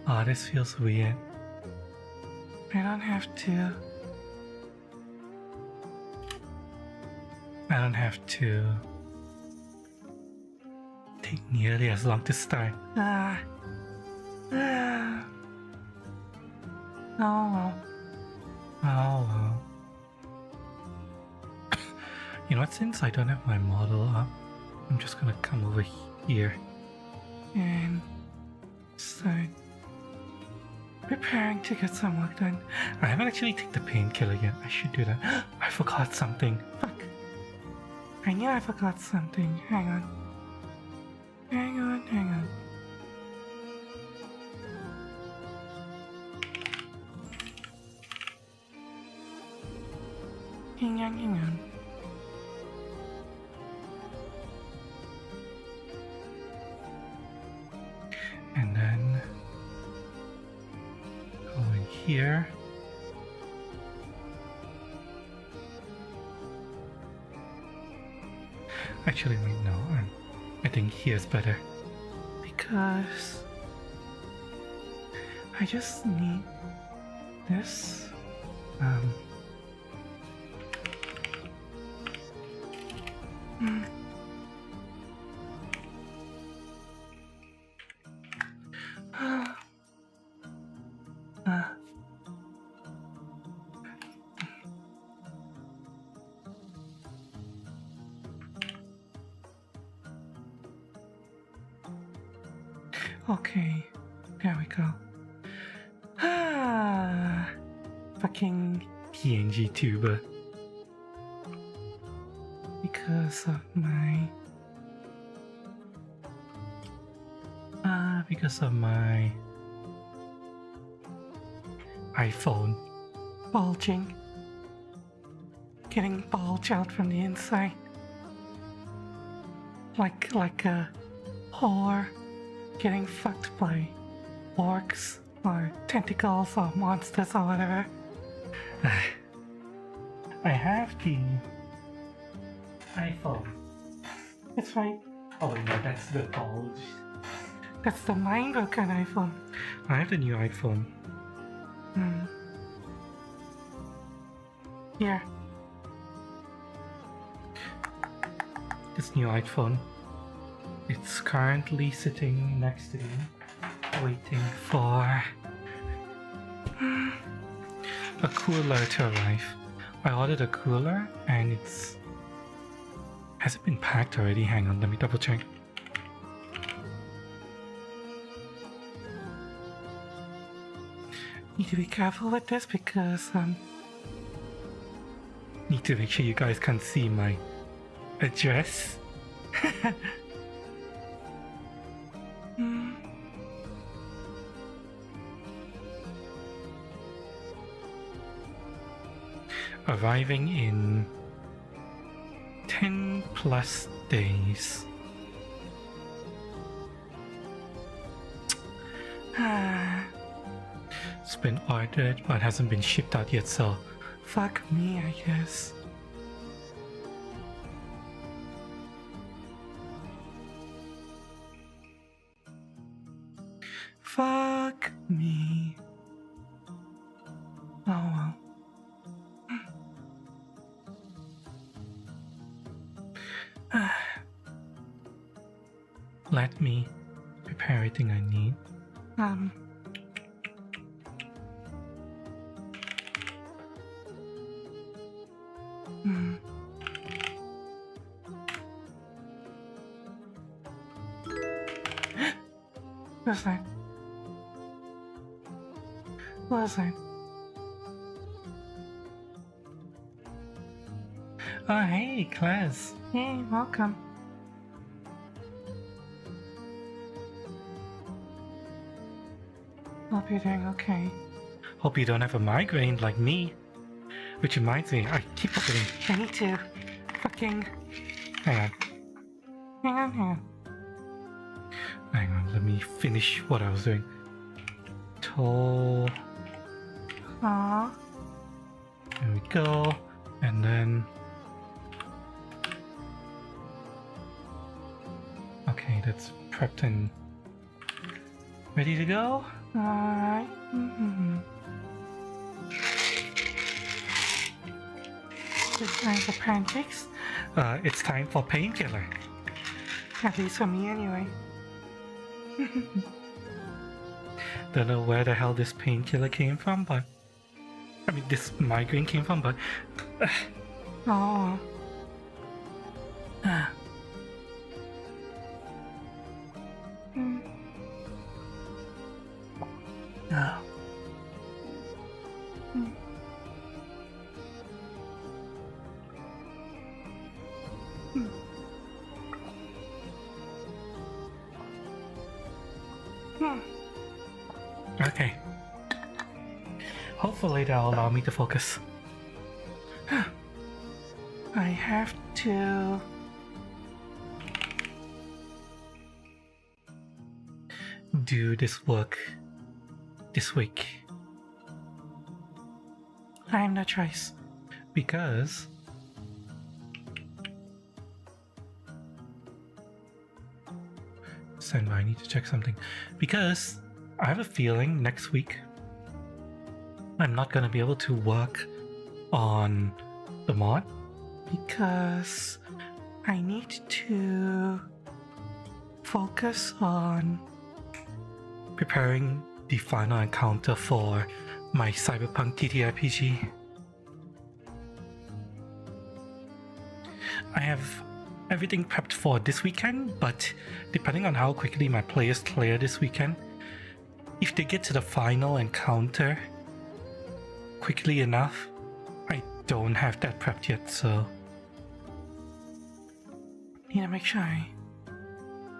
Oh, this feels weird. I don't have to take nearly as long to start. Oh well. You know what, since I don't have my model up, I'm just gonna come over here and start preparing to get some work done. I haven't actually taken the painkiller yet. I should do that. I forgot something. Fuck. I knew I forgot something. Hang on. Hang on. Hang on. And then go in here. Actually, wait, no. I think here's better because I just need this. Okay, there we go. Fucking PNG tuber. Because of my iPhone bulging, getting bulged out from the inside, like a whore getting fucked by orcs or tentacles or monsters or whatever. I have the iPhone. That's right. Oh wait, no, that's the bulge. That's the mind-broken iPhone. I have the new iPhone. Here. This new iPhone. It's currently sitting next to me, waiting for a cooler to arrive. I ordered a cooler and has it been packed already? Hang on, let me double check. Need to be careful with this because need to make sure you guys can see my address. Arriving in 10 plus days. It's been ordered but hasn't been shipped out yet, so fuck me, I guess. Fuck me. Oh well. Let me prepare everything I need. What's that? What is that? Oh, hey, Class. Hey, welcome. Hope you're doing okay. Hope you don't have a migraine like me. Which reminds me, I keep forgetting. I need to fucking... Hang on, let me finish what I was doing. Toe... Aww. There we go. And then... Okay, that's prepped and ready to go. Alright. It's time for pancakes. It's time for painkiller. At least for me, anyway. Don't know where the hell this painkiller came from, but I mean, this migraine came from, but oh. Oh. Okay. Hopefully that'll allow me to focus. I have to do this work this week. I have no choice because stand by, I need to check something. Because I have a feeling next week I'm not gonna be able to work on the mod because I need to focus on preparing the final encounter for my Cyberpunk TTRPG. I have everything prepped for this weekend, but depending on how quickly my players clear this weekend, if they get to the final encounter quickly enough, I don't have that prepped yet, so need to make sure I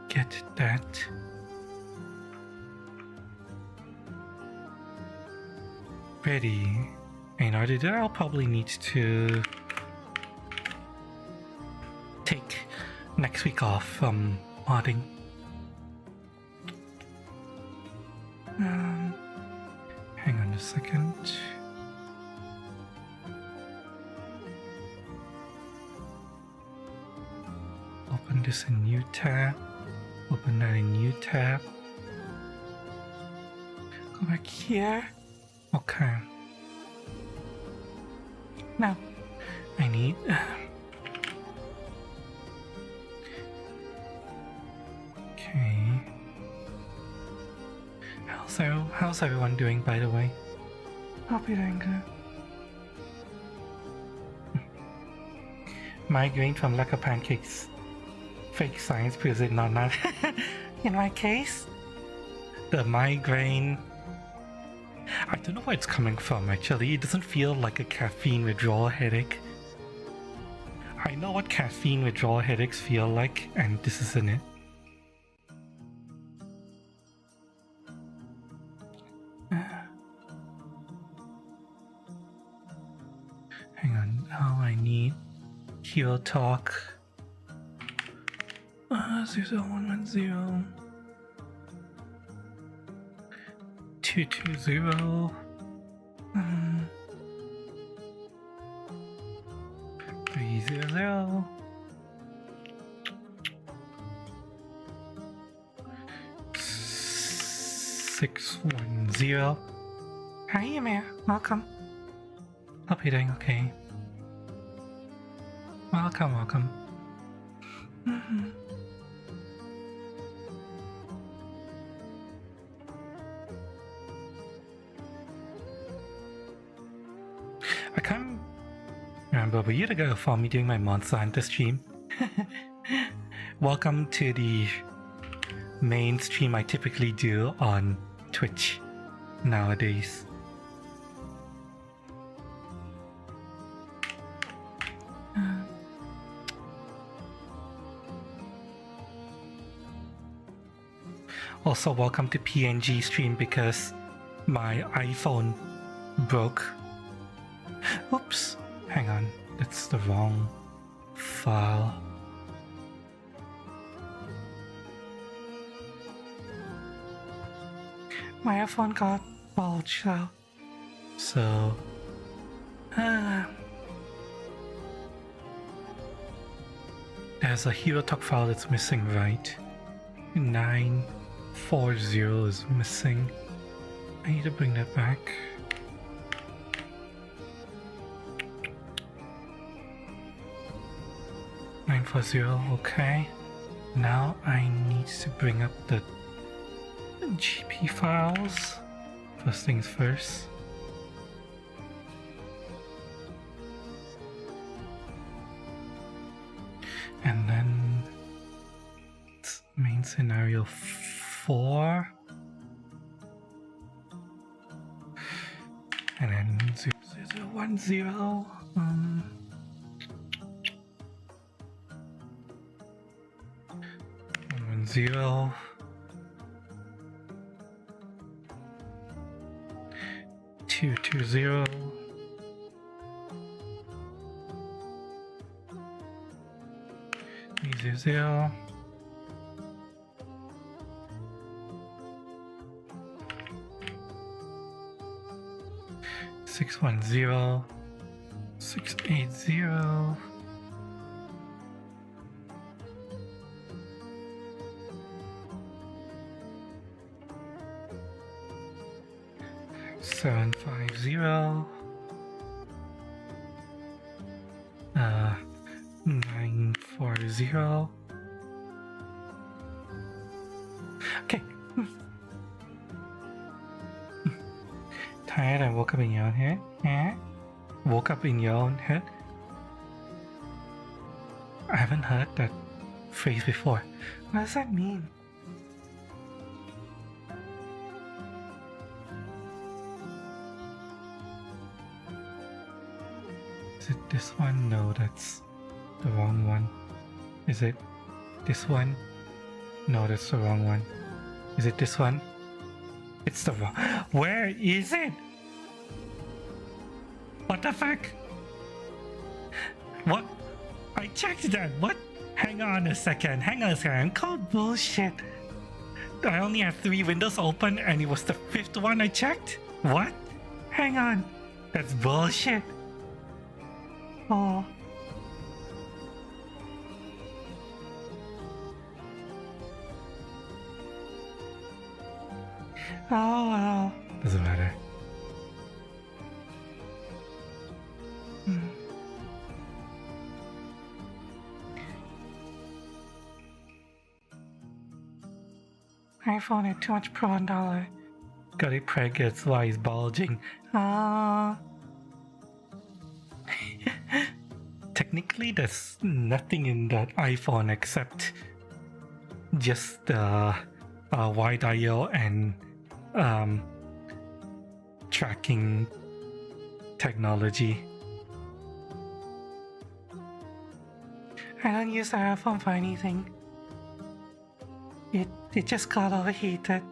get that. Ready. In order to do that, I'll probably need to take next week off from modding. Hang on a second. Open this in new tab. Open that in new tab. Go back here. Okay. Now, I need... Okay. How's everyone doing, by the way? Hope you're doing good. Migraine from lack of pancakes. Fake science proves it not. In my case, the migraine... I don't know where it's coming from, actually. It doesn't feel like a caffeine withdrawal headache. I know what caffeine withdrawal headaches feel like, and this isn't it. Hang on, now I need Hero Talk. 00110 220 300 610. Hi, Amir. Welcome. Hope you're doing okay. Welcome. I can't remember, but you to go for me doing my Monster Hunter stream. Welcome to the main stream I typically do on Twitch nowadays. Also, welcome to PNG stream because my iPhone broke. Oops, hang on, that's the wrong file. My iPhone got bulged out, so there's a Hero Talk file that's missing, right? 940 is missing. I need to bring that back. $940, okay. Now I need to bring up the GP files. First things first. And then it's main scenario 4. And then 0010. 110. 220. 300. 610. 680. 750. 940. Okay. Tired and woke up in your own head? Eh? Woke up in your own head? I haven't heard that phrase before. What does that mean? Is it this one? No, that's the wrong one. Is it this one? No, that's the wrong one. Is it this one? It's the wrong. Where is it? What the fuck? What? I checked that. What? Hang on a second. Hang on a second. Called bullshit. I only had 3 windows open and it was the 5th one I checked? What? Hang on. That's bullshit. Oh. Oh well. Doesn't matter. iPhone had too much Pro and dollar. Got it preg, that's why it's bulging. Technically, there's nothing in that iPhone except just the wide I/O and tracking technology. I don't use the iPhone for anything. It just got overheated.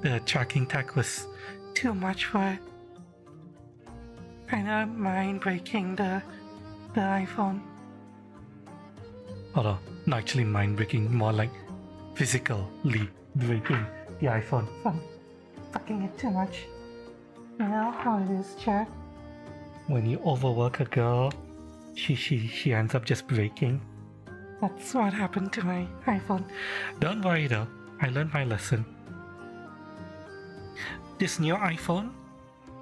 The tracking tech was too much for it. I don't mind breaking the iPhone. Although, not actually mind breaking, more like physically breaking the iPhone. I'm fucking it too much. You know how it is, Chad? When you overwork a girl, she ends up just breaking. That's what happened to my iPhone. Don't worry though, I learned my lesson. This new iPhone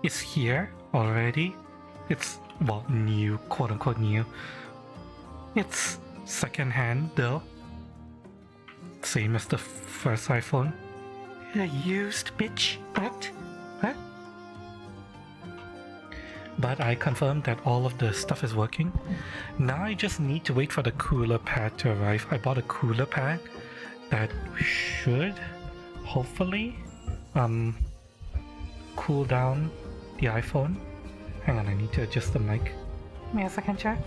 is here already. It's, well, new, quote unquote new. It's second hand though. Same as the first iPhone. A used bitch. What? What? But I confirmed that all of the stuff is working. Now I just need to wait for the cooler pad to arrive. I bought a cooler pad that should hopefully cool down the iPhone. Hang on, I need to adjust the mic. Give me a second, chat.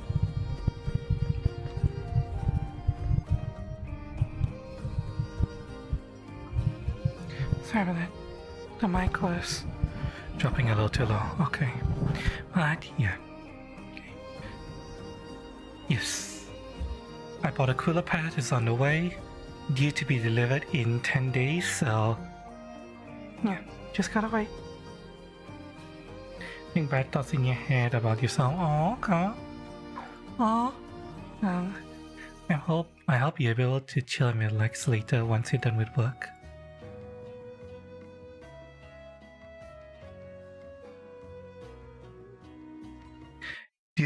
Sorry about that. The mic was dropping a little too low. Okay. But yeah. Okay. Yes. I bought a cooler pad. It's on the way. Due to be delivered in 10 days. So yeah, just gotta wait. Think bad thoughts in your head about yourself. Oh, okay. Oh. I hope you're able to chill and relax later once you're done with work.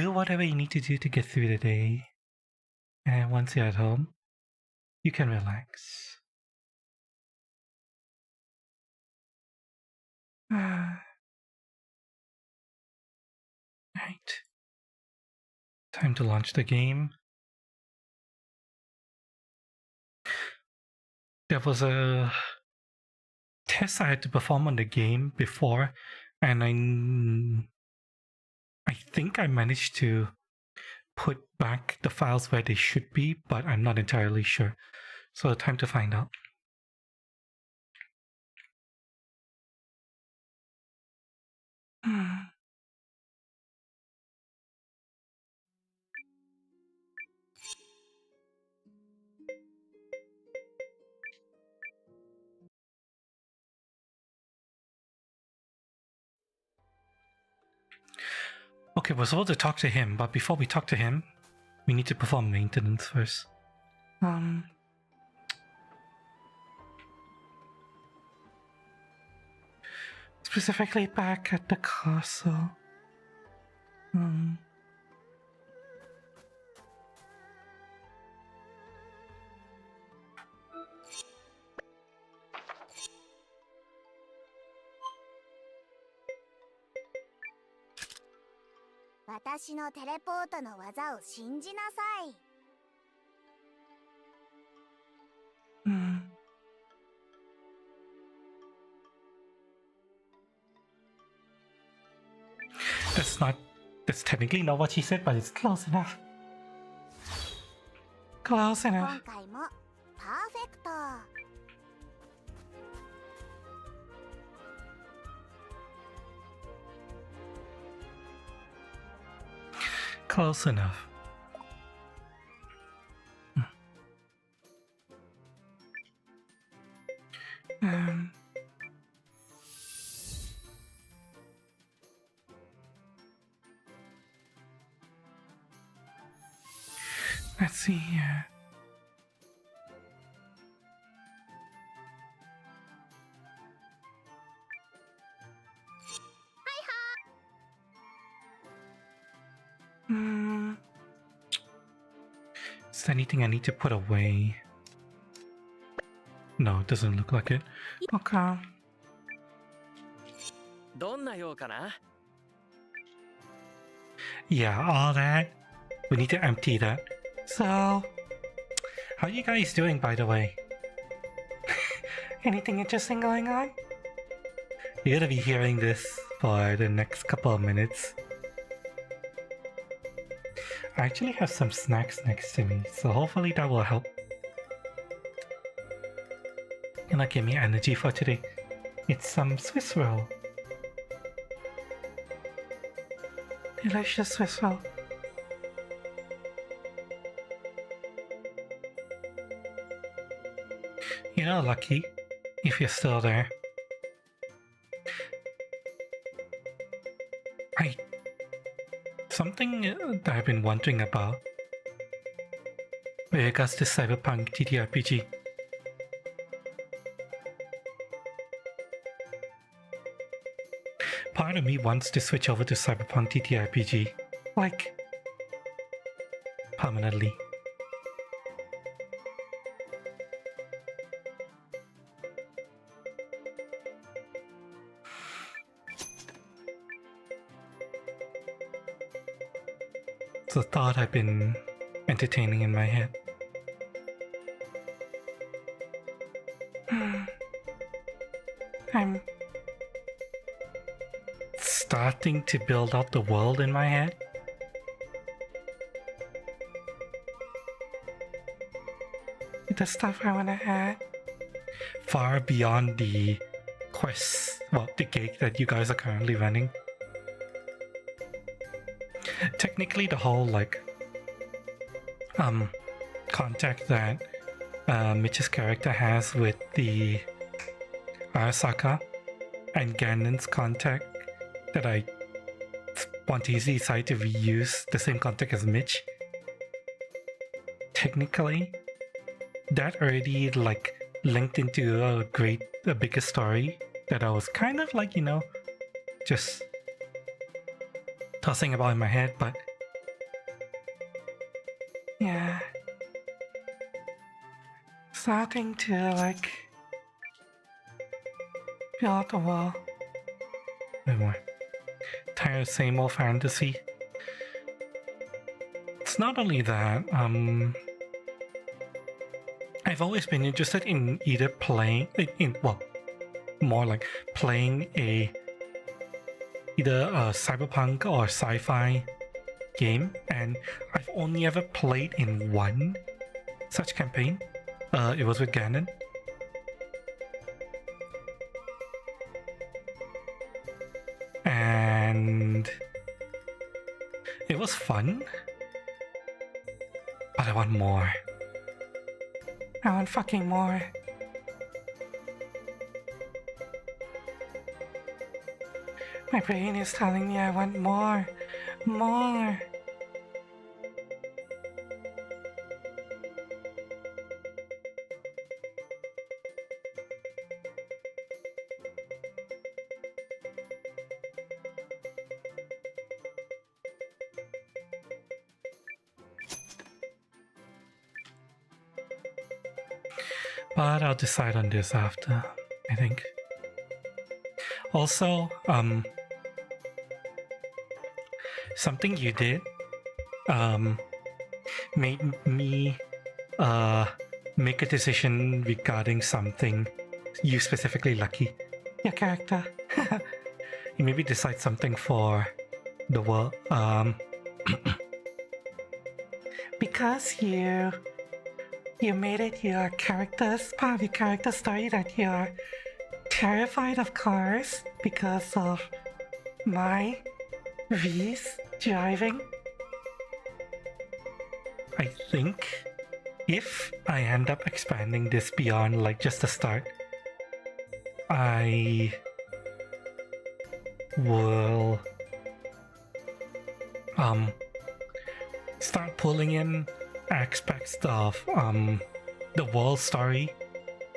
do whatever you need to do to get through the day. And once you're at home, you can relax. Right. Time to launch the game. There was a test I had to perform on the game before, and I think I managed to put back the files where they should be, but I'm not entirely sure. So time to find out. Okay, we're supposed to talk to him, but before we talk to him, we need to perform maintenance first. Specifically back at the castle. 私のテレポートの技を信じなさい。That's technically not what she said, but it's close enough. Close enough. 今回もパーフェクト。Close enough. Let's see here. Is there anything I need to put away? No, it doesn't look like it. Okay. どんな用かな? Yeah, all that. We need to empty that. So, how are you guys doing, by the way? Anything interesting going on? You're gonna be hearing this for the next couple of minutes. I actually have some snacks next to me, so hopefully that will help. And give me energy for today. It's some Swiss roll. Delicious Swiss roll. You know, Lucky, if you're still there. Something that I've been wondering about with regards to Cyberpunk TTRPG. Part of me wants to switch over to Cyberpunk TTRPG, like, permanently. It's a thought I've been entertaining in my head. I'm starting to build out the world in my head. The stuff I want to add. Far beyond the quests, well, the gig that you guys are currently running. Technically, the whole, like, contact that Mitch's character has with the Arasaka and Ganon's contact that I want to decide to reuse the same contact as Mitch. Technically, that already, like, linked into a bigger story that I was kind of like, you know, just tossing about in my head, but starting to like build the world. Wait more. Tired of same old fantasy. It's not only that, I've always been interested in either playing well, more like playing either a cyberpunk or sci-fi game, and I've only ever played in one such campaign. It was with Ganon. And it was fun, but I want more. I want fucking more. My brain is telling me I want more. More. But I'll decide on this after, I think. Also, something you did made me make a decision regarding something you specifically, Lucky. Your character. You maybe decide something for the world. Because you made it your character's part of your character story that you're terrified of cars because of my V's driving. I think if I end up expanding this beyond like just the start, I will start pulling in aspects of the world story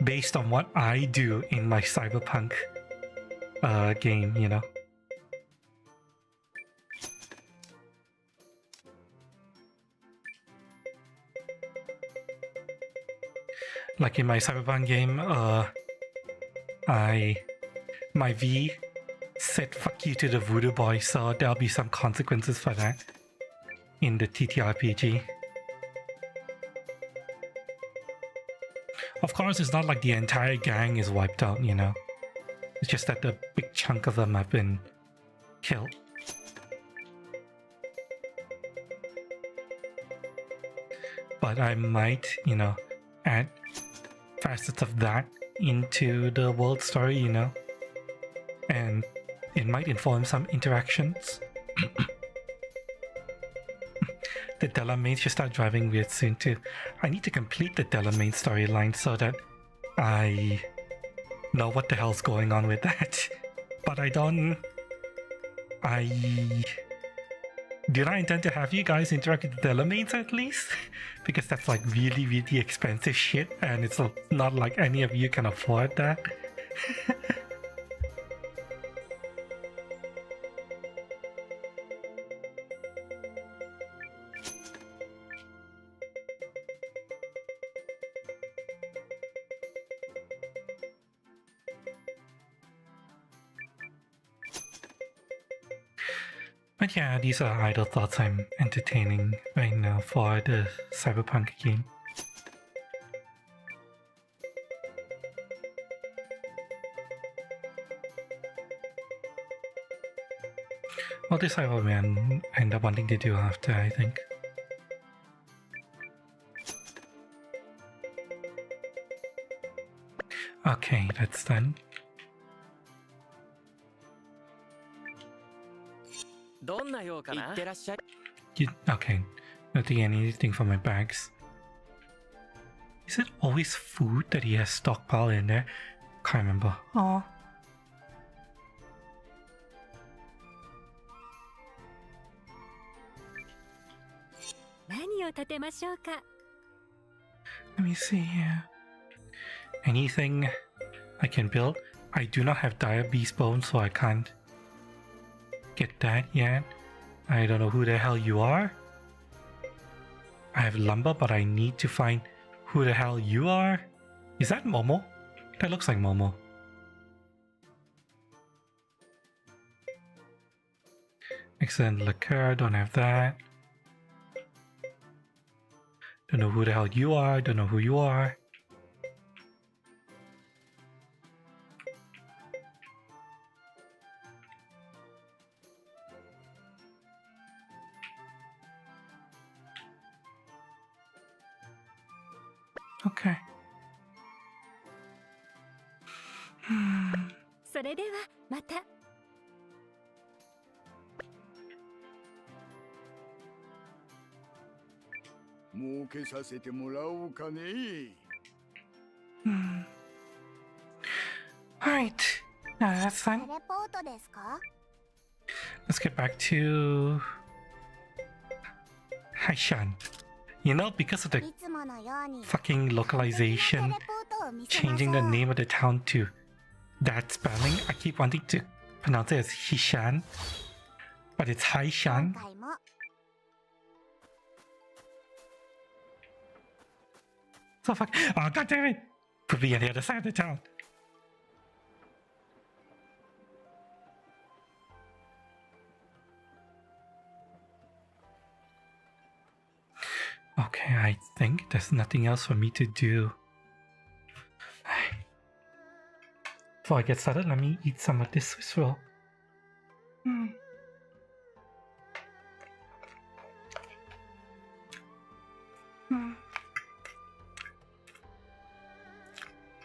based on what I do in my cyberpunk game, you know. Like in my cyberpunk game, my V said fuck you to the voodoo boy, so there'll be some consequences for that in the TTRPG. Of course, it's not like the entire gang is wiped out, you know. It's just that a big chunk of them have been killed. But I might, you know, add facets of that into the world story, you know. And it might inform some interactions. The Delamain should start driving weird soon too. I need to complete the Delamain storyline so that I know what the hell's going on with that. But I do not intend to have you guys interact with the Delamains at least, because that's like really, really expensive shit, and it's not like any of you can afford that. But yeah, these are idle thoughts I'm entertaining right now for the cyberpunk game. We'll decide what we end up wanting to do after, I think. Okay, that's done. Okay, not taking anything from my bags. Is it always food that he has stockpiled in there? Can't remember. Oh. Let me see here. Anything I can build? I do not have dire beast bones, so I can't get that yet. I don't know who the hell you are. I have lumber, but I need to find who the hell you are. Is that Momo? That looks like Momo. Excellent liquor, don't have that. Don't know who the hell you are, don't know who you are. Okay. それではまた。儲けさせてもらおうかね。Alright. That's テ fine. レポートですか？ Let's get back to Haishan. You know, because of the いつものように fucking 完璧な localization, テレポートを見せましょ changing う。 the name of the town to that spelling, I keep wanting to pronounce it as Hishan, but it's 今 Haishan. 回も So fuck. Oh, god damn it! Put me on the other side of the town. Okay, I think there's nothing else for me to do. Before I get started, let me eat some of this Swiss roll. Mm. Mm.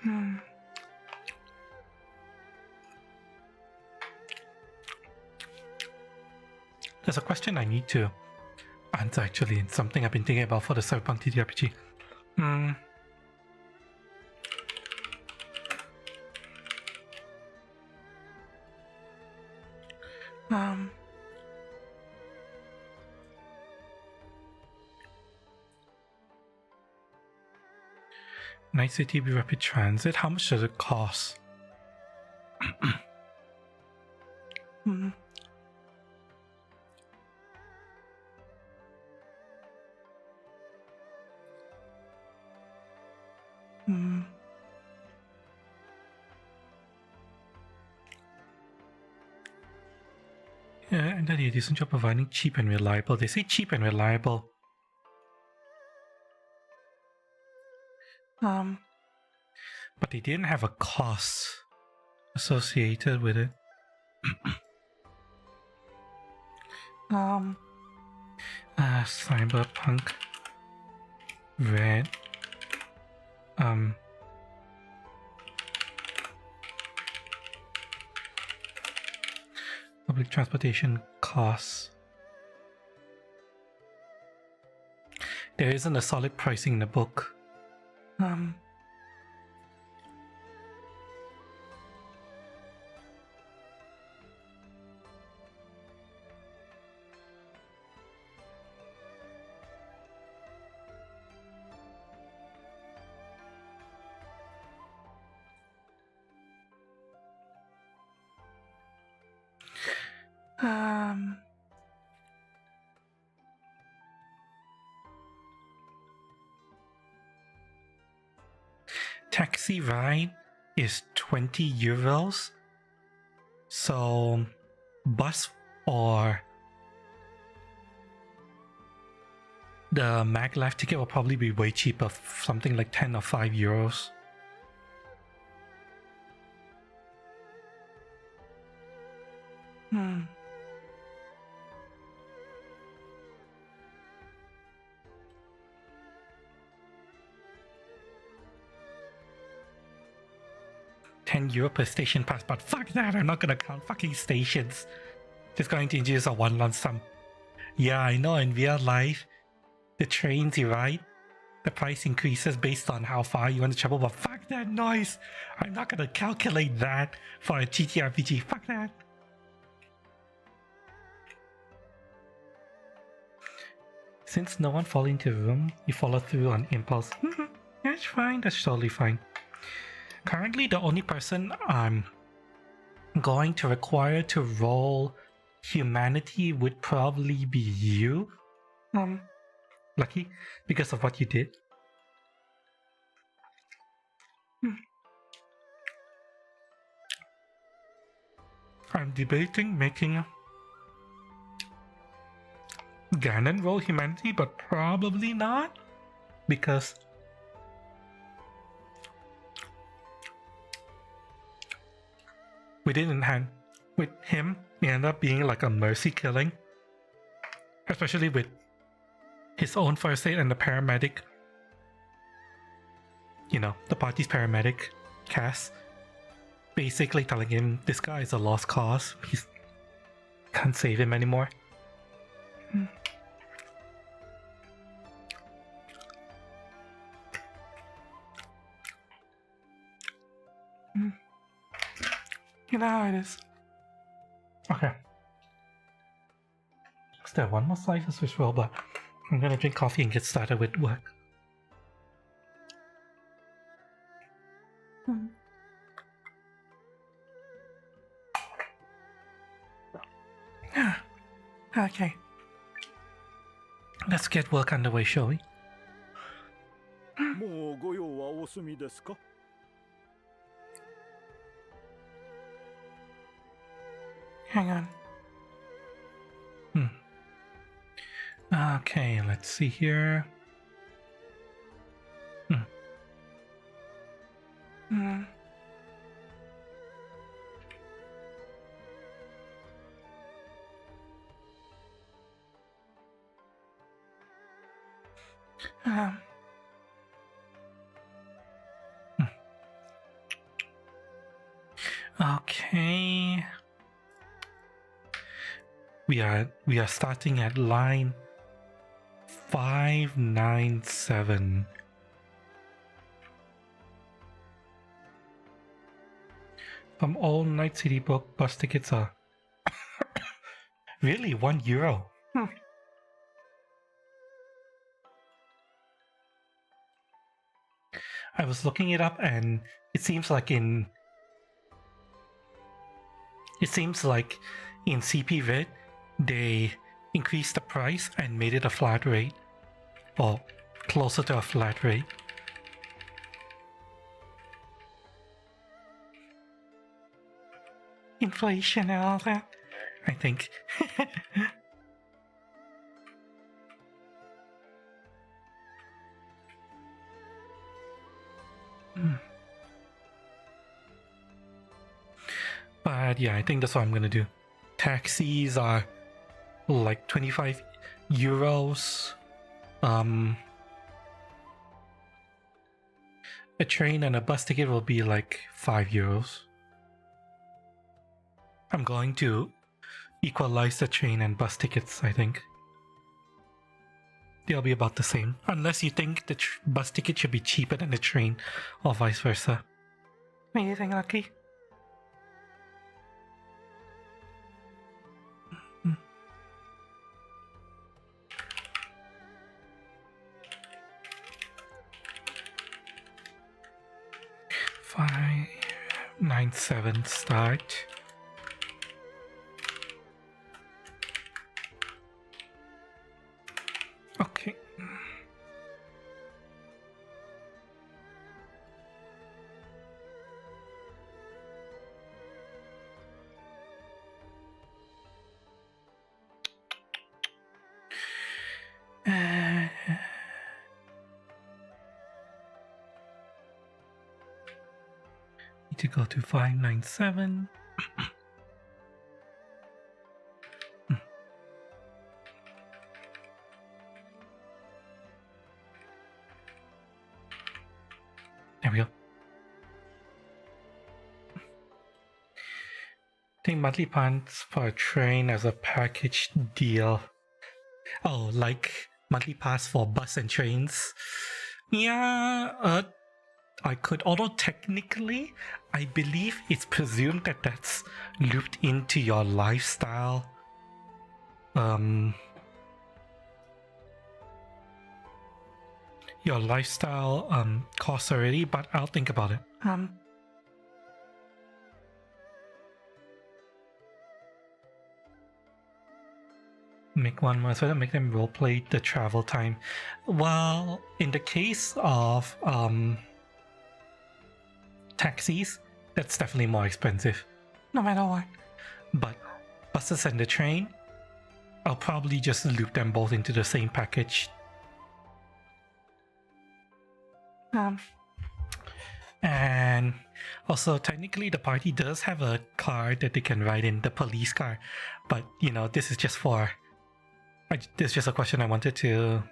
Mm. There's a question I need to answer actually, and something I've been thinking about for the Cyberpunk TTRPG. Night City Rapid Transit, how much does it cost? Yeah, and they do a decent job providing cheap and reliable. They say cheap and reliable. But they didn't have a cost associated with it. Cyberpunk Red. Public transportation costs. There isn't a solid pricing in the book. Taxi ride is 20 euros. So bus or the Mag Life ticket will probably be way cheaper, something like 10 or 5 euros. €10 per station pass, but fuck that, I'm not gonna count fucking stations. Just going to introduce a one lump sum. Yeah, I know in real life, the trains you ride, the price increases based on how far you want to travel, but fuck that noise! I'm not gonna calculate that for a GTRPG, fuck that! Since no one fall into the room, you follow through on impulse. That's fine, that's totally fine. Currently, the only person I'm going to require to roll humanity would probably be you. Lucky, because of what you did. I'm debating making Ganon roll humanity, but probably not, because with him, it ended up being like a mercy killing, especially with his own first aid and the paramedic, the party's paramedic, Cass, basically telling him this guy is a lost cause. He can't save him anymore. You know how it is. Okay. Still one more slice of Swiss roll, but I'm gonna drink coffee and get started with work. Okay. Let's get work underway, shall we? もうご用はお済みですか? Hang on. Okay, let's see here. Okay. We are starting at line 597. From all Night City book, bus tickets are really €1. I was looking it up, and it seems like in CP Vid they increased the price and made it a flat rate, or closer to a flat rate. Inflation and all that, I think. But yeah, I think that's what I'm gonna do. Taxis are like €25. A train and a bus ticket will be like €5. I'm going to equalize the train and bus tickets, I think. They'll be about the same. Unless you think the bus ticket should be cheaper than the train, or vice versa. What do you think, Lucky? Five, 9-7 start. Okay. Need to go to 597. There we go. I think monthly plans for a train as a package deal. Oh, like monthly pass for bus and trains. Yeah, I could, although technically, I believe it's presumed that that's looped into your lifestyle. Your lifestyle costs already, but I'll think about it. Make one more, so that make them roleplay the travel time. Well, in the case of taxis, that's definitely more expensive, no matter what. But buses and the train, I'll probably just loop them both into the same package. And also, technically, the party does have a car that they can ride in, the police car. But, you know, this is just for... this is just a question I wanted to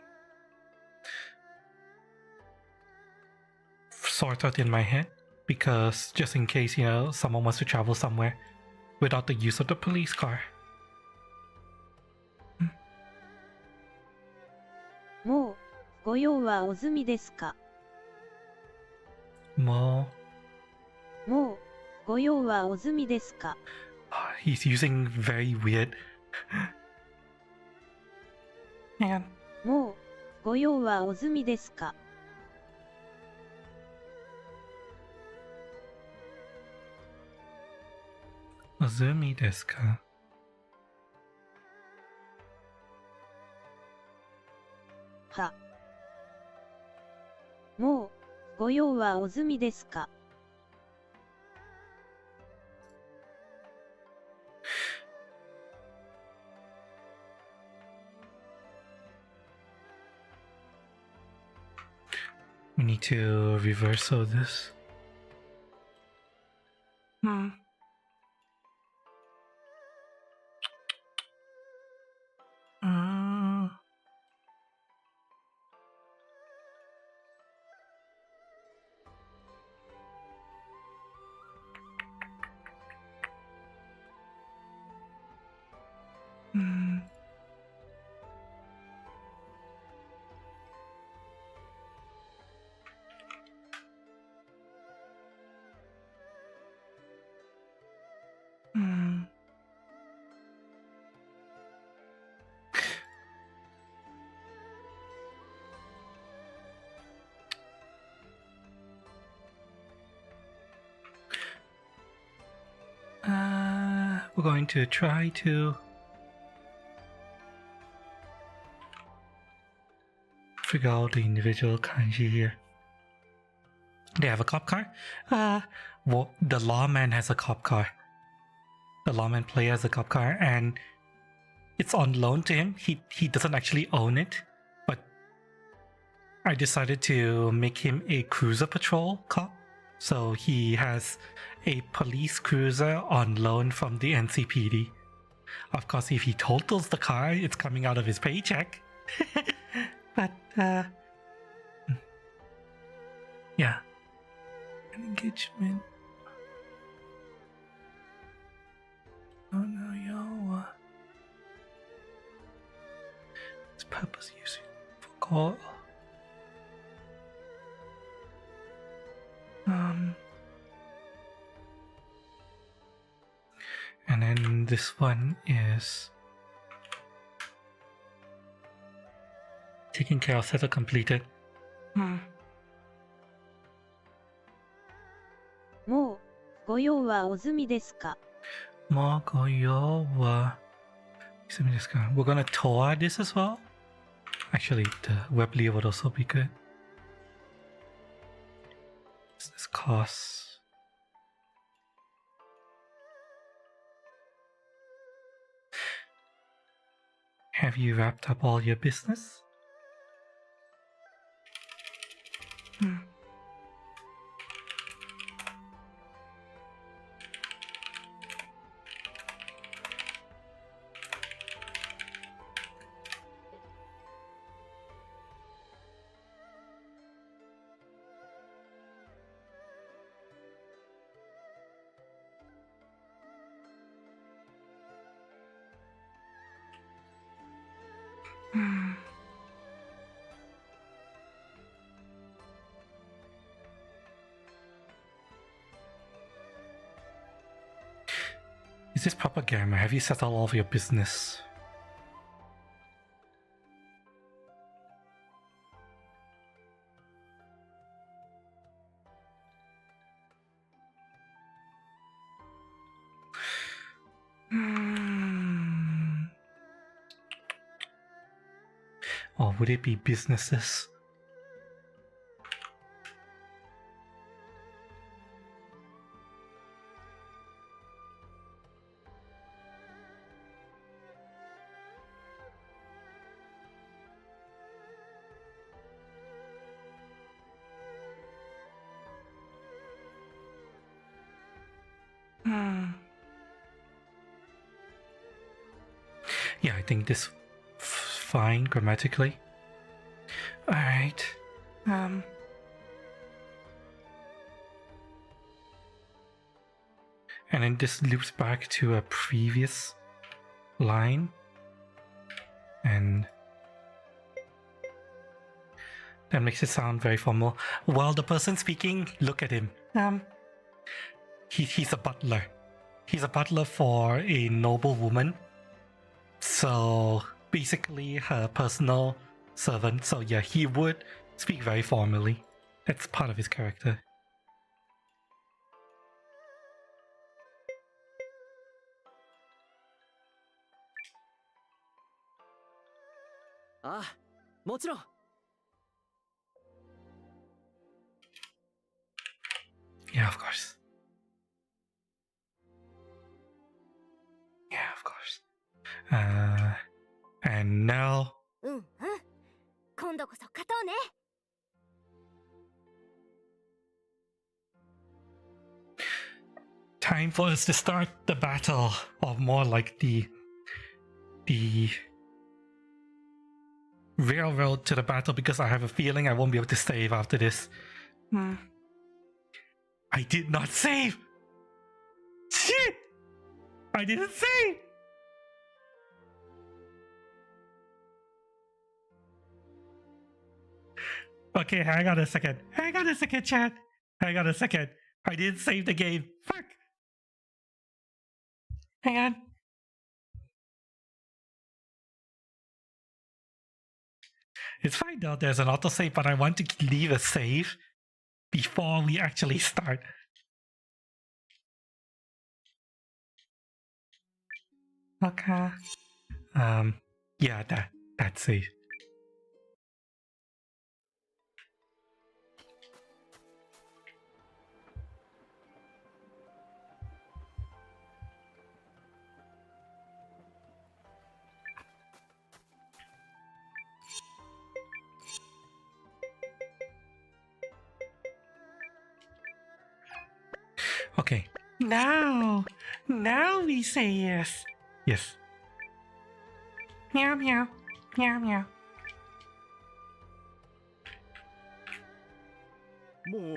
sort out in my head. Because just in case, you know, someone wants to travel somewhere without the use of the police car. もうご用はお済みですか More. もうご用はお済みですか He's using very weird. Hang on. もうご用はお済みですか Ozumi desu ka? はもうご用はお済みですか We need to reverse all this. We're going to try to figure out the individual kanji here. They have a cop car? Well, the lawman has a cop car. The lawman player has a cop car, and it's on loan to him. He doesn't actually own it, but I decided to make him a cruiser patrol cop. So he has a police cruiser on loan from the NCPD. Of course, if he totals the car, it's coming out of his paycheck. But, yeah. An engagement. Oh no, yo. Its purpose using forgot. And then this one is taking care of settle completed. もうご用はお済みですか We're gonna tour this as well. Actually, the Webley would also be good. This costs. Have you wrapped up all your business? Is this proper grammar? Have you settled all of your business? Or would it be businesses? think this fine grammatically. Alright. And then this loops back to a previous line. And that makes it sound very formal. While the person speaking, look at him. He's a butler. He's a butler for a noble woman. So basically her personal servant. So yeah, he would speak very formally. That's part of his character. Ah, もちろん。Yeah, of course. Yeah, of course. And now. うんうん。今度こそ勝とうね。Time for us to start the battle, or more like the railroad to the battle, because I have a feeling I won't be able to save after this. I did not save! Shit! I didn't save! Okay, hang on a second. Hang on a second, chat. Hang on a second. I didn't save the game. Fuck! Hang on. It's fine though, there's an autosave, but I want to leave a save before we actually start. Okay. Yeah, that's safe. Okay. Now we say yes. Yes. Meow meow. Meow meow. もう。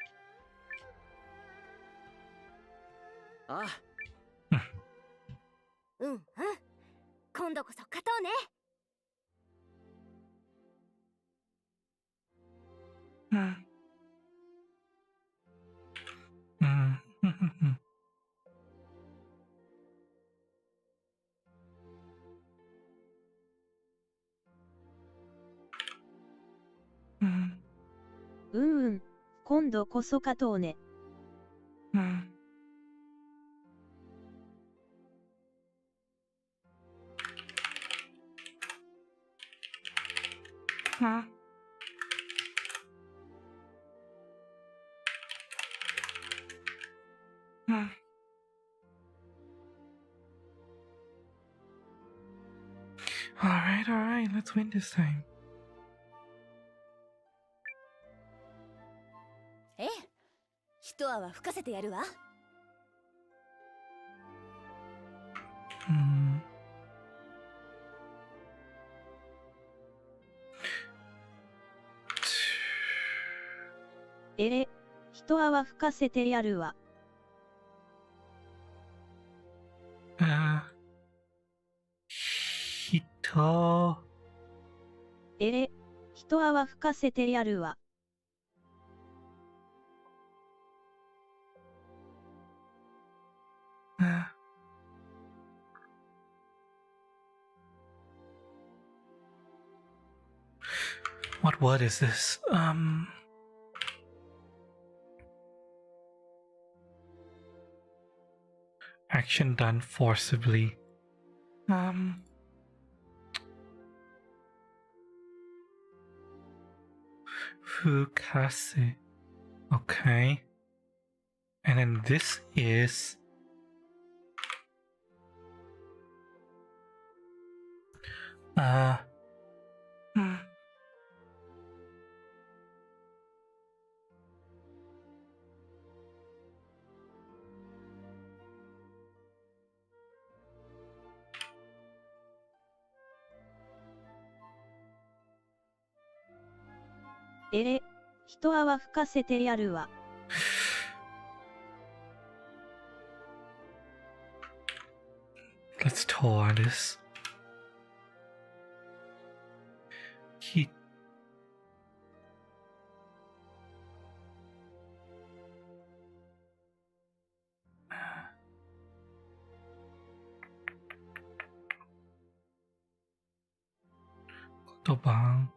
ああ。うんうん。今度こそ勝とうね。今度こそ勝とうね。Alright, let's win this time. ええ。一泡吹かせてやるわ。一泡吹かせてやるわ。一泡吹かせてやるわ。What word is this? Action done forcibly. Fukase. Okay. And then this is えれ、一泡吹かせてやるわ。Let's toll on this. He. Bang.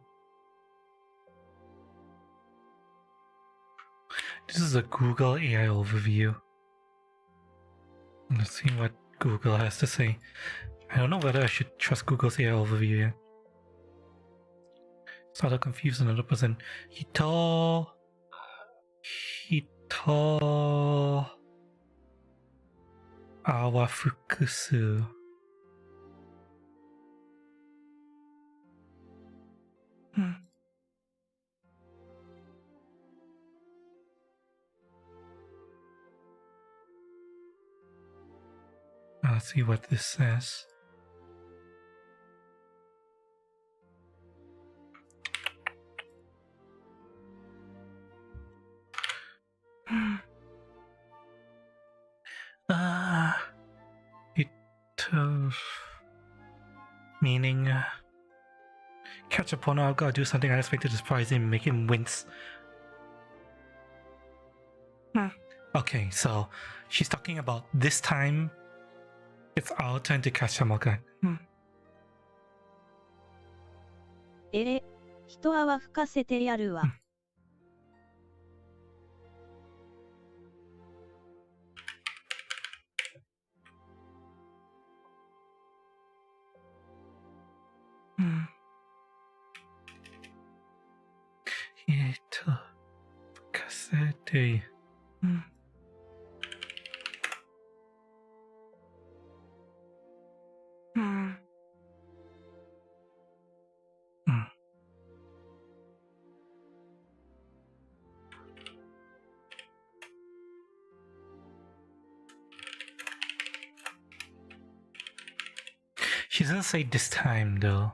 This is a Google AI overview. Let's see what Google has to say. I don't know whether I should trust Google's AI overview yet. Started confused another person. Hito. Awafukusu. Let's see what this says. Meaning, catch a opponent, I've got to do something unexpected to surprise him, make him wince. Okay, so she's talking about this time. It's our turn to catch them, okay. えれ、一泡吹かせてやるわ。吹かせて。She doesn't say this time though.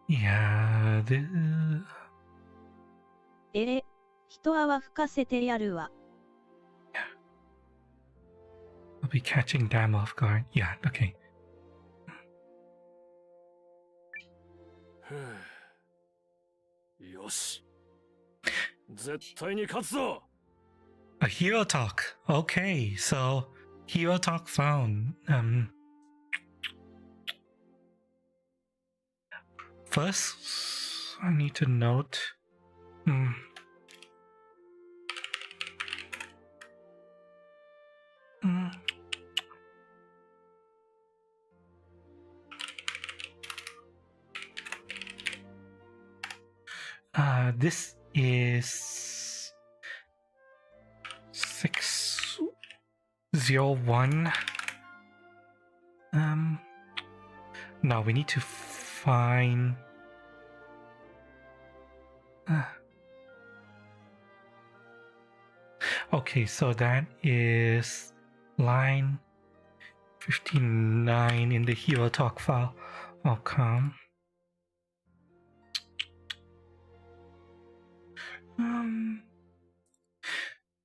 Yeah,えれ、一泡吹かせてやるわ。I'll be catching them off guard. Yeah, okay. よし。絶対に勝つぞ。A hero talk. Okay, so hero talk found. First, I need to note. This is 601. Now we need to find. Okay, so that is line 59 in the hero talk file. Okay.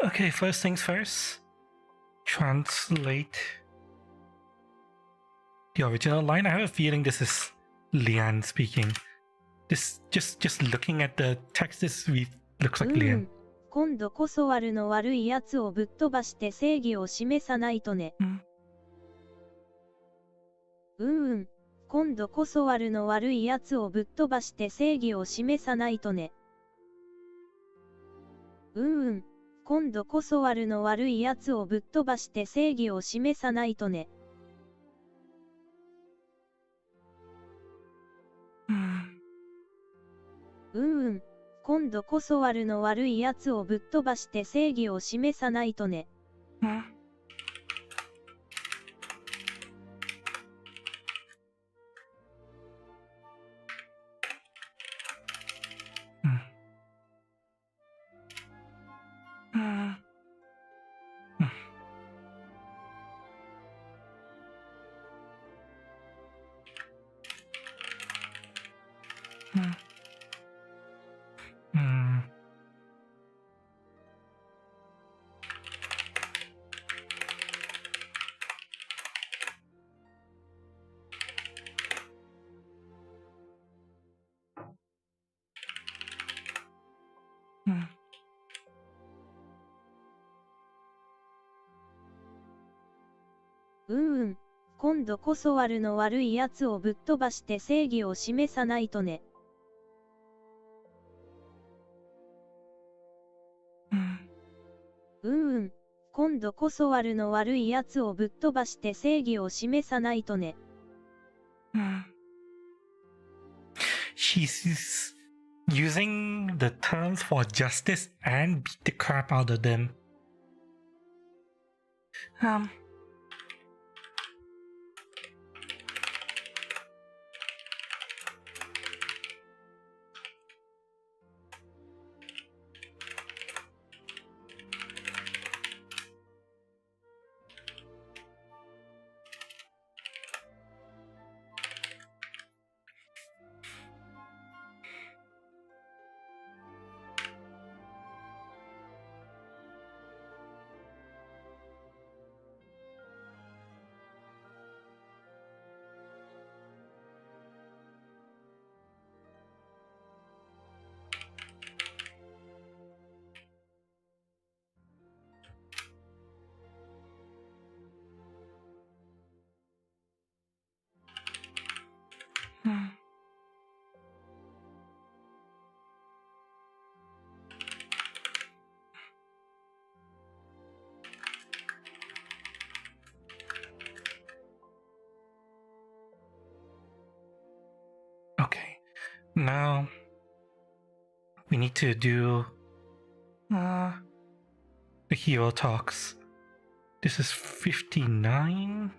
Okay, first things first. Translate the original line. I have a feeling this is Lian speaking. This just looking at the text, this looks like Lian. 今度こそ悪の悪いやつをぶっ飛ばして正義を示さないとね。今度こそ悪の悪いやつをぶっ飛ばして正義を示さないとね。今度こそ悪の悪いやつをぶっ飛ばして正義を示さないとね。今度こそ悪の悪いやつをぶっ飛ばして正義を示さないとね。今度こそ悪の悪いやつをぶっ飛ばして正義を示さないとね。今度こそ悪の悪いやつをぶっ飛ばして正義を示さないとね。She's using the terms for justice and beat the crap out of them. Okay, now we need to do the hero talks. This is 59.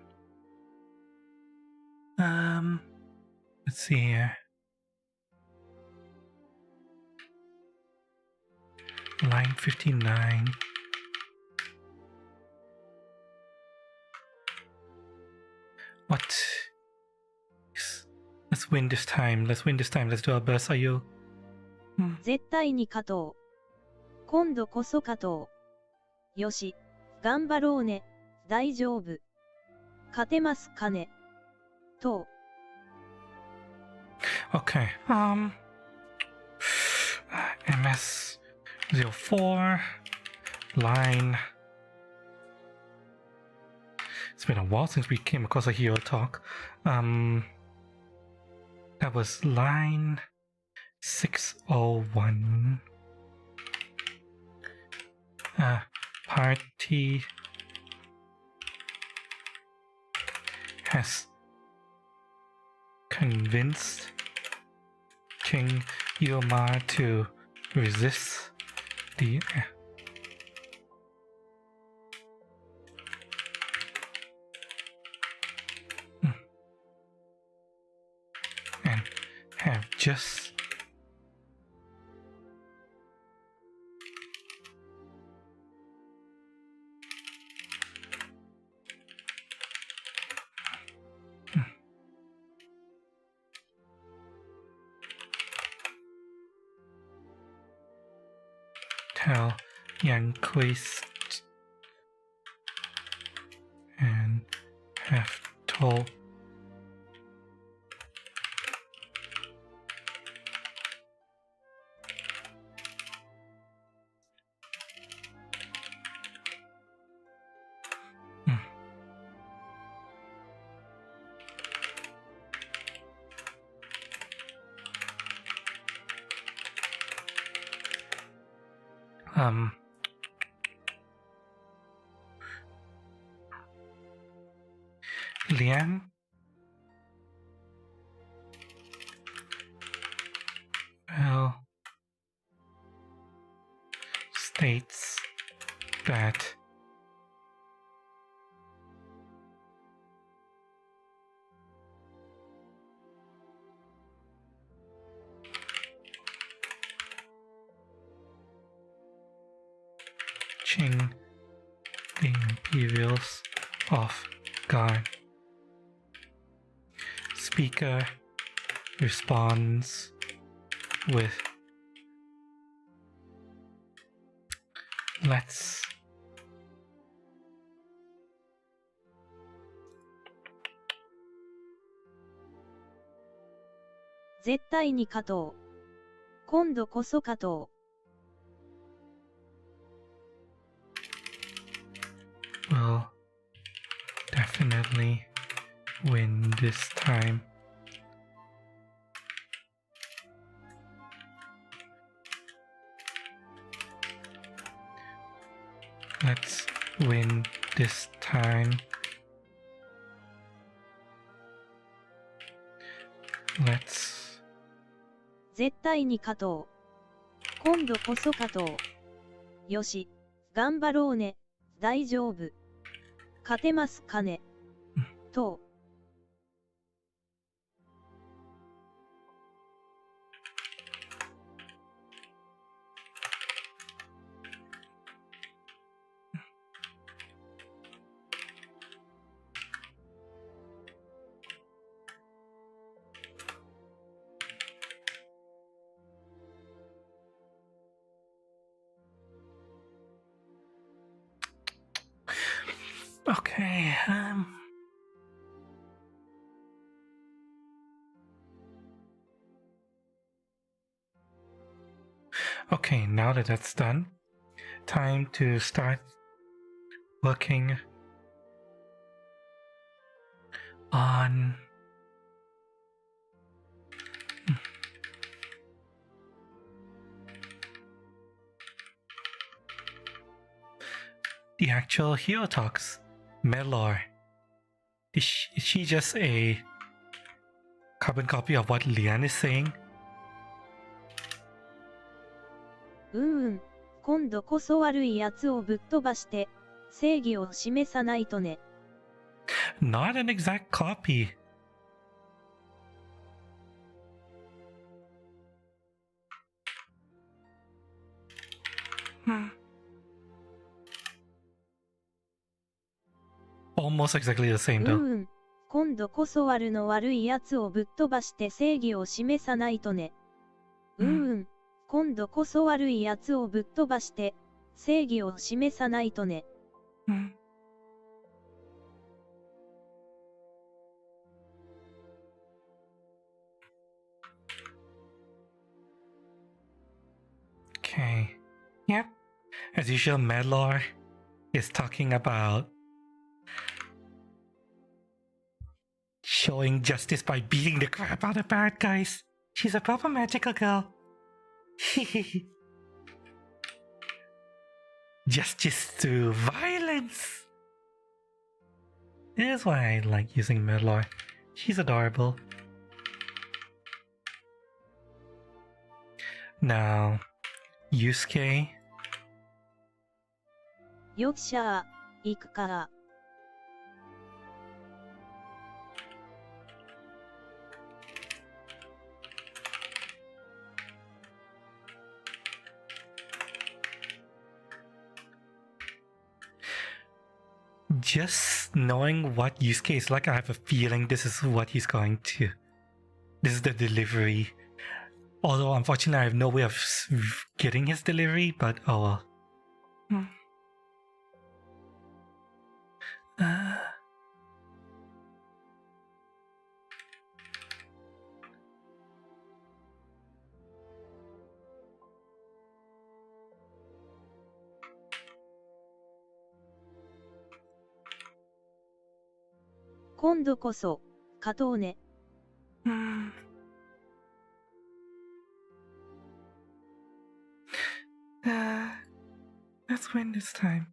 Let's see here. Line 59. What? Let's win this time. Let's win this time. Let's do our best. Are you? 絶対に勝とう。今度こそ勝とう。よし、頑張ろうね。大丈夫。勝てますかね。と。Okay. MS04 line. It's been a while since we came across a hero talk. That was line 601. Party has convinced King Yomar to resist the and have just tell Young Quest and have told Liam well states that Ching the Imperials off guard. Speaker responds with let's絶対に勝とう。今度こそ勝とう。will definitely win this time. Let's win this time. Let's 絶対に勝とう。今度こそ勝とう。よし、頑張ろうね。大丈夫。勝てますかね。と。Okay, okay, now that that's done, time to start working on the actual hero talks. Melor. Is she just a carbon copy of what Lian is saying? 今度こそ悪いやつをぶっ飛ばして正義を示さないとね。Not an exact copy. Almost exactly the same though. 今度こそ悪の悪いやつをぶっ飛ばして正義を示さないとね。今度こそ悪いやつをぶっ飛ばして正義を示さないとね。Okay. Yep. As usual, Melor is talking about showing justice by beating the crap out of bad guys. She's a proper magical girl. Justice through violence. This is why I like using Melor. She's adorable. Now, Yusuke. よっしゃー、行くか。Just knowing what Yusuke is like, I have a feeling this is what he's going to. This is the delivery. Although, unfortunately, I have no way of getting his delivery, but oh well.「今度こそ勝とうね」。Let's win this time.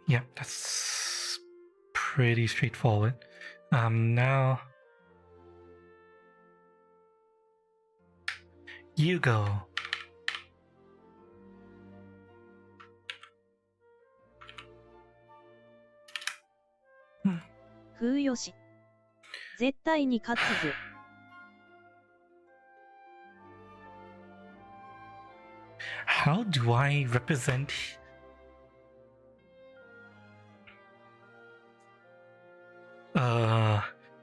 Yep, that's pretty straightforward. Now you go. Hmm. ふうよし。絶対に勝つぞ。How do I represent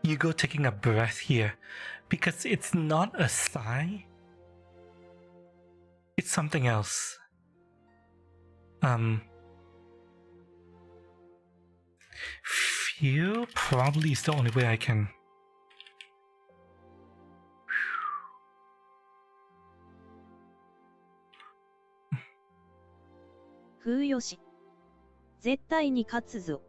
you go taking a breath here? Because it's not a sigh. It's something else. Feel probably is the only way I can. ふうよし。絶対に勝つぞ。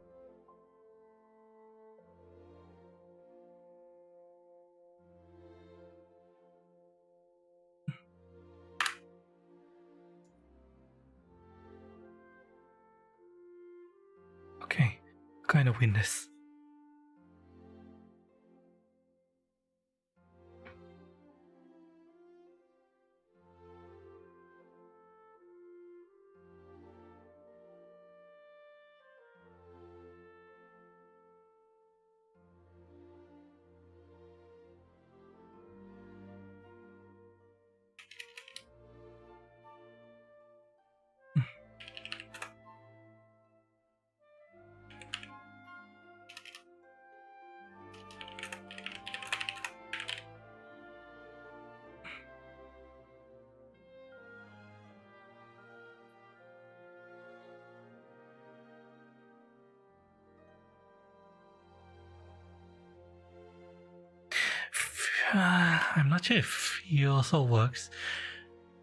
Okay, gonna win this. I'm not sure if he also works.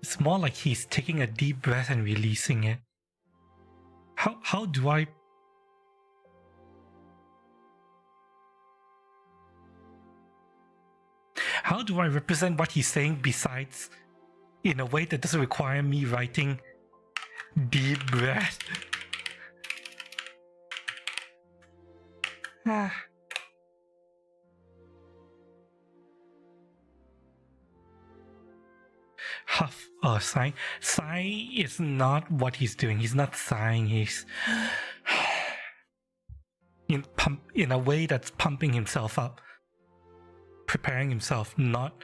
It's more like he's taking a deep breath and releasing it. How do I... How do I represent what he's saying besides in a way that doesn't require me writing deep breath? Huff or sigh. Sigh is not what he's doing. He's not sighing. He's in a way that's pumping himself up, preparing himself. Not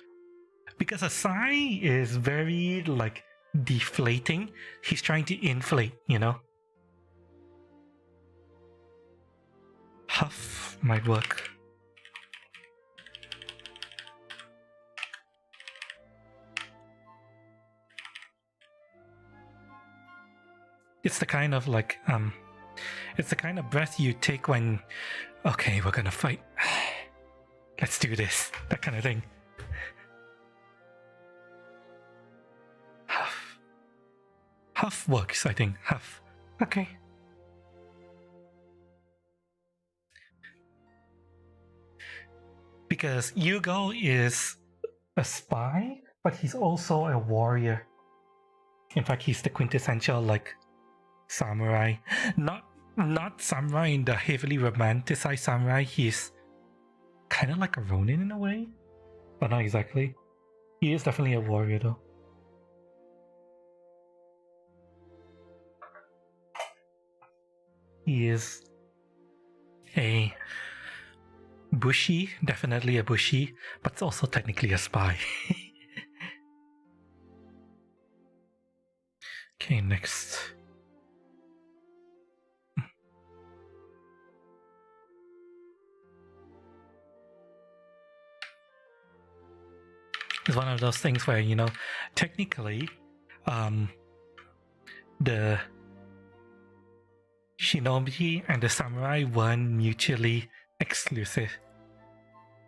because a sigh is very like deflating. He's trying to inflate, you know. Huff might work. It's the kind of like it's the kind of breath you take when, okay, we're gonna fight. Let's do this. That kind of thing. Huff. Huff works, I think. Huff. Okay. Because Yugo is a spy, but he's also a warrior. In fact, he's the quintessential like samurai. Not samurai in the heavily romanticized samurai. He's kind of like a ronin in a way, but not exactly. He is definitely a warrior though. He is a bushi, definitely a bushi, but also technically a spy. Okay, next. It's one of those things where, you know, technically, the shinobi and the samurai weren't mutually exclusive.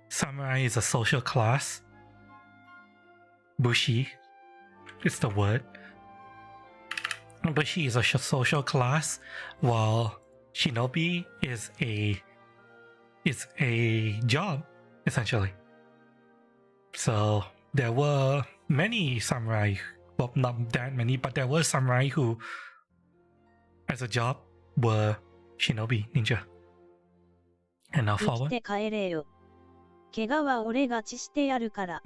Samurai is a social class. Bushi is the word. Bushi is a social class, while shinobi is a job, essentially. So there were many samurai. Well, not that many, but there were samurai who, as a job, were shinobi ninja. And now 生き forward. て帰れよ。怪我は俺が治してやるから。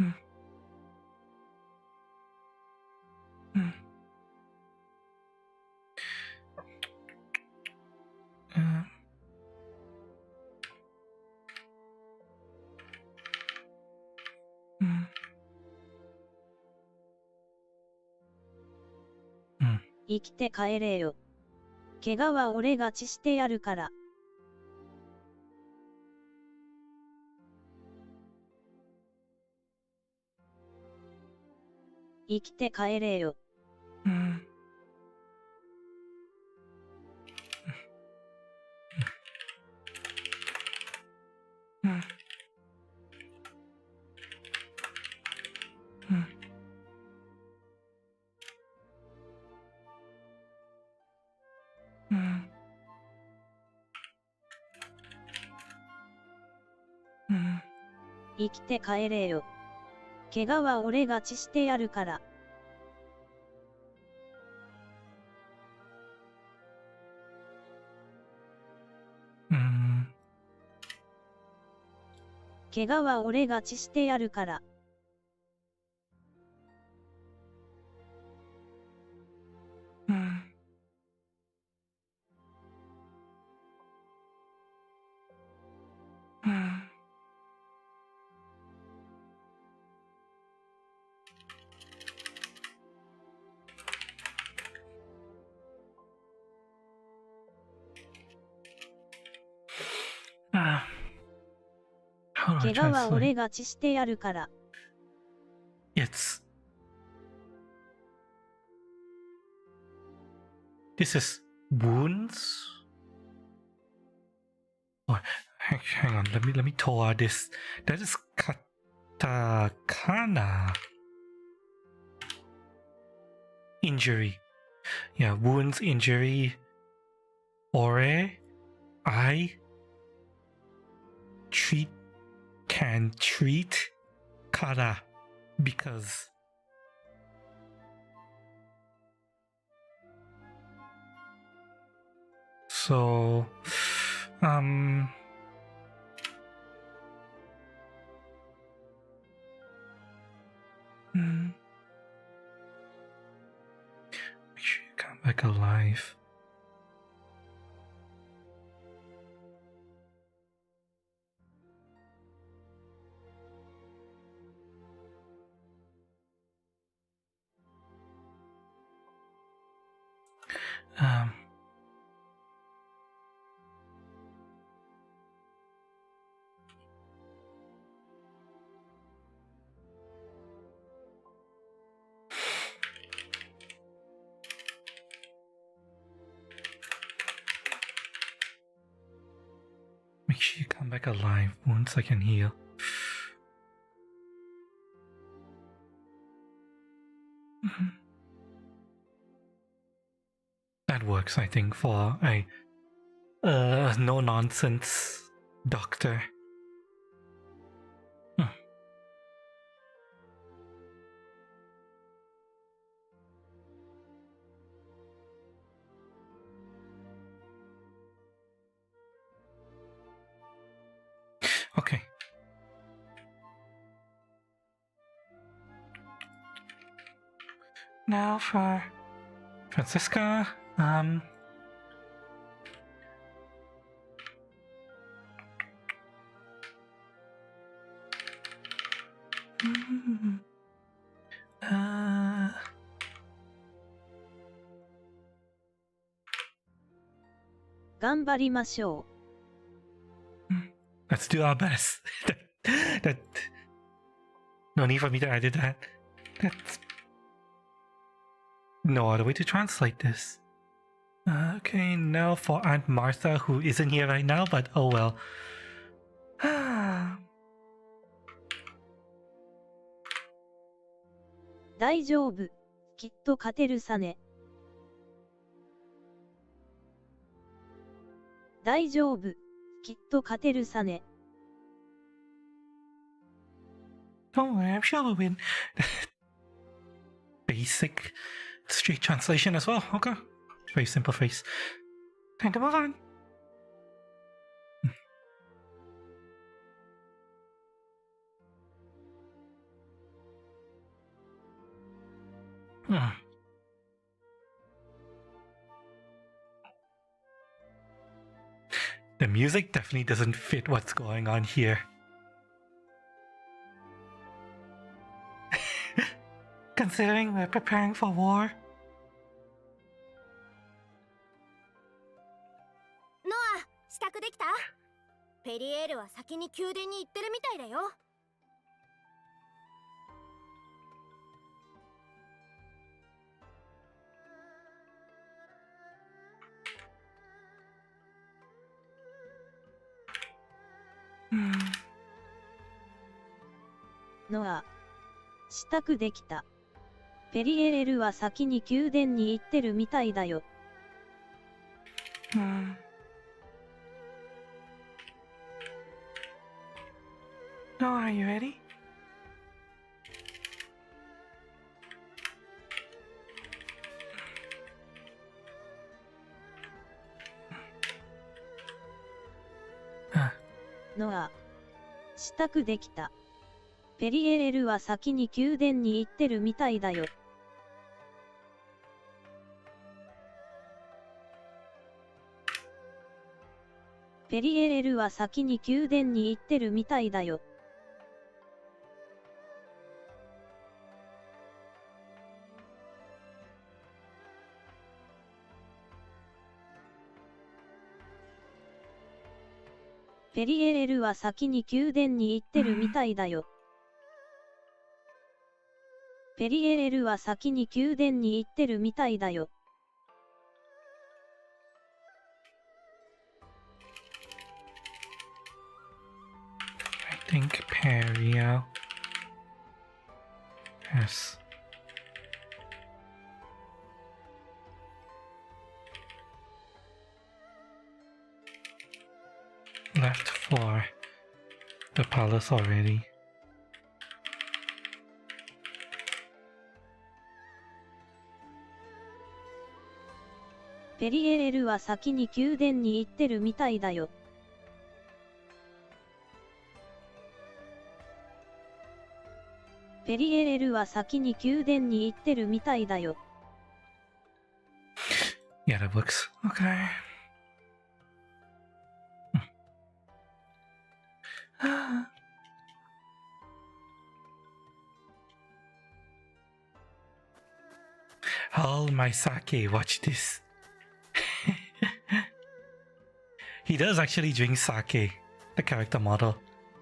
生きて帰れよ。怪我は俺が治してやるから。生きて帰れよ。生きて帰れよ。怪我は俺が治してやるから。怪我は俺が治してやるから。怪我は俺が治してやるから。It's. This is wounds. Oh, hang on. Let me Tora this. That is katakana. Injury. Yeah, wounds, injury. Ore. I. Can treat kara because so make sure you come back alive. Make sure you come back alive once I can heal. That works, I think, for a no-nonsense doctor. Okay. Now for Francisca,頑張りましょう。 let's do our best. that no need for me to edit that. That's no other way to translate this. Okay, now for Aunt Martha, who isn't here right now, but oh well. 大丈夫。きっと勝てるさね。大丈夫。きっと勝てるさね。Don't worry, I'm sure we'll win. basic straight translation as well. Okay. Very simple phrase. Time to move on. Hmm. The music definitely doesn't fit what's going on here. Considering we're preparing for war. ノア、支度できた？ペリエールは先に宮殿に行ってるみたいだよ。ノア、支度できた。ペリエレルは先に宮殿に行ってるみたいだよ。No, are you ready? Ah. ノア、支度できた。ペリエレルは先に宮殿に行ってるみたいだよ。ペリエレルは先に宮殿に行ってるみたいだよ。ペリエレルは先に宮殿に行ってるみたいだよ。ペリエレルは先に宮殿に行ってるみたいだよ。I think Perio has left for the palace already.ペリエレルは先に宮殿に行ってるみたいだよ。ペリエレルは先に宮殿に行ってるみたいだよ。Yeah, that works. Okay. Oh, my sake, watch this. He does actually drink sake, the character model.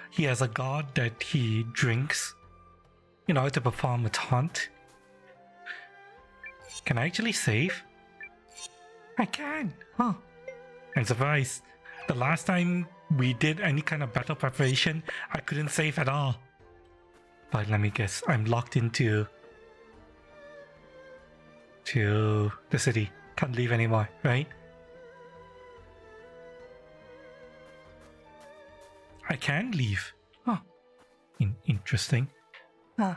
He has a god that he drinks in order to perform a taunt. Can I actually save? I can! Huh. I'm surprised. The last time we did any kind of battle preparation, I couldn't save at all. But let me guess, I'm locked into the city. Can't leave anymore, right? I can leave. Huh. Interesting. Huh.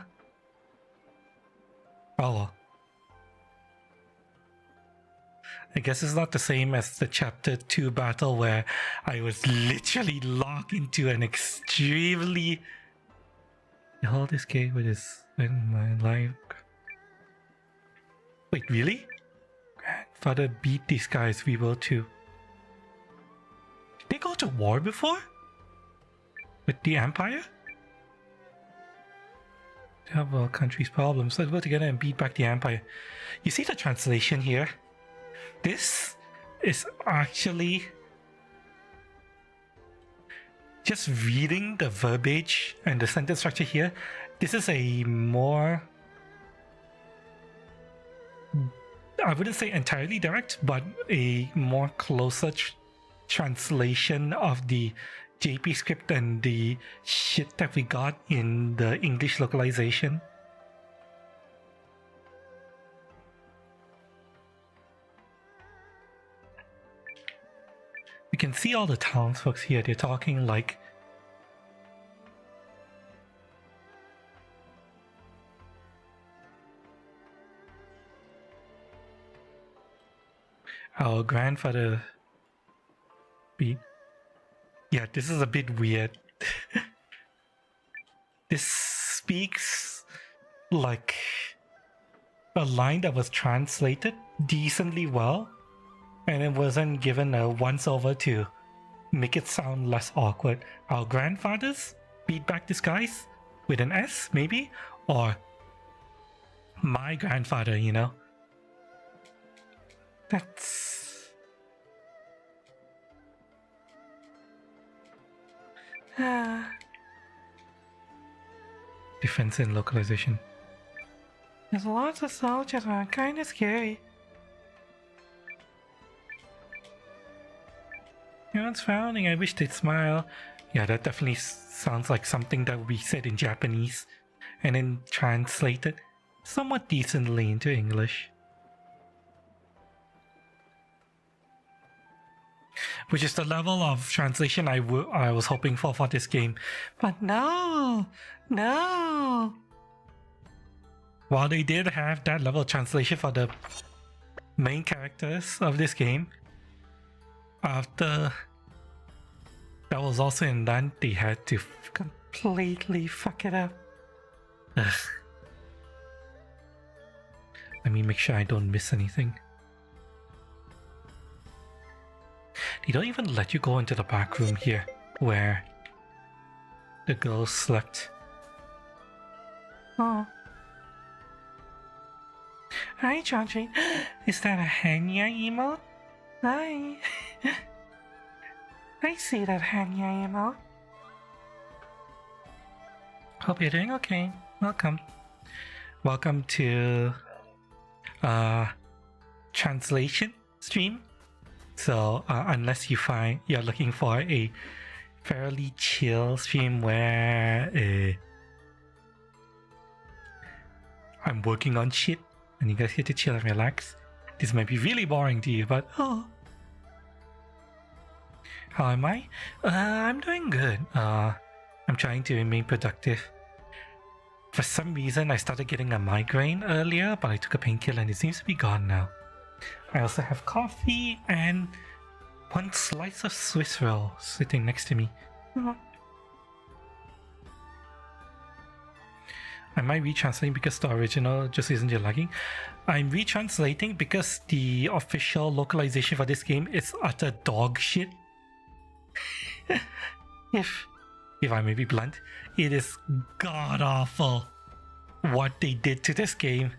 Oh well. I guess it's not the same as the chapter 2 battle where I was literally locked into an extremely... Hold this game with this in my life. Wait, really? Grandfather beat these guys, we will too. Did they go to war before? With the Empire? To have our country's problems, let's go together and beat back the Empire. You see the translation here? This is actually just reading the verbiage and the sentence structure here. This is a more, I wouldn't say entirely direct, but a more closer translation of the JP script and the shit that we got in the English localization. You can see all the townsfolk here, they're talking like our grandfather beat. Yeah, this is a bit weird. This speaks like a line that was translated decently well, and it wasn't given a once over to make it sound less awkward. Our grandfathers beat back this guys with an S, maybe? Or my grandfather, you know? That's... Defense and localization. There's lots of soldiers around, kinda scary. Everyone's frowning, I wish they'd smile. Yeah, that definitely sounds like something that would be said in Japanese and then translated somewhat decently into English. Which is the level of translation I was hoping for this game. But no! No! While they did have that level of translation for the main characters of this game, after that was also in done, they had to completely fuck it up. Ugh. Let me make sure I don't miss anything. They don't even let you go into the back room here where the girls slept. Oh. Hi, Chachi. Is that a Hanya emote? Hi. I see that Hanya emote. Hope you're doing okay. Welcome. Welcome to translation stream. So unless you're looking for a fairly chill stream where I'm working on shit and you guys get to chill and relax, this might be really boring to you, but oh. How am I? I'm doing good. I'm trying to remain productive. For some reason I started getting a migraine earlier, but I took a painkiller and it seems to be gone now. I also have coffee and one slice of Swiss roll sitting next to me. I might retranslate because the original just isn't lagging. I'm retranslating because the official localization for this game is utter dog shit. If I may be blunt, it is god awful what they did to this game.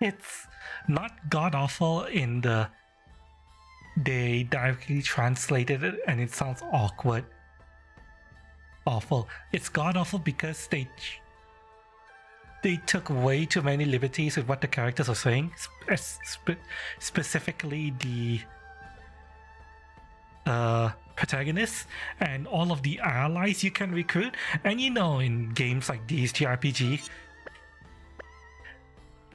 It's not god awful in the they directly translated it and it sounds awkward. Awful. It's god awful because they took way too many liberties with what the characters are saying, specifically the protagonists and all of the allies you can recruit. And you know, in games like these JRPG,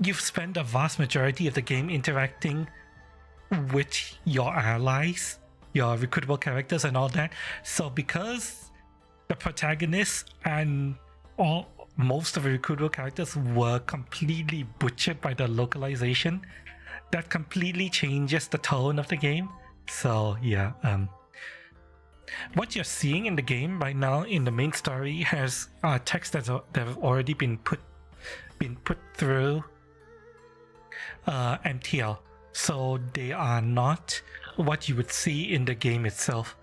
you've spent the vast majority of the game interacting with your allies, your recruitable characters and all that. So because the protagonists and most of the recruitable characters were completely butchered by the localization, that completely changes the tone of the game. So yeah, what you're seeing in the game right now in the main story has text that have already been put through MTL, so they are not what you would see in the game itself.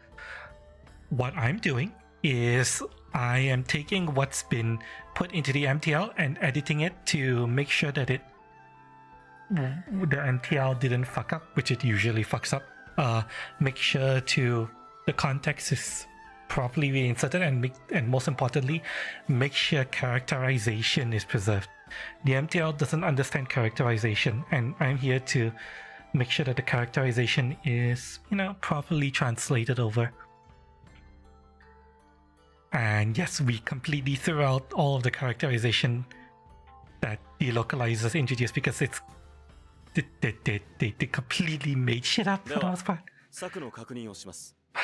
What I'm doing is I am taking what's been put into the MTL and editing it to make sure that the MTL didn't fuck up, which it usually fucks up. Make sure the context is properly reinserted and most importantly, make sure characterization is preserved. The MTL doesn't understand characterization, and I'm here to make sure that the characterization is, properly translated over. And yes, we completely threw out all of the characterization that the localizers introduced because they completely made shit up for the most part.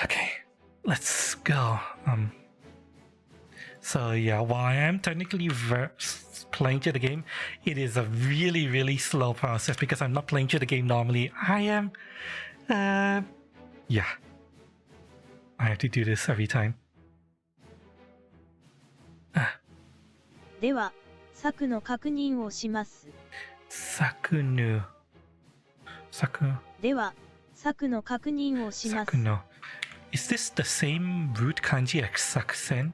Okay, let's go. So yeah, while I am technically playing through the game, it is a really, really slow process because I'm not playing through the game normally. I am Yeah. I have to do this every time. では、策の確認をします。 Sakunu. Saku. では、策の確認をします。 Sakuno. Is this the same root kanji as Sakusen?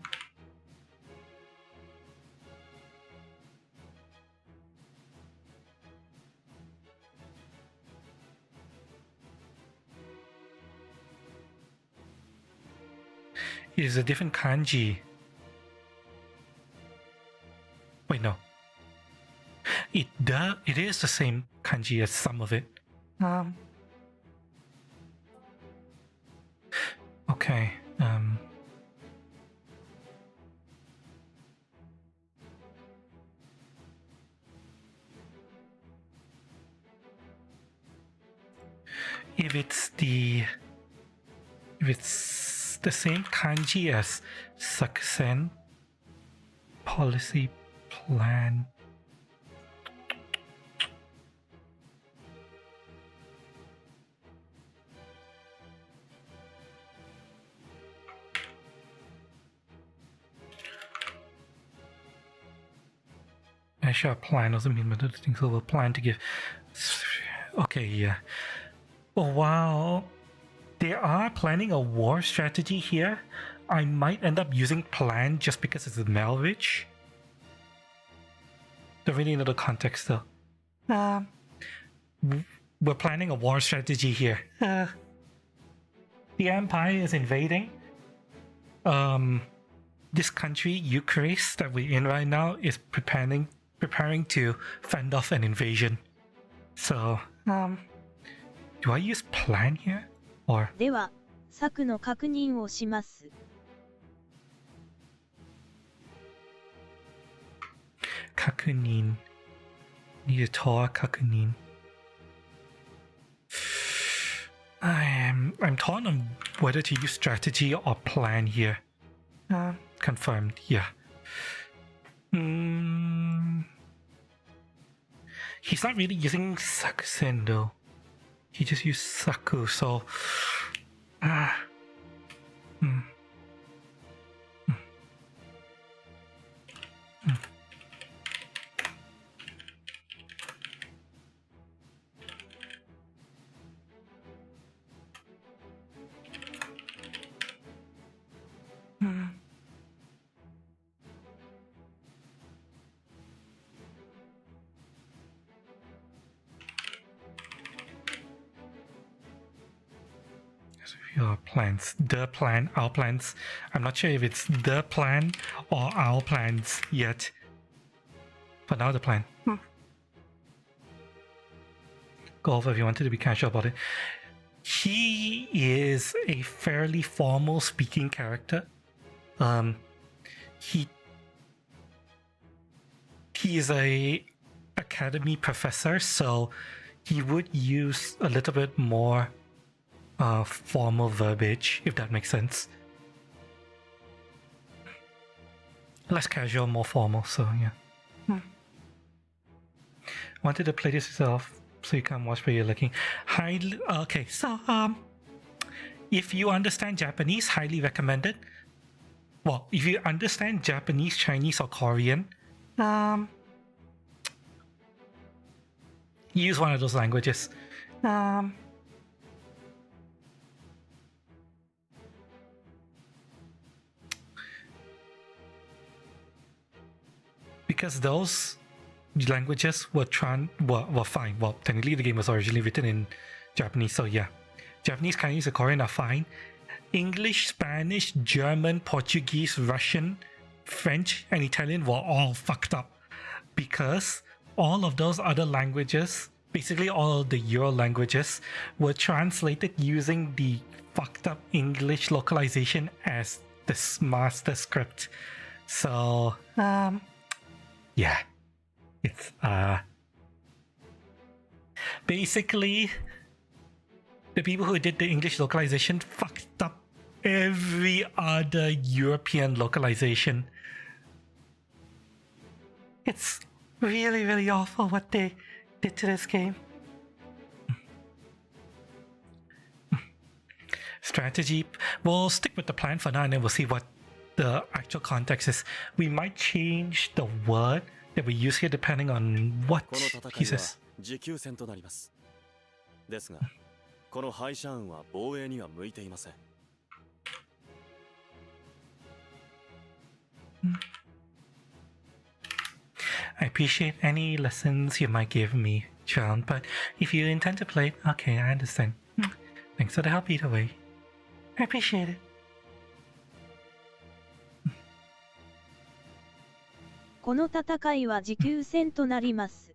It is a different kanji. Wait, no. It is the same kanji as some of it. Okay. If it's the same kanji as Sakusen policy plan. Actually, a plan doesn't mean other things over plan to give. Okay, yeah. Oh wow. They are planning a war strategy here. I might end up using plan just because it's a Melvich. Don't really know the context though. We're planning a war strategy here. The Empire is invading. This country, Ukraine, that we're in right now, is preparing to fend off an invasion. So, do I use plan here? Or では、策の確認をします。 Kakunin. Need to talk Kakunin. I'm torn on whether to use strategy or plan here. Confirmed, yeah. He's not really using Sakusen though. He just used Saku, so your plans. The plan, our plans. I'm not sure if it's the plan or our plans yet. But now the plan. Go over if you wanted to be casual about it. He is a fairly formal speaking character. He is a academy professor, so he would use a little bit more formal verbiage, if that makes sense. Less casual, more formal, so yeah. Wanted to play this yourself, so you can watch where you're looking. Okay, so if you understand Japanese, highly recommended. Well, if you understand Japanese, Chinese, or Korean, use one of those languages. Because those languages were fine. Well, technically the game was originally written in Japanese, so yeah. Japanese, Chinese, and Korean are fine. English, Spanish, German, Portuguese, Russian, French, and Italian were all fucked up. Because all of those other languages, basically all of the Euro languages, were translated using the fucked up English localization as the master script. So, yeah. It's, basically, the people who did the English localization fucked up every other European localization. It's really, really awful what they did to this game. strategy. We'll stick with the plan for now and then we'll see what the actual context is. We might change the word that we use here depending on what この戦 he いは says. 持久戦となります。ですが、この敗者案は防衛には向いていません。I appreciate any lessons you might give me, John, but if you intend to play, okay, I understand. Thanks for the help either way. I appreciate it. この戦いは持久戦となります。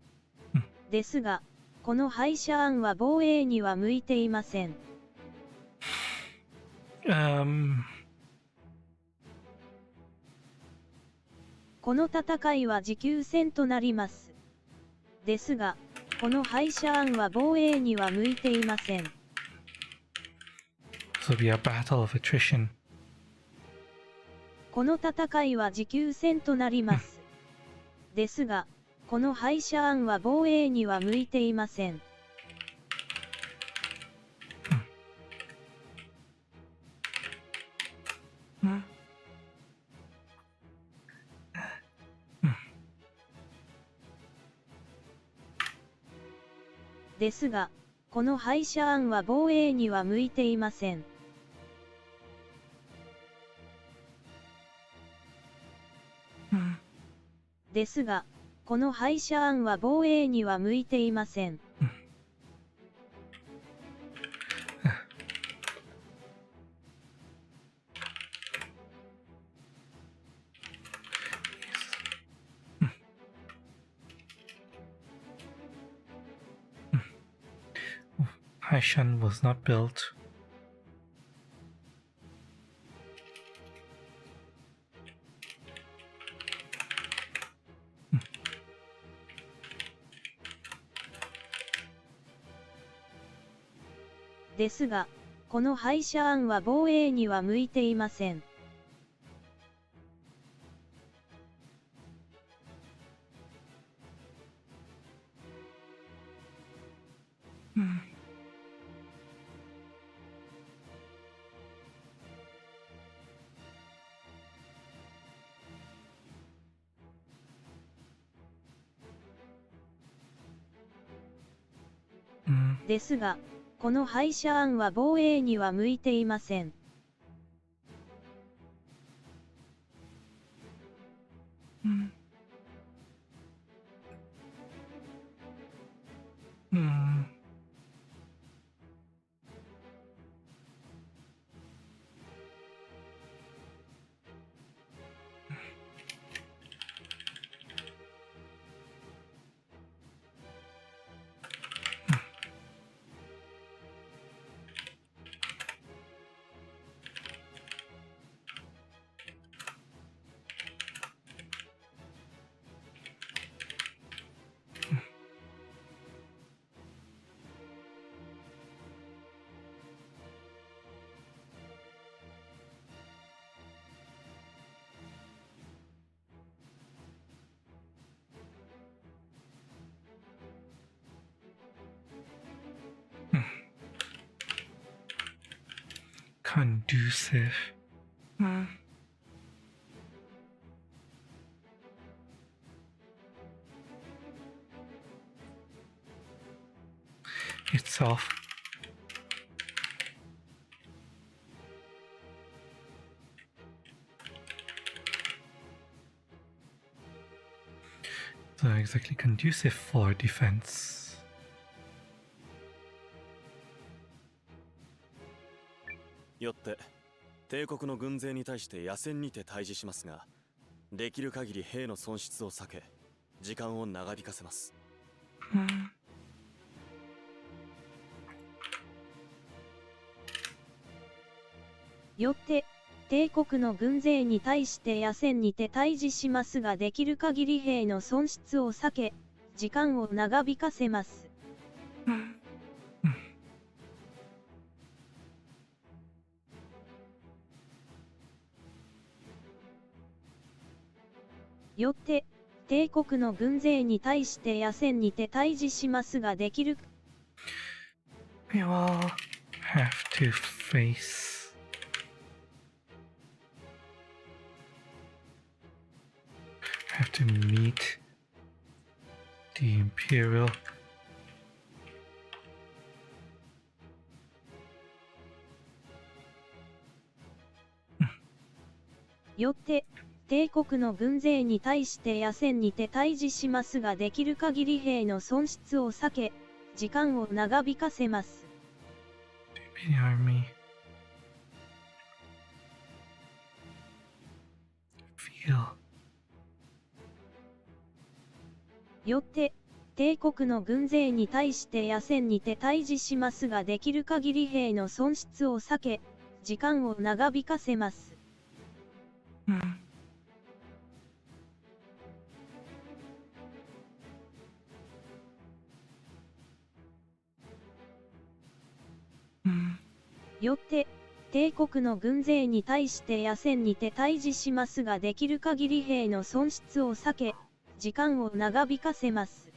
ですが、この敗者案は防衛には向いていません。この戦いは持久戦となります。ですが、この敗者案は防衛には向いていません。This will be a battle of attrition. この戦いは持久戦となります。ですが、この敗者案は防衛には向いていません。ですが、この敗者案は防衛には向いていません。ですが、この敗者案は防衛には向いていません。Haishan was not built. Hmm. ですが、この敗者案は防衛には向いていません。ですが、この敗者案は防衛には向いていません。Conducive. Itself. So exactly conducive for defense. よって帝国の軍勢に対して野戦にて対峙しますが、できる限り兵の損失を避け時間を長引かせます。よって帝国の軍勢に対して野戦にて対峙しますが、できる限り兵の損失を避け時間を長引かせます。よって帝国の軍勢に対して野戦にて対峙しますが、できる。Well, have to face. Have to meet the Imperial.よって帝国の軍勢に対して野戦にて対峙しますが、できる限り兵の損失を避け時間を長引かせます。The army. Feel. よって帝国の軍勢に対して野戦にて対峙しますが、できる限り兵の損失を避け時間を長引かせます。よって帝国の軍勢に対して野戦にて対峙しますが、できる限り兵の損失を避け時間を長引かせます。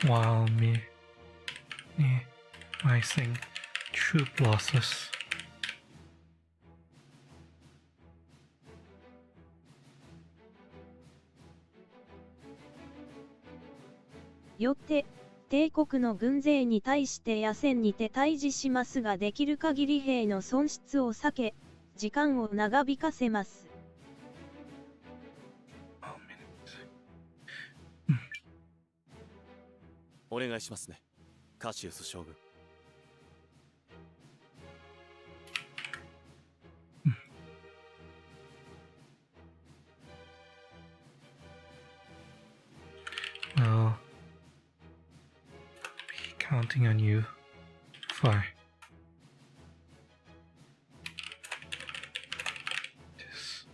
While minimizing troop losses. よって帝国の軍勢に対して野戦にて対峙しますが、できる限り兵の損失を避け時間を長引かせます。お願いしますね、カシウス将軍。I'll be counting on you for this.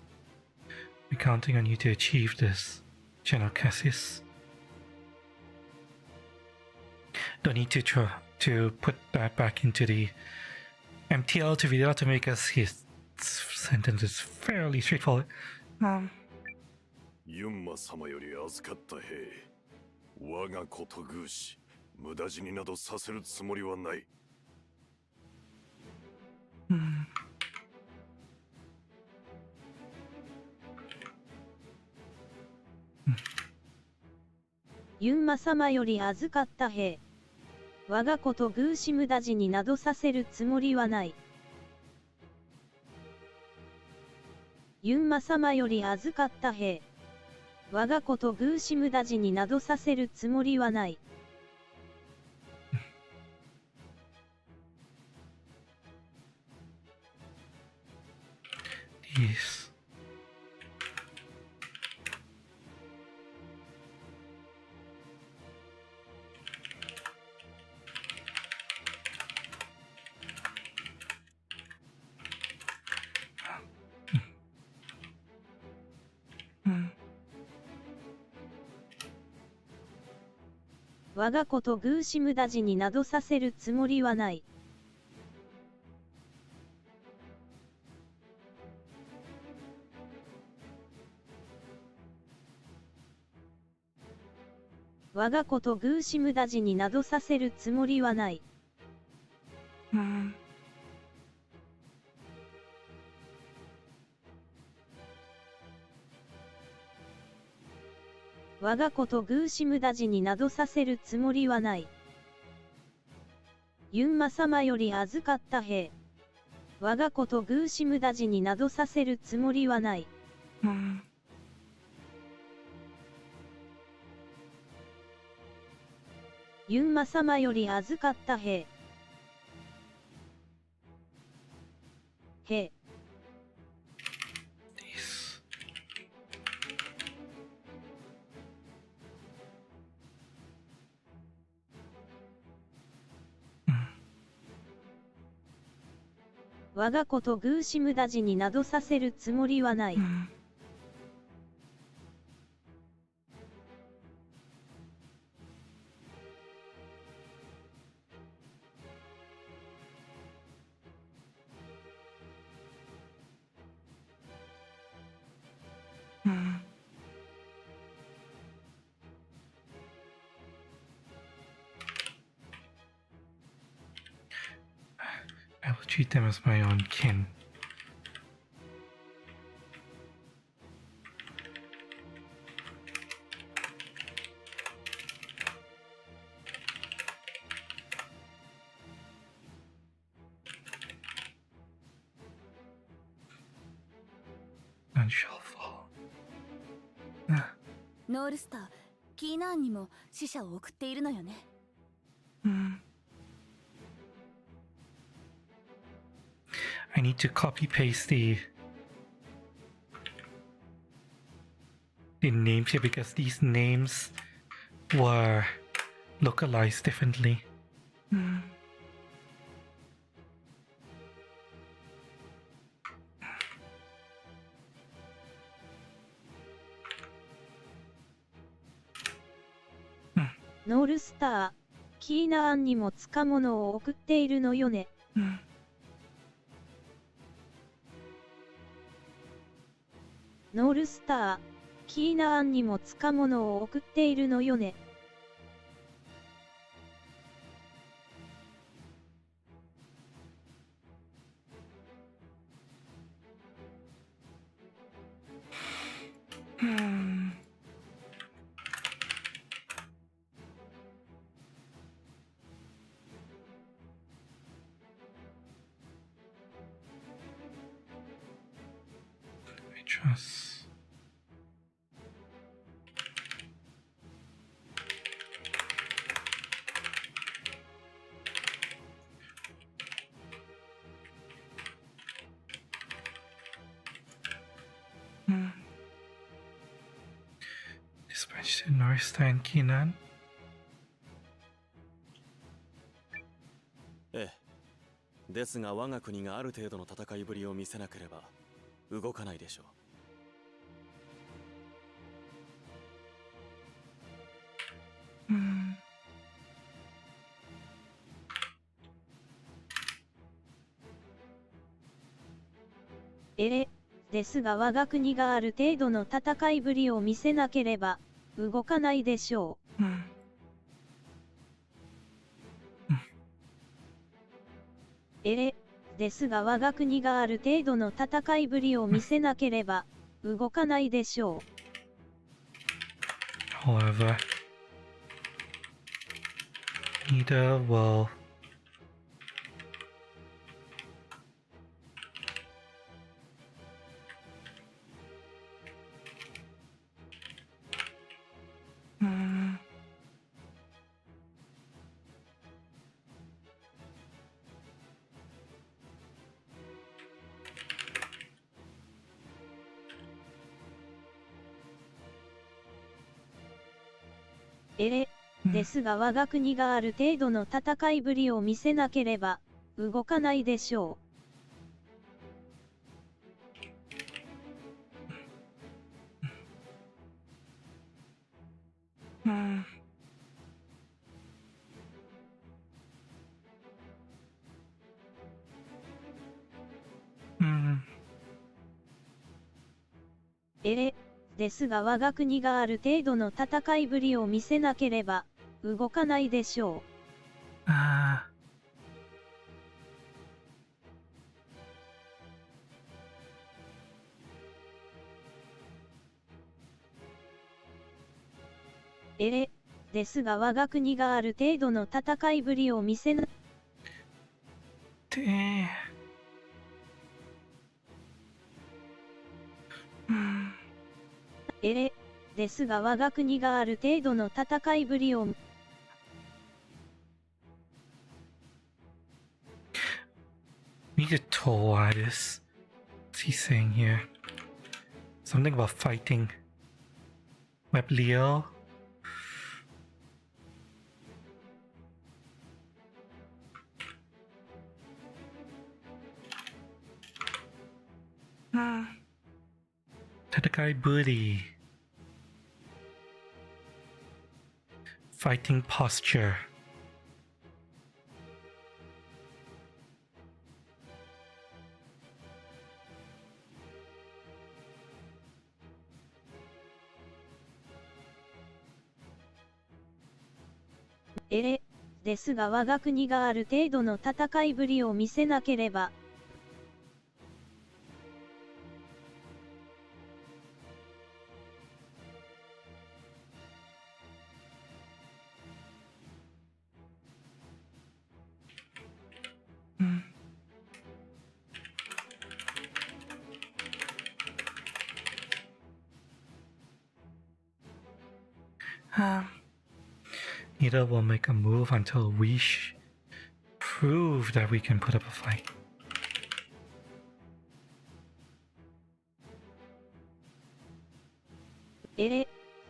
Be counting on you to achieve this, General Cassius. Don't need to try to put that back into the MTL to video to make us his sentence is fairly straightforward. ユンマ様より預かった兵、我がことぐうし、無駄死になどさせるつもりはない。ユンマ様より預かった兵、我がことグーシ無駄死になどさせるつもりはない。ユンマ様より預かった兵、我がことグーシ無駄死になどさせるつもりはない。Yes. Hmm. 我がことグーシ無駄死になどさせるつもりはない。我がことグーシ無駄死になどさせるつもりはない。Hmm. 我がことグーシ無駄死になどさせるつもりはない。ユンマ様より預かった兵、我がことグーシ無駄死になどさせるつもりはない。Hmm. ユンマ様より預かった兵、兵、Yes. 我がことグーシ無駄死になどさせるつもりはない。Hmm. treat them as my own kin. And shall fall. ノールスター、キーナーンにも死者を送っているのよね。I need to copy paste the names here because these names were localized differently. Hmm. ノールスター、キーナーンにもつ物を送っているのよね。ノールスター、キーナーンにも物を送っているのよね。I trust. Dispatch to Northstar and Keenan. ええ。ですが我が国がある程度の戦いぶりを見せなければ動かないでしょう。ですが我が国がある程度の戦いぶりを見せなければ動かないでしょう。ですが我が国がある程度の戦いぶりを見せなければ動かないでしょう。However, neither willですが我が国がある程度の戦いぶりを見せなければ動かないでしょう。ですが我が国がある程度の戦いぶりを見せなければ動かないでしょう。ですが我が国がある程度の戦いぶりを見せなですが我が国がある程度の戦いぶりをneed to tell why this. What's he saying here? Something about fighting. Web Leo. Tatakai Booty. Fighting posture. ですが我が国がある程度の戦いぶりを見せなければ。Neither will make a move until we prove that we can put up a fight.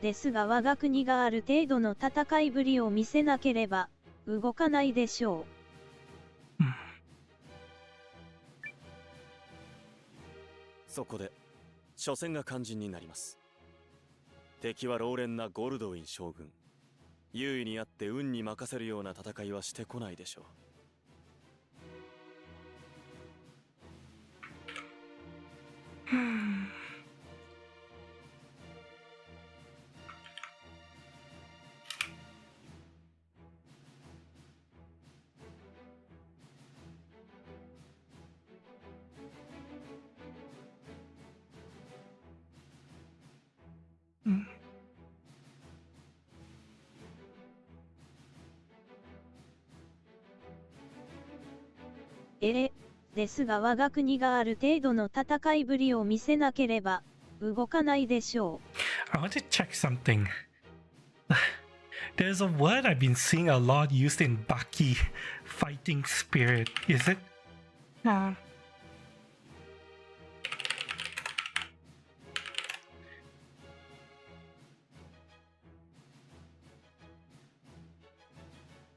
ですが我が国がある程度の戦いぶりを見せなければ動かないでしょう。そこで初戦が肝心になります。敵は老練なゴルドウィン将軍。優位にあって運に任せるような戦いはしてこないでしょう。ですが我が国がある程度の戦いぶりを見せなければ動かないでしょう。I want to check something. There's a word I've been seeing a lot used in Baki, fighting spirit. Is it?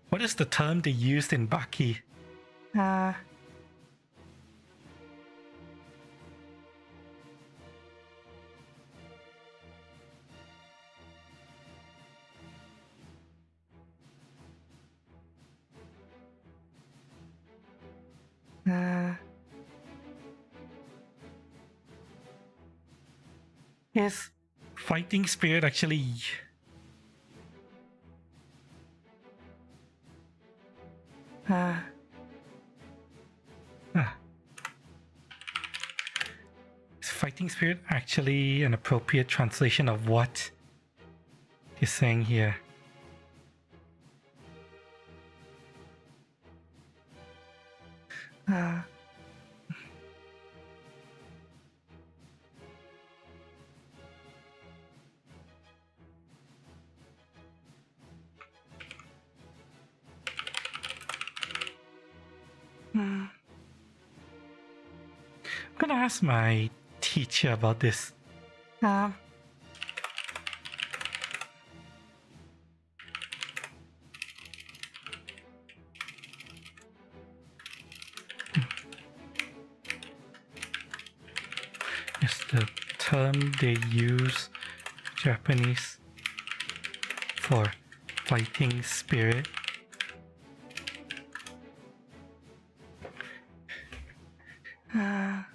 What is the term they used in Baki? Is fighting spirit actually is fighting spirit actually an appropriate translation of what he's saying here? I'm gonna ask my teacher about this. It's the term they use, Japanese, for fighting spirit. Hmm.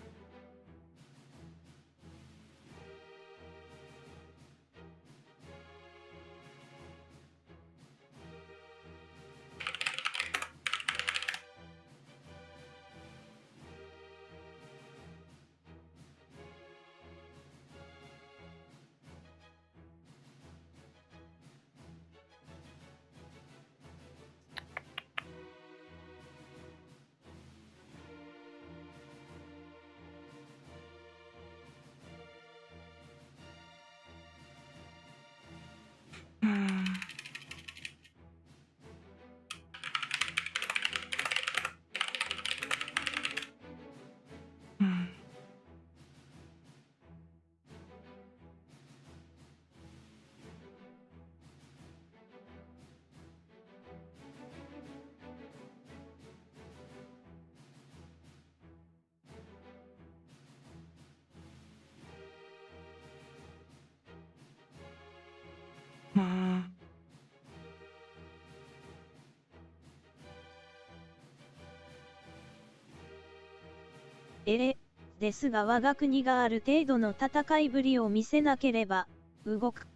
ですが我が国がある程度の戦いぶりを見せなければ動く。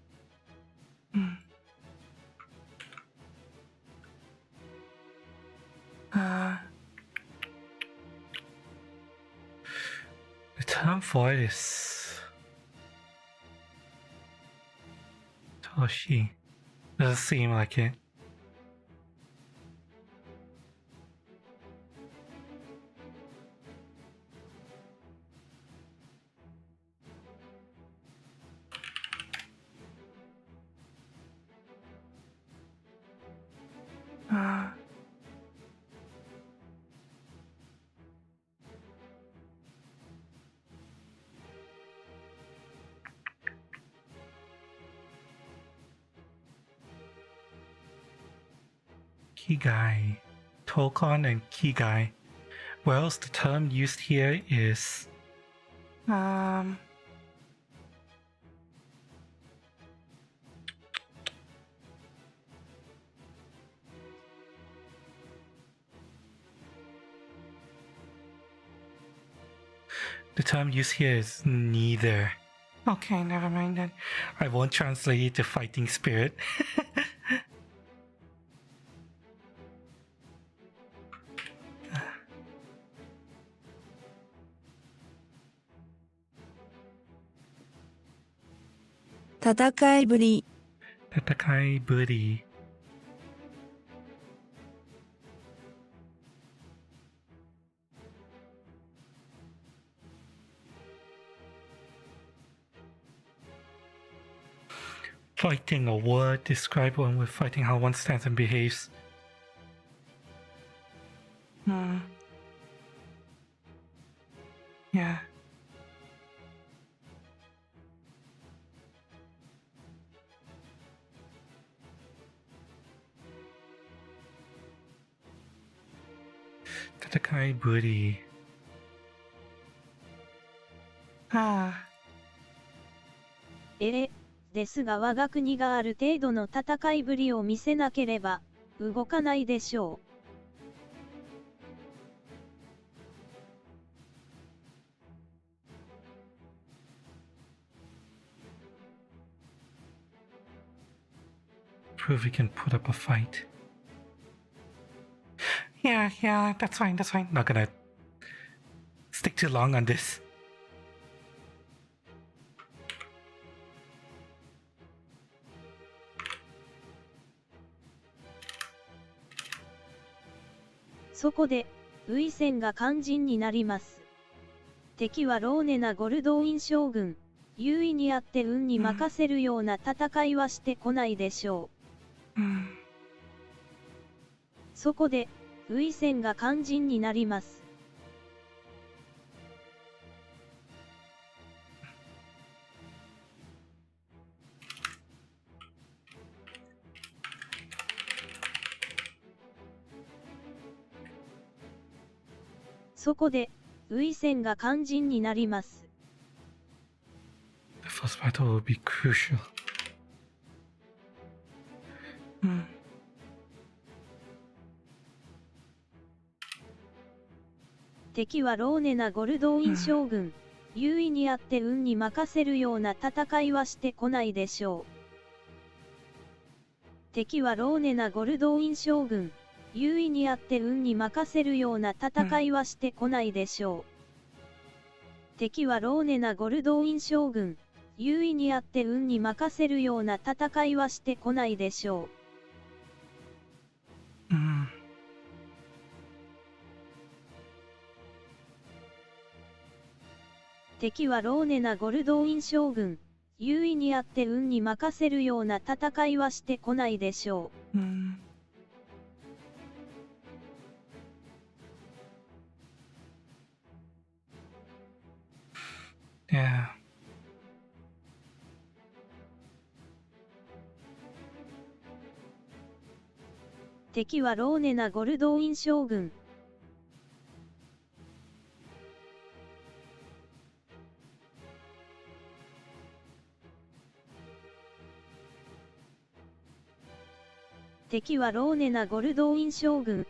The term void is Toshi. Doesn't seem like it. Kigai, Tokon and Kigai. Whereas the term used here is the term used here is neither. Okay, never mind then. I won't translate it to fighting spirit. Tatakai buri. Tatakai buri. Fighting a word, describe one with fighting, how one stands and behaves. Yeah. Tatakai buri. Ah. ですが我が国がある程度の戦いぶりを見せなければ動かないでしょう。Prove we can put up a fight. Yeah, that's fine, that's fine. Not gonna stick too long on this.そこで、ウイセンが肝心になります。敵は老練なゴルドーイン将軍、優位にあって運に任せるような戦いはしてこないでしょう。そこで、ウイセンが肝心になります。そこで、ウイセンが肝心になります。The first battle will be crucial. 敵は老練なゴルドーイン将軍、優位にあって運に任せるような戦いはしてこないでしょう。敵は老練なゴルドーイン将軍、優位にあって運に任せるような戦いはしてこないでしょう。敵は老練なゴルドーイン将軍、優位にあって運に任せるような戦いはしてこないでしょう。敵は老練なゴルドーイン将軍、優位にあって運に任せるような戦いはしてこないでしょう。Yeah. 敵は老練なゴルドーイン将軍。敵は老練なゴルドーイン将軍。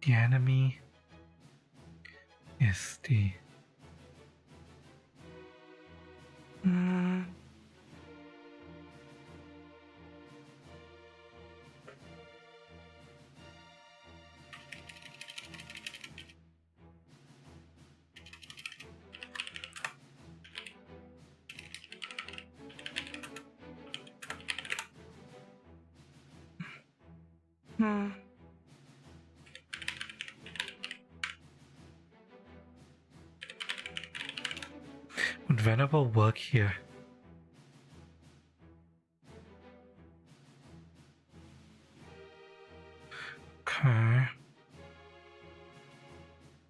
The enemy is the Hmm. Would Venerable work here? Okay.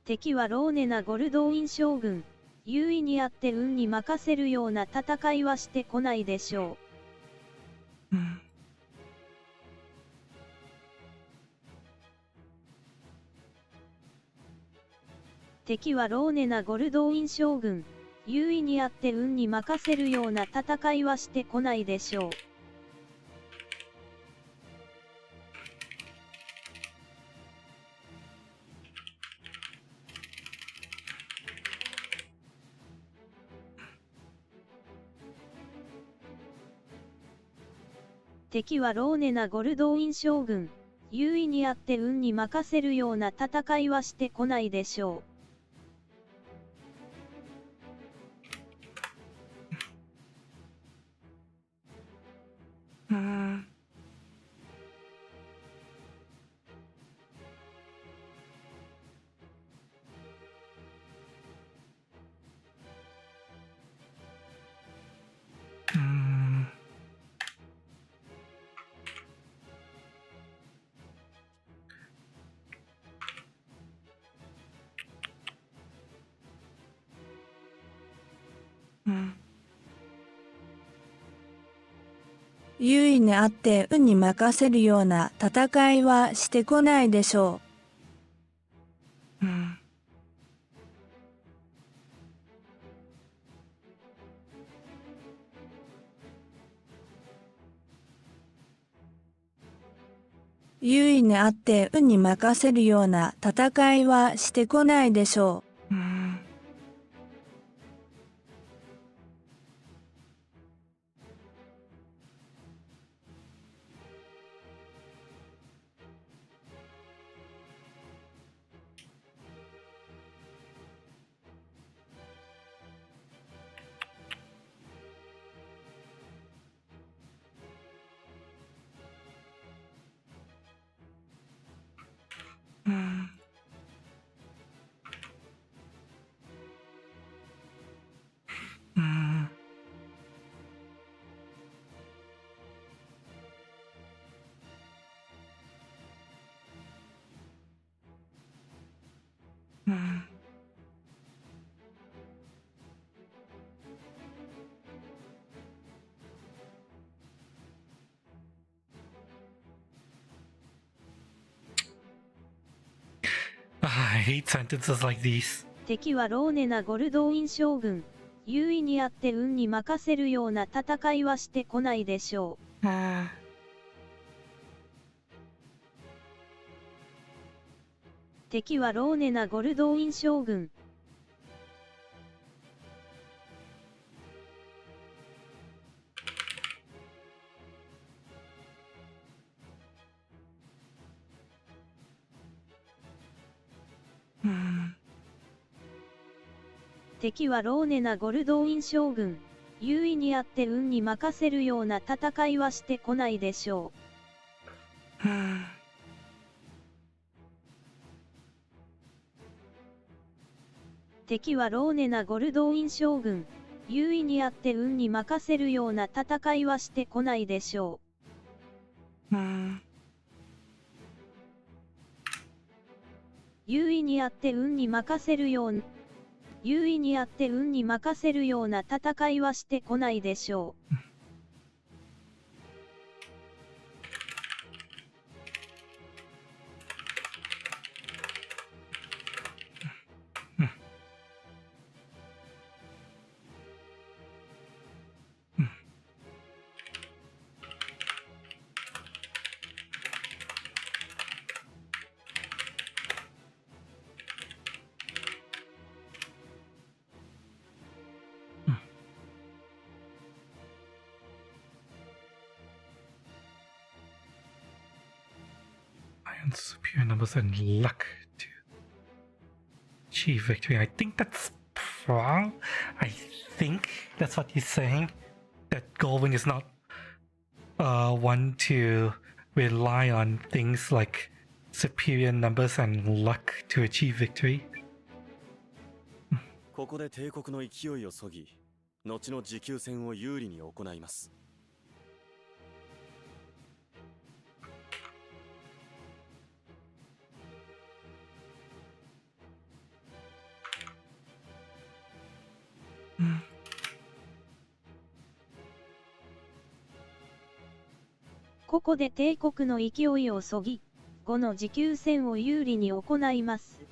敵はローネなゴルドウィン将軍。優位にあって運に任せるような戦いはしてこないでしょう。Hmm. 敵はローネなゴルドウィン将軍。優位にあって運に任せるような戦いはしてこないでしょう。敵はローネなゴルドウィン将軍。優位にあって運に任せるような戦いはしてこないでしょう。Hmm. Hmm. Hmm. 優位にあって運に任せるような戦いはしてこないでしょ Hmm. う。優位にあって運に任せるような戦いはしてこないでしょ Hmm. う。うん。うん。I hate sentences like these. 敵はローネなゴルドウィン将軍。優位にあって運に任せるような戦いはしてこないでしょう。敵はローネなゴルドウィン将軍。うん。敵はローネなゴルドウィン将軍。優位にあって運に任せるような戦いはしてこないでしょう。うん。敵はローネなゴルドウィン将軍。優位にあって運に任せるような戦いはしてこないでしょう。うん。優位にあって運に任せるような優位にあって運に任せるような戦いはしてこないでしょう。Lion's superior numbers and luck to achieve victory. I think that's wrong. I think that's what he's saying. That Goldwing is not one to rely on things like superior numbers and luck to achieve victory. ここで帝国の勢いをそぎ、後の持久戦を有利に行います。ここで帝国の勢いをそぎ、後の持久戦を有利に行います。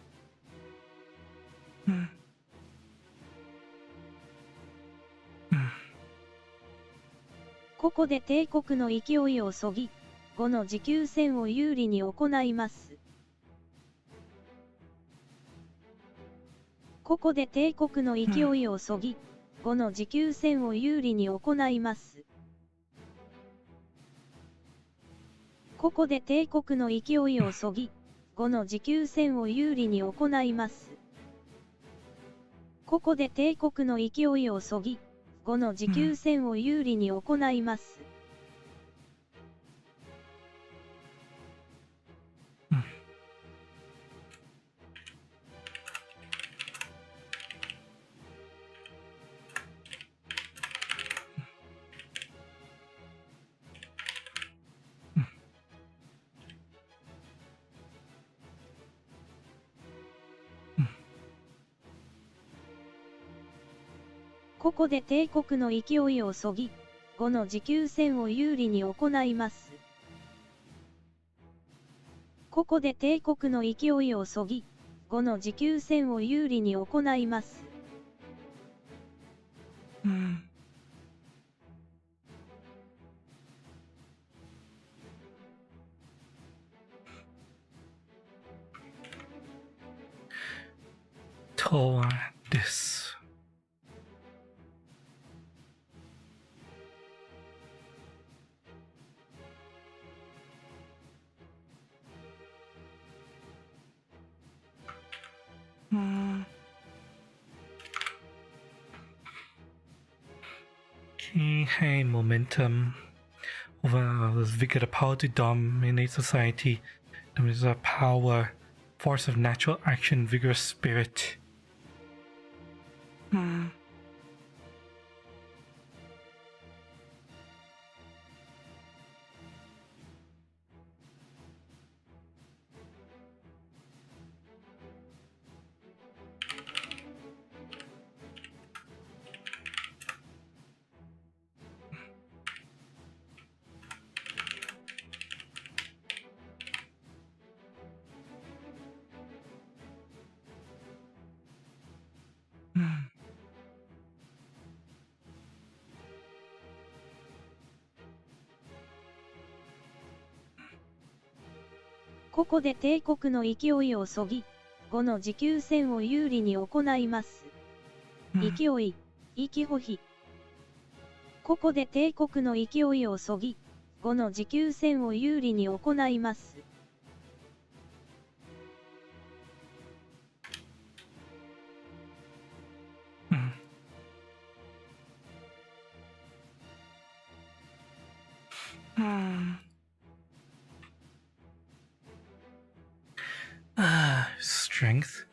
ここで帝国の勢いをそぎ、後の持久戦を有利に行います。ここで帝国の勢いをそぎ、後の持久戦を有利に行います。ここで帝国の勢いをそぎ、後の持久戦を有利に行います。ここで帝国の勢いをそぎ、後の持久戦を有利に行います。ここで帝国の勢いをそぎ、後の持久戦を有利に行います。ここで帝国の勢いをそぎ、後の持久戦を有利に行います。Toward this. Hey, momentum. Over vigor, the power to dominate society. There is a power, force of natural action, vigorous spirit.ここで帝国の勢いをそぎ、後の持久戦を有利に行います。勢い、息ほひ。ここで帝国の勢いをそぎ、後の持久戦を有利に行います。Strength.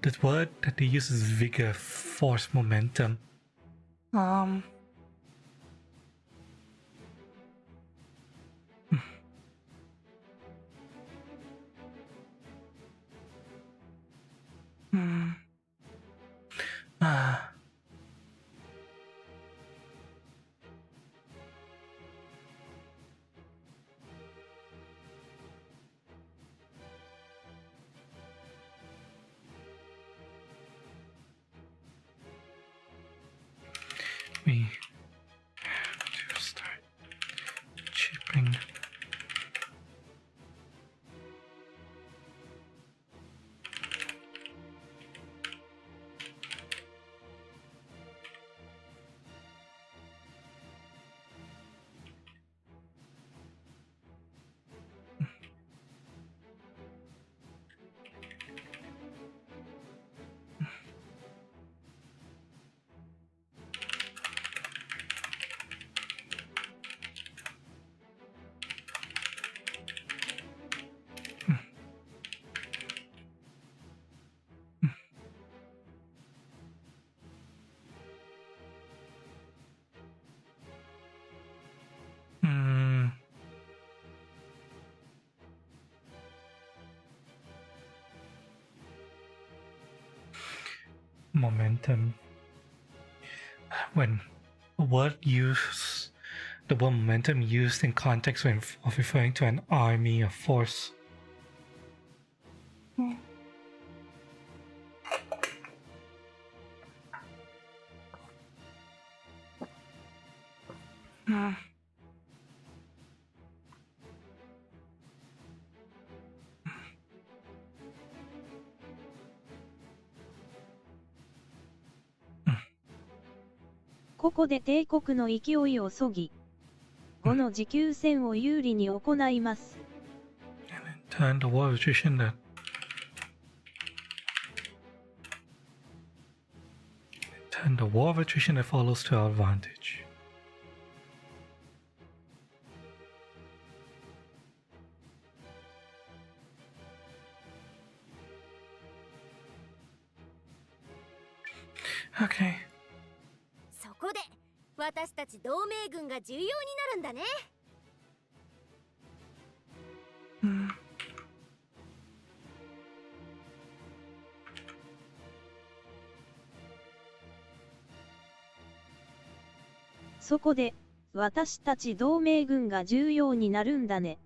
The word that they use is vigor, force, momentum. We have to start chipping. momentum. When the word momentum used in context of referring to an army or force.ここで帝国の勢いをそぎ、5の持久戦を有利に行います。And then turn the war of attrition that follows to our advantage. Okay. そこで私たち同盟軍が重要になるんだね。そこで私たち同盟軍が重要になるんだね。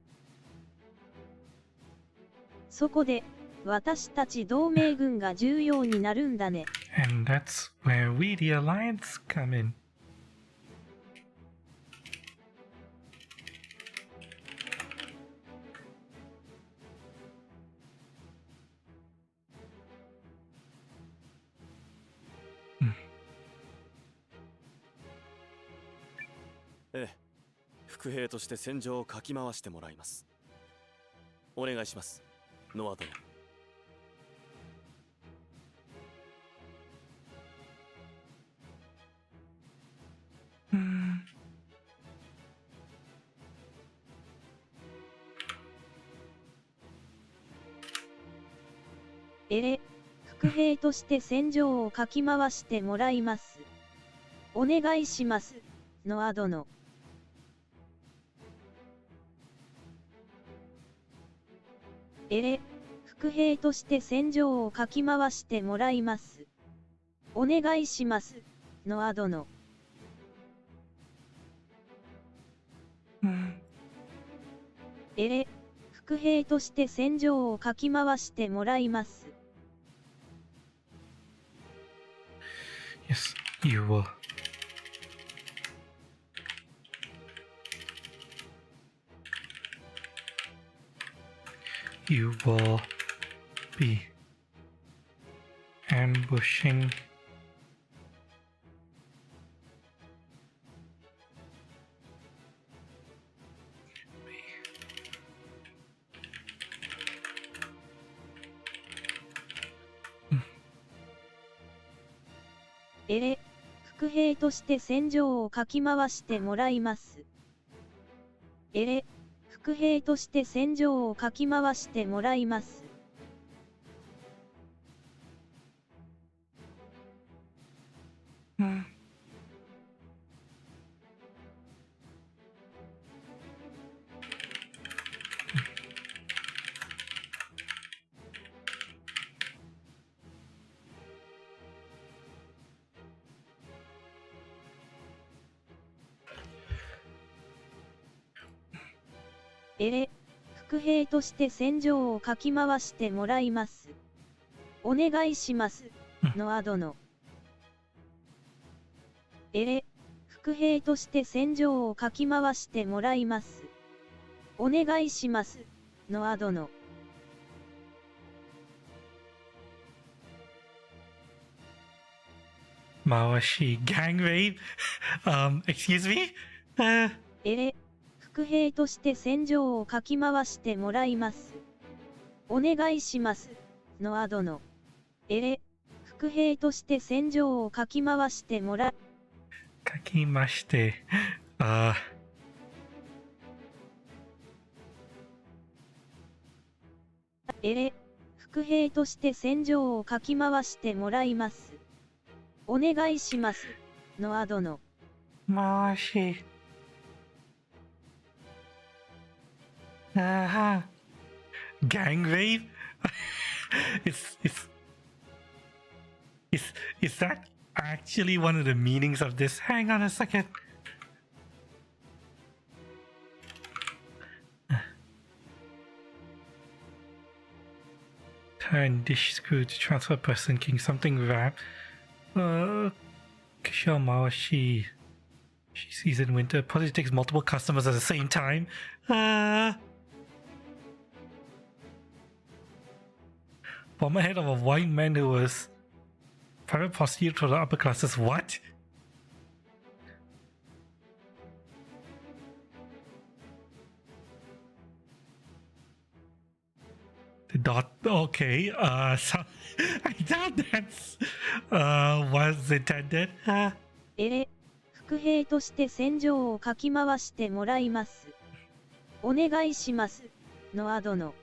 そこで私たち同盟軍が重要になるんだね。And that's where we, the Alliance, come in. Hmm. ええ、副兵として戦場をかき回してもらいます。お願いします、ノア殿。副兵として戦場をかき回してもらいます。お願いします、ノア殿。副兵として戦場をかき回してもらいます。お願いします、ノア殿。副兵として戦場をかき回してもらいます。Yes, you will. You will be ambushing副兵として戦場をかき回してもらいます。副兵として戦場をかき回してもらいます。副兵として戦場をかき回してもらいます。お願いします、ノア殿。副兵として戦場をかき回してもらいます。お願いします、ノア殿。Mawashi gang raid? Excuse me? 副兵として戦場をかき回してもらいます。お願いします、ノア殿。副兵として戦場をかき回してもらかきまして。副兵として戦場をかき回してもらいます。お願いします、ノア殿。Mawashi. Gang raid? it's Is that actually one of the meanings of this? Hang on a second. Turn dish screw to transfer person king something wrap. Kishoma, she sees in winter. Probably takes multiple customers at the same time. Former head of a white man who was private prostitute for the upper classes. What? The dot. Okay. So I doubt that's was intended. 伏兵として戦場をかき回してもらいます。お願いします。のアドの。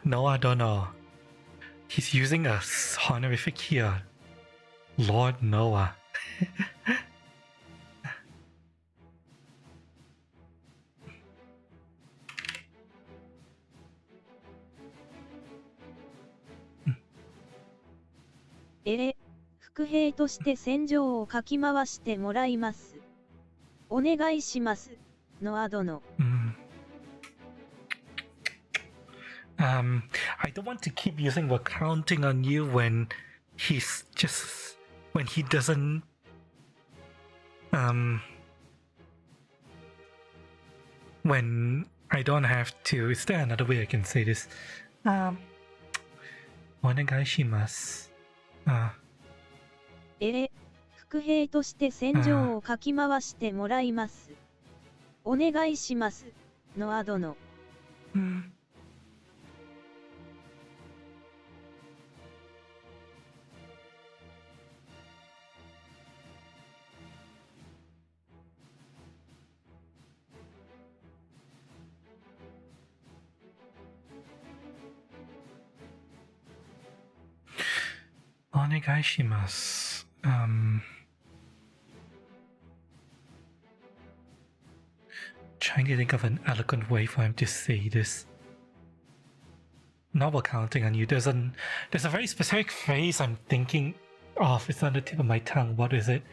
No, I don't know. He's using a honorific here. Lord Noah.伏兵として戦場をかき回してもらいます。お願いします。のアドの。I don't want to keep using we're counting on you when he doesn't when I don't have to. Is there another way I can say this? お願いします。伏兵として戦場をかき回してもらいます。お願いします。のアドの。お願いします。Trying to think of an eloquent way for him to say this. Not while counting on you. There's a very specific phrase I'm thinking of. It's on the tip of my tongue. What is it?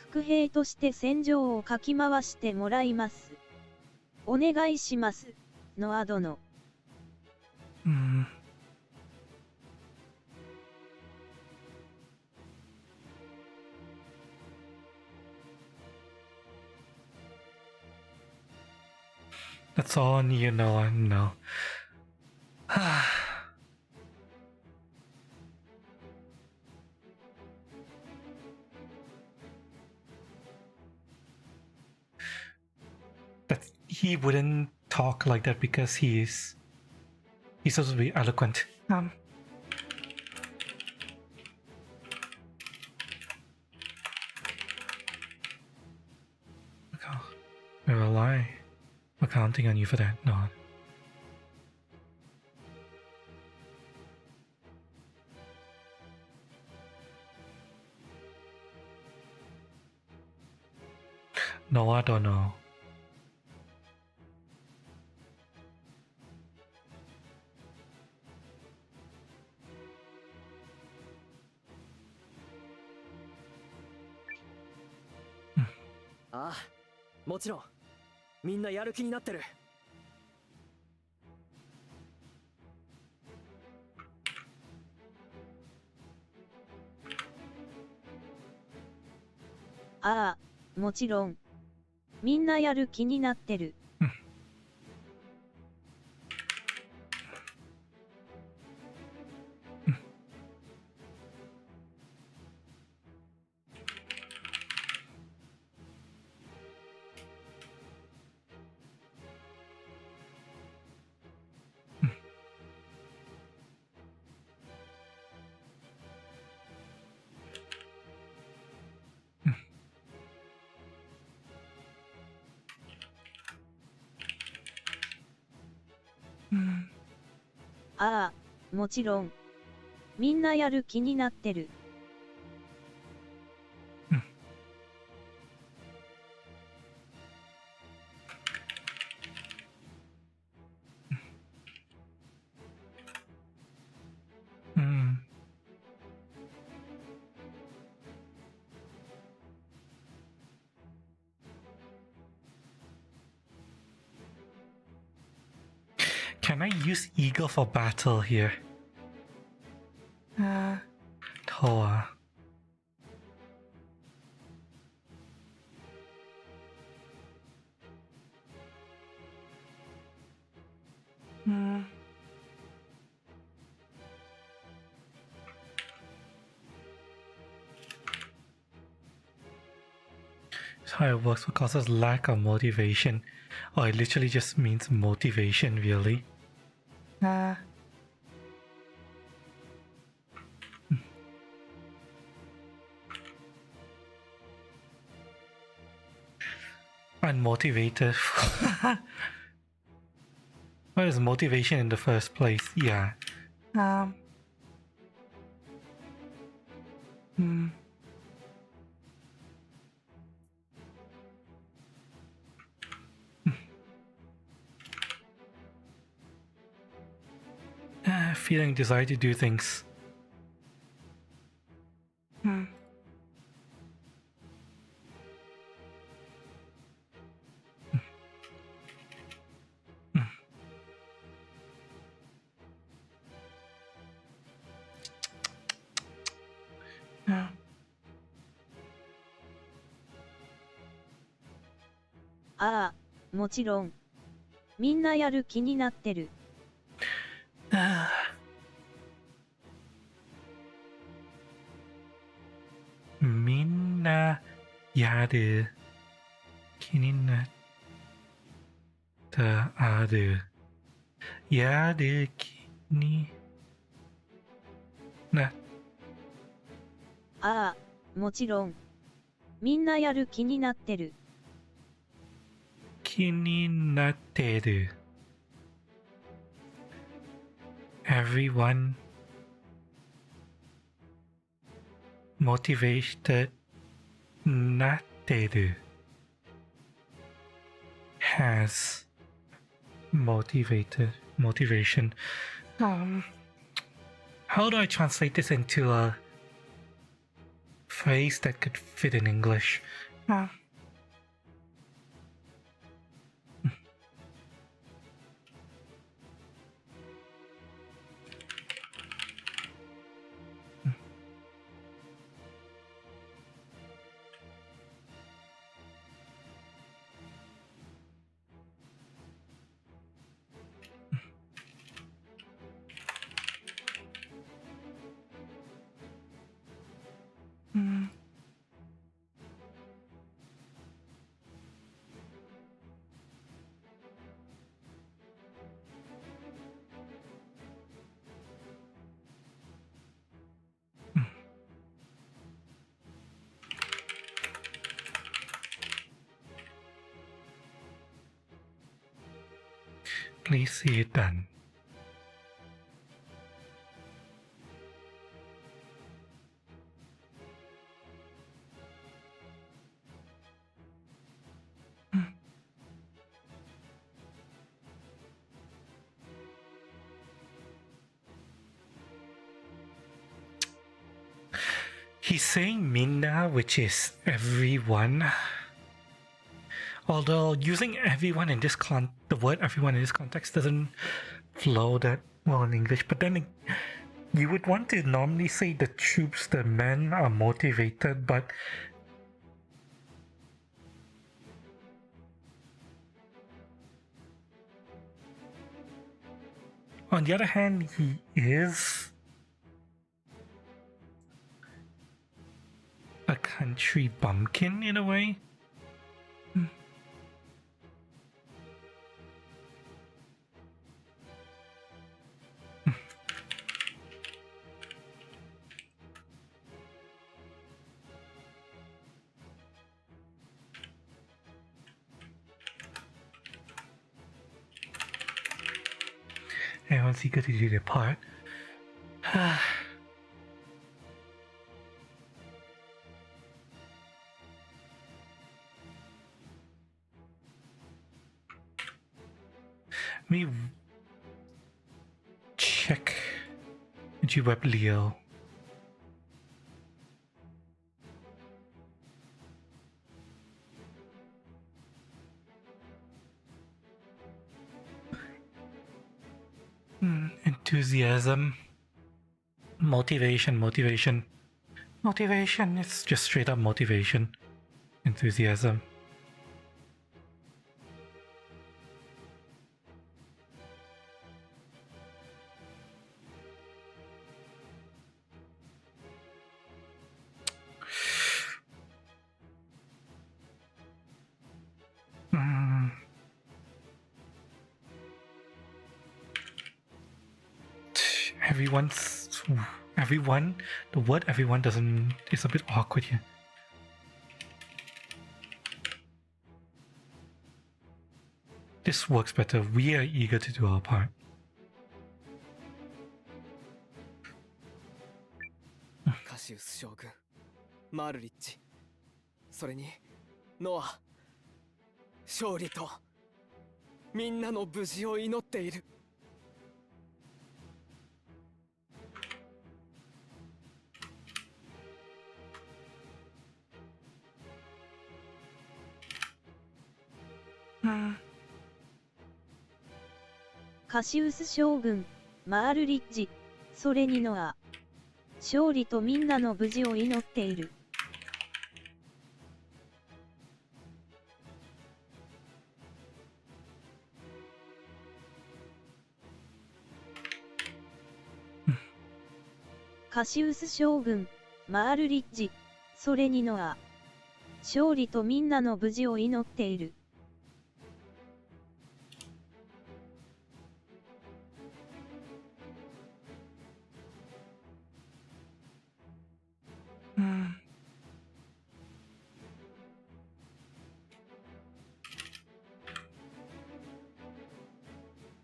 伏兵として戦場をかき回してもらいます。お願いします。のアドの。That's all you know. I know. He wouldn't talk like that because he's supposed to be eloquent. Where will I? We're counting on you for that. No. No, I don't know. Ah, もちろん。みんなやる気になってる。ああ、もちろん。みんなやる気になってる。ああ、もちろん。みんなやる気になってる。Hmm. Can I use Eagle for battle here? Toa. Hmm. That's how it works because of lack of motivation. Oh, it literally just means motivation, really. Unmotivated. What is motivation in the first place? Yeah. Hmm. Feeling desire to do things. Yeah. ああ、もちろん。みんなやる気になってる。みんなやる気になったある。やる気になああ、もちろん。みんなやる気になってる。気になってる。Everyone motivated なってる。has motivation. How do I translate this into a phrase that could fit in English? Please see it done. He's saying minna, which is everyone. Although using everyone in this the word everyone in this context doesn't flow that well in English, but then you would want to normally say the troops, the men are motivated, but on the other hand, he is a country bumpkin in a way. Everyone's eager to do their part. Let me check G-Web Leo. Enthusiasm, motivation. It's just straight up motivation. Enthusiasm. Everyone, the word everyone doesn't, it's a bit awkward here. This works better. We are eager to do our part. カシウス将軍、マルリッチ、それにノア、勝利とみんなの無事を祈っている。カシウス将軍、マールリッジ、それにノア。勝利とみんなの無事を祈っている。カシウス将軍、マールリッジ、それにノア。勝利とみんなの無事を祈っている。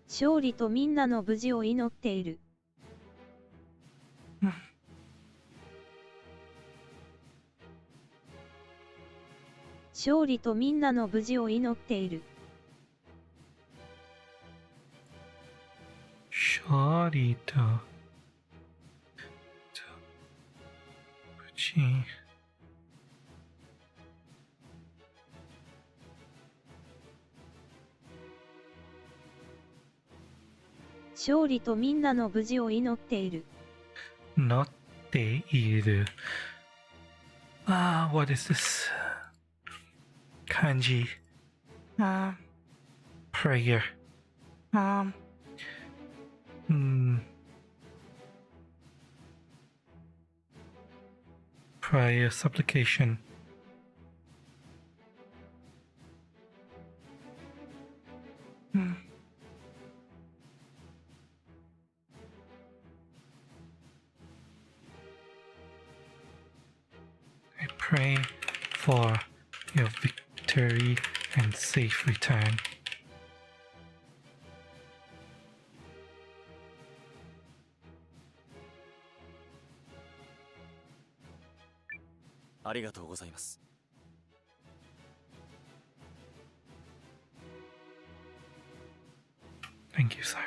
勝利とみんなの無事を祈っている。勝利とみんなの無事を祈っている。勝利と無事。勝利とみんなの無事を祈っている。祈っている。what is this? Kanji. Prayer. Prayer, supplication. I pray for your victory and safe return. ありがとうございます。Thank you, sir.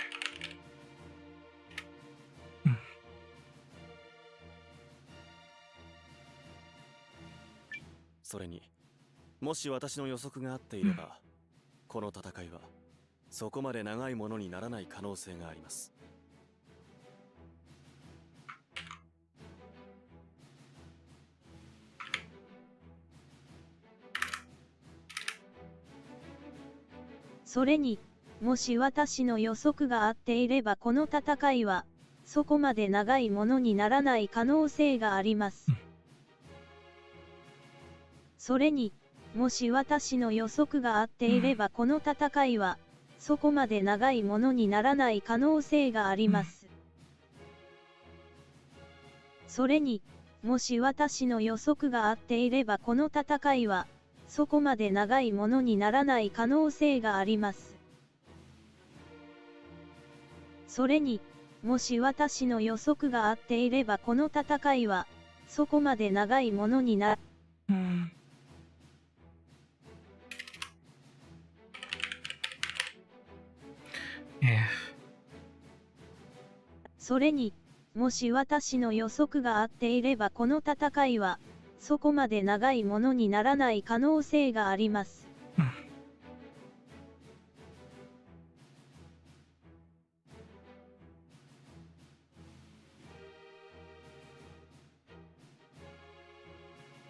それに、もし私の予測が合っていれば、この戦いはそこまで長いものにならない可能性があります。それに、もし私の予測が合っていればこの戦いは、そこまで長いものにならない可能性があります。それに、もし私の予測が合っていればこの戦いは、そこまで長いものにならない可能性があります。それに、もし私の予測が合っていればこの戦いは、そこまで長いものにならない可能性があります。それに、もし私の予測が合っていればこの戦いは、そこまで長いものになる。それに、もし私の予測が合っていればこの戦いは、そこまで長いものにならない可能性があります。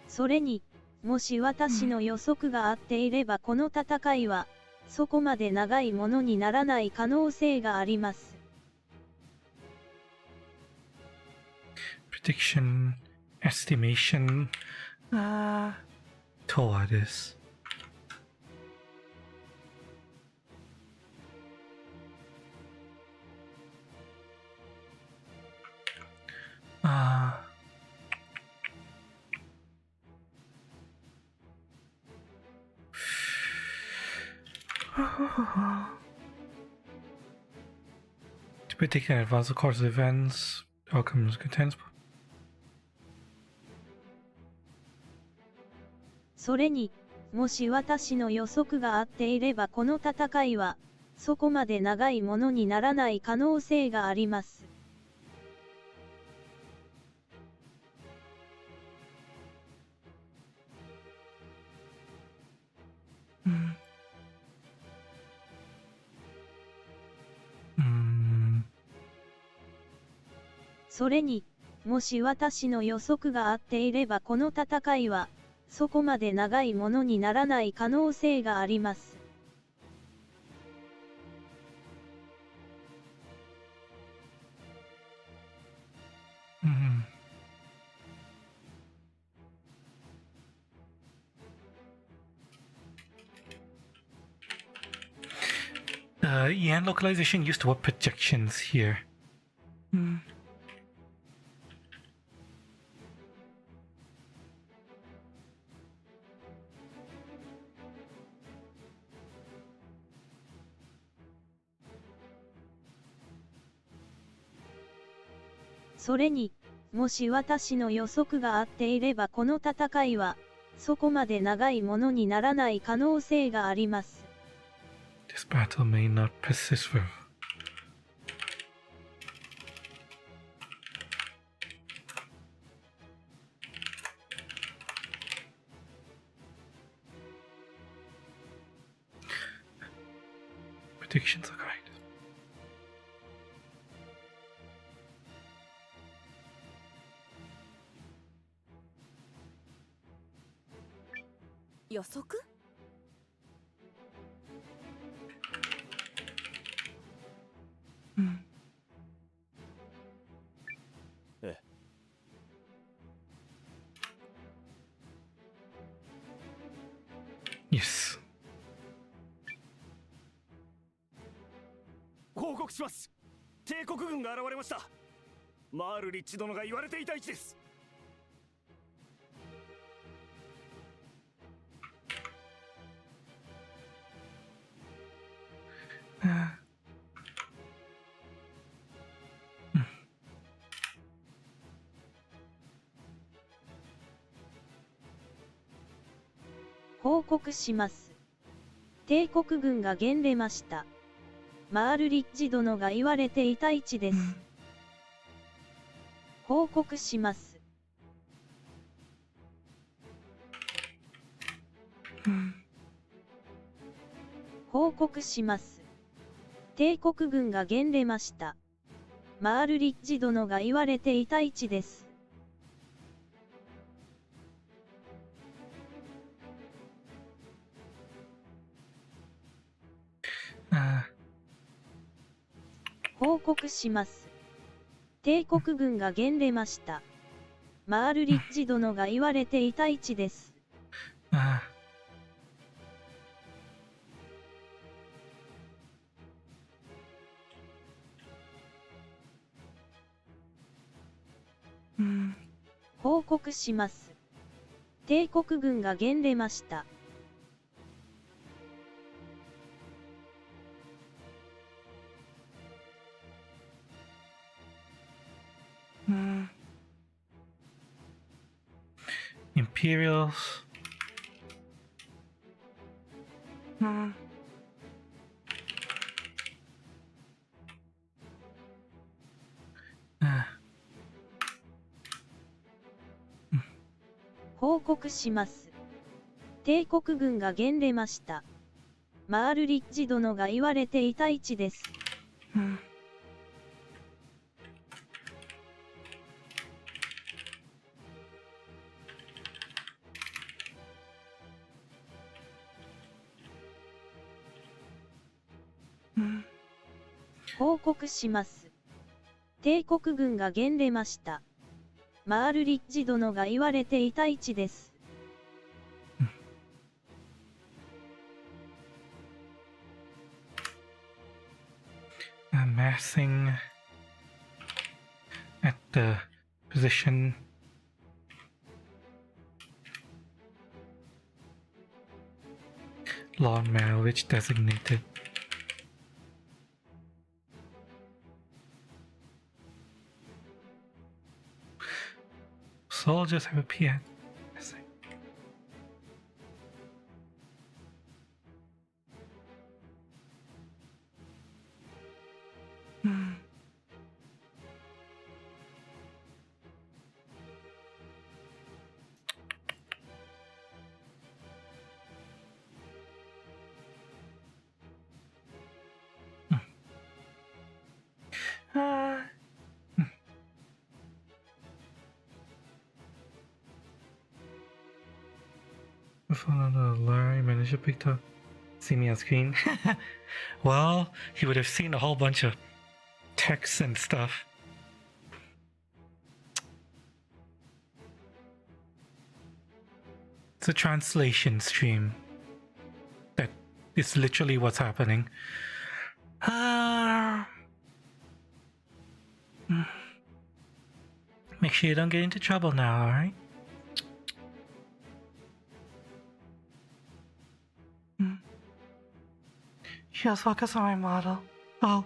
それに、もし私の予測が合っていればこの戦いは、そこまで長いものにならない可能性があります。Prediction, estimation, Toa this. To predict and advance the course of events, outcomes contains. それに、もし私の予測が合っていればこの戦いは、そこまで長いものにならない可能性があります。それに、もし私の予測が合っていればこの戦いは、そこまで長いものにならない可能性があります。Yen localization used to what projections here? それに、もし私の予測が合っていればこの戦いは、そこまで長いものにならない可能性があります。This battle may not persist for. Predictions are correct. 予測？ええ。Yes. 報告します。帝国軍が現れました。マールリッチ殿が言われていた位置です。報告します。帝国軍が現れました。マールリッジ殿が言われていた位置です。報告します。報告します。帝国軍が現れました。マールリッジ殿が言われていた位置です。報告します。帝国軍が現れました。マールリッジ殿が言われていた位置です。報告します。帝国軍が現れました。Imperials.報告します。帝国軍が減れました。マールリッジ殿が言われていた位置です。報告します。帝国軍が減れました。マールリッジ殿が言われていた位置です。Amassing at the position Lord Mayor which designated. Soldiers have appeared. Before the Larry manager picked up, see me on screen. Well, he would have seen a whole bunch of text and stuff. It's a translation stream. That is literally what's happening. Make sure you don't get into trouble now, alright? Just focus on my model. Oh.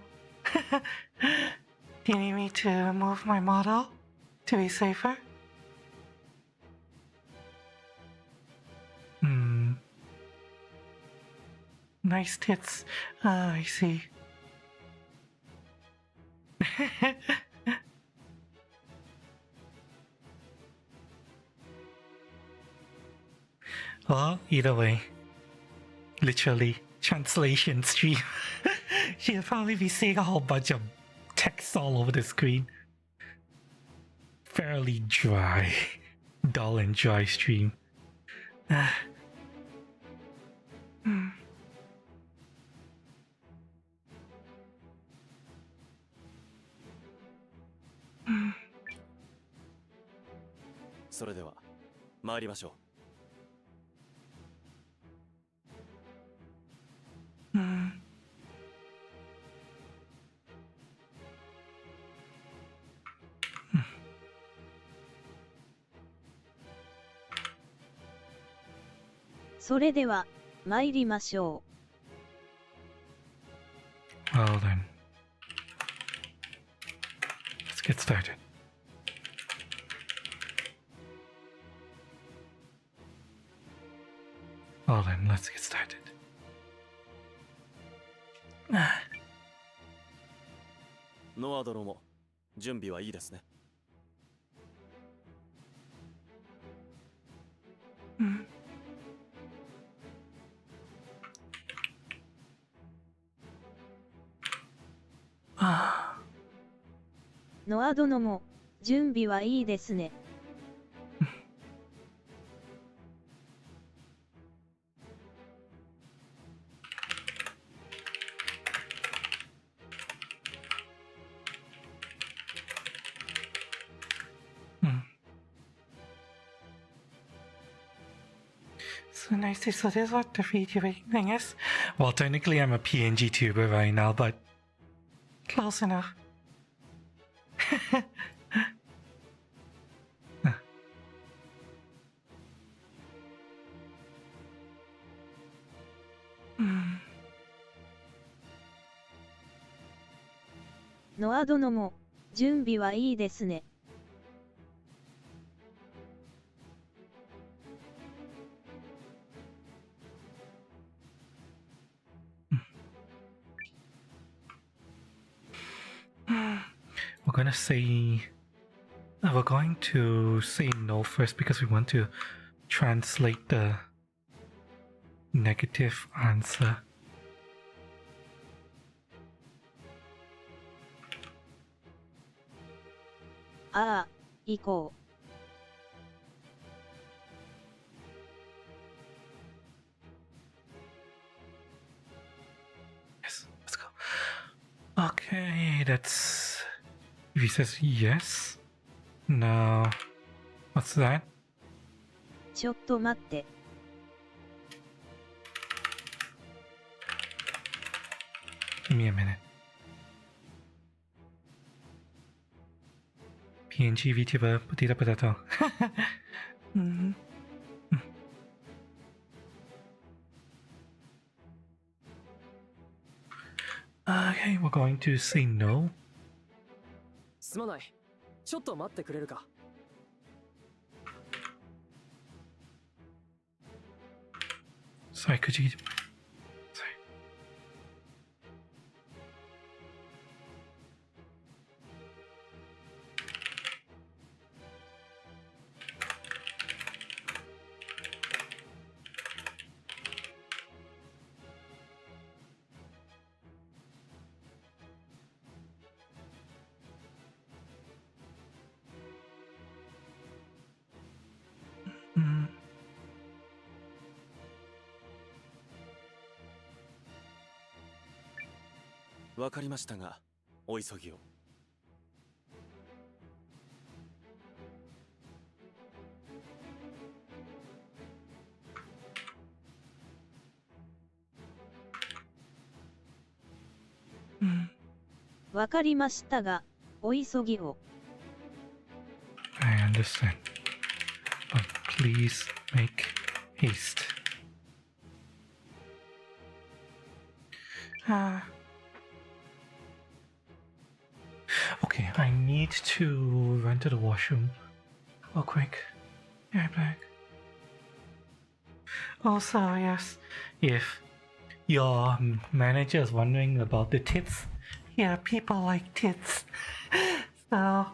Do you need me to move my model to be safer? Nice tits. Ah, I see. Well, either way. Literally, translation stream. She'll probably be seeing a whole bunch of text all over the screen. Fairly dry. Dull and dry stream.それでは参りましょう。それでは参りましょう。Well then, let's get started. Well then, let's get started. ノア殿も準備はいいですね。ノア殿も準備はいいですね。So nice to see this what the video thing is. Well, technically I'm a PNG tuber right now, but close enough.ノア殿も準備はいいですね。gonna say... we're going to say no first because we want to translate the negative answer. Ah, 行こ Yes, let's go. Okay, that's... If he says yes. No. What's that? う。ちょっと待って。 Give me a minute. PNG VTuber Potato Potato. Mhm. Okay, we're going to say no. すまない。ちょっと待ってくれるか。 Sorry, could you... Sorry. Mm. わかりましたが、お急ぎを。わかりましたが、お急ぎを。 I understand. But please make haste. Okay, I need to run to the washroom. Real quick. Yeah, back. Also, yes, if your manager is wondering about the tits, yeah, people like tits. So,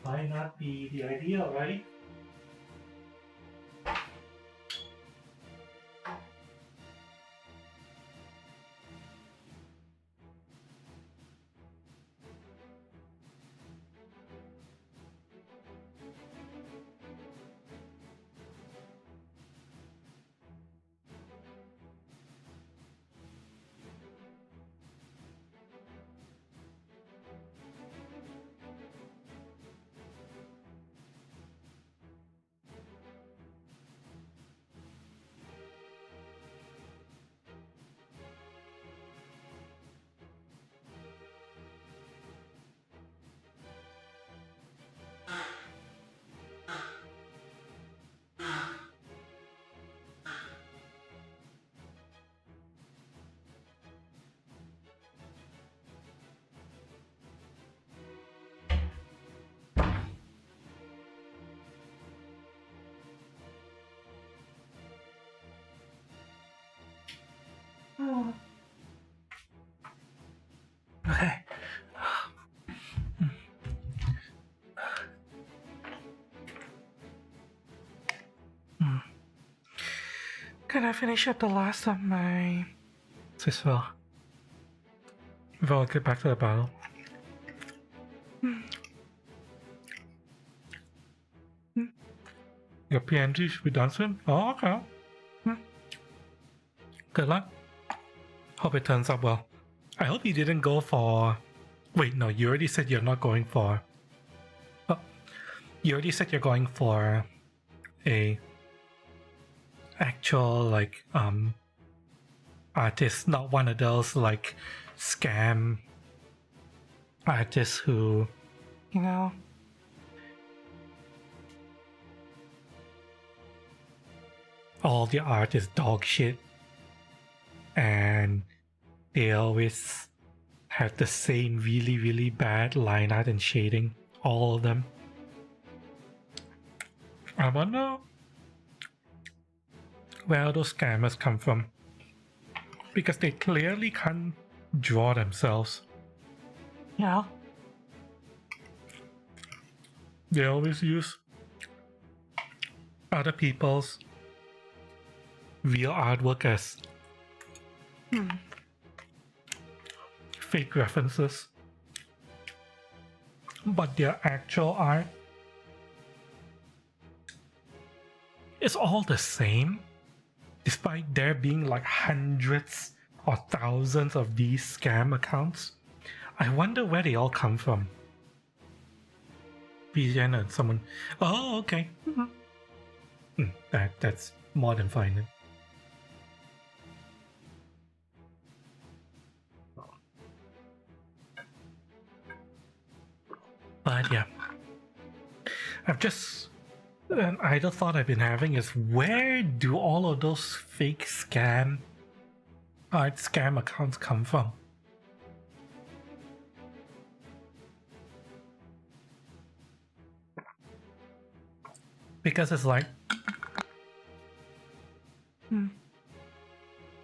might not be the idea, right? Okay. Can I finish up the last of my Siswell before I get back to the battle? Your PNG should be done soon? Oh, okay. Good luck. Hope it turns out well. I hope you didn't go for... Wait, no, you already said you're not going for... Oh, you already said you're going for a actual, like, artist, not one of those, like, scam artists who, you know... all the art is dog shit. And they always have the same really, really bad line art and shading. All of them. I wonder where those scammers come from. Because they clearly can't draw themselves. You know? They always use other people's real artwork as fake references, but their actual art is all the same, despite there being like hundreds or thousands of these scam accounts. I wonder where they all come from. BGN and someone. Oh, okay. That's more than fine then. But yeah, I've just an idle thought I've been having is, where do all of those fake art scam accounts come from? Because it's like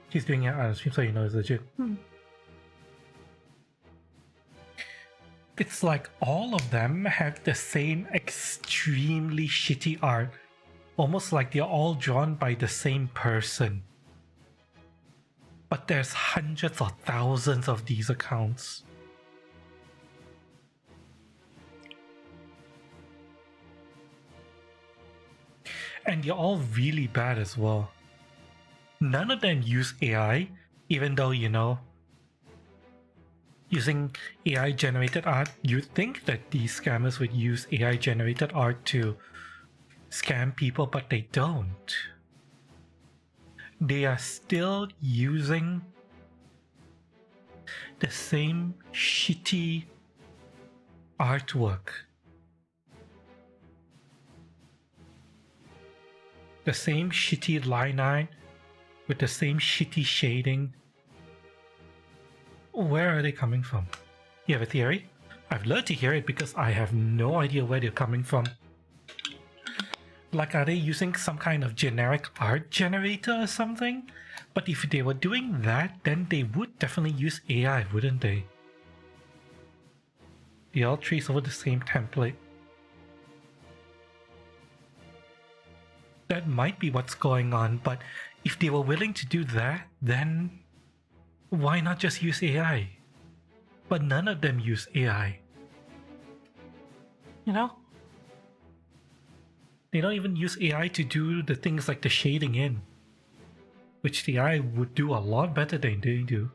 he's doing it on stream, so you know it's legit. It's like all of them have the same extremely shitty art, almost like they're all drawn by the same person. But there's hundreds or thousands of these accounts. And they're all really bad as well. None of them use AI, even though, you know, using AI generated art, you'd think that these scammers would use AI generated art to scam people, but they don't. They are still using the same shitty artwork. The same shitty line art with the same shitty shading. Where are they coming from? You have a theory? I've learned to hear it because I have no idea where they're coming from. Like, are they using some kind of generic art generator or something? But if they were doing that, then they would definitely use AI, wouldn't they? They all trace over the same template. That might be what's going on, but if they were willing to do that, then why not just use AI? But none of them use AI. You know? They don't even use AI to do the things like the shading in, which the AI would do a lot better than they do.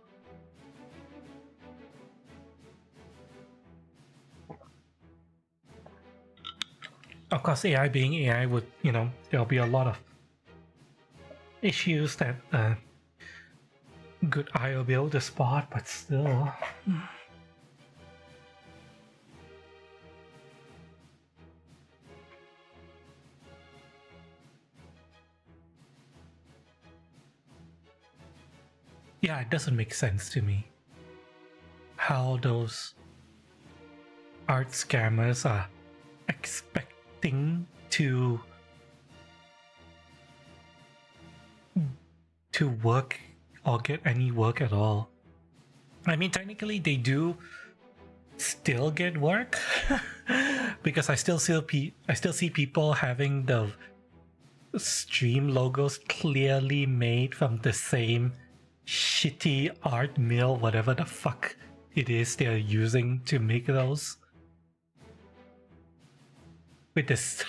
Of course, AI being AI would, you know, there'll be a lot of issues that good eye will be able to spot, but still. Yeah, it doesn't make sense to me how those art scammers are expecting to work or get any work at all. I mean, technically they do still get work because I still see people having the stream logos clearly made from the same shitty art mill, whatever the fuck it is they're using to make those, with this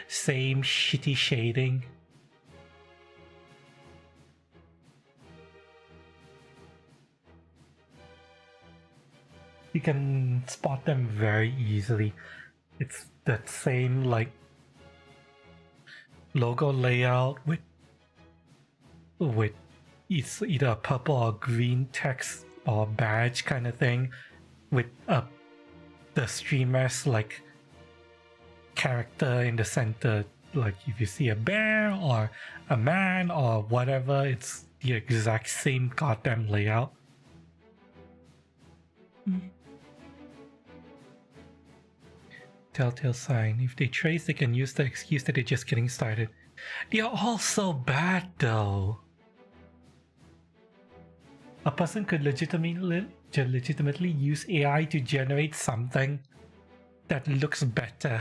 same shitty shading. You can spot them very easily. It's that same like logo layout with it's either a purple or green text or badge kind of thing, with the streamer's like character in the center. Like if you see a bear or a man or whatever, it's the exact same goddamn layout. Telltale sign. If they trace, they can use the excuse that they're just getting started. They are all so bad though. A person could legitimately use AI to generate something that looks better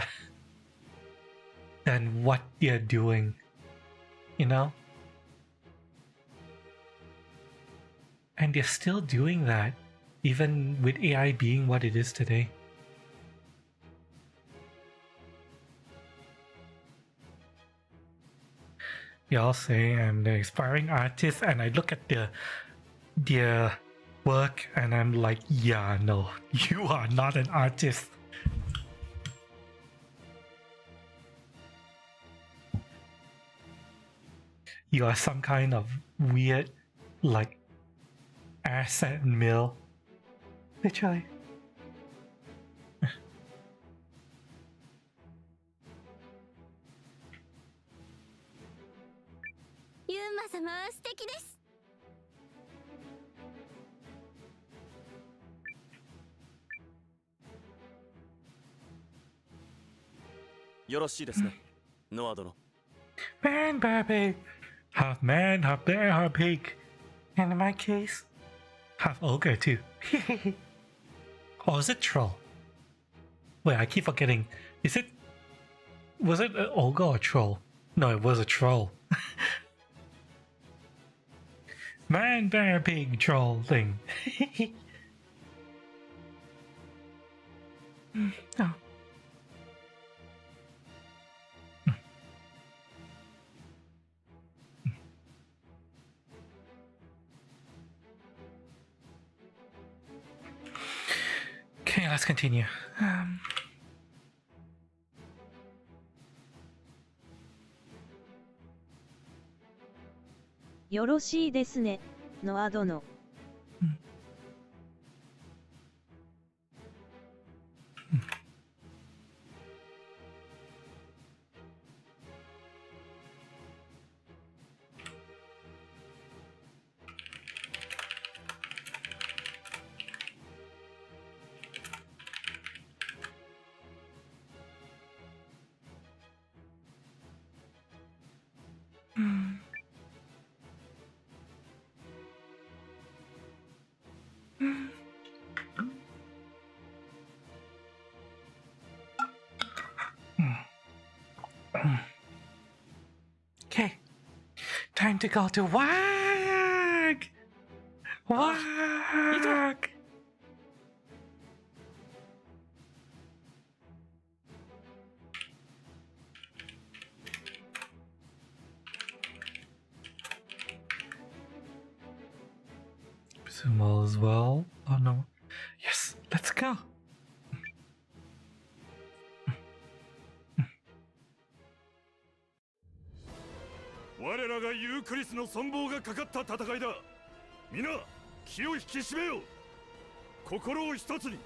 than what they're doing, you know? And they're still doing that, even with AI being what it is today. Y'all say I'm the aspiring artist, and I look at their work and I'm like, yeah, no, you are not an artist. You are some kind of weird, like, asset mill. Literally. ユンマ様素敵です。よろしいですね、ノア殿。Man, bear, pig. Half man, half bear, half pig. And in my case, half ogre too. Or is it troll? Wait, I keep forgetting. Was it an ogre or troll? No, it was a troll. Man, bear, pig, troll thing. Oh. Okay, let's continue. よろしいですね、ノア殿。Okay, time to go to Wag! Wag! Sumo as well. Oh no. Yes, let's go. 我らがユークリスの存亡がかかった戦いだ。皆気を引き締めよう。心を一つに、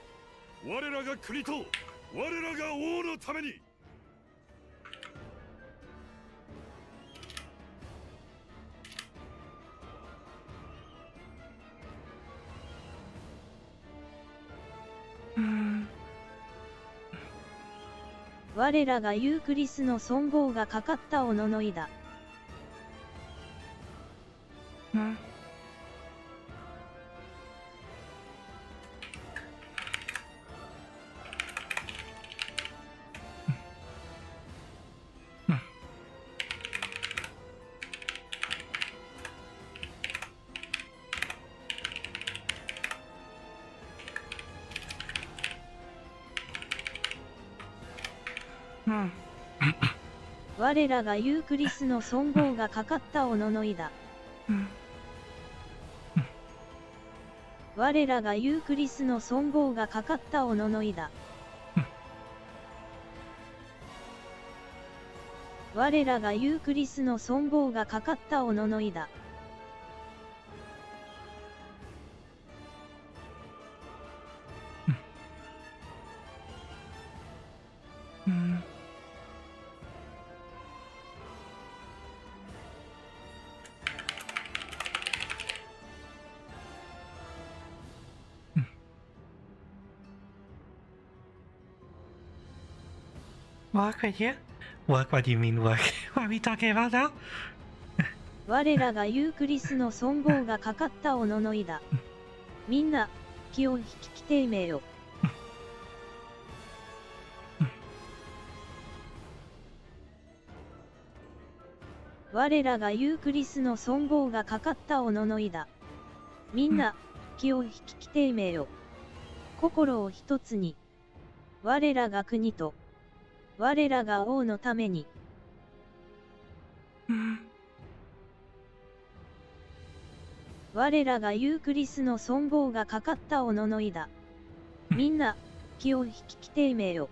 我らが国と我らが王のために。我らがユークリスの存亡がかかったおののいだ。我らがユークリスの存亡がかかったおののいだ。我らがユークリスの存亡がかかったおののいだ。我らがユークリスの存亡がかかったおののいだ。Work right here? Work? What do you mean work? What are we talking about now? 我らがユークリスの存亡がかかったおののいだ。みんな、気を引きていめよ。我らがユークリスの存亡がかかったおののいだ。みんな、気を引ききてめよ。心を一つに。我らが国と、我らが王のために。我らがユークリスの存亡がかかったおののいだ。みんな、気を引ききてめよ。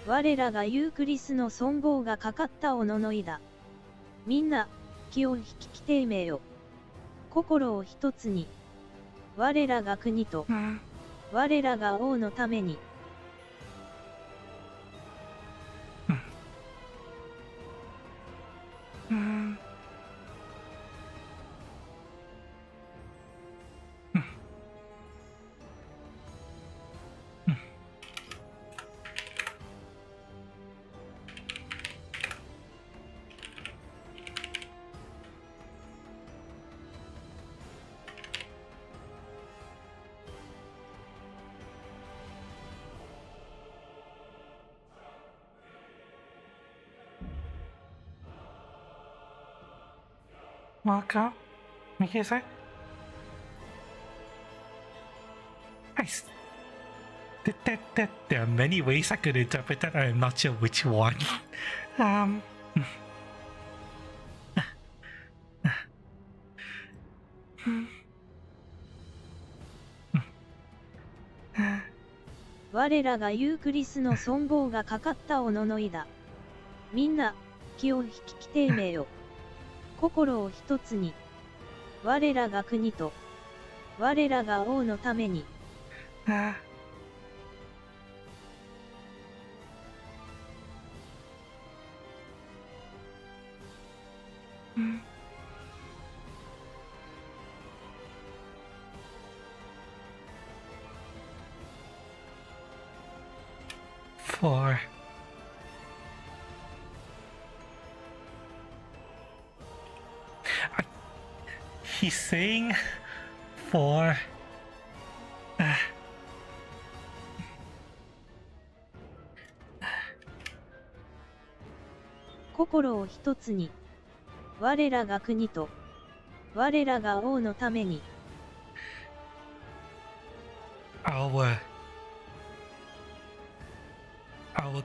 我らがユークリスの存亡がかかったおののいだ。みんな、気を引ききてめよ。心を一つに。我らが国と、我らが王のために。Marco, Mikasa? There are many ways I could interpret that. I'm not sure which one. um. 我らがユークリスの存亡がかかったおののいだ。みんな、気を引ききてめよ。心を一つに。我らが国と、我らが王のために。4. He's saying 4. 心を一つに。我らが国と、我らが王のために。Our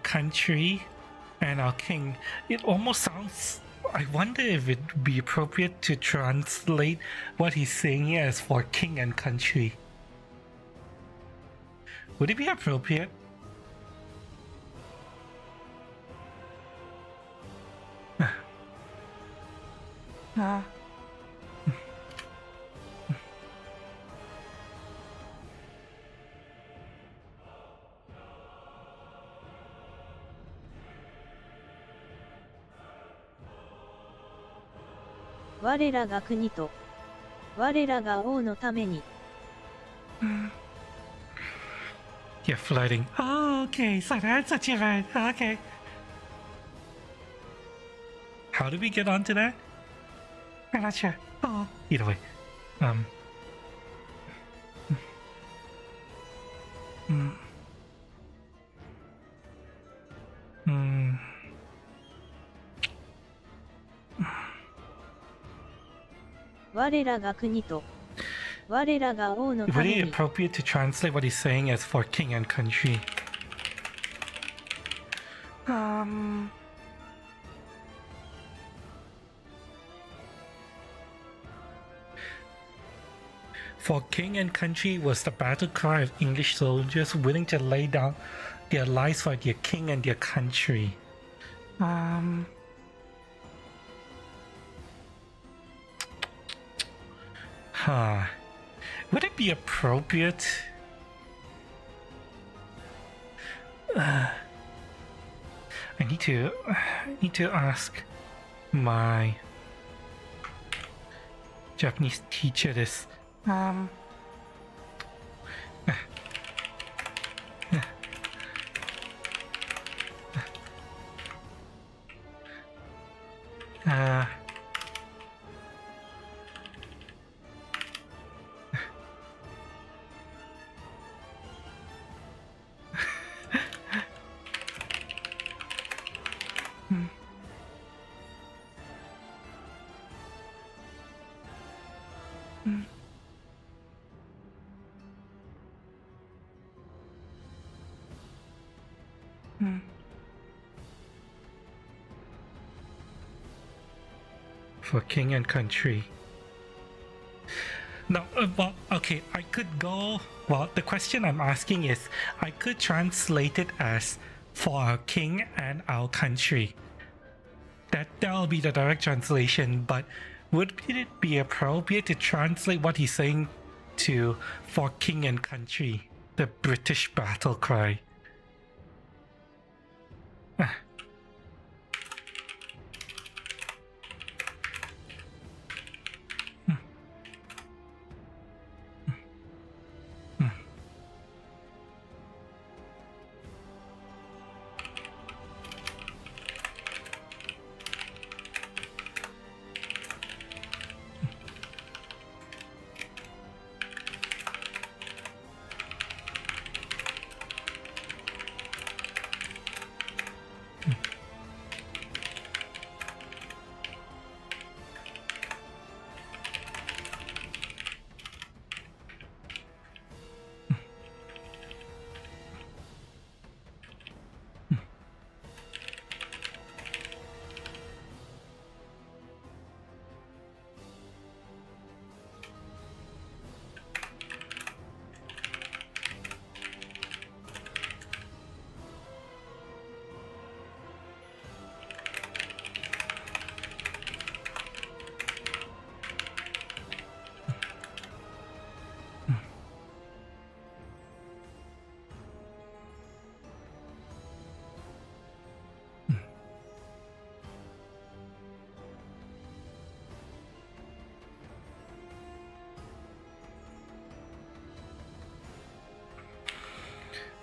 country and our king. It almost sounds. I wonder if it would be appropriate to translate what he's saying here as for king and country. Would it be appropriate?我らが国と、我らが王のために。You're flirting. Oh, okay, so that's what you meant. Okay. How did we get onto that? I'm not sure. Oh, either way.我らが国と、我らが王のた Really めに。 appropriate to translate what he's saying as for king and country. For king and country was the battle cry of English soldiers willing to lay down their lives for their king and their country. Would it be appropriate? I need to ask my Japanese teacher this. For king and country. No, well, okay, I could go. Well, the question I'm asking is, I could translate it as for our king and our country. That'll be the direct translation, but would it be appropriate to translate what he's saying to for king and country, the British battle cry?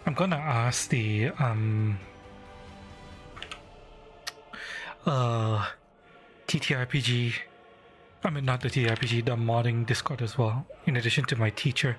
I'm gonna ask the TTRPG, I mean not the TTRPG, the modding Discord as well, in addition to my teacher.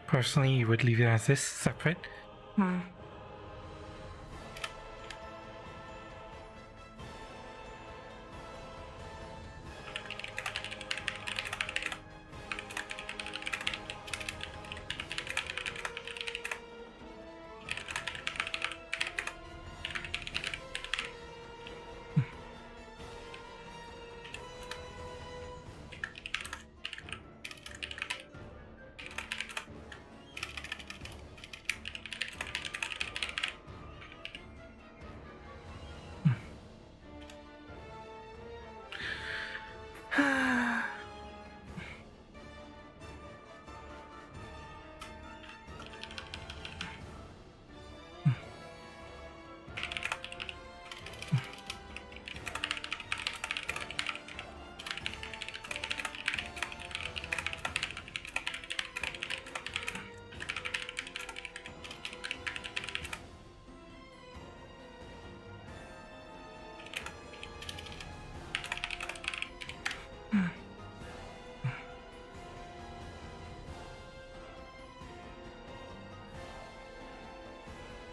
Personally, you would leave it as this, separate?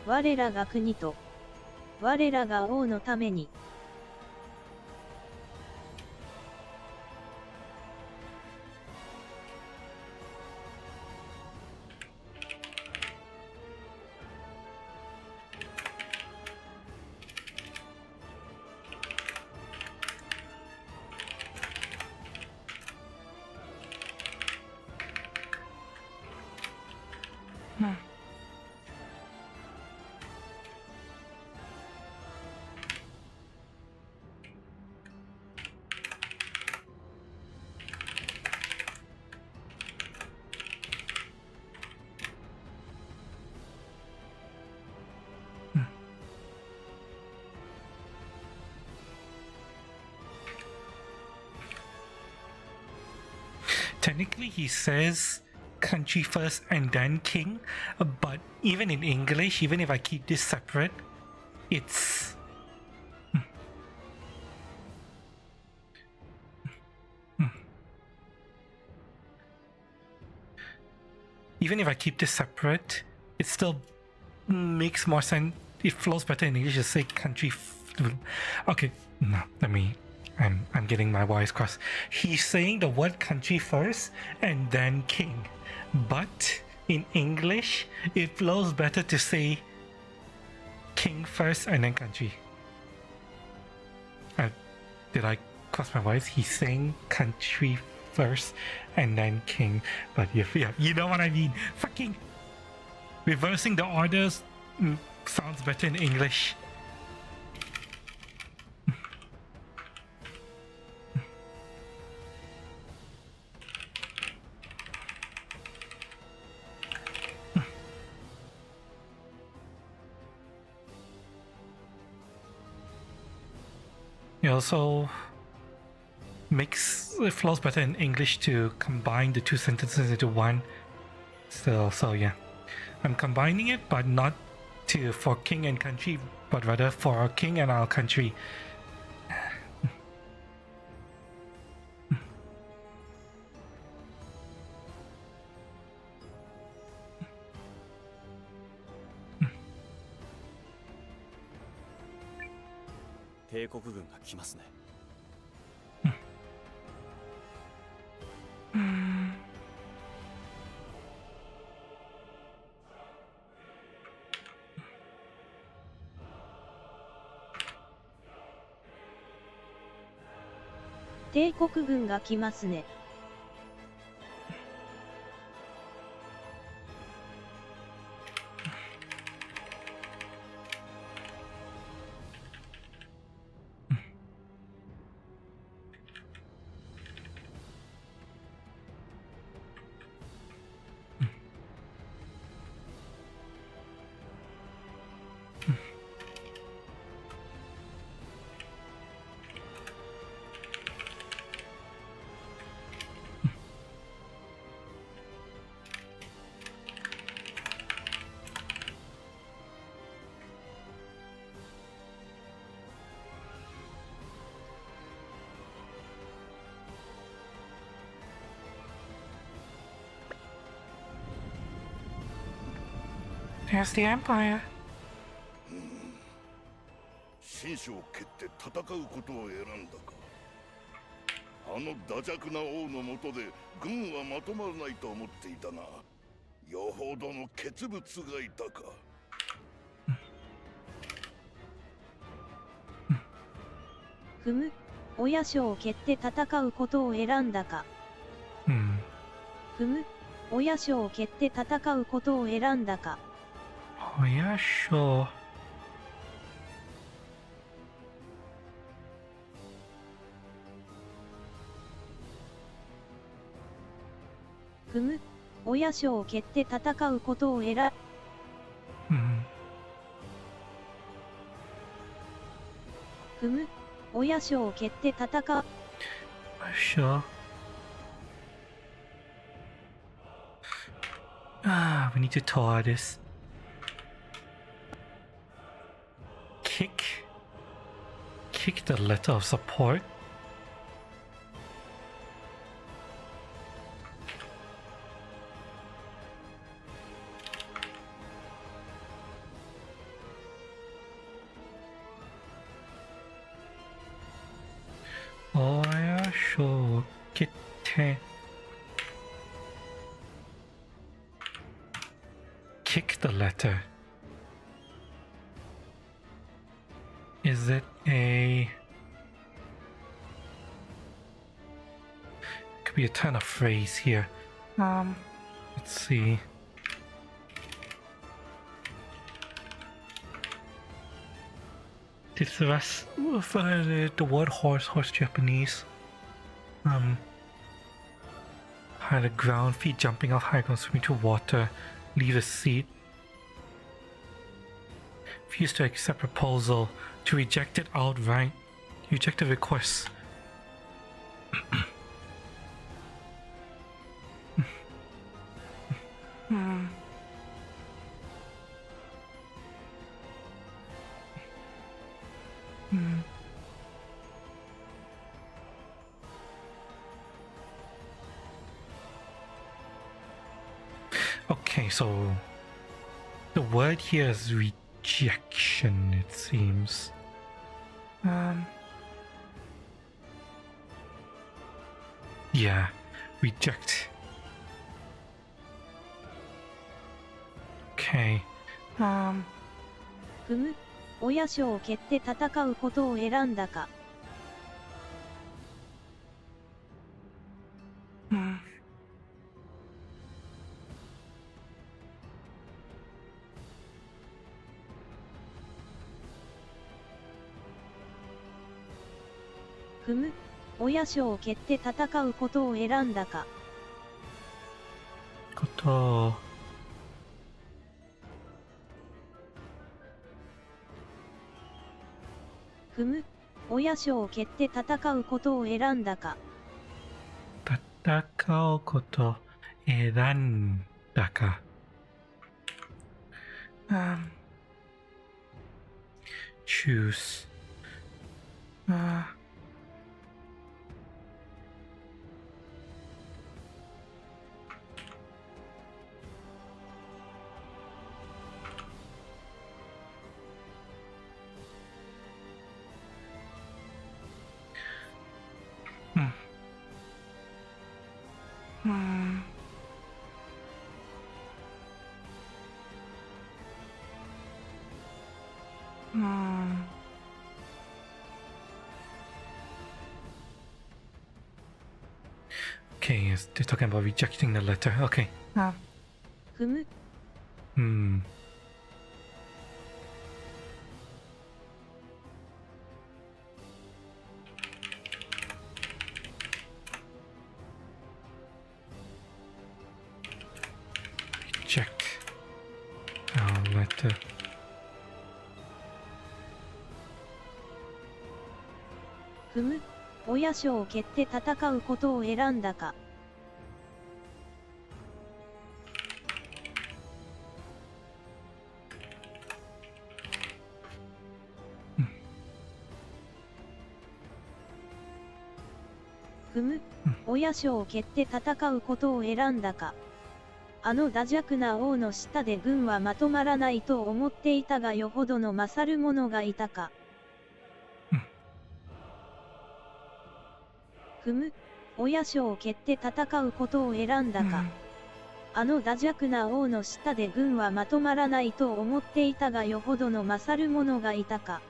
我らが国と我らが王のために。Hmm. Technically, he says country first and then king, but even in English, even if I keep this separate, it's even if I keep this separate, it still makes more sense. It flows better in English to say country. Okay, no, let me. I'm getting my wires crossed. He's saying the word country first and then king, but in English, it flows better to say king first and then country. Did I cross my wires? He's saying country first and then king, but yeah, you know what I mean. Fucking reversing the orders sounds better in English. It also it flows better in English to combine the two sentences into one. So yeah, I'm combining it, but not for king and country, but rather for our king and our country. Mm. 帝国軍が来ますね。There's the Empire. 紳士を蹴って戦うことを選んだか。あの惰弱な王の下で軍はまとまらないと思っていたが、よほどの傑物がいたか。ふむ、親将を蹴って戦うことを選んだか。ふむ、親将を蹴って戦うことを選んだか。Oh yeah, sure. ふむ、親将を蹴って戦うことを選ふむ、親将を蹴って戦う。Sure. We need to tour this. Kick the letter of support. Kick the letter. Is it a... Could be a turn of phrase here. Let's see. Did the rest of the word horse Japanese? High the ground, feet jumping off high ground, swimming to water, leave a seat. Refuse to accept proposal, to reject it outright, reject a request. Okay, so the word here is rejection, it seems. Yeah, reject. Okay. 踏む、親書を蹴って戦うことを選んだか。踏む、親書を蹴って戦うことを選んだか。ことを踏む、親書を蹴って戦うことを選んだか。戦うこと選んだか。choose. Okay, yes, they're talking about rejecting the letter. Okay. 踏む、 Reject our letter. 踏む、親書を蹴って戦うことを選んだか。踏む、親書を蹴って戦うことを選んだか。あの惰弱な王の下で軍はまとまらないと思っていたがよほどの勝る者がいたか。踏む、親書を蹴って戦うことを選んだか。あの惰弱な王の下で軍はまとまらないと思っていたがよほどの勝る者がいたか。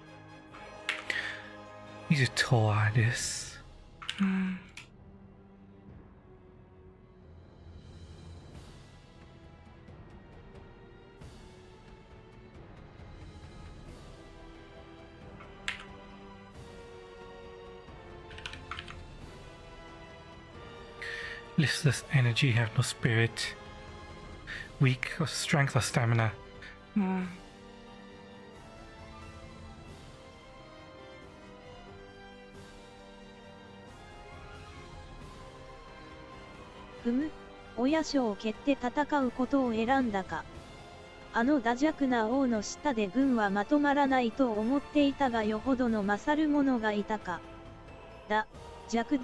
He's a tall artist. Listless energy, have no spirit. Weak or strength or stamina. 踏む、親書を蹴って戦うことを選んだか。あの惰弱な王の下で軍はまとまらないと思っていたがよほどの勝る者がいたか。だ、弱。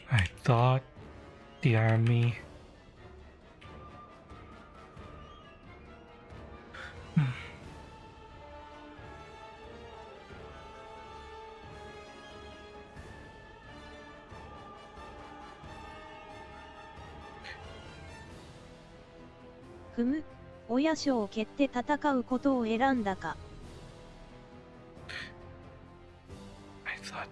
I thought the army 組む、親書を蹴って戦うことを選んだか。I thought.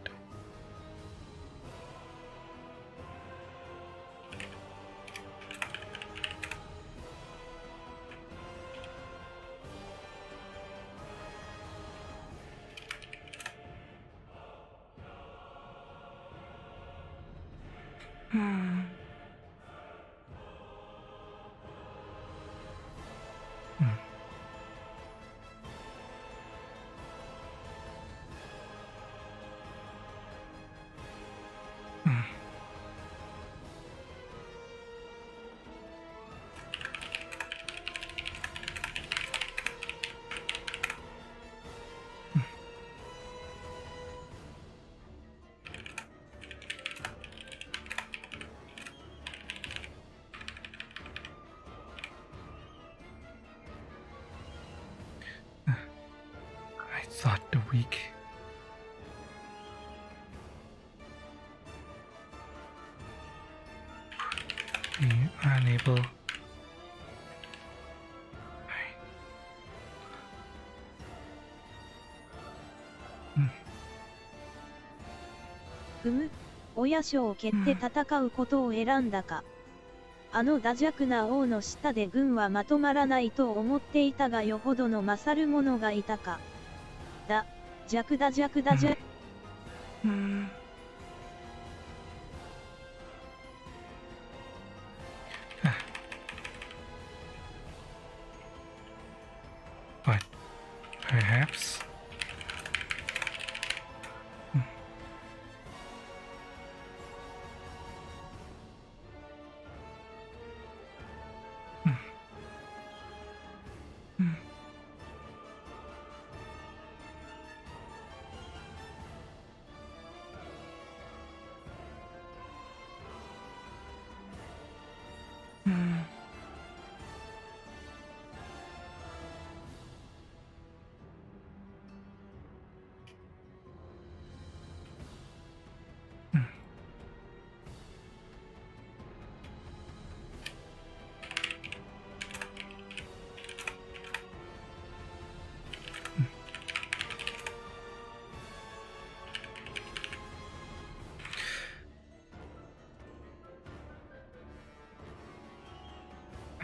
I thought the weak. Be unable. Right. 組む、親書を蹴って戦うことを選んだか。あの惰弱な王の下で軍はまとまらないと思っていたがよほどの勝る者がいたか。弱だ弱だ弱。But perhaps.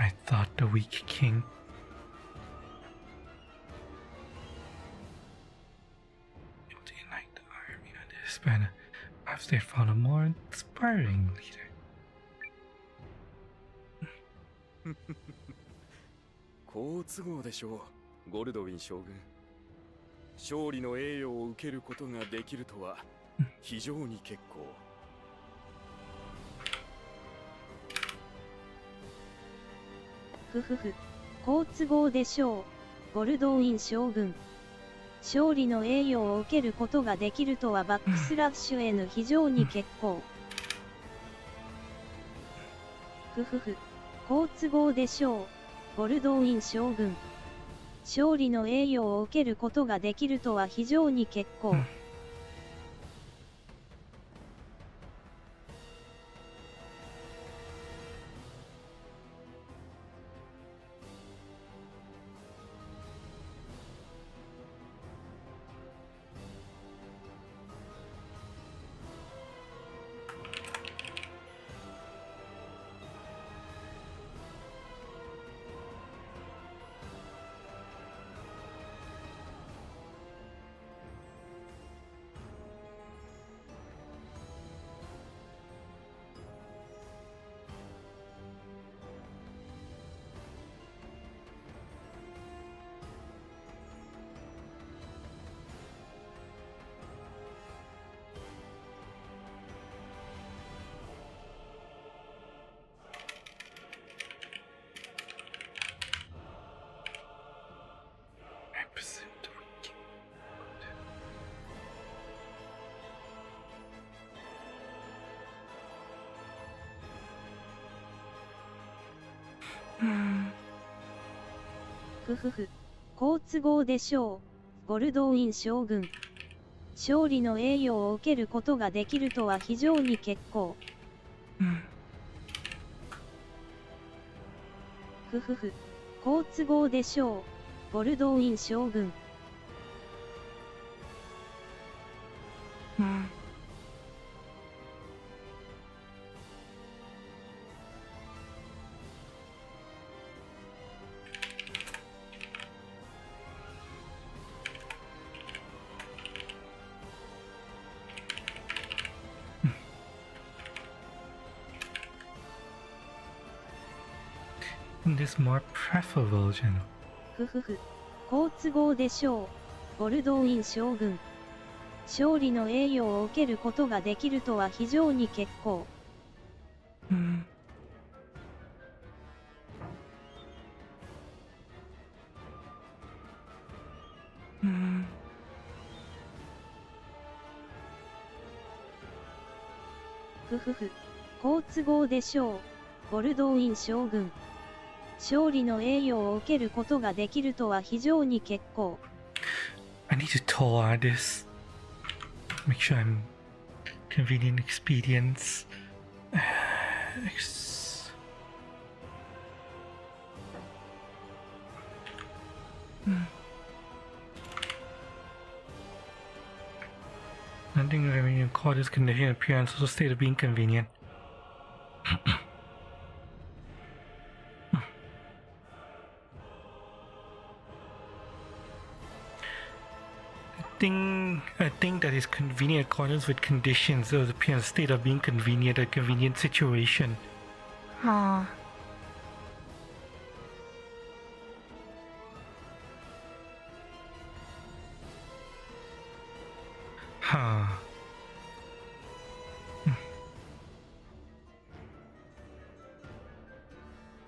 I thought the weak king. Able to unite the army under his banner. Perhaps they found a more inspiring leader. 好都合でしょう、ゴルドウィン将軍。勝利の栄誉を受けることができるとは非常に結構。ふふふ、好都合でしょう、ゴルドウィン将軍。勝利の栄誉を受けることができるとはバックスラッシュ N 非常に結構。ふふふ、好都合でしょう、ゴルドウィン将軍。勝利の栄誉を受けることができるとは非常に結構。I presume the weak king. Good. ふふふ、好都合でしょう、ゴルドウィン将軍。勝利の栄誉を受けることができるとは非常に結構。ふふふ。好都合でしょう。ボルドーイン将軍。This more preferable, you know. ふふふ。好都合でしょう。ボルドーイン将軍。勝利の栄誉を受けることができるとは非常に結構。ふふふ。好都合でしょう。ボルドーイン将軍。勝利の栄誉を受けることができるとは非常に結構。I need to toward this. Make sure I'm convenient expedience. Nothing convenient. Call this condition appearance also state of being convenient. A thing that is convenient in accordance with conditions or appearance state of being convenient, a convenient situation. Ah. Huh.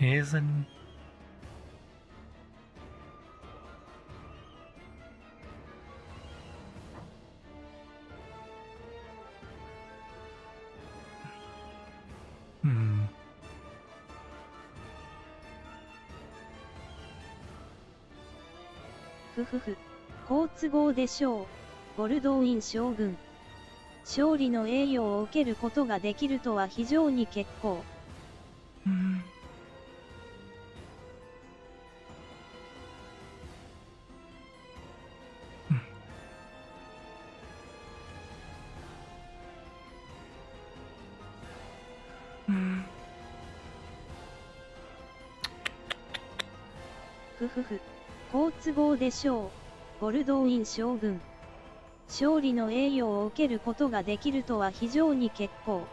Isn'tふふふ。好都合でしょう。ボルドーイン将軍。勝利の栄誉を受けることができるとは非常に結構。ふふふ。好都合でしょう。ボルドーイン将軍。勝利の栄誉を受けることができるとは非常に結構。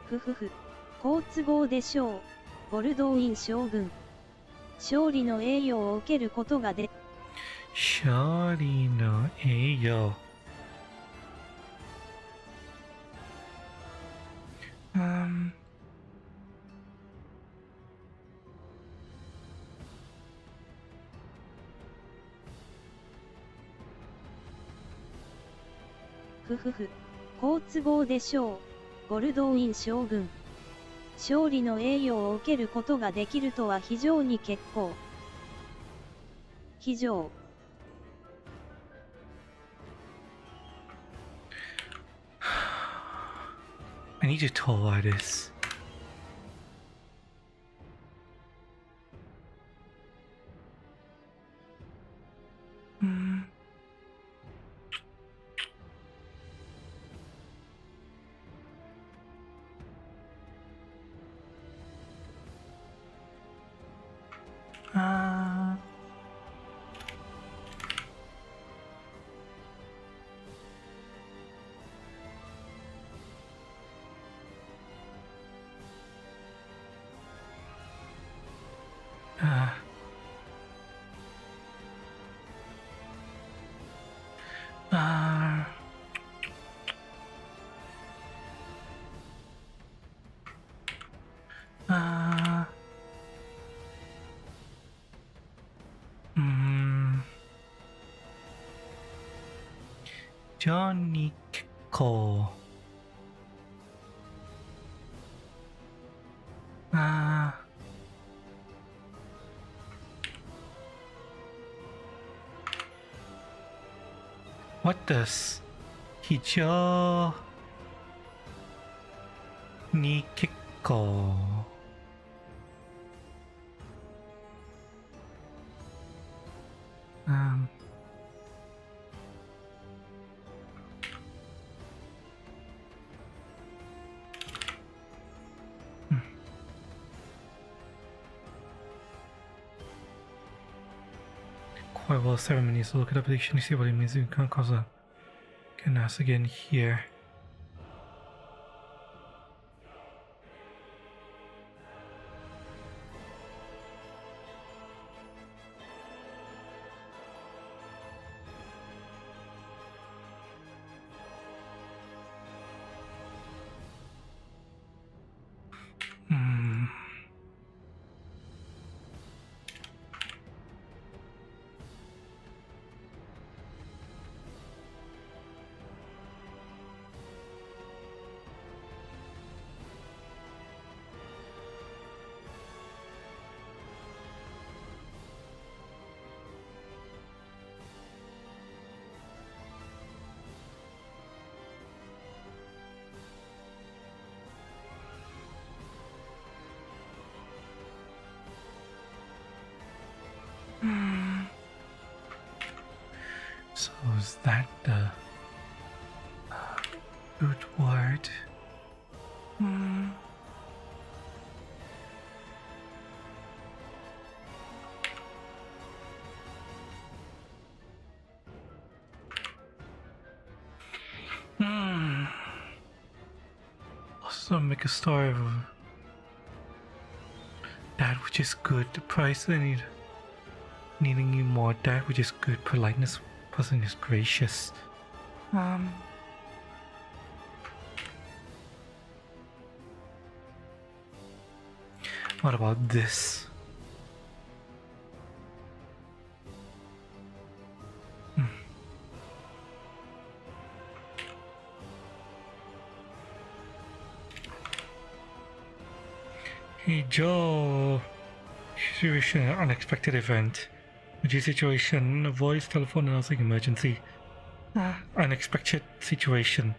ふふふ。好都合でしょう。ボルドーイン将軍。勝利の栄誉を受けることがで。勝利の栄誉。ふふふ。好都合でしょう。ボルドーイン将軍。勝利の栄誉を受けることができるとは非常に結構。非常。I need to toward this.ジョニー結構 What does Hijo Nikiko? Quite well ceremony, so look at the prediction to see what it means. You can't cause a can ask again here. So is that the root word? Also make a story of that which is good, the price I need. Needing you more, that which is good, politeness, person is gracious. What about this? Hey Joe, situation, unexpected event. Emergency situation, voice, telephone, announcing emergency. Unexpected situation.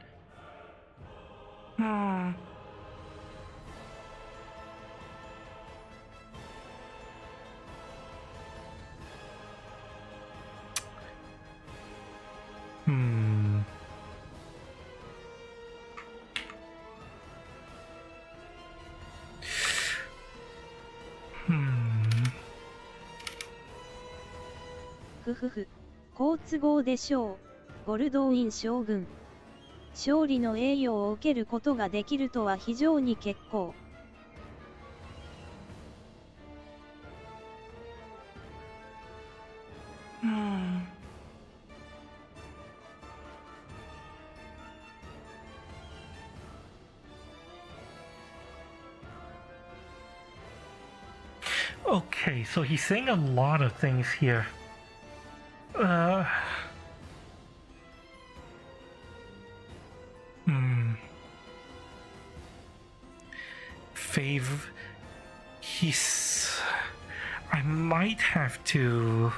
ふふふ、好都合でしょう。ゴルドウィン将軍。勝利の栄誉を受けることができるとは非常に結構。Okay, so he's saying a lot of things here. Fave. I might have to.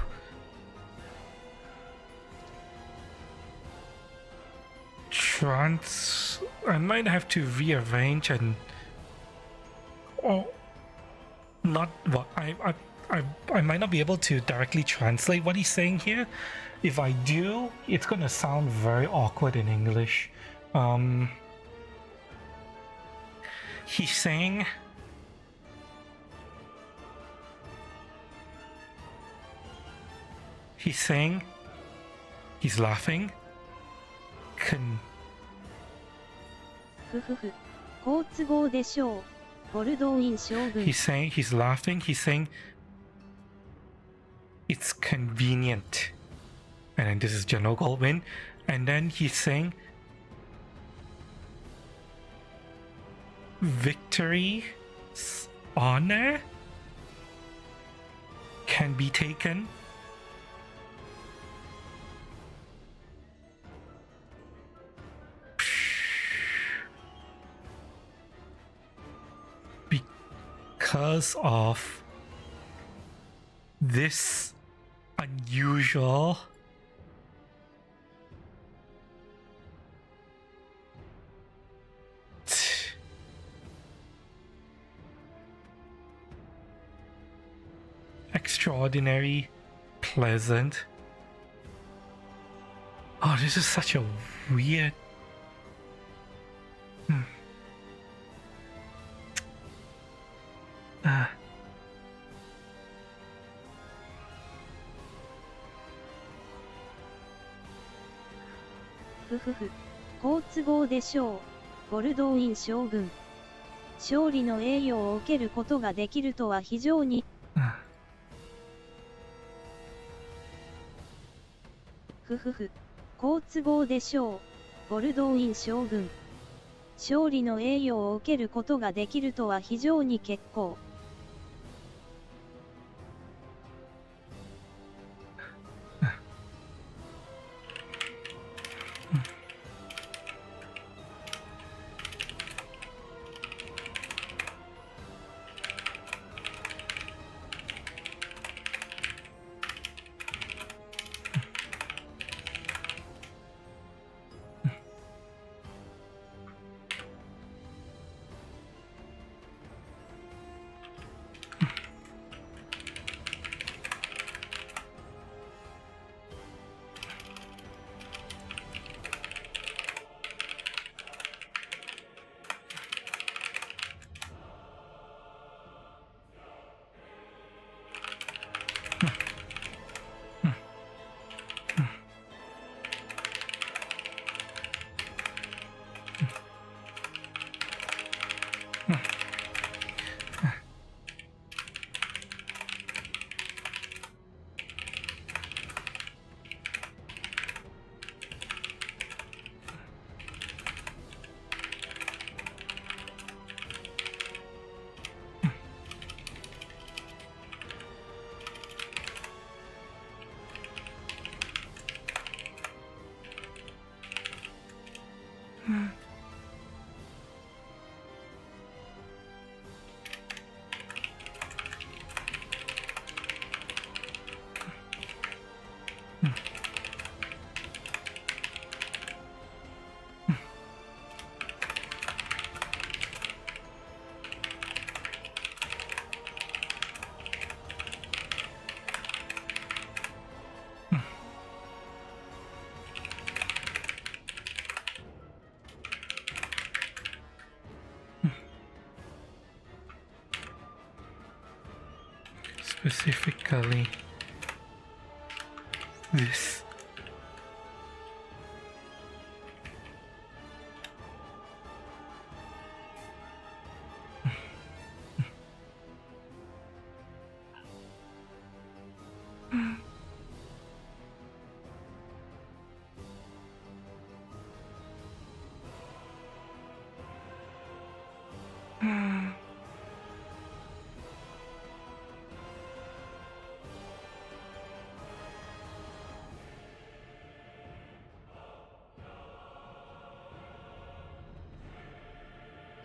I might have to rearrange and. Not what I might not be able to directly translate what he's saying here. If I do, it's gonna sound very awkward in English. He's saying he's laughing.ふふふ、好都合でしょう。ゴルドウィン将軍。He's saying he's laughing. He's saying it's convenient. And then this is General Goldwyn. And then he's saying victory, honor can be taken. Because of this unusual extraordinary, pleasant. Oh, this is such a weird. Ah.ふふふ。好都合でしょう。ゴルドウィン将軍。勝利の栄誉を受けることができるとは非常に。ふふふ。好都合でしょう。ゴルドウィン将軍。勝利の栄誉を受けることができるとは非常に結構。Specifically this.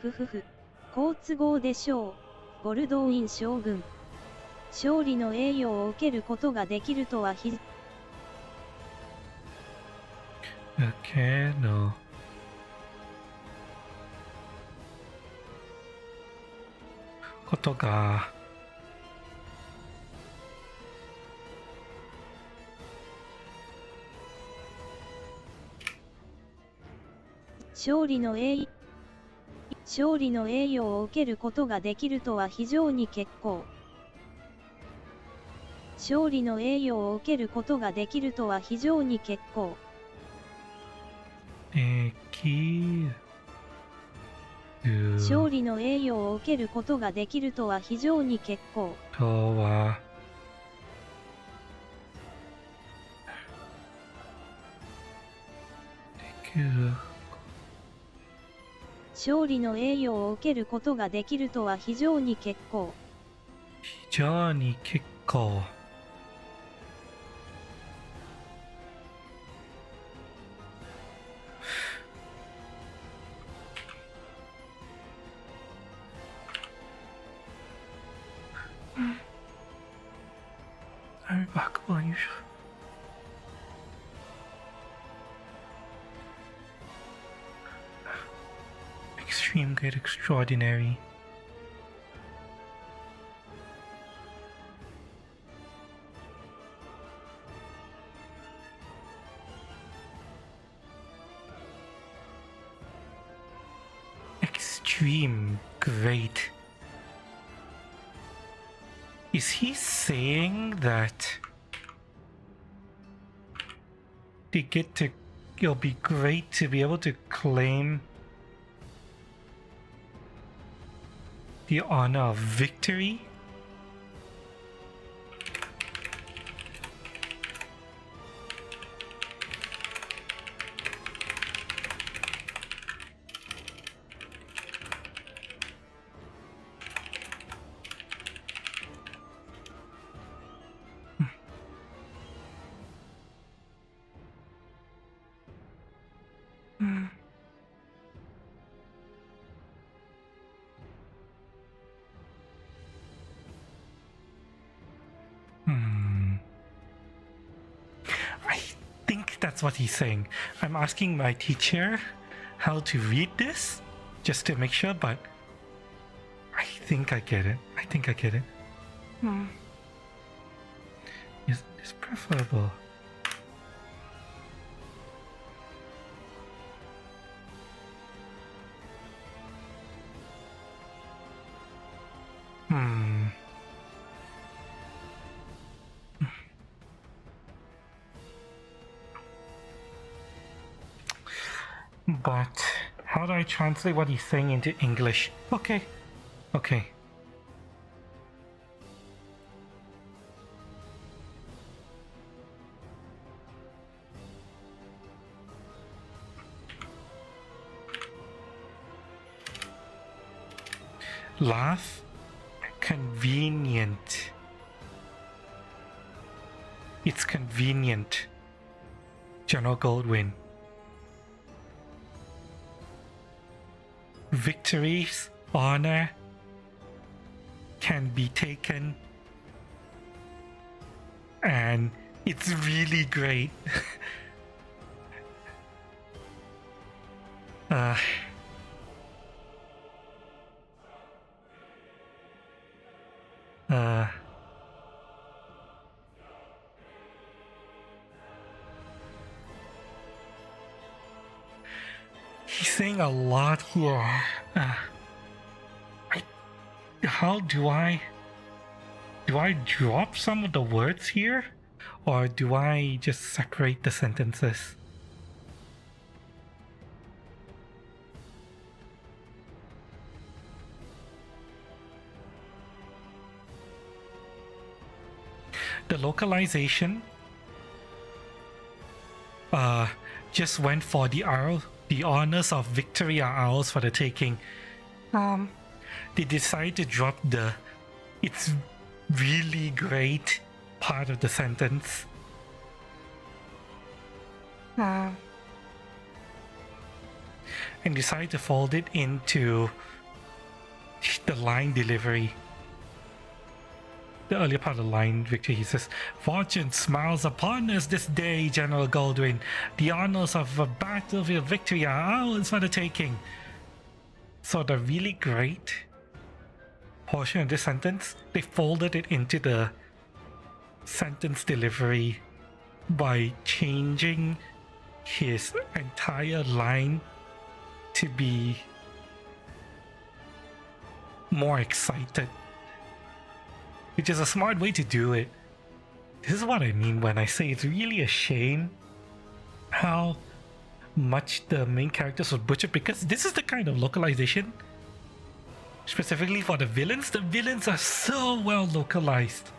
ふふふ。好都合でしょう。ゴルドウィン将軍。勝利の栄誉を受けることができるとは非。だけど。ことが。勝利の栄誉を受けることができるとは非常に結構。勝利の栄誉を受けることができるとは非常に結構。勝利の栄誉を受けることができるとは非常に結構。とは。できる。勝利の栄誉を受けることができるとは非常に結構。非常に結構。Unremarkable, unusual. Extreme, great, extraordinary. dream great? Is he saying that it'll be great to be able to claim the honor of victory? I think that's what he's saying. I'm asking my teacher how to read this just to make sure, but I think I get it. I think I get it. It's preferable. But how do I translate what he's saying into English? Okay. Laugh, convenient. It's convenient. General Goldwyn. Victories, honor can be taken, and it's really great. He's saying a lot here. How do I drop some of the words here, or do I just separate the sentences? The localization just went for the honors of victory are ours for the taking. They decided to drop the "it's really great" part of the sentence. And decided to fold it into the line delivery. The earlier part of the line, victory, he says, "Fortune smiles upon us this day, General Goldwyn. The honors of a battlefield victory are ours for the taking." So the really great portion of this sentence, they folded it into the sentence delivery by changing his entire line to be more excited, which is a smart way to do it. This is what I mean when I say it's really a shame how much the main characters were butchered, because this is the kind of localization specifically for the villains. The villains are so well localized.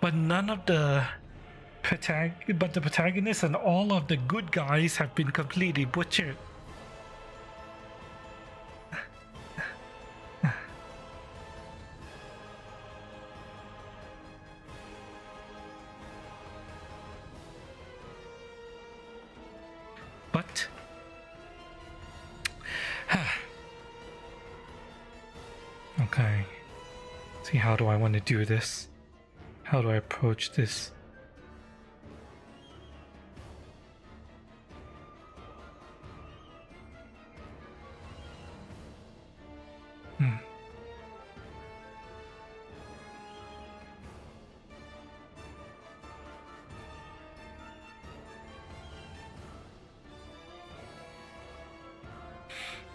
But none of the protagonists and all of the good guys have been completely butchered. But okay, see, how do I want to do this? How do I approach this?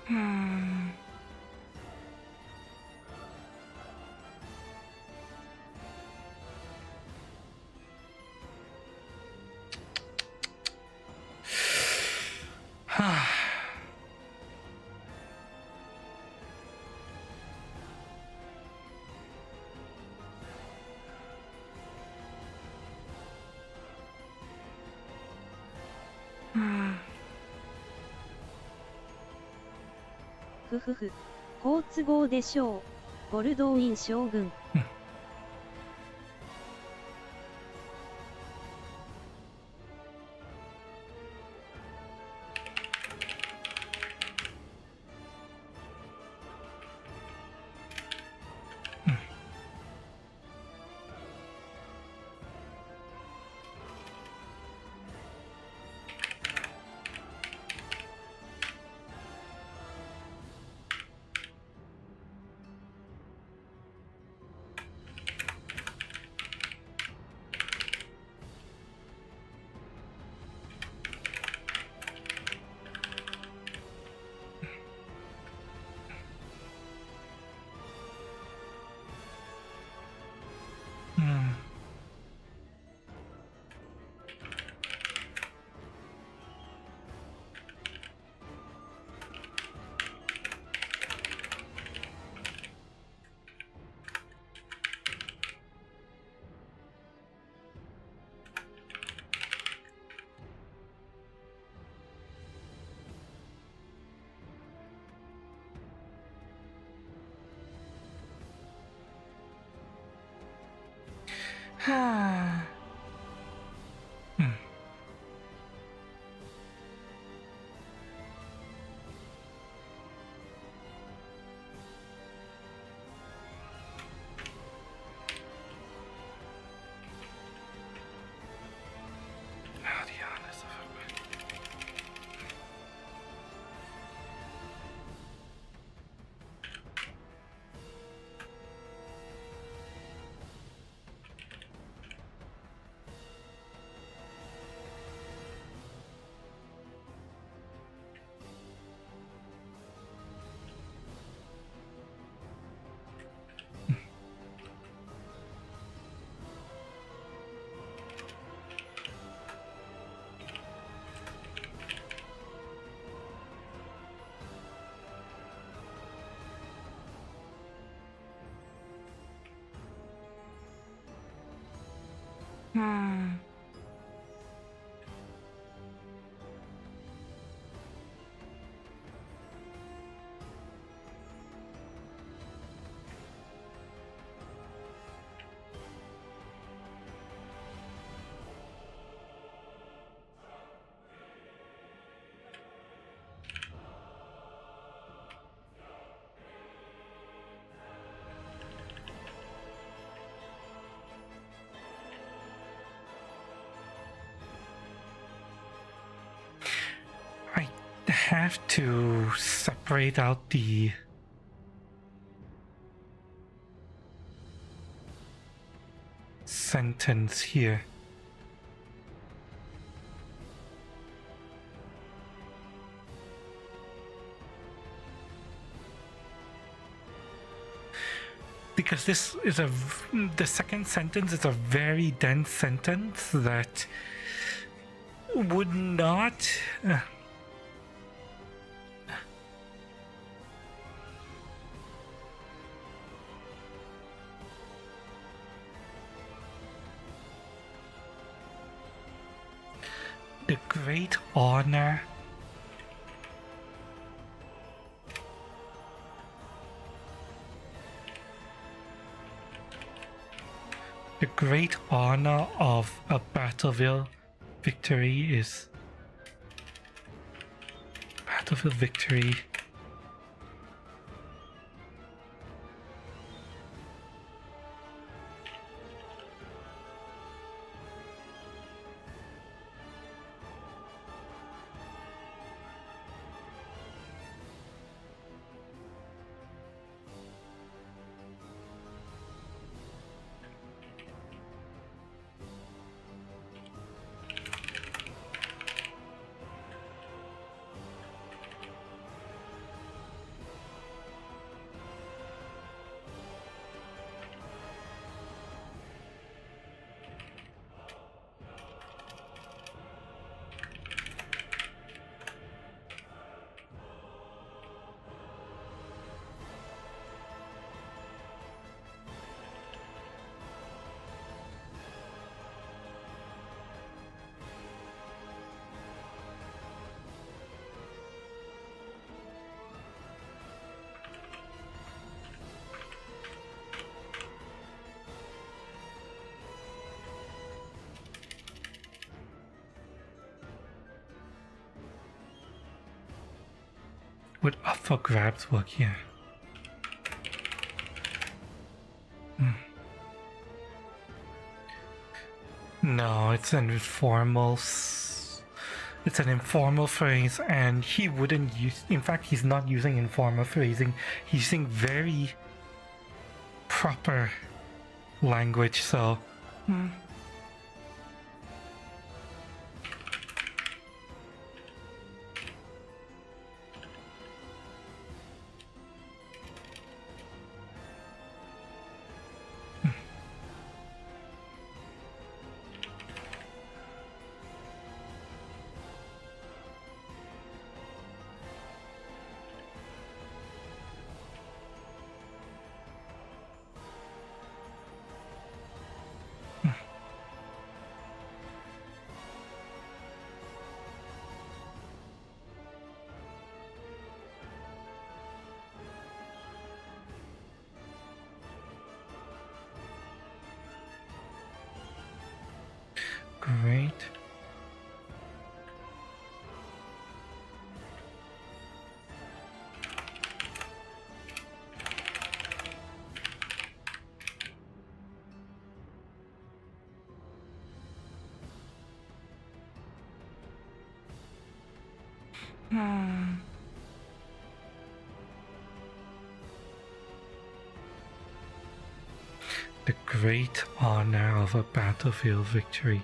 Hmm.ふふふ。好都合でしょう。ゴルドウィン将軍。Hmm. How the honest of it. Hmm. I have to separate out the sentence here. Because this is the second sentence is a very dense sentence that would not the great honor of a battlefield victory is battlefield victory Would up for grabs work here? No, it's an informal. It's an informal phrase, and he wouldn't use. In fact, he's not using informal phrasing. He's using very proper language. So. Great. The great honor of a battlefield victory.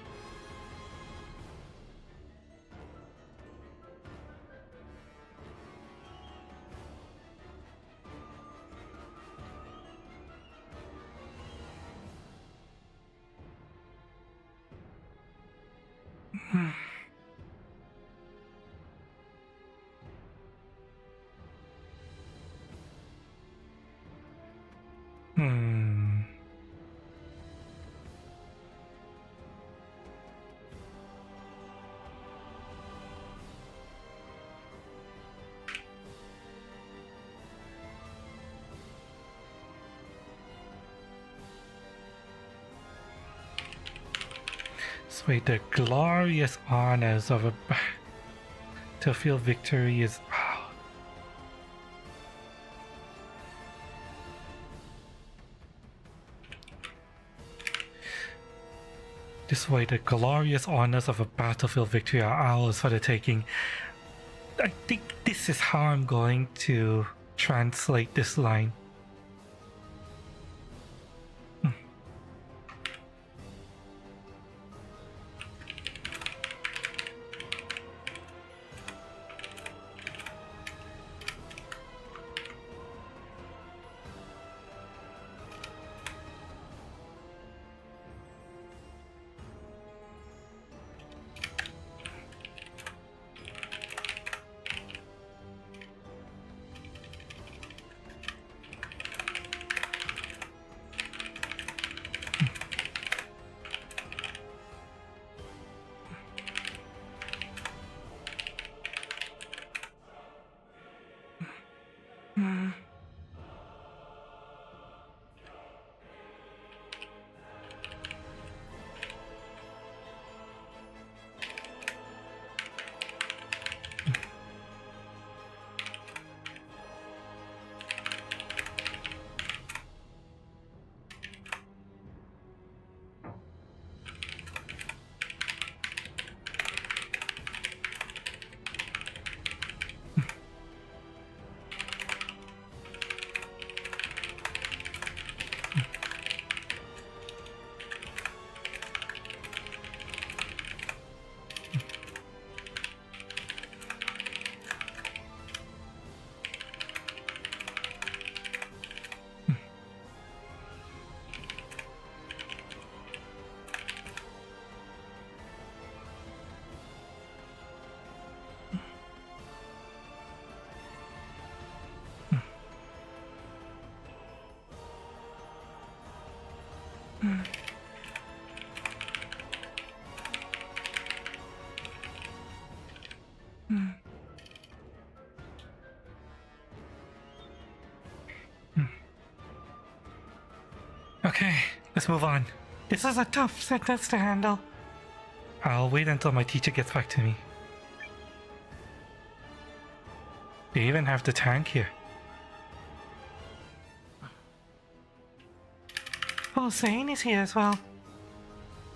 Wait, the glorious honors of a battlefield victory is. This way, the glorious honors of a battlefield victory are ours for the taking. I think this is how I'm going to translate this line. Okay, let's move on. This is a tough sentence to handle. I'll wait until my teacher gets back to me. They even have the tank here. Oh, Zane is here as well.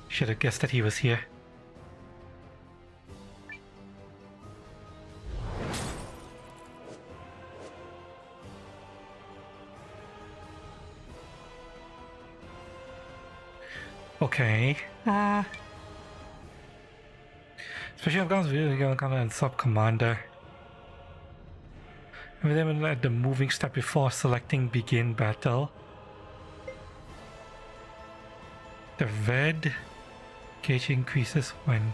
Should have guessed that he was here. Okay. Especially Afghan's really gonna come and sub commander. And then at the moving step before selecting begin battle. The red gauge increases when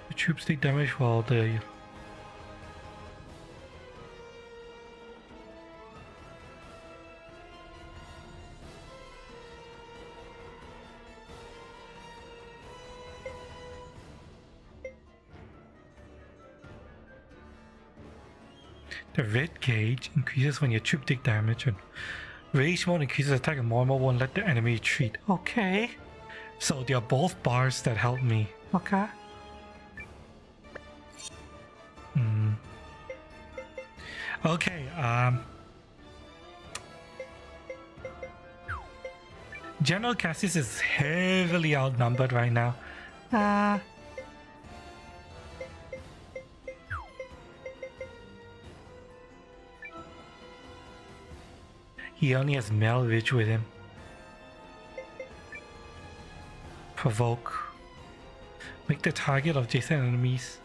the troops take damage while the red gauge increases when your troop take damage, and rage mode increases attack and normal won't let the enemy retreat. Okay. So they are both bars that help me. Okay. Okay, General Cassius is heavily outnumbered right now. He only has Melridge with him. Provoke. Make the target of adjacent enemies.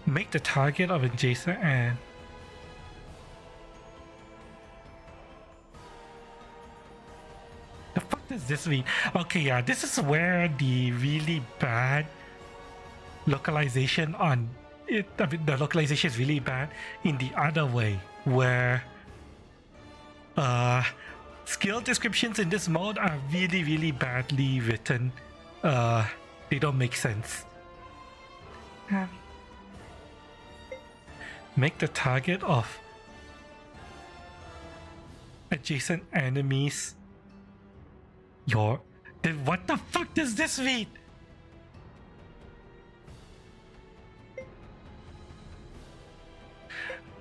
Make the target of adjacent and the fuck does this mean? Okay, yeah, this is where the really bad localization on it, I mean, the localization is really bad in the other way, where skill descriptions in this mode are really badly written. They don't make sense. Make the target of adjacent enemies your... Then what the fuck does this mean?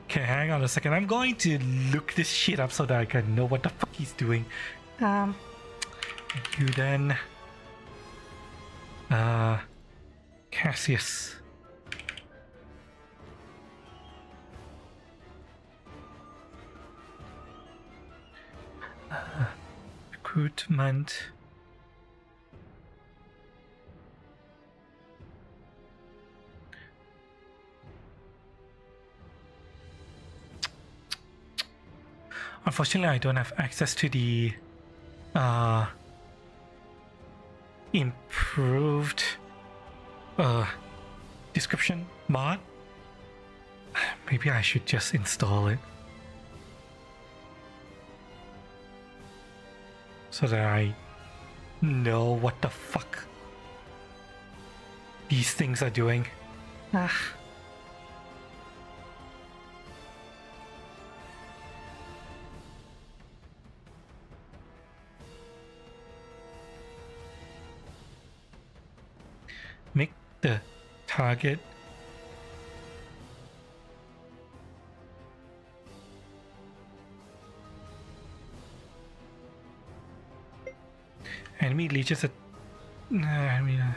Okay, hang on a second. I'm going to look this shit up so that I can know what the fuck he's doing. Eiyuden Cassius. Recruitment. Unfortunately, I don't have access to the improved description mod. Maybe I should just install it so that I know what the fuck these things are doing. Make the target enemy leeches at I'm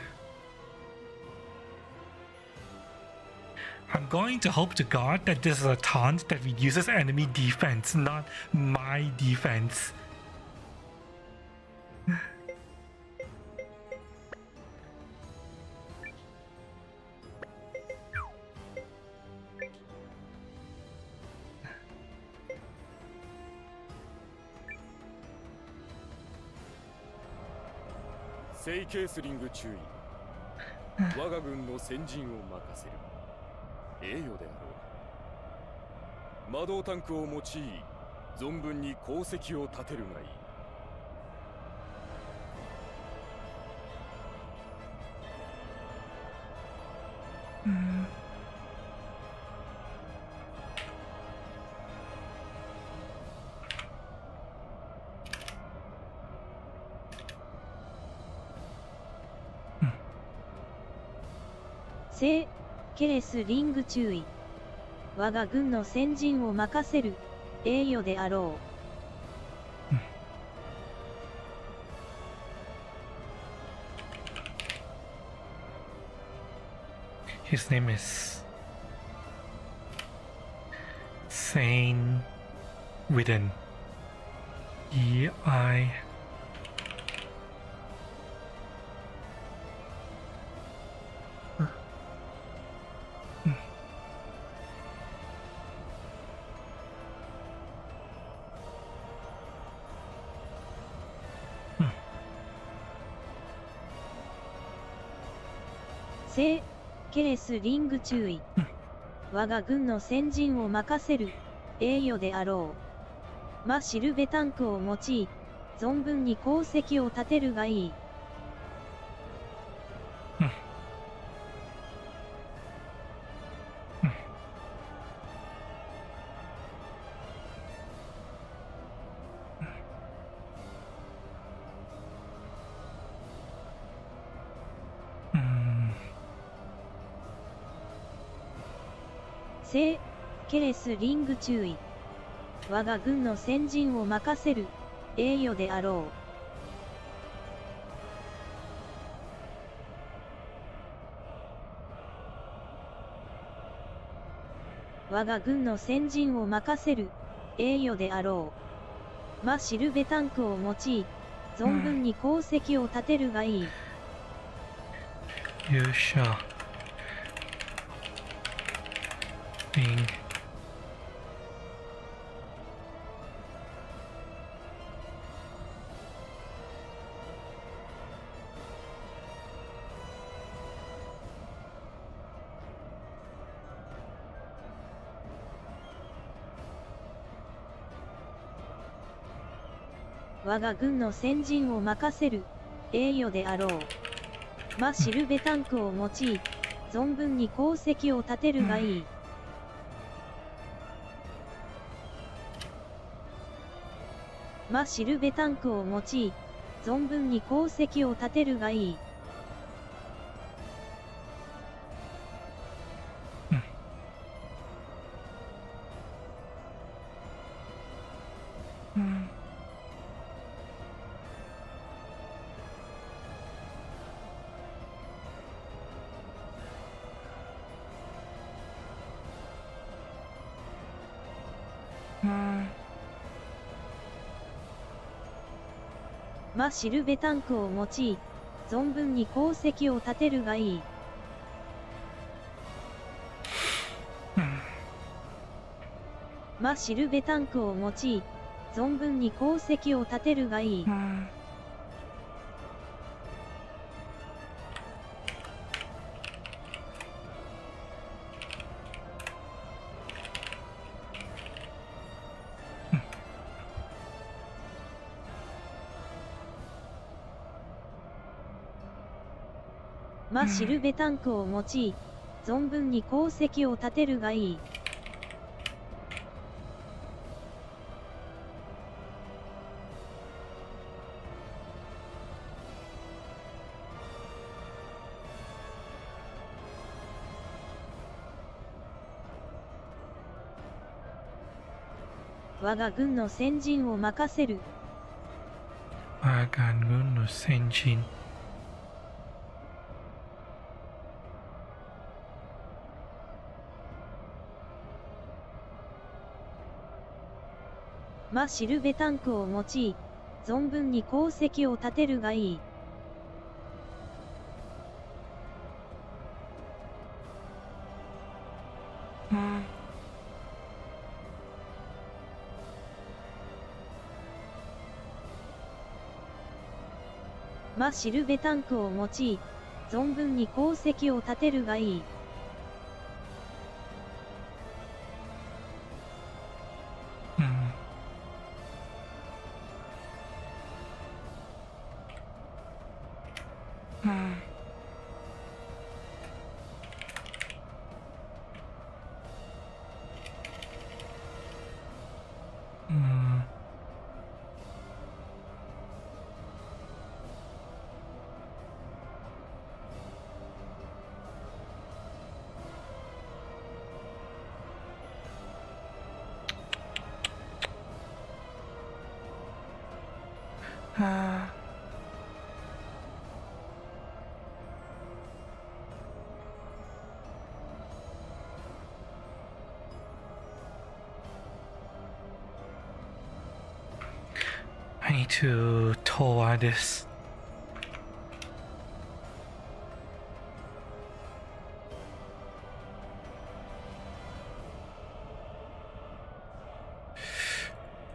going to hope to God that this is a taunt that reduces enemy defense, not my defense.聖ケースリング注意。我が軍の先陣を任せる。栄誉であろう。魔導タンクを用い、存分に功績を立てるがいい。聖ケレスリング注意。我が軍の先陣を任せる栄誉であろう。His name is Saint Widen. E-I...聖ケレスリング注意。我が軍の先陣を任せる栄誉であろう。マ・シルベタンクを用い、存分に功績を立てるがいい。聖ケレスリング注意。我が軍の先陣を任せる栄誉であろう。我が軍の先陣を任せる栄誉であろう。マ・シルベタンクを用い、存分に功績を立てるがいい。You shall being我が軍の先陣を任せる栄誉であろう。マ・シルベタンクを用い、存分に功績を立てるがいい。マ・シルベタンクを用い、存分に功績を立てるがいい。マ・シルベタンクを用い、存分に功績を立てるがいい。マ・シルベタンクを用い、存分に功績を立てるがいい。マ・シルベタンクを用い、存分に功績を立てるがいい。我が軍の先陣を任せる。我が軍の先陣。マ・シルベタンクを用い、存分に功績を立てるがいい。マ・シルベタンクを用い、存分に功績を立てるがいい。Uh, I need to Towa this.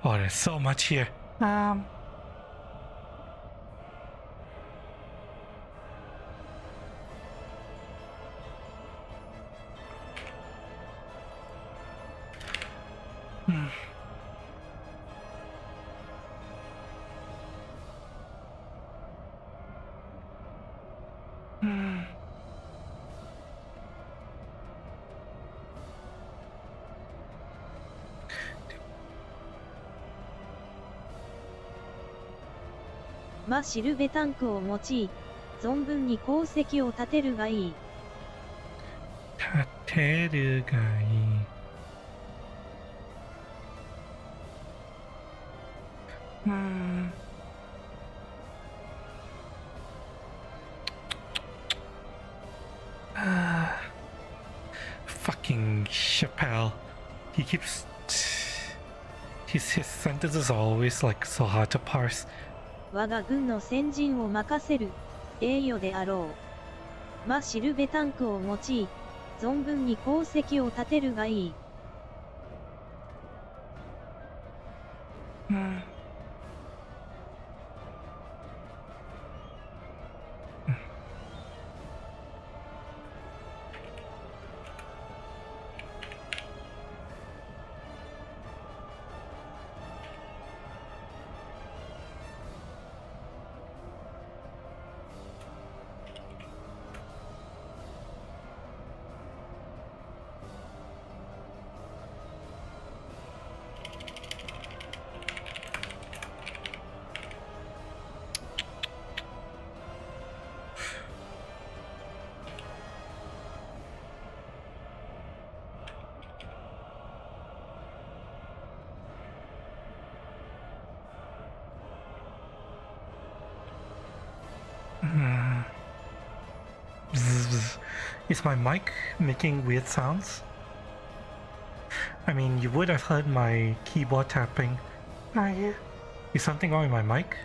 Oh, there's so much here.シルベタンクを用い、存分に功績を立てるがいい。立てるがいい。Fucking Chappelle. He keeps... His sentences are always like so hard to parse. 我が軍の先陣を任せる栄誉であろう。シルベタンクを用い、存分に功績を立てるがいい。Is my mic making weird sounds? I mean, you would have heard my keyboard tapping. Is something wrong with my mic?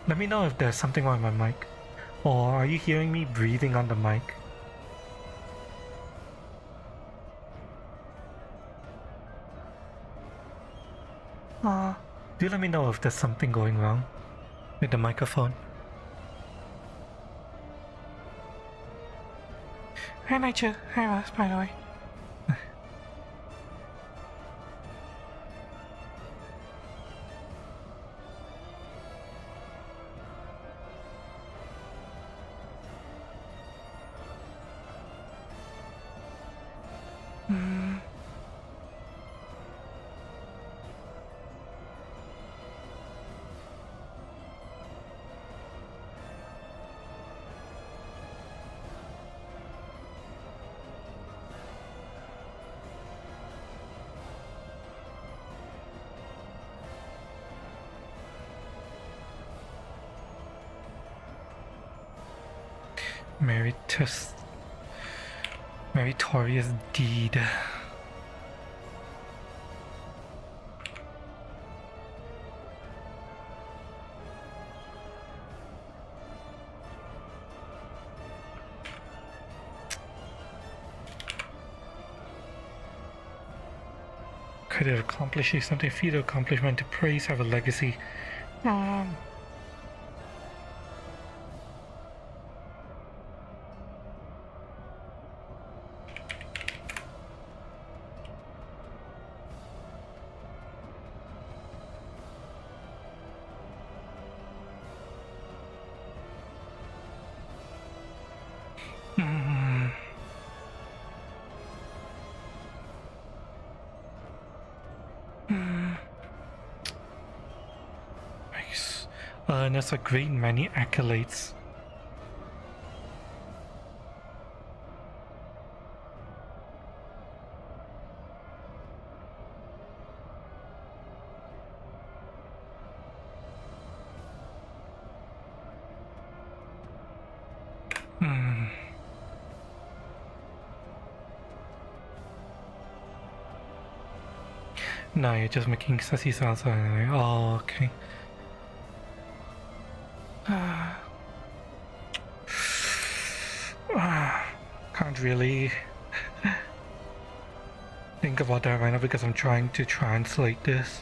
Let me know if there's something wrong with my mic. Or are you hearing me breathing on the mic? Do let me know if there's something going wrong with the microphone. Hi Nigel, hi Ross, by the way. Meritorious deed. Credit accomplishes something, feat of accomplishment to praise, have a legacy. Earns a great many accolades. No, you're just making sassy sounds anyway. Oh, okay. Can't really think about that right now because I'm trying to translate this.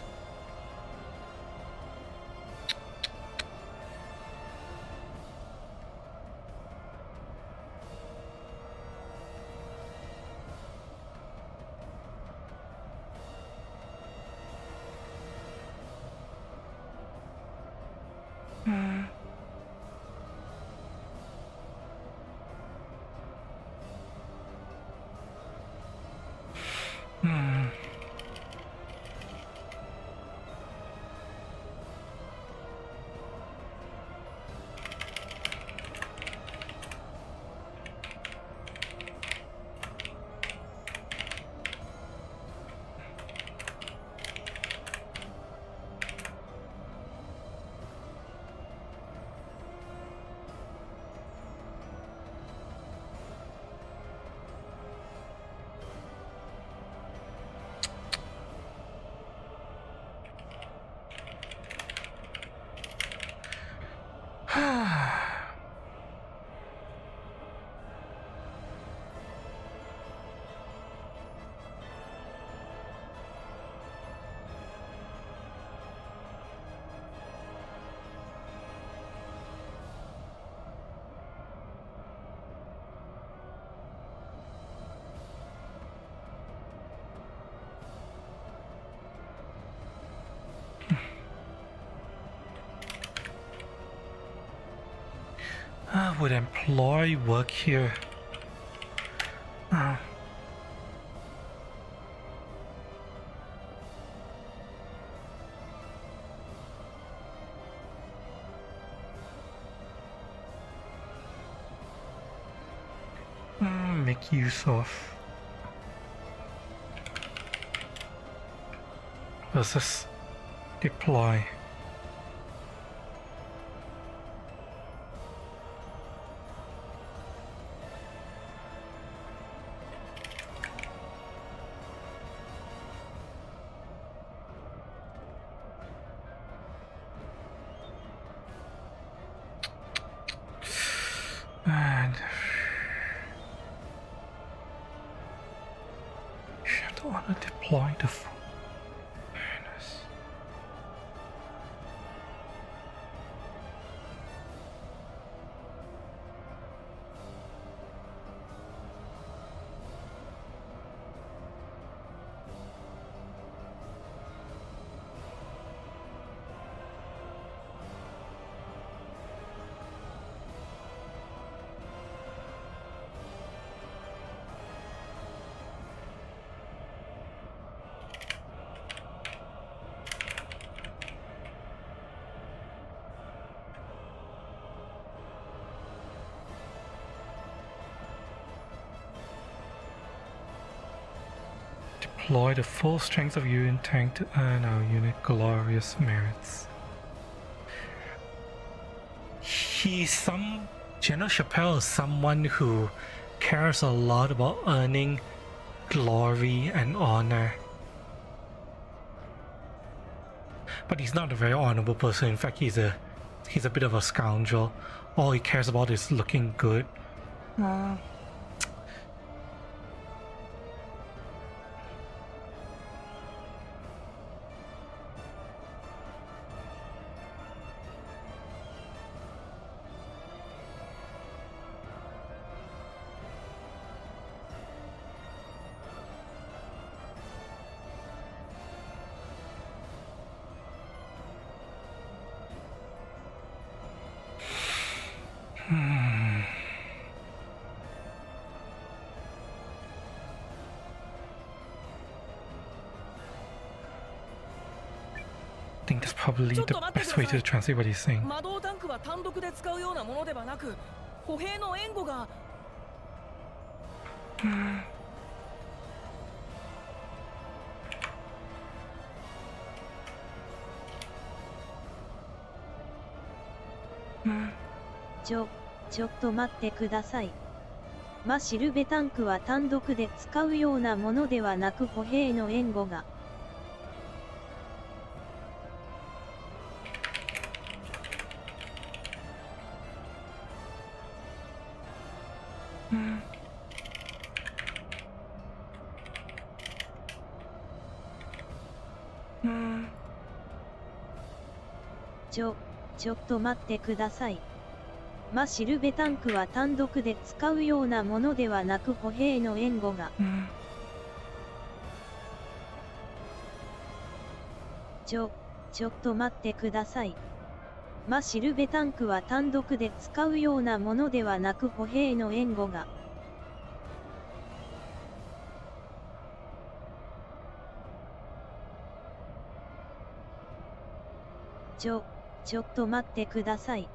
Would employ work here? Make use of versus deploy. And you don't want to deploy the furnace. Deploy the full strength of Eiyuden tank to earn our unit glorious merits. General Chappelle is someone who cares a lot about earning glory and honor. But he's not a very honorable person. In fact, he's a bit of a scoundrel. All he cares about is looking good. I think that's probably the best way to translate what he's saying. 魔導タンクは単独で使うようなものではなく、歩兵の援護が。ちょっと待ってください。シルベタンクは単独で使うようなものではなく歩兵の援護が。ちょっと待ってください。シルベタンクは単独で使うようなものではなく歩兵の援護が。ちょっと待ってください。シルベタンクは単独で使うようなものではなく歩兵の援護が。ちょっと待ってください。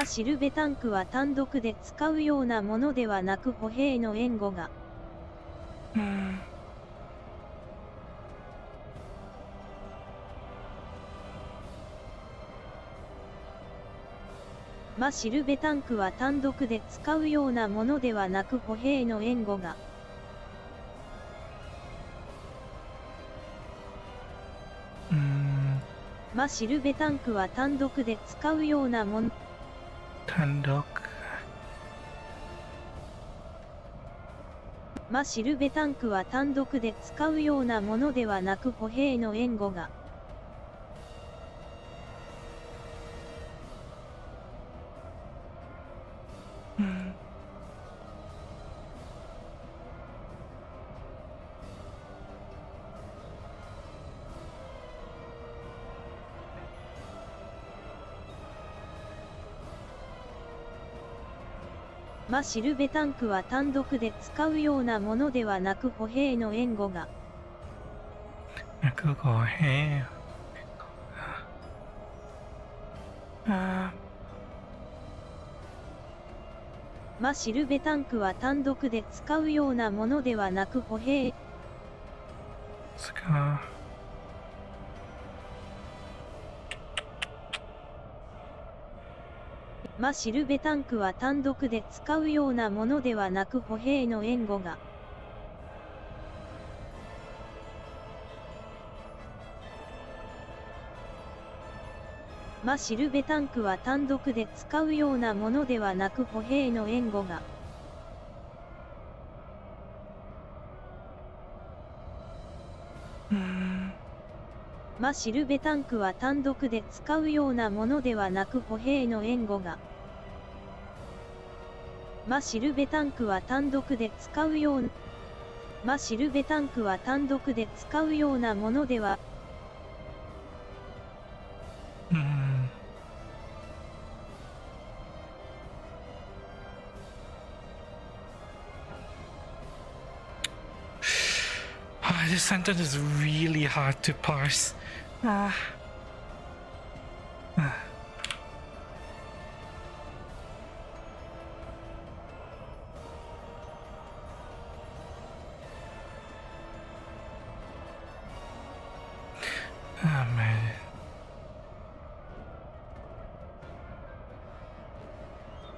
シルベタンクは単独で使うようなものではなく歩兵の援護が。シルベタンクは単独で使うようなものではなく歩兵の援護が。シルベタンクは単独で使うようなもの。単独。シルベタンクは単独で使うようなものではなく歩兵の援護が。シルベタンクは単独で使うようなものではなく歩兵の援護が。歩兵。シルベタンクは単独で使うようなものではなく歩兵。シルベタンクは単独で使うようなものではなく歩兵の援護が。シルベタンクは単独で使うようなものではなく歩兵の援護が。シルベタンクは単独で使うようなものではなく歩兵の援護が。シルベタンクは単独で使うような。シルベタンクは単独で使うようなものでは。This sentence is really hard to parse. Man.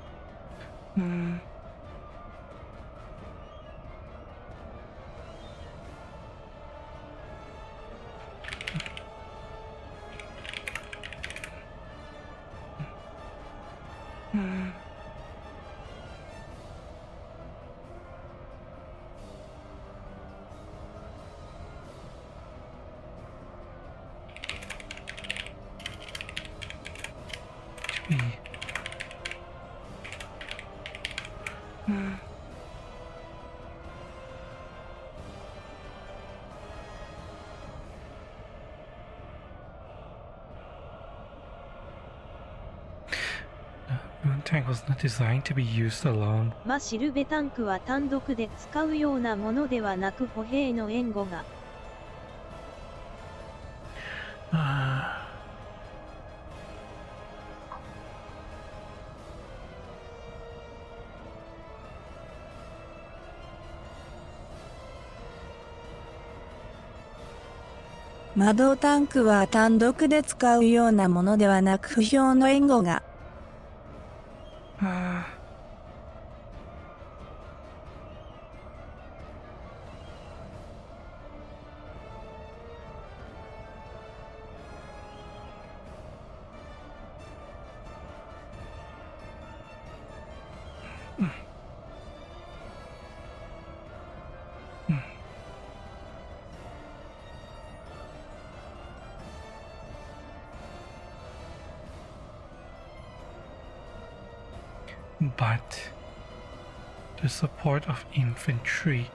Tank was not designed to be used alone. シルベタンクは単独で使うようなものではなく歩兵の援護が。窓タンクは単独で使うようなものではなく不評の援護が。but the support of infantry.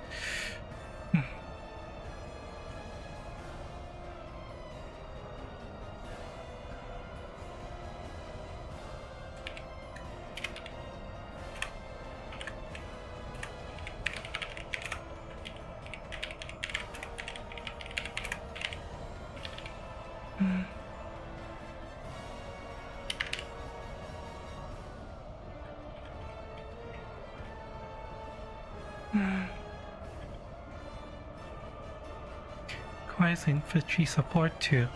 Requires infantry support too.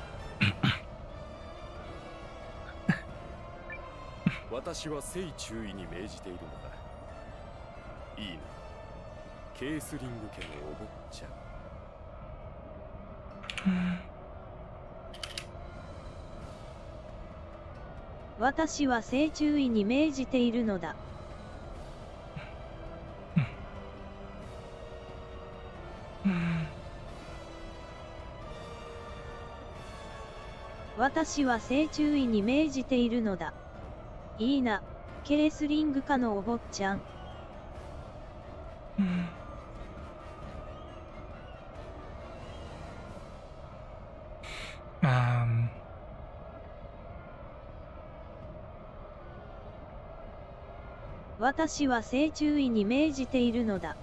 私は正注意に命じているのだ。いいな。ケースリング家のお坊ちゃん。私は正注意に命じているのだ。私は正注意に命じているのだ。いいな、ケースリング家のお坊ちゃん。私は正注意に命じているのだ。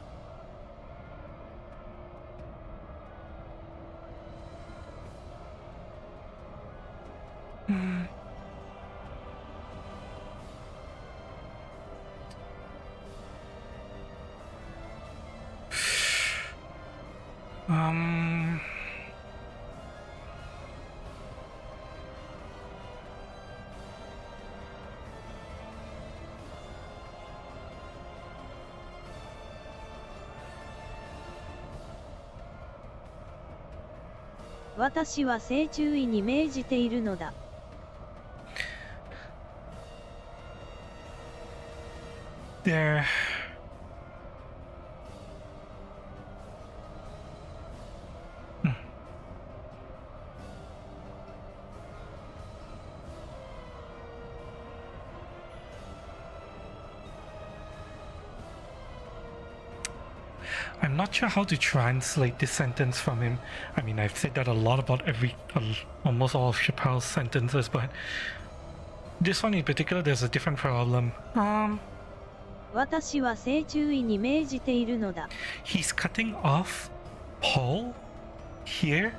私は正注意に命じているのだ。There. I'm not sure how to translate this sentence from him. I mean, I've said that a lot about almost all of Chappelle's sentences, but this one in particular, there's a different problem. 私は正注意に命じているのだ。He's cutting off Paul here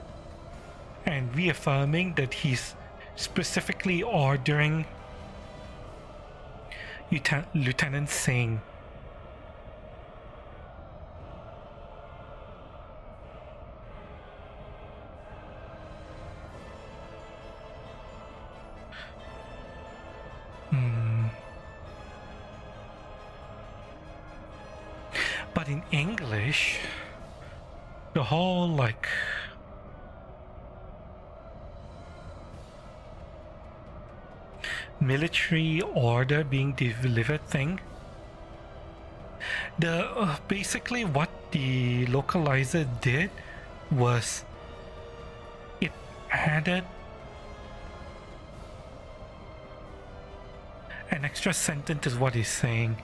and reaffirming that he's specifically ordering Lieutenant Singh. But in English, the whole military order being delivered thing, basically what the localizer did was it added an extra sentence is what he's saying.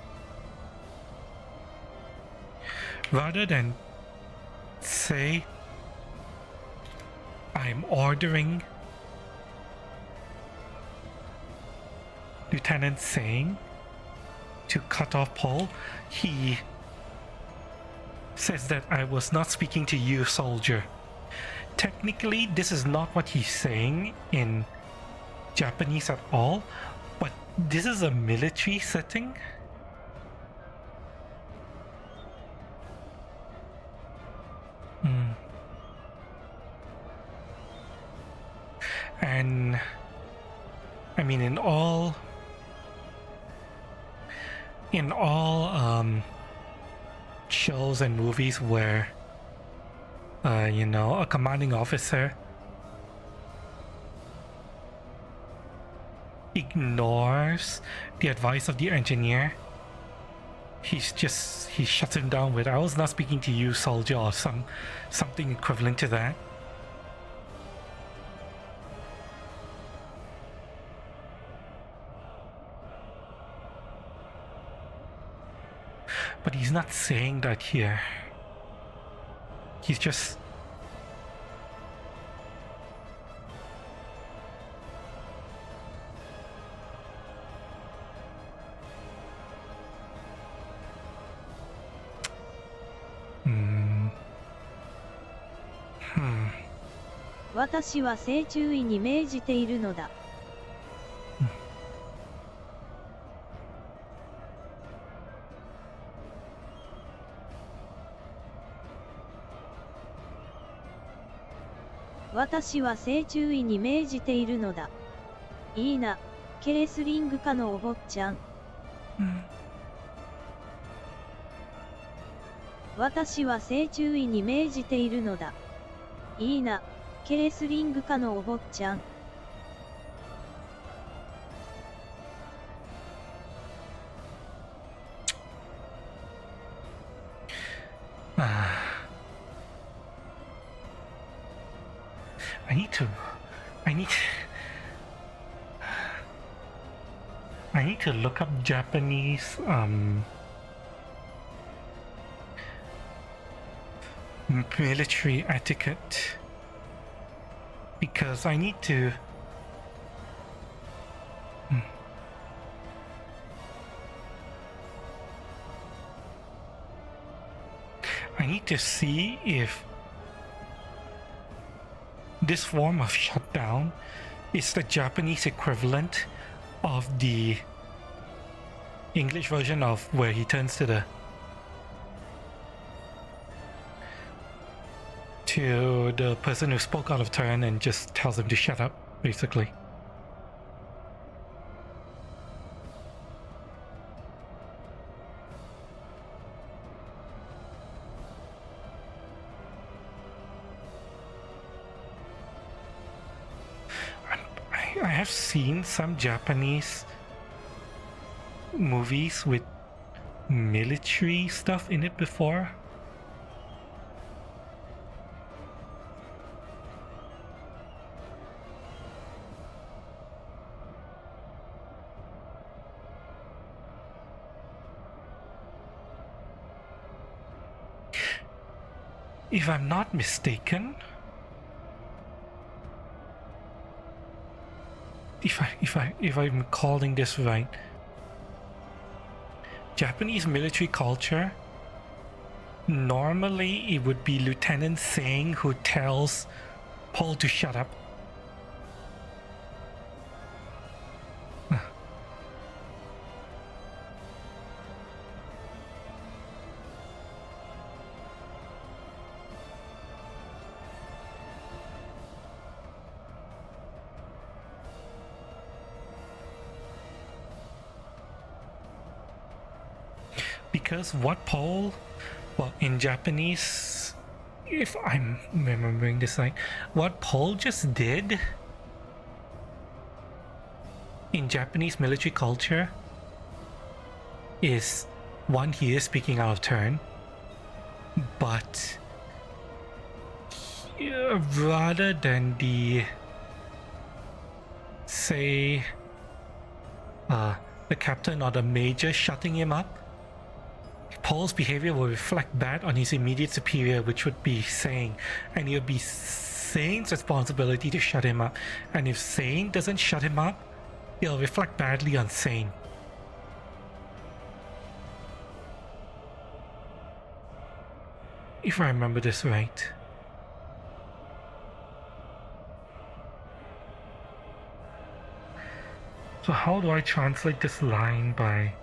Rather than say, I'm ordering Lieutenant Singh to cut off Paul, he says that I was not speaking to you, soldier. Technically, this is not what he's saying in Japanese at all, but this is a military setting. And I mean, in all shows and movies where a commanding officer ignores the advice of the engineer, he shuts him down with, I was not speaking to you, soldier, or something equivalent to that. not saying that here. He's just... Hmm. 私は正注意に命じているのだ。私は正注意に命じているのだ。いいな、ケレスリング科のお坊ちゃん。私は正注意に命じているのだ。いいな、ケレスリング科のお坊ちゃん。I need to look up Japanese military etiquette because I need to see if this form of shutdown is the Japanese equivalent of the English version of where he turns to the person who spoke out of turn and just tells him to shut up, basically. I have seen some Japanese movies with military stuff in it before. If I'm not mistaken, if I'm calling this right, Japanese military culture, normally it would be Lieutenant Singh who tells Paul to shut up. Because what Paul, well, in Japanese, if I'm remembering this right, what Paul just did in Japanese military culture is, one, he is speaking out of turn, but rather than say the captain or the major shutting him up, Paul's behavior will reflect that on his immediate superior, which would be Sane, and it would be Sane's responsibility to shut him up. And if Sane doesn't shut him up, it'll reflect badly on Sane. If I remember this right. So how do I translate this line by...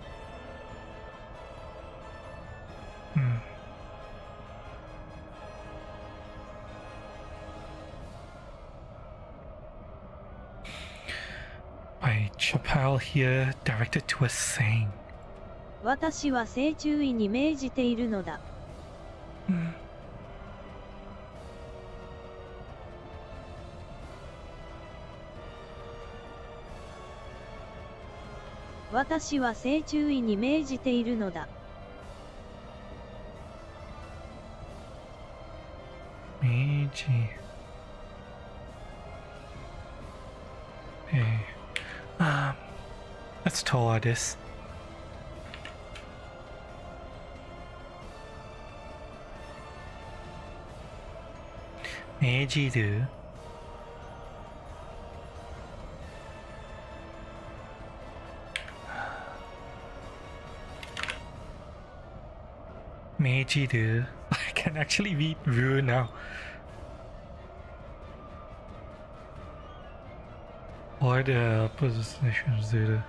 by Chappelle here, directed to a Sane. 私は正注意に命じているのだ。私は正注意に命じているのだ。命じ。Let's Toa this. 明治る明治る I can actually read rune now. Or the position 0.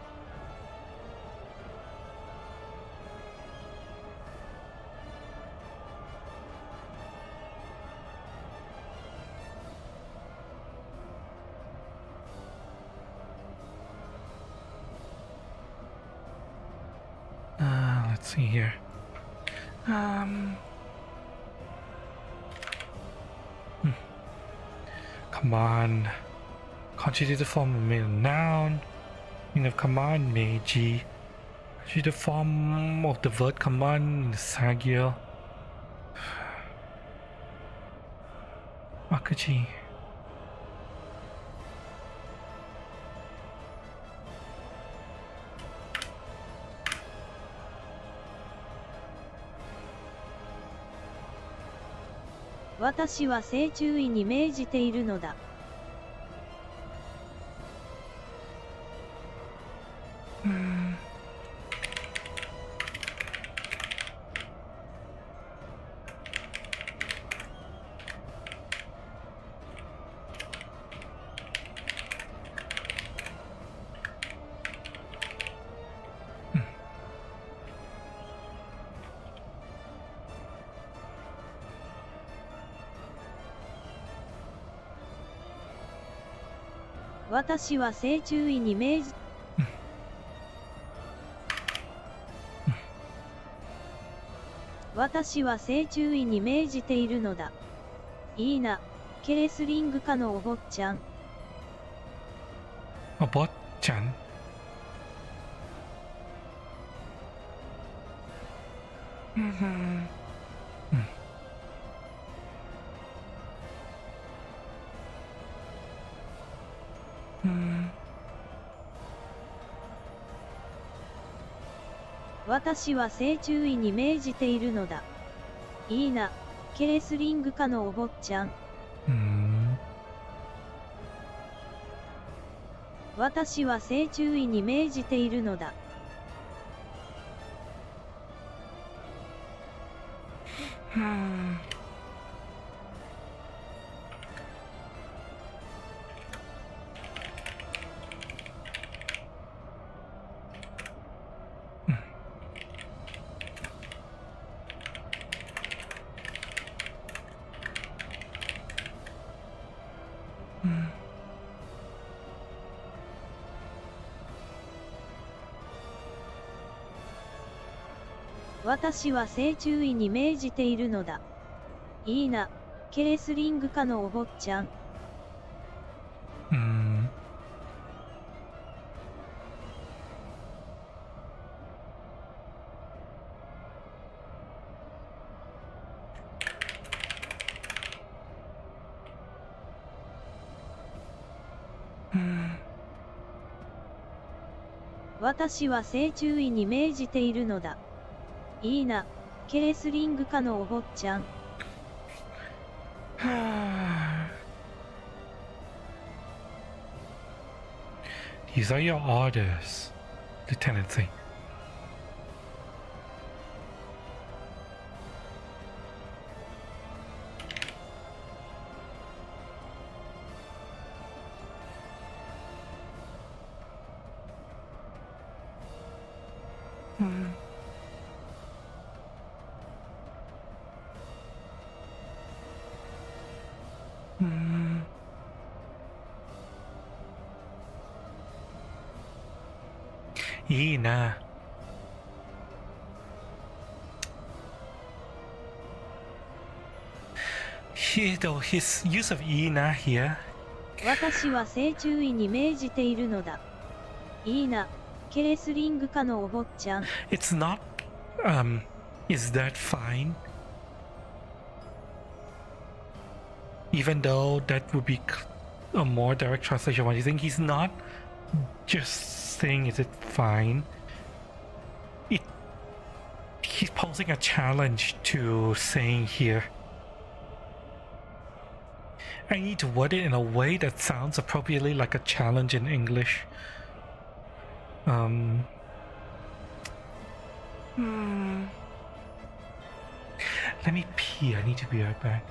Let's see here. Command. Consider the form of male noun. In of command Meiji. Consider the form of the word command Sagyo. Akuji. "私は正注意に命じているのだ。私は正注意に命じ私は正注意に命じているのだ。いいな、ケレスリング科のお坊ちゃん。お坊ちゃん私は正注意に命じているのだ。いいな、ケレスリング科のお坊ちゃん。私は正注意に命じているのだ。私は正注意に命じているのだ。いいな、ケレスリング科のお坊ちゃん。私は正注意に命じているのだ。いいな、ケレスリング科のお坊ちゃん。These are your orders, Lieutenant. Ina. His use of Ina here. 私は正注意に命じているのだ。いいな、ケレスリング科のお坊ちゃん。It's not, is that fine? Even though that would be a more direct translation, what do you think? He's not just saying, is it fine? He's posing a challenge to saying here. I need to word it in a way that sounds appropriately like a challenge in English. Let me pee. I need to be right back.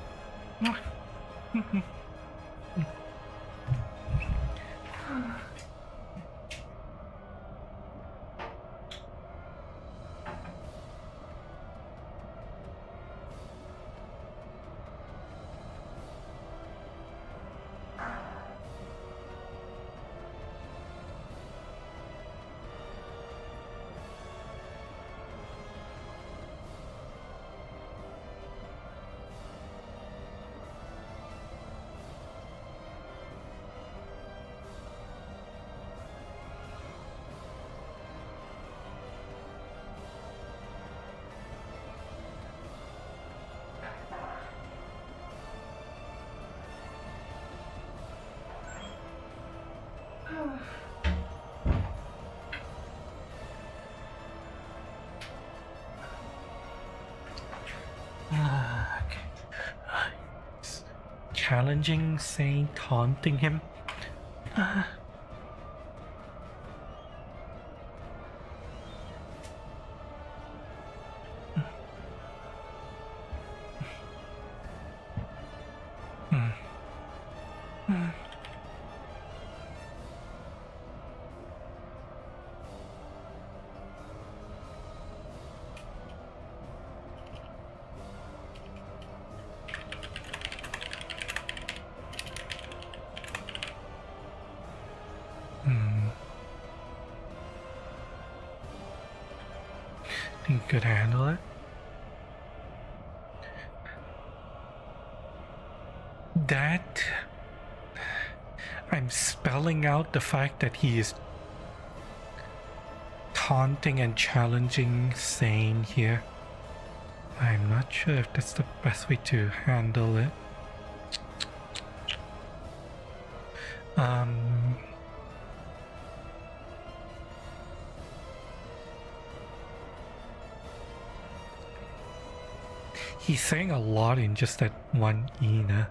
Challenging, saying, taunting him. Think you could handle it? That I'm spelling out the fact that he is taunting and challenging Sane here. I'm not sure if that's the best way to handle it. He's saying a lot in just that one Ina.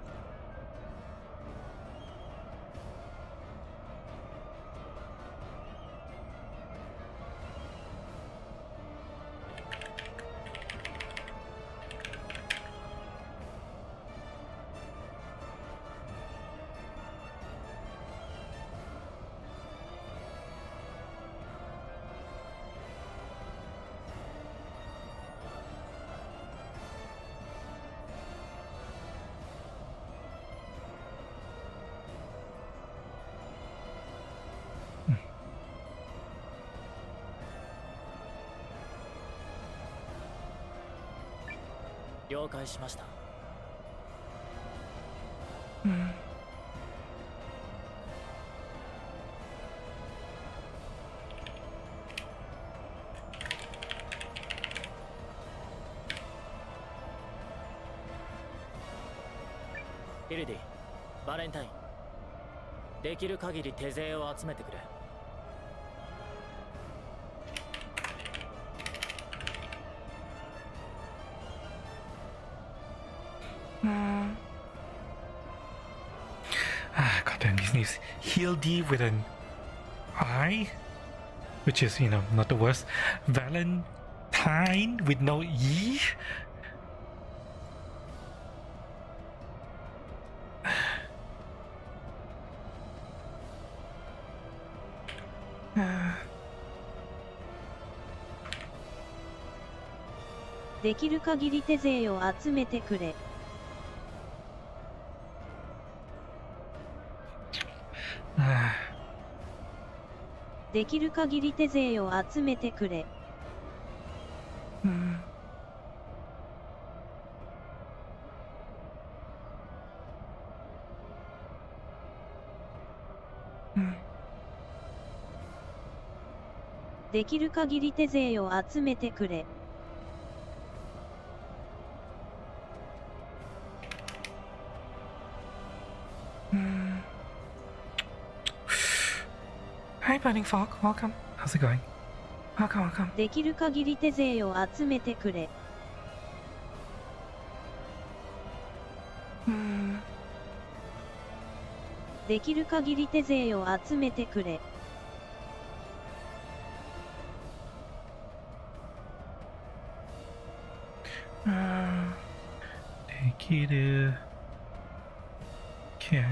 ヒルディ、バレンタイン。できる限り手勢を集めてくれ。Goddamn, these names. Heal D with an I, which is, not the worst. Valentine with no E. できる限り手勢を集めてくれ。できる限り手勢を集めてくれ。できる限り手勢を集めてくれ。Hi, Burning Fog. Welcome. How's it going? Welcome, welcome. できる限り手勢を集めてくれ。できる限り手勢を集めてくれ。できる。Okay.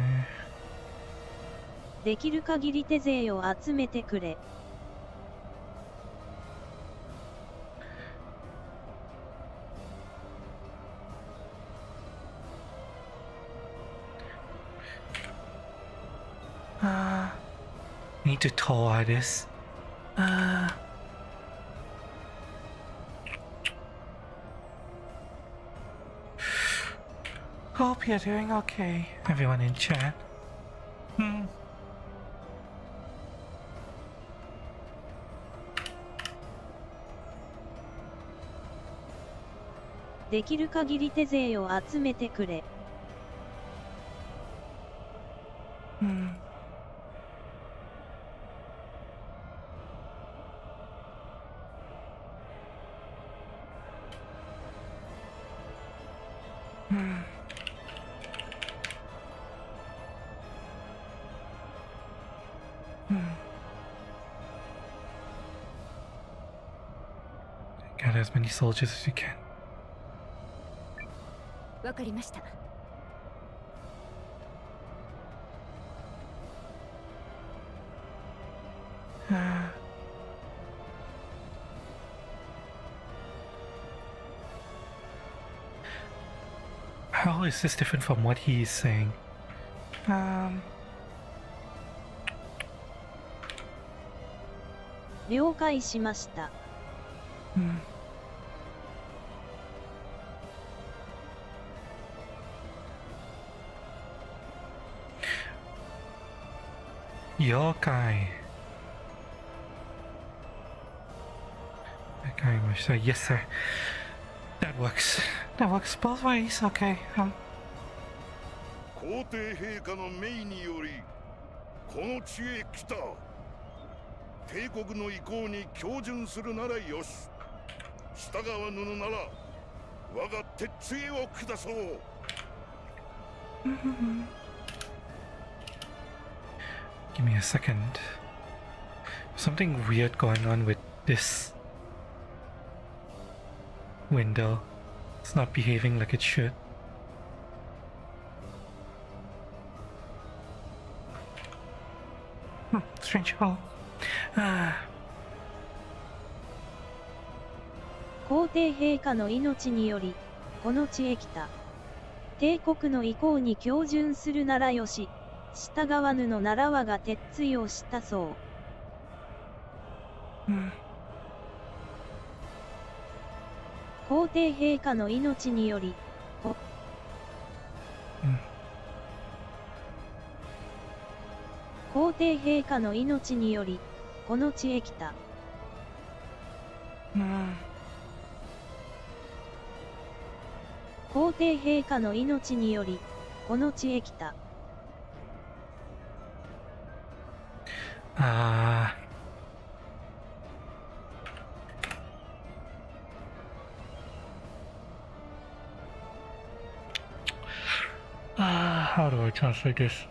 できる限り手勢を集めてくれ。Need to tour this. Hope you're doing okay, everyone in chat. できる限り手勢を集めてくれ。Gather as many soldiers as you can. わかりました。How is this different from what he is saying? 了解しました。了解。わかりました。Yes, sir. That works. That works both ways. Okay. 皇帝陛下の命によりこの地へ来た。帝国の意向に恭順するならよし、従わぬのなら我が鉄杖を下そう。Give me a second. Something weird going on with this window. It's not behaving like it should. Strange. Oh. 皇帝陛下の命により、この地へ来た。帝国の意向に恭順するならよし、従わぬのなら我が鉄槌をしたそう。皇帝陛下の命により、皇帝陛下の命により、この地へ来た。皇帝陛下の命により、この地へ来た。How do I translate this?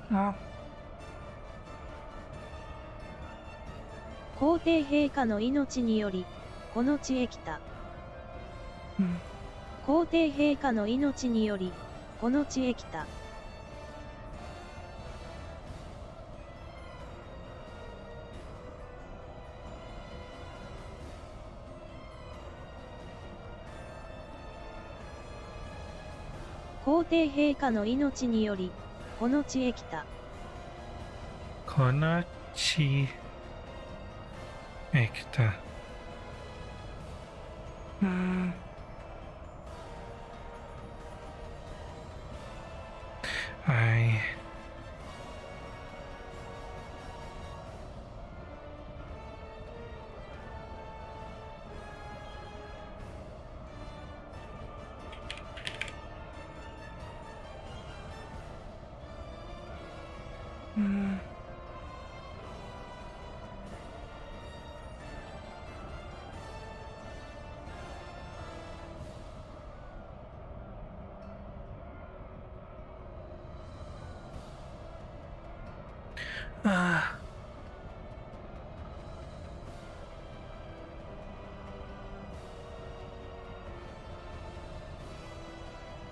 皇帝陛下の命により、この地へ来た。皇帝陛下の命により、この地へ来た。皇帝陛下の命により、この地へ来た。この地へ来た。はい。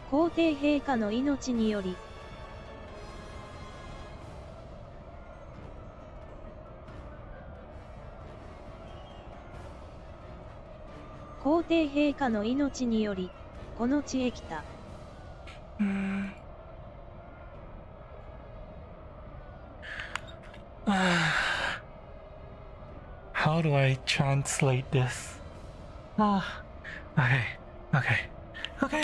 皇帝陛下の命により、皇帝陛下の命により、この地へ来た。How do I translate this? Okay, okay, okay.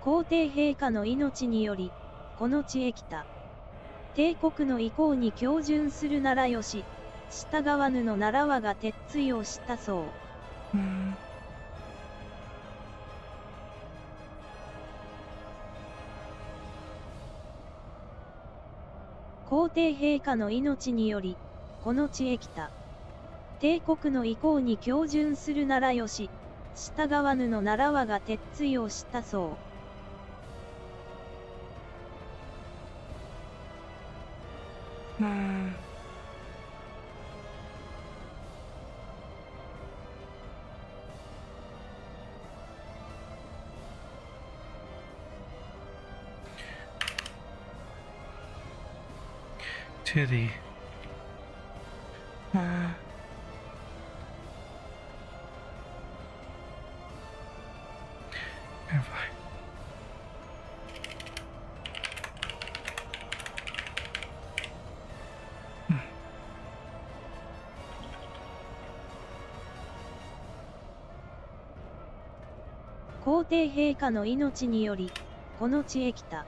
皇帝陛下の命により、この地へ来た。帝国の意向に恭順するならよし、従わぬのなら我が鉄槌をしたそう。皇帝陛下の命により、この地へ来た。帝国の意向に恭順するならよし、従わぬのなら我が鉄槌をしたそう。To the皇帝陛下の命により、この地へ来た。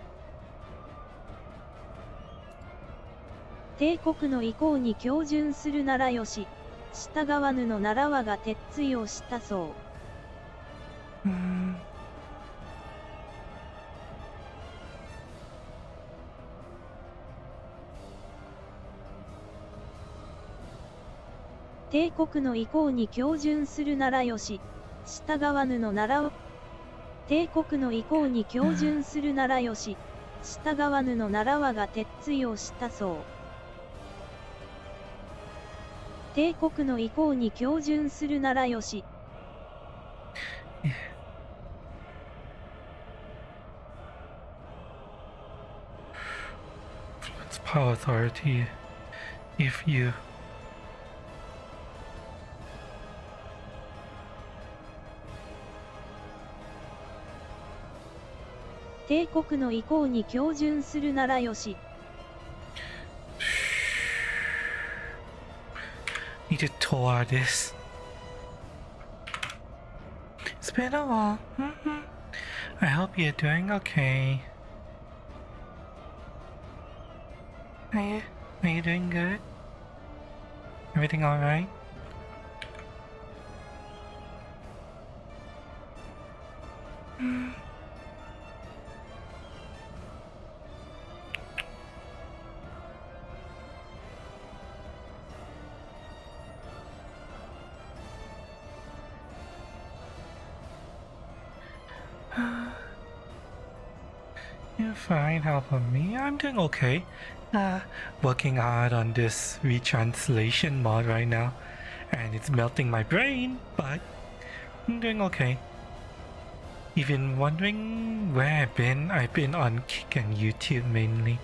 帝国の意向に恭順するならよし、従わぬのなら我が鉄槌をしたそう。帝国の意向に恭順するならよし、従わぬのなら帝国の意向に恭順するならよし、従わぬのなら我が鉄槌をしたそう。帝国の意向に恭順するならよし。It's power authority. If you帝国の意向に恭順するならよし。need to tour this. It's been a while. I hope you're doing okay. Are you doing good? Everything alright? you're fine. How about me? I'm doing okay. Working hard on this retranslation mod right now, and it's melting my brain, but I'm doing okay. You've been wondering where I've been? I've been on Kick and YouTube mainly.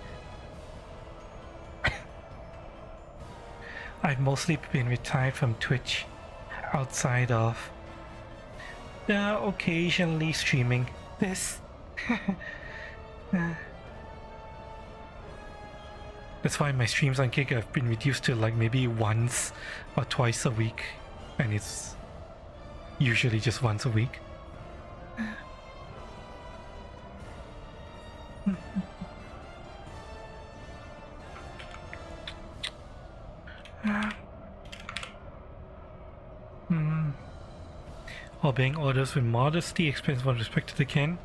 I've mostly been retired from Twitch, outside of occasionally streaming this. That's why my streams on Kick have been reduced to like maybe once or twice a week, and it's usually just once a week. Obeying orders with modesty, expense with respect to the kin.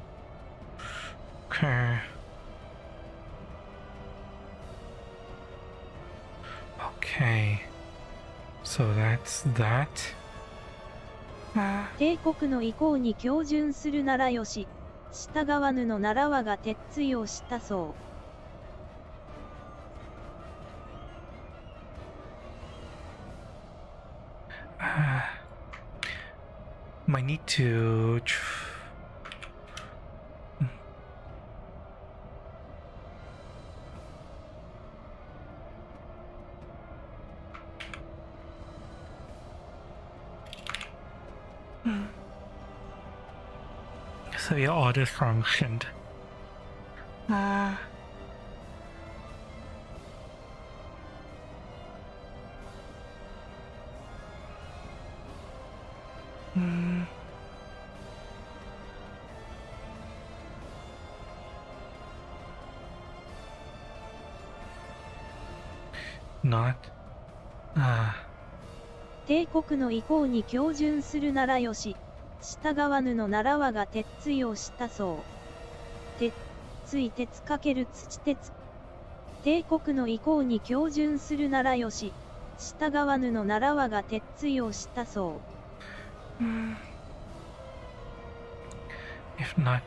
Okay. Okay. So that's that. 帝国の意向に恭順するならよし、従わぬのなら我が鉄槌をしたそう。Might need to so your order functioned. Not. 帝国の意向に恭順するならよし、従わぬのなら我が鉄槌をしたそう。鉄槌鉄かける土鉄。帝国の意向に恭順するならよし、従わぬのなら我が鉄槌をしたそう。If not.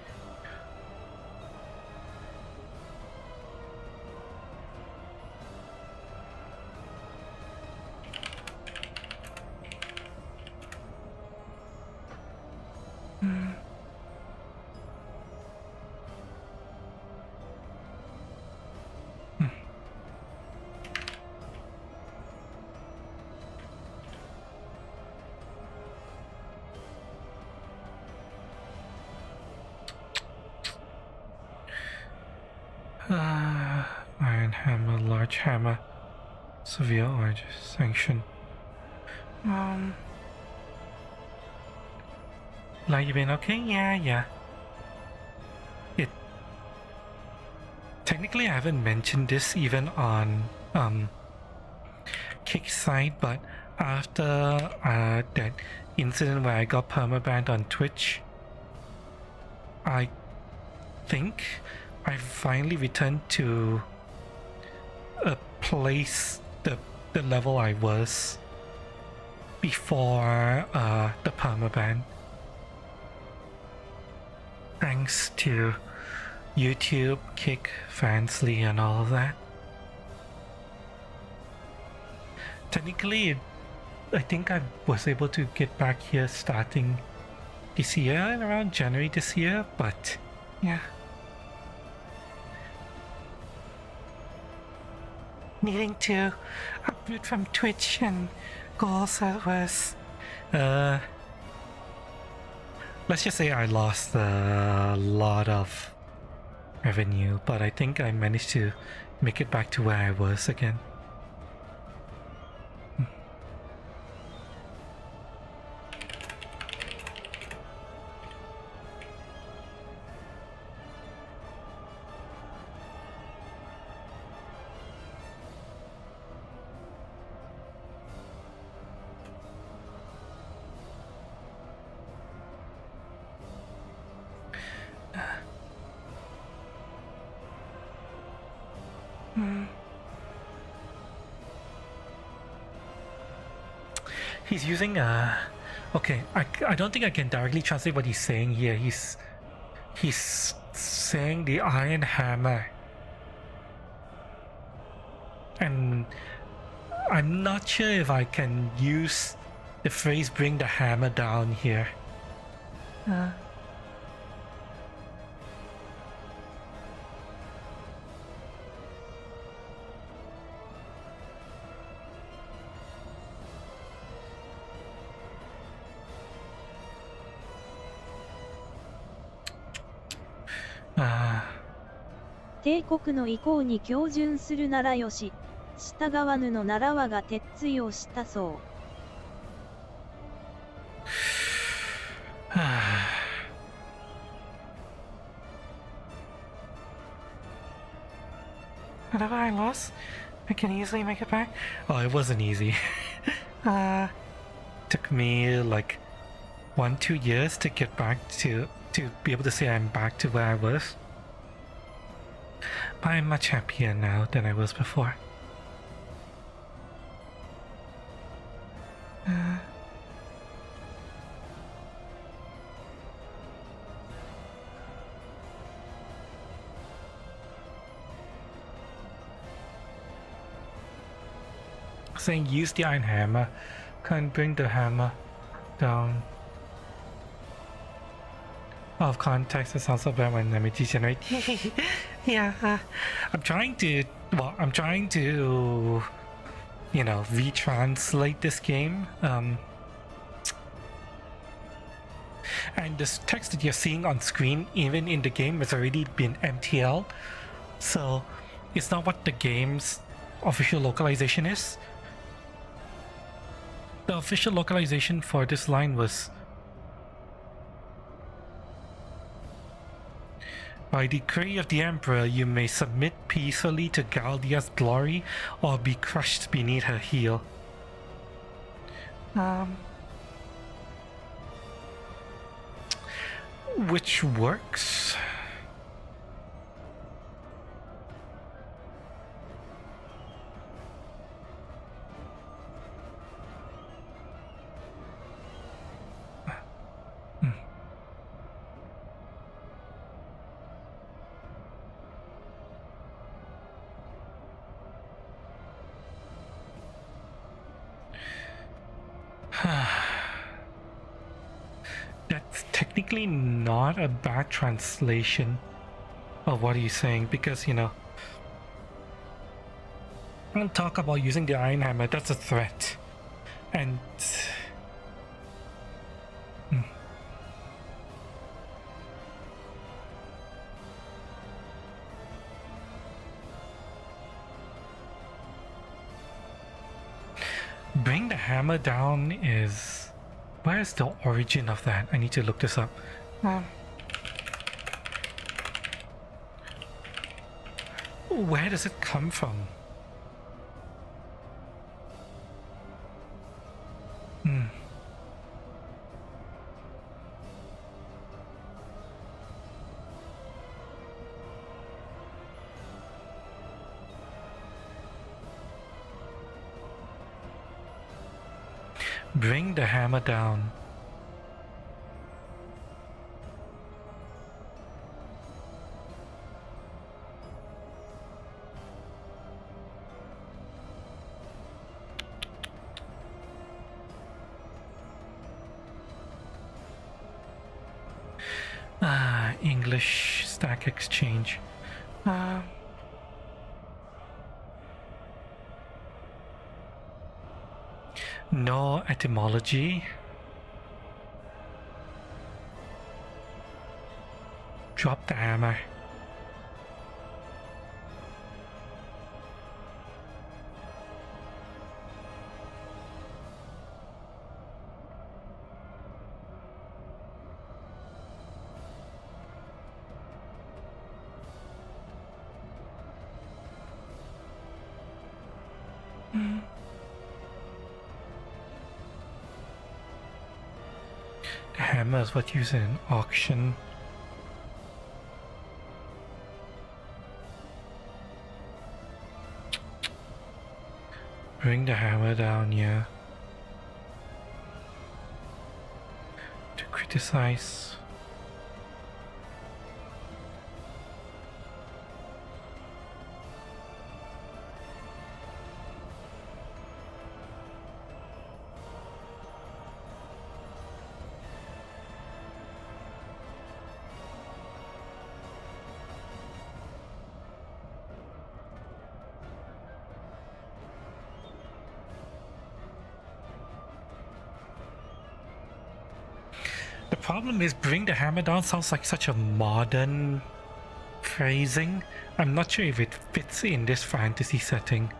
Iron hammer, large hammer, severe or sanction. Like you been okay? Yeah. It technically I haven't mentioned this even on Kick side, but after that incident where I got permabanned on Twitch, I think I finally returned to a place, the level I was before the permaban. Thanks to YouTube, Kick, Fansly, and all of that. Technically, I think I was able to get back here starting this year, around January this year, but yeah. Needing to upload from Twitch and go servers. Let's just say I lost a lot of revenue, but I think I managed to make it back to where I was again. He's using okay, I don't think I can directly translate what he's saying here. He's saying the iron hammer. And I'm not sure if I can use the phrase bring the hammer down here. Ah. 帝国の意向に恭順するならよし、従わぬのなら我が鉄槌をしたそう。Whatever I lost, I can easily make it back. Oh, it wasn't easy. Took me like 1-2 years to get back to be able to say I'm back to where I was. But I'm much happier now than I was before. Saying use the iron hammer, can't bring the hammer down. Out of context, it sounds so bad when I degenerate. Yeah, I'm trying to, you know, retranslate this game. And this text that you're seeing on screen, even in the game, has already been MTL. So it's not what the game's official localization is. The official localization for this line was by decree of the Emperor, you may submit peacefully to Galdia's glory or be crushed beneath her heel. Which works. That's technically not a bad translation of what he's saying, because, you know, when talk about using the iron hammer, that's a threat. And bring the hammer down is... Where's the origin of that? I need to look this up. Where does it come from? Bring the hammer down. English Stack Exchange. No etymology. Drop the hammer. The hammer is what used in an auction. Bring the hammer down, yeah. To criticize. The problem is bring the hammer down sounds like such a modern phrasing. I'm not sure if it fits in this fantasy setting.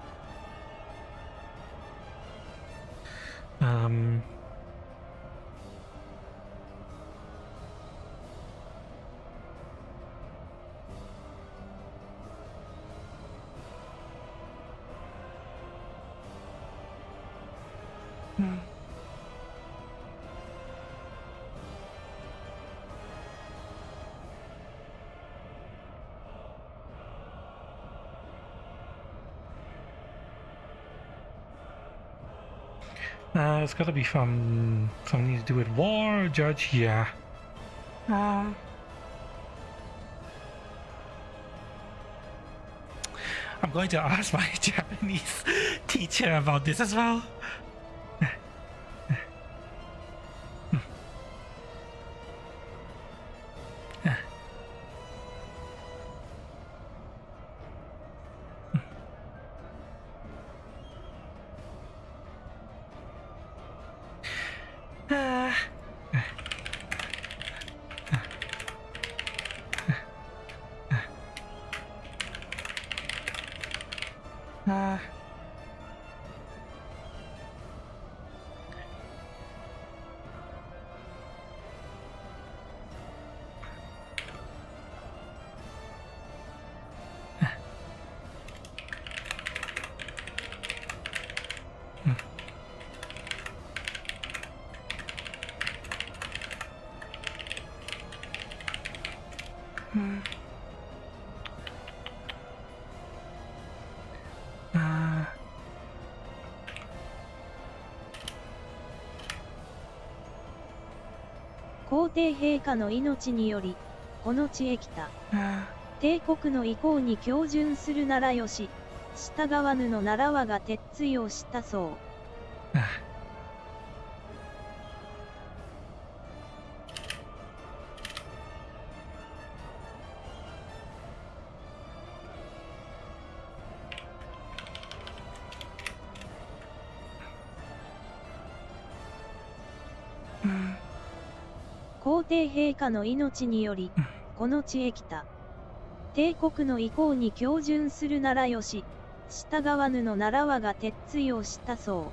It's gotta be from something to do with war, judge, yeah. I'm going to ask my Japanese teacher about this as well.皇帝陛下の命により、この地へ来た。帝国の意向に恭順するならよし、従わぬのなら我が鉄槌をしたそう。皇帝陛下の命により、この地へ来た。帝国の意向に恭順するならよし、従わぬのなら我が鉄槌をしたそう。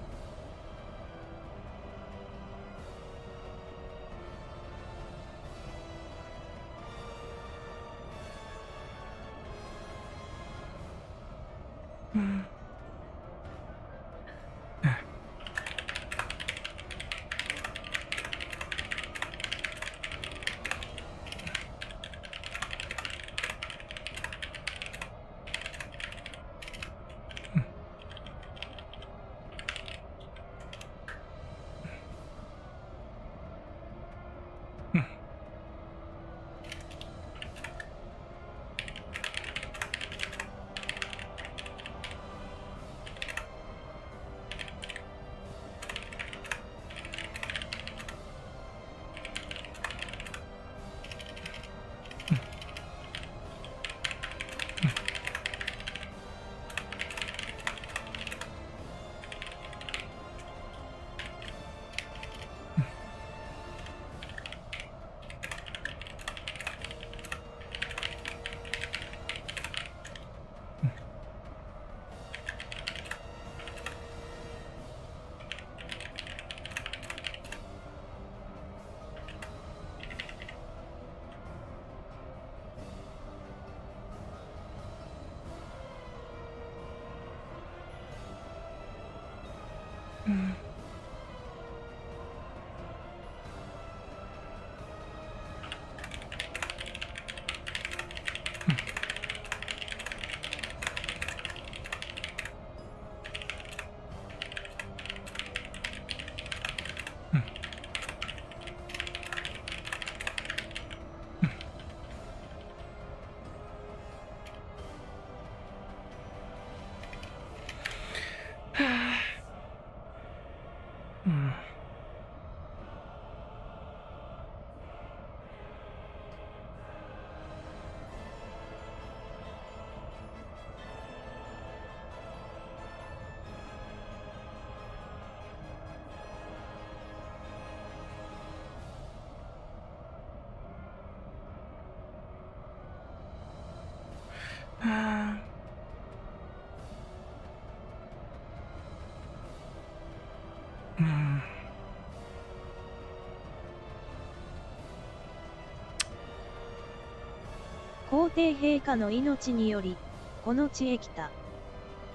皇帝陛下の命により、この地へ来た。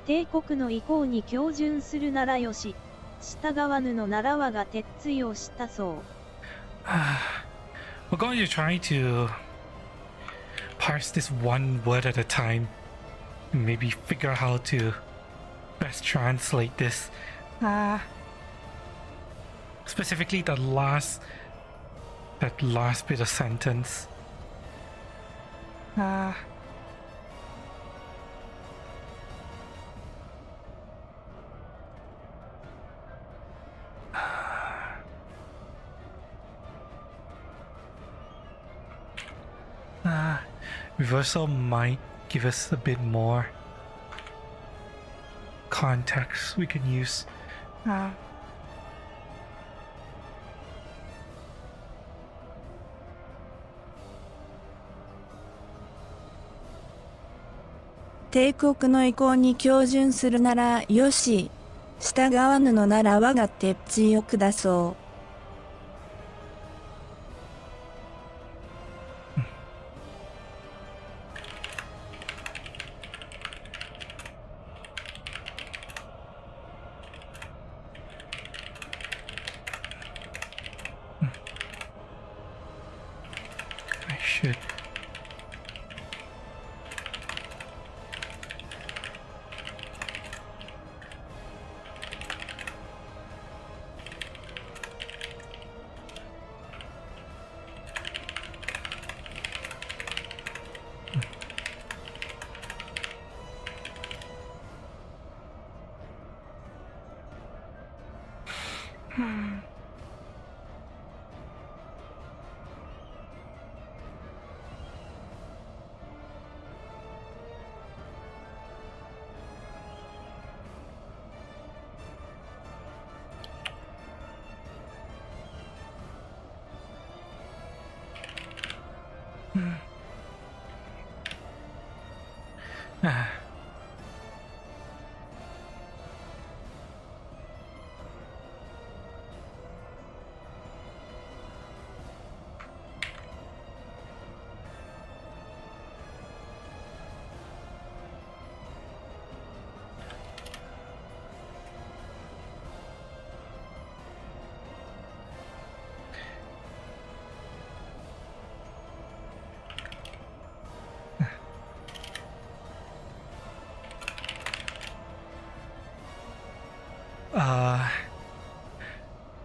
帝国の意向に恭順するならよし、従わぬのなら我が鉄槌をしたそう。We're going to try to parse this one word at a time and maybe figure out how to best translate this. Specifically that last bit of sentence. Reversal might give us a bit more context we can use. 帝国の意向に恭順するならよし、従わぬのなら我が鉄槌を下そう。I should.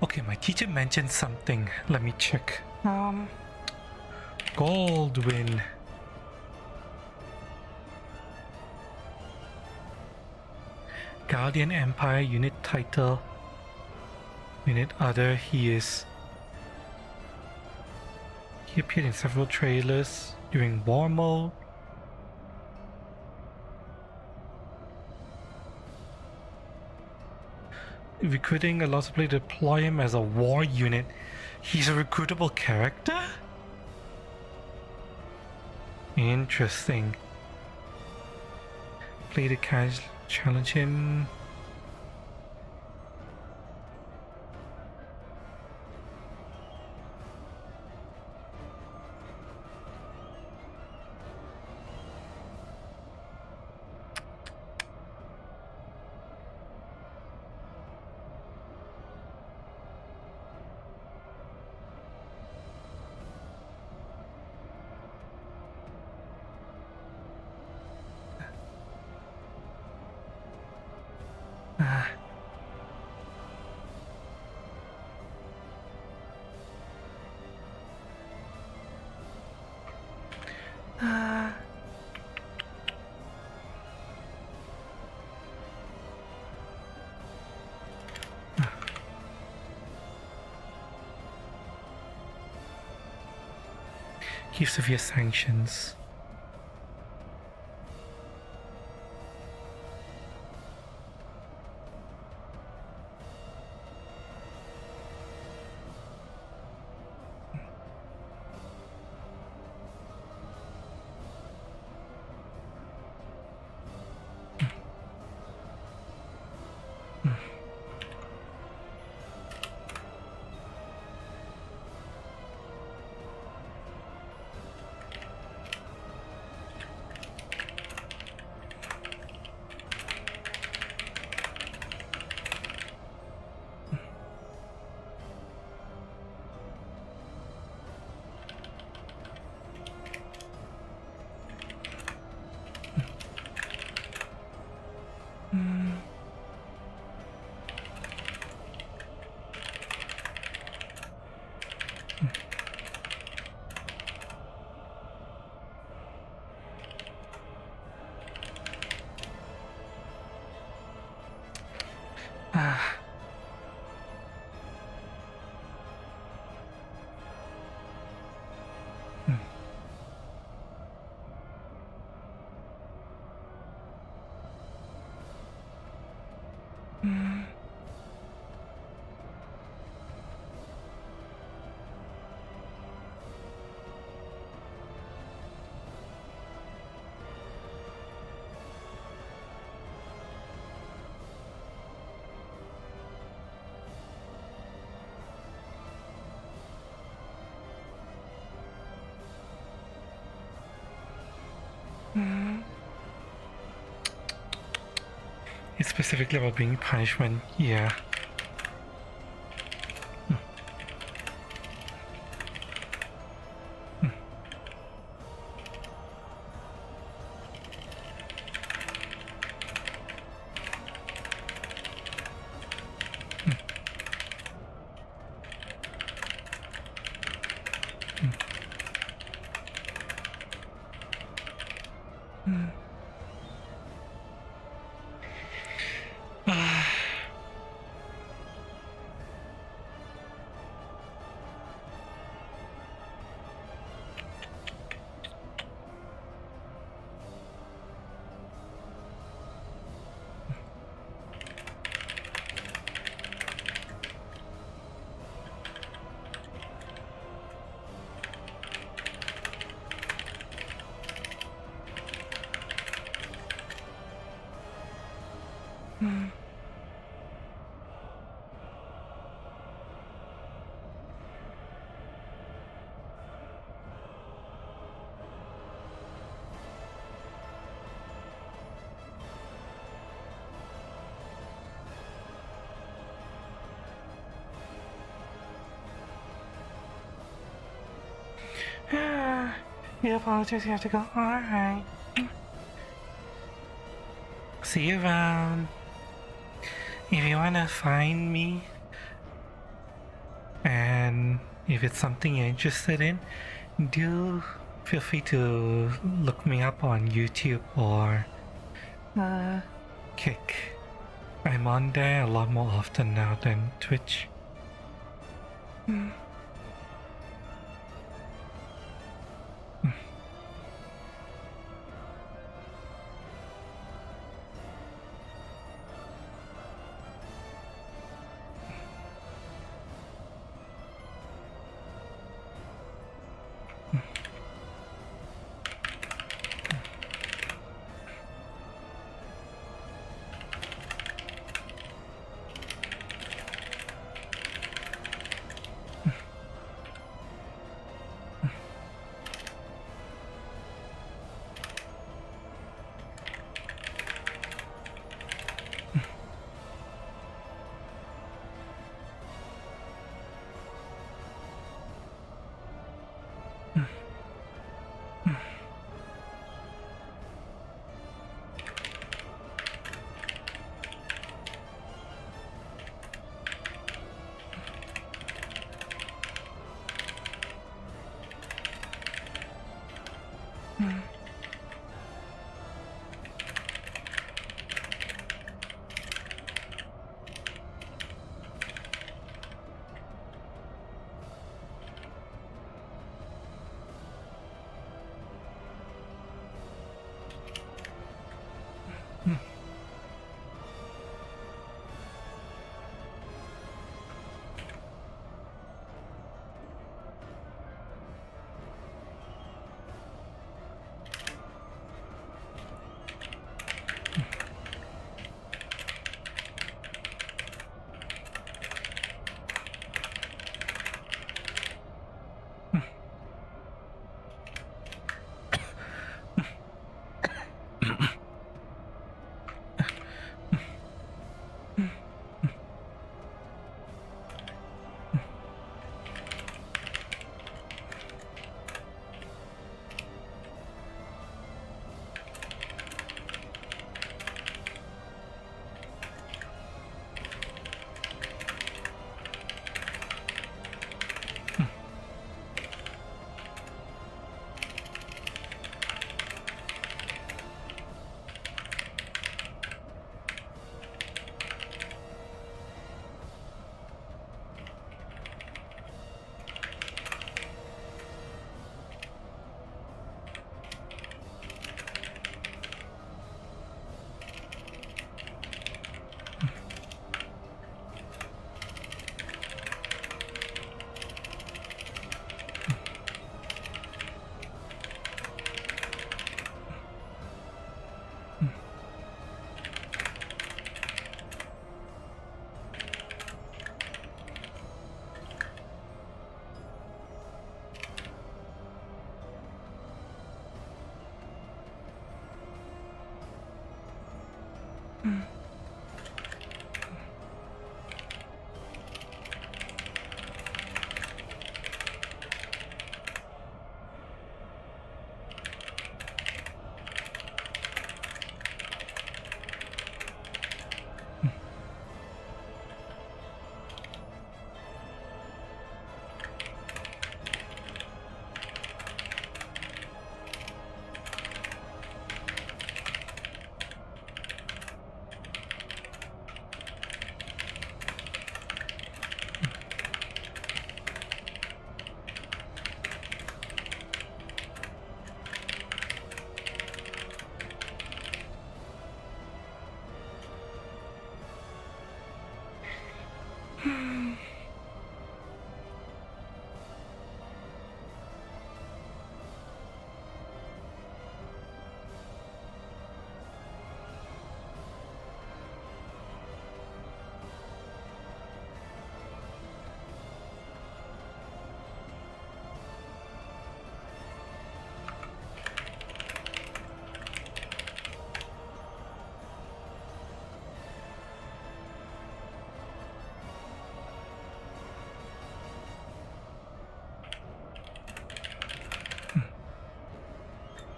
Okay, my teacher mentioned something. Let me check. Goldwyn. Guardian Empire unit title. Unit other. He appeared in several trailers during war mode. Recruiting allows the player to deploy him as a war unit. He's a recruitable character? Interesting. Play the catch, challenge him. Give severe sanctions. It's specifically about being punishment. Yeah. You apologize, you have to go. Alright. See you around. If you wanna find me, and if it's something you're interested in, do feel free to look me up on YouTube or Kick. I'm on there a lot more often now than Twitch.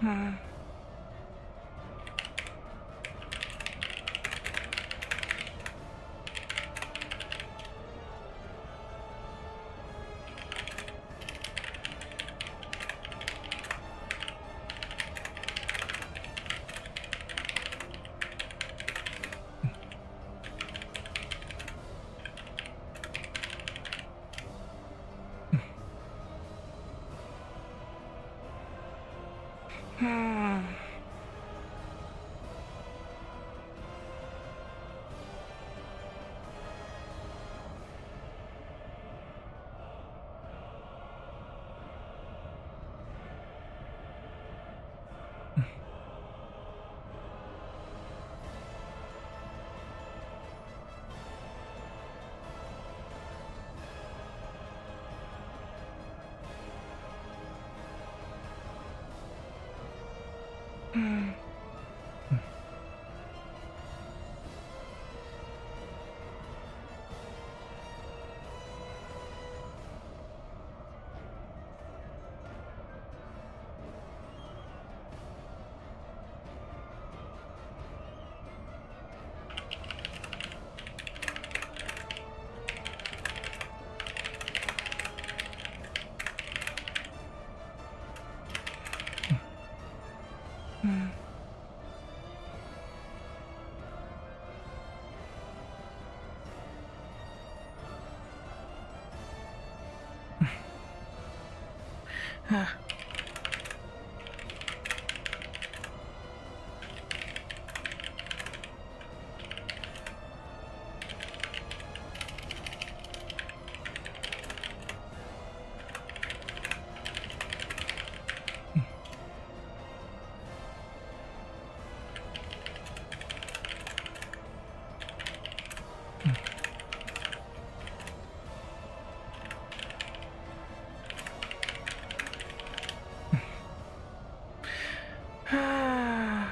Hmm. Hmm. Hmm. Hmm. Ah. Ah.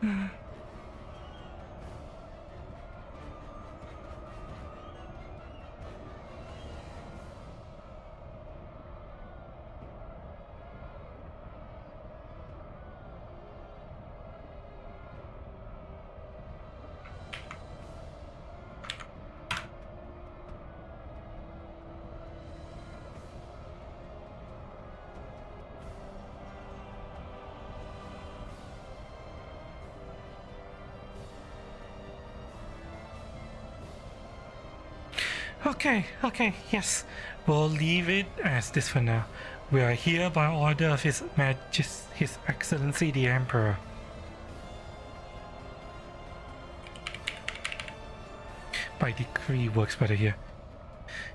Hmm. Okay, yes. We'll leave it as this for now. We are here by order of His Excellency the Emperor. By decree works better here.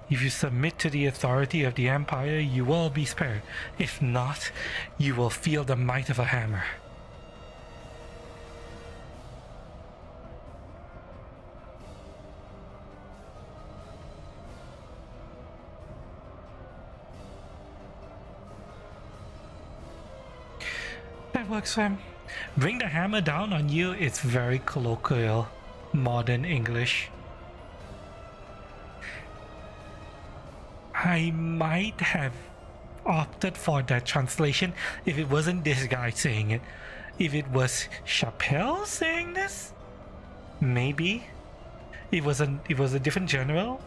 If you submit to the authority of the Empire, you will be spared. If not, you will feel the might of a hammer. That works for him. Bring the hammer down on you. It's very colloquial, modern English. I might have opted for that translation if it wasn't this guy saying it. If it was Chappelle saying this, maybe. It was a different general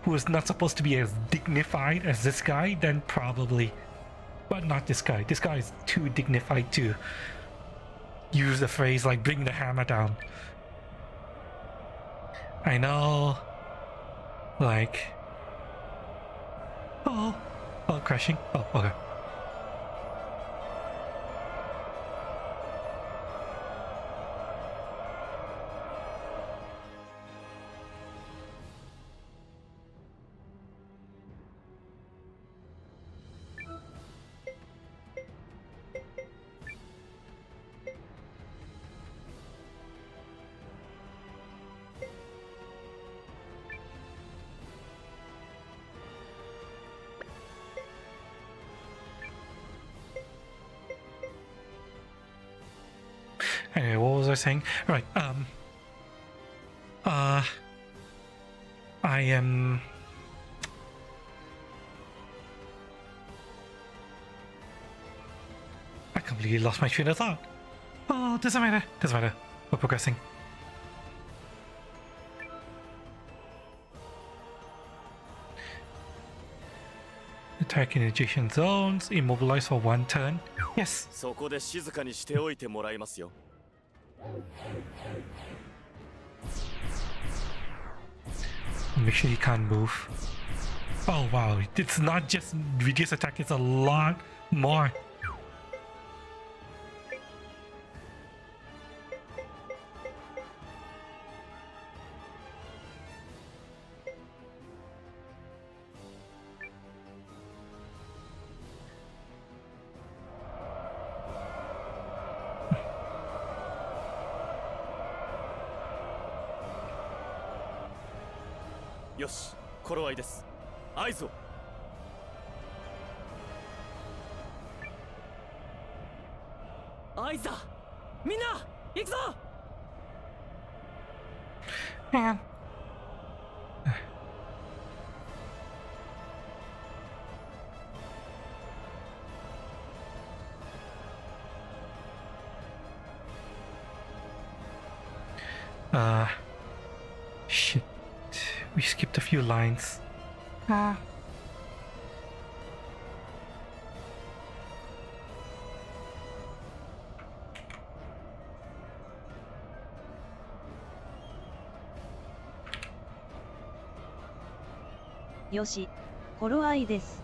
who was not supposed to be as dignified as this guy, then probably. But not this guy. This guy is too dignified to use a phrase like bring the hammer down. I know. Like... Oh, crashing. Oh, okay. Anyway, what was I saying? Right, I am... I completely lost my train of thought. Oh, doesn't matter. Doesn't matter. We're progressing. Attacking adjacent zones, immobilize for 1 turn. Yes. そこで静かにしておいてもらいますよ。Make sure you can't move. Oh wow, it's not just reduce attack, it's a lot more.よし、頃合いです。合図を。合図だ。みんな、行くぞ。Hang on. Shit. We skipped a few lines. Yoshi, よし、頃合いです。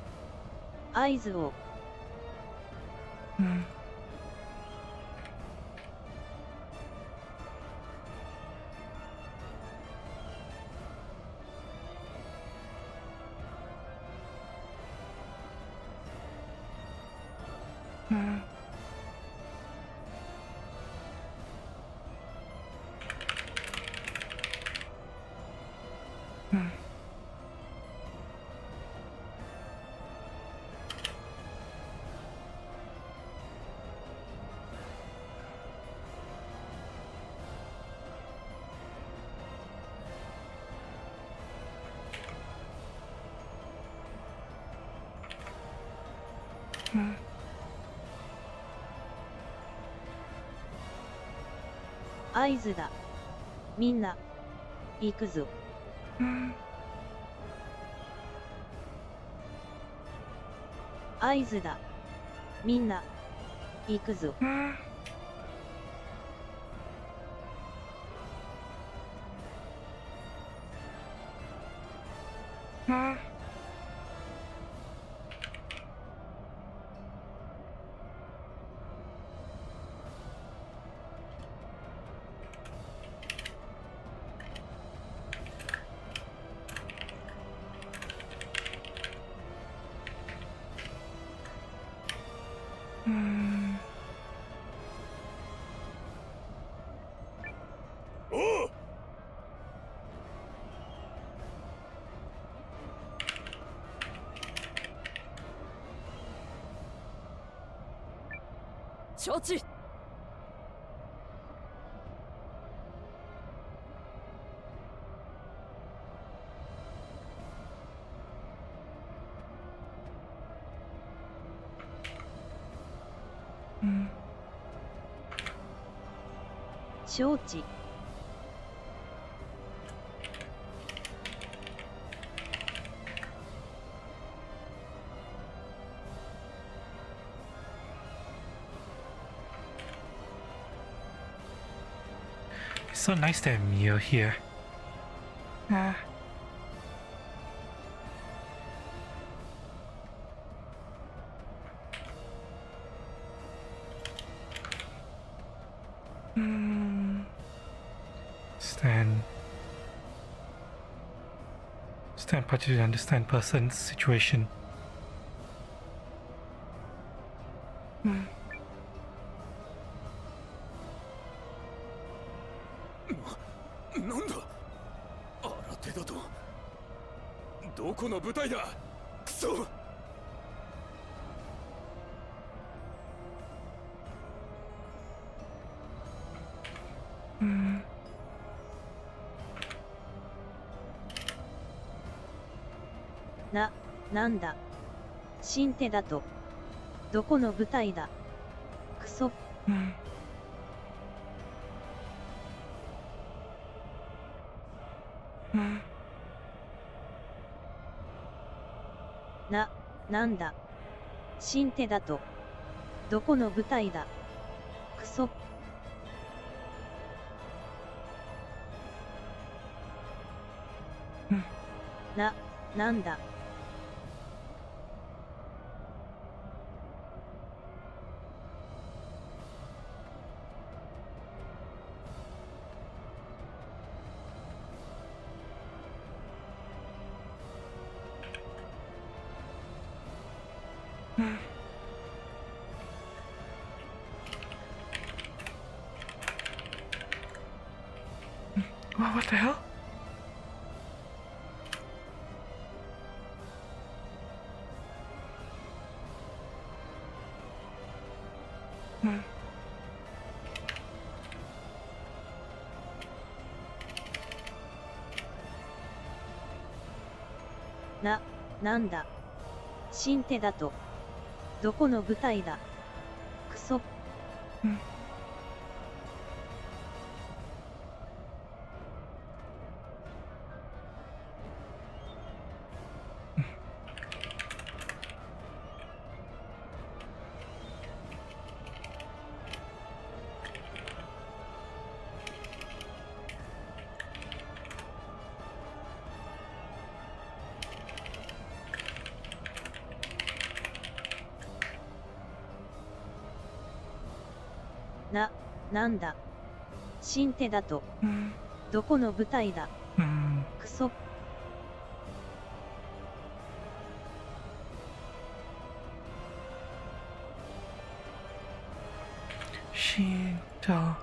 合図を。合図だ。みんな、行くぞ。合図だ。みんな、行くぞ。おう。承知。承知。It's so nice to have Mio here. Stand partially understand person's situation. なんだ、新手だと。どこの部隊だ。クソ。なんだ。新手だと。どこの部隊だ。クソ。なんだ。新手だと。どこの部隊だ。クソ。なんだ。What the hell?なんだ。新手だと。どこの部隊だ。クソ。なんだ。新手だと。どこの部隊だ。クソ。Shinto.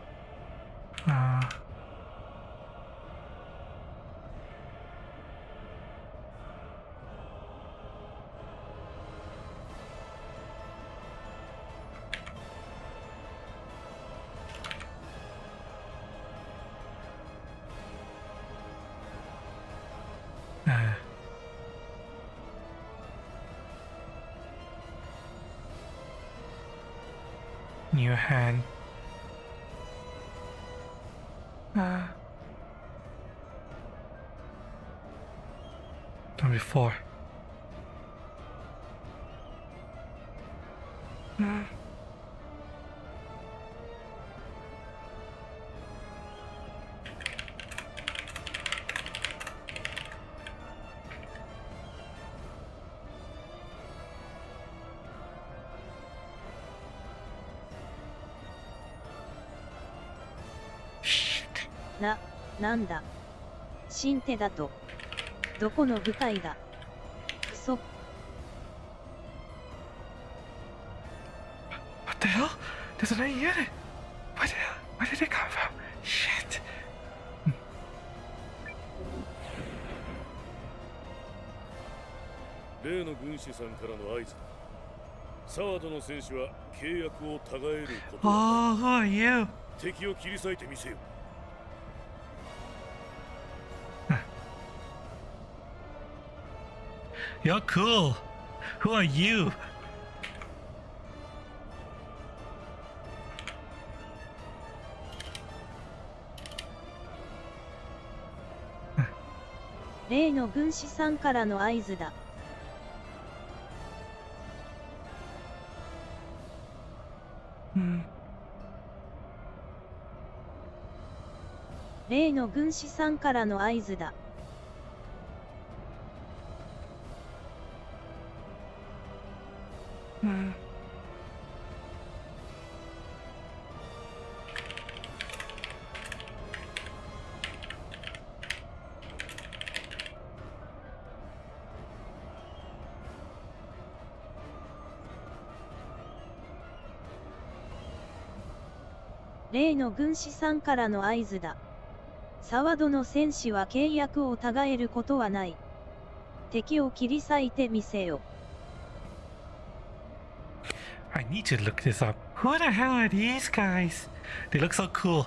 New hand. Done before.なんだ。新手だと。どこの部隊だ。クソ。What the hell? There's an unit. Where did it come from? Shit. 例の軍師さんからの合図だ。サワードの戦士は契約を違えることは Oh, who are you? 敵を切り裂いてみせよ。You're cool. Who are you? 例の軍師さんからの合図だ。例の軍師さんからの合図だ。例の軍師さんからの合図だ。サワドの戦士は契約を違えることはない。敵を切り裂いてみせよ。I need to look this up. Who the hell are these guys? They look so cool.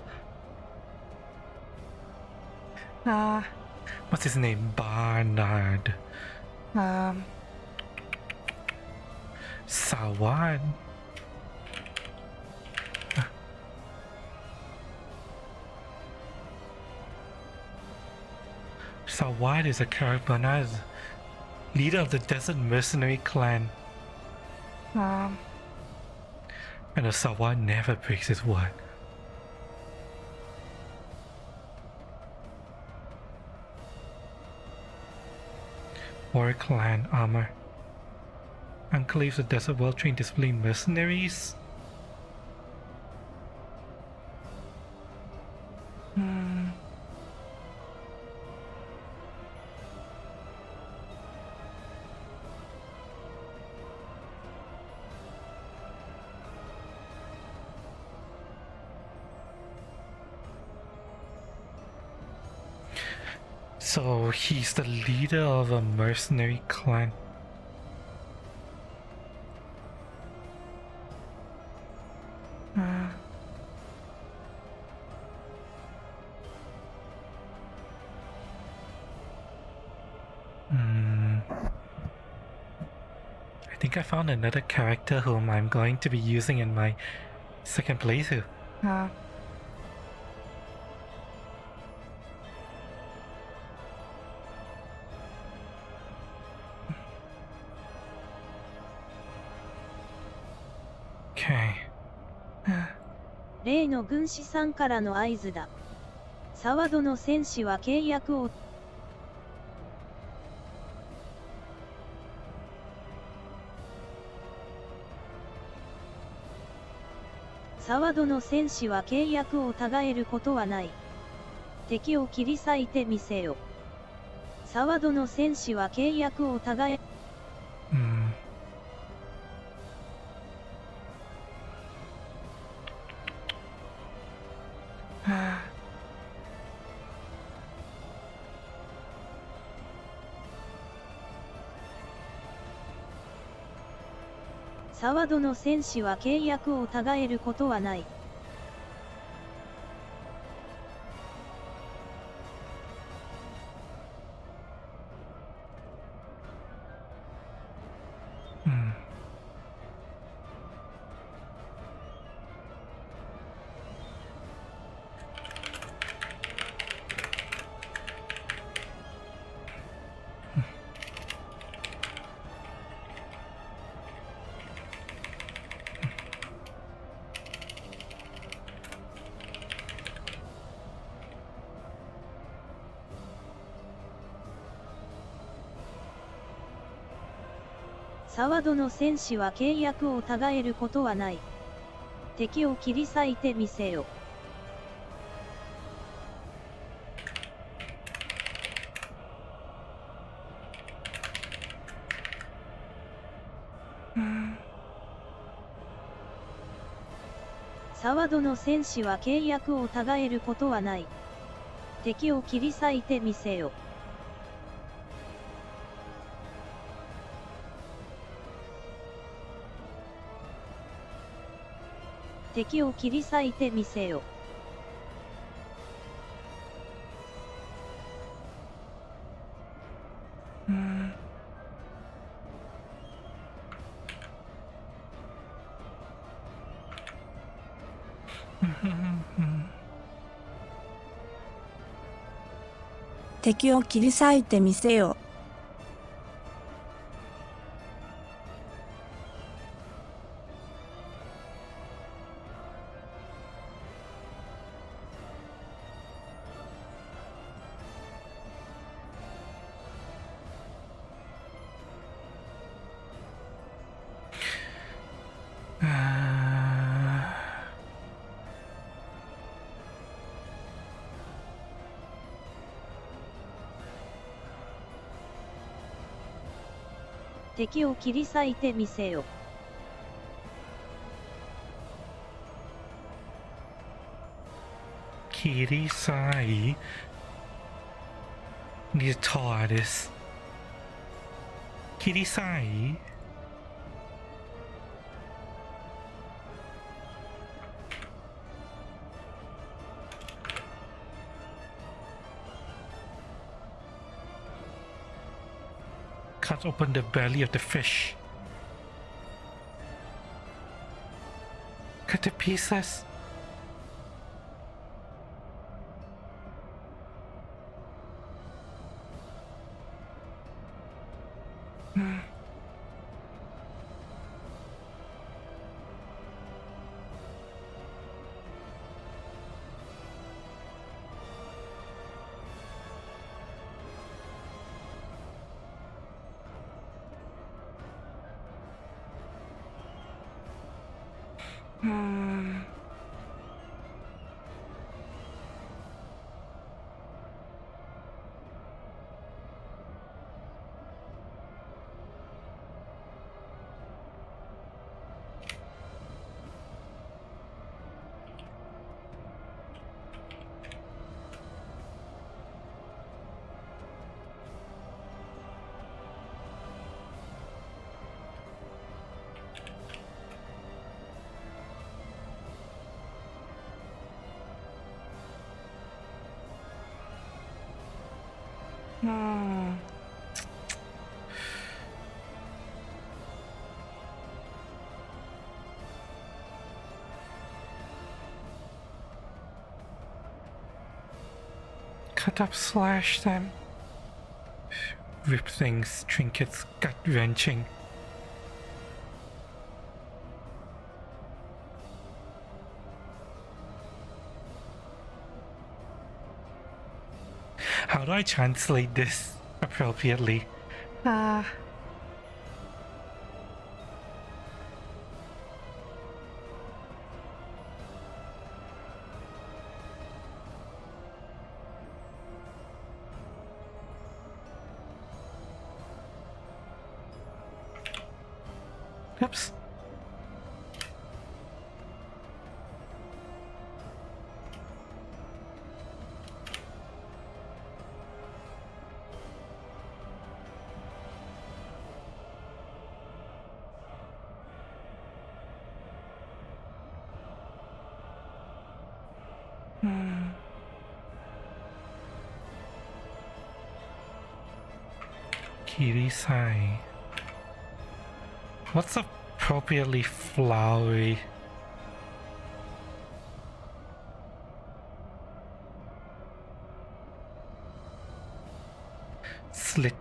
What's his name? Barnard. Sawad. Sawad is a character known as leader of the Desert Mercenary Clan. And a Sawad never breaks his word. Warrior Clan armor. Enclaves of Desert World trained disciplined mercenaries. So he's the leader of a mercenary clan. I think I found another character whom I'm going to be using in my second playthrough. Okay. 例の軍師さんからの合図だ。サワドの戦士は契約をサワドの戦士は契約を違えることはない。敵を切り裂いてみせよ。サワドの戦士は契約を違え。サワドの戦士は契約を違えることはない。サワドの戦士は契約を違えることはない。敵を切り裂いてみせよ。サワドの戦士は契約を違えることはない。敵を切り裂いてみせよ。敵を切り裂いてみせよ。敵を切り裂いてみせよ。敵を切り裂いてみせよ。切り裂い Need to thaw this. 切り裂い Cut open the belly of the fish. Cut the pieces. Cut up, slash them. Rip things, trinkets, gut wrenching. How do I translate this appropriately? Oops. Kirisai. What's appropriately flowery? Slit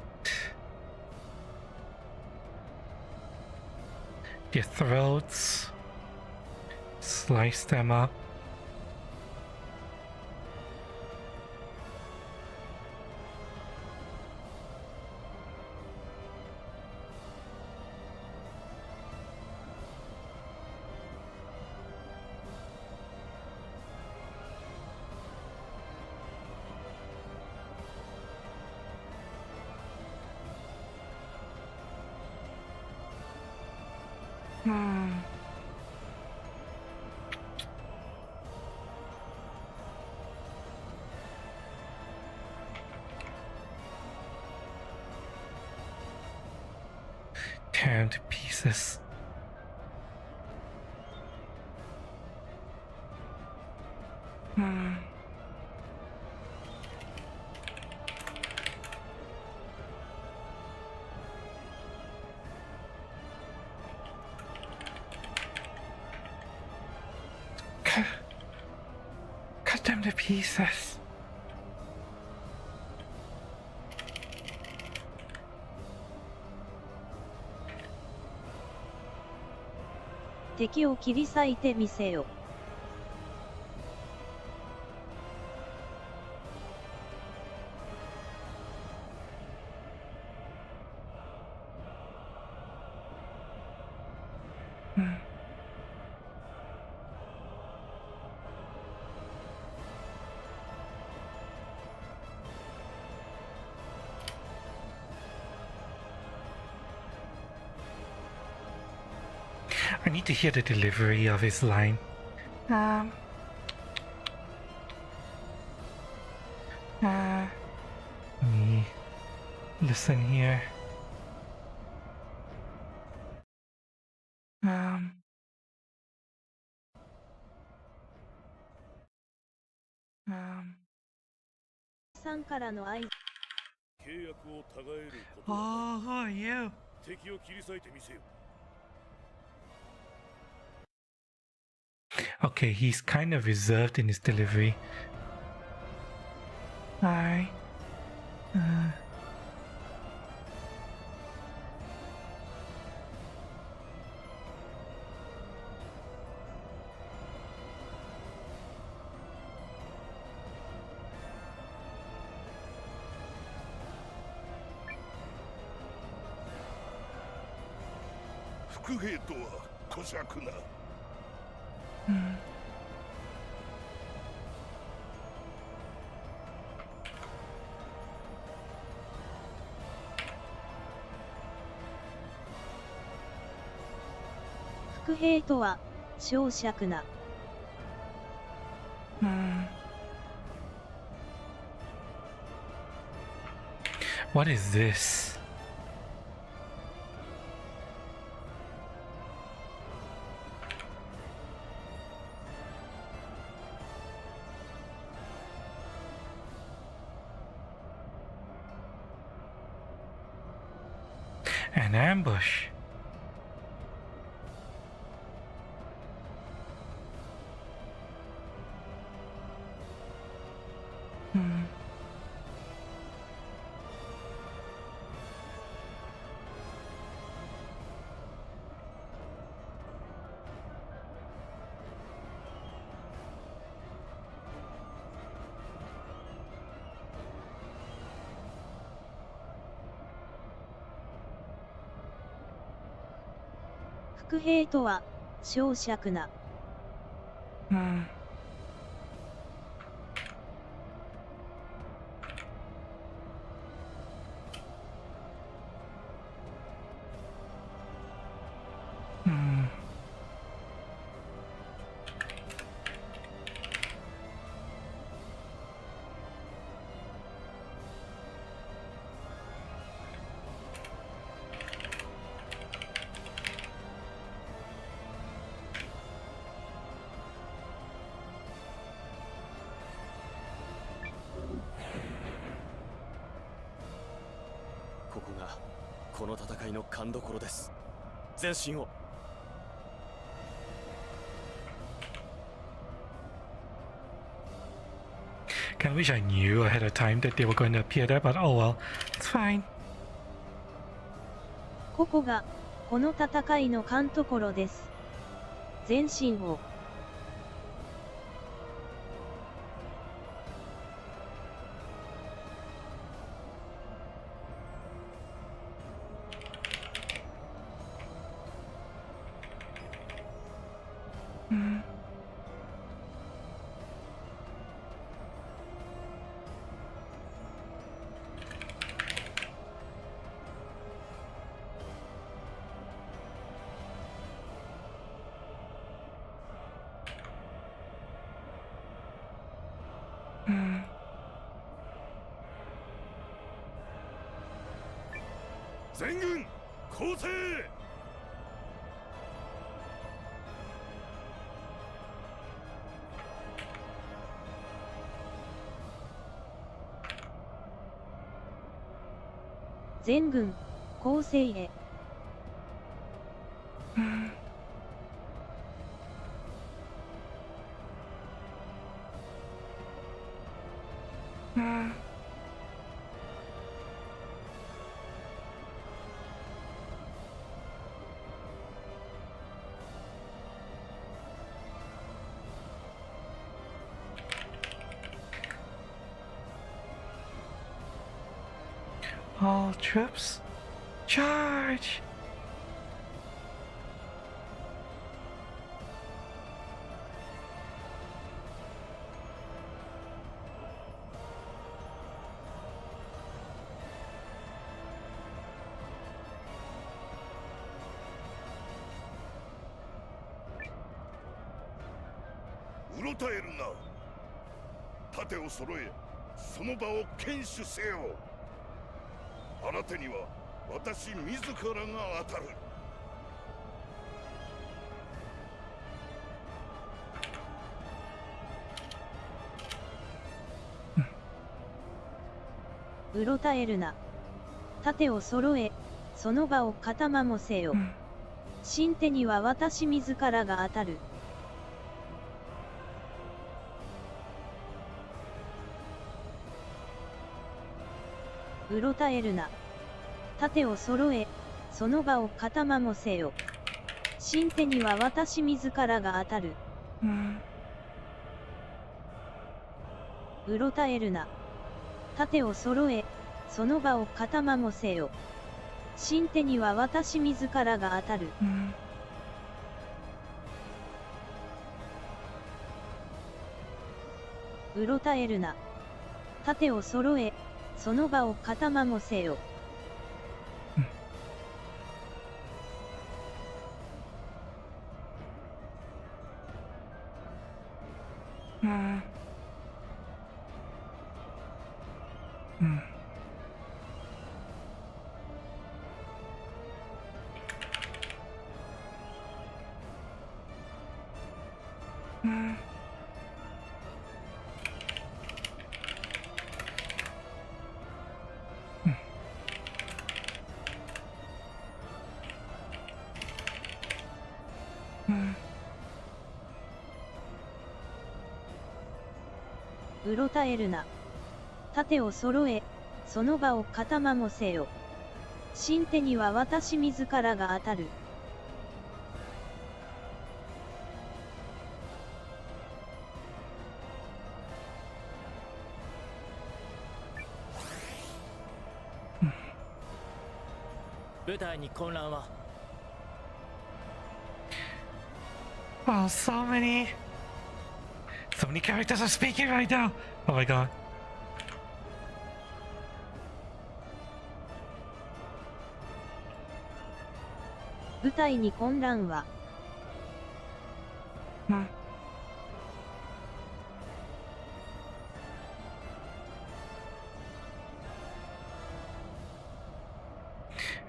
their throats, slice them up. Tear to pieces. Cut them to pieces.「敵を切り裂いてみせよ」I need to hear the delivery of his line. Let me listen here. 契約をたがえること Oh, who are you? 敵を切り裂いてみせよ。 Okay, he's kind of reserved in his delivery. Hi. Uh,副兵とは小尺な。 副兵とは小尺な。 What is this? An ambush.「副兵とは小尺な。 ここがこの戦いの勘どころです。前進を。 Kinda wish I knew ahead of time that they were going to appear there, but oh well, it's fine. ここがこの戦いの勘どころです。前進を。 全軍攻勢。 全軍攻勢へ。 All troops, charge!「うろたえるな。盾を揃え、その場を堅守せよ。あなたには私自らが当たる。 「うろたえるな。盾を揃え、その場を固まもせよ。新手には私自らが当たる。うろたえるな。盾を揃え、その場を固まもせよ。新手には私自らが当たる。うろたえるな。盾を揃え、その場を固まもせよ。新手には私自らが当たる。うろたえるな。盾を揃え、その場を固まもせよ。うろたえるな。盾を揃え、その場を固まもせよ。新手には私自らが当たる。部隊に混乱は。 Oh, so many characters are speaking right now. Oh my god. 部隊に混乱は。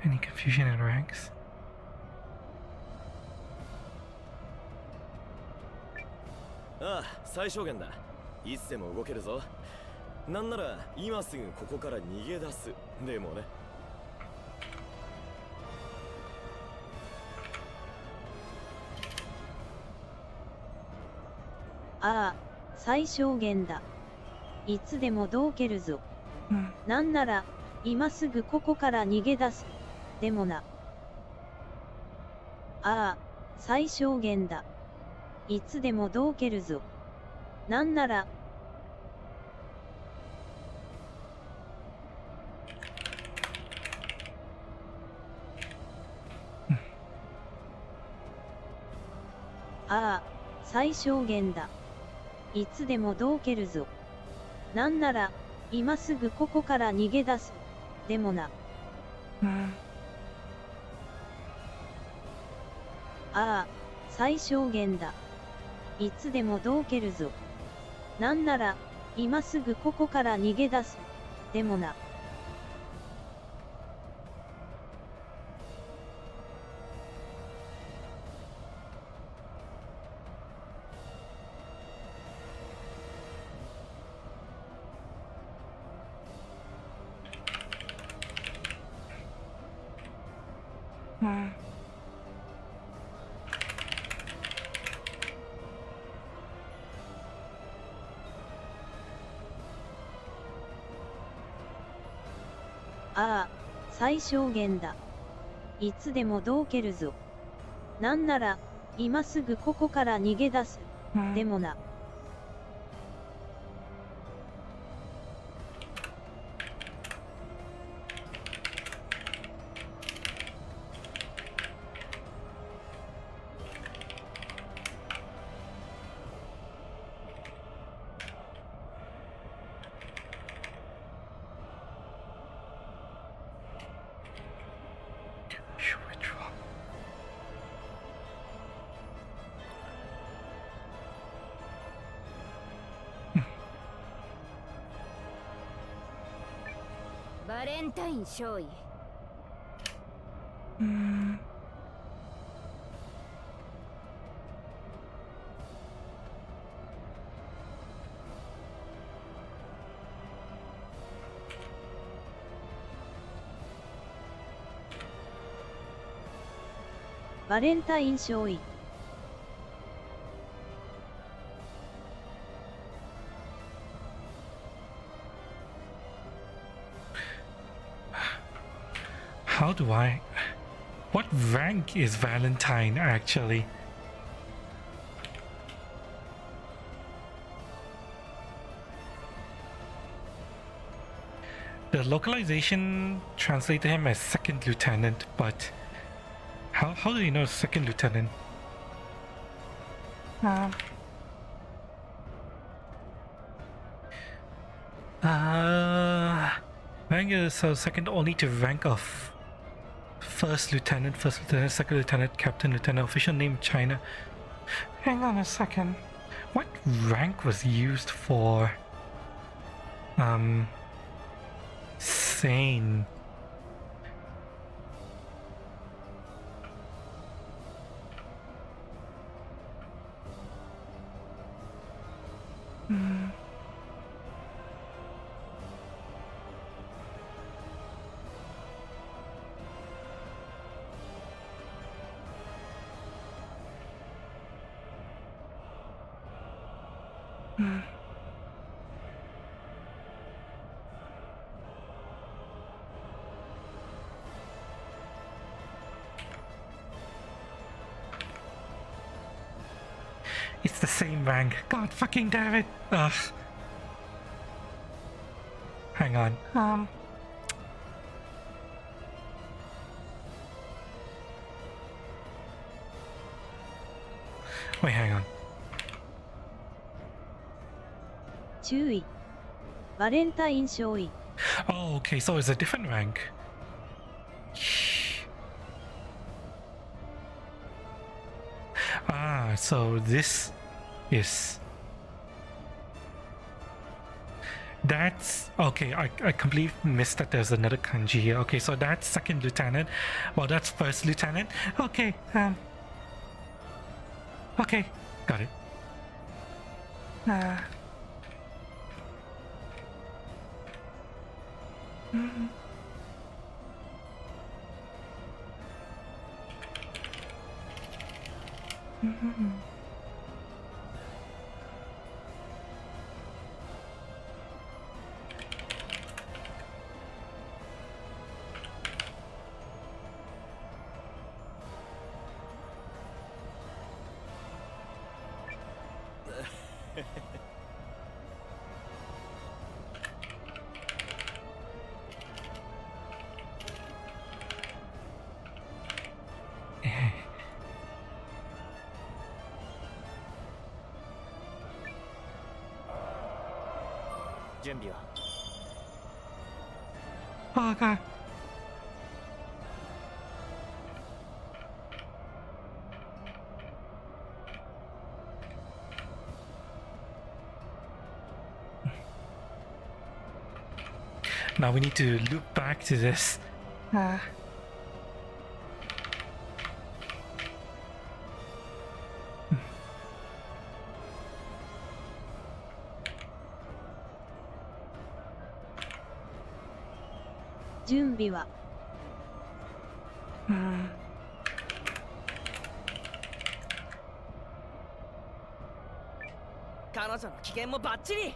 Any confusion in ranks? ああ、最小限だ。いつでも動けるぞ。なんなら今すぐここから逃げ出す。でもね。ああ、最小限だ。いつでもどけるぞ。なんなら今すぐここから逃げ出す。でもな。ああ、最小限だ。いつでもどけるぞ。なんなら。ああ、最小限だ。いつでもどけるぞ。なんなら、今すぐここから逃げ出す。でもな。ああ、最小限だ。いつでもどけるぞ。なんなら、今すぐここから逃げ出す。でもな。ああ、最小限だ。いつでもどけるぞ。なんなら、今すぐここから逃げ出す。でもな。バレンタイン少尉。バレンタイン少尉 How do I... What rank is Valentine actually? The localization translated him as second lieutenant, but how do you know second lieutenant? Rank is second only to rank of first lieutenant, second lieutenant, captain, lieutenant, official name China. Hang on a second. What rank was used for Sane? It's the same rank. God fucking damn it. Ugh. Hang on. Wait, hang on. 注意バレンタイン少尉 Oh, okay, so it's a different rank. Ah, so this is... That's... Okay, I completely missed that there's another kanji here. Okay, so that's second lieutenant. Well, that's first lieutenant. Okay, okay, got it. Eh. 準備は Oh god. Now we need to loop back to this. Ah. 準備は 彼女の機嫌もバッチリ。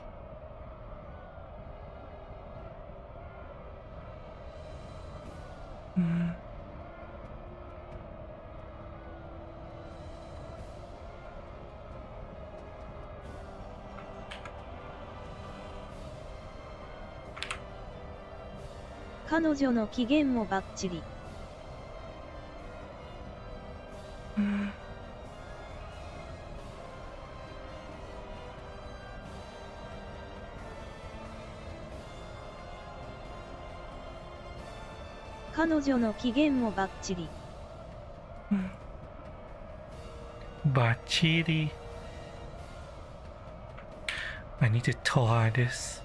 彼女の機嫌もバッチリ。彼女の機嫌もバッチリ。Bachiri. I need to Toha this.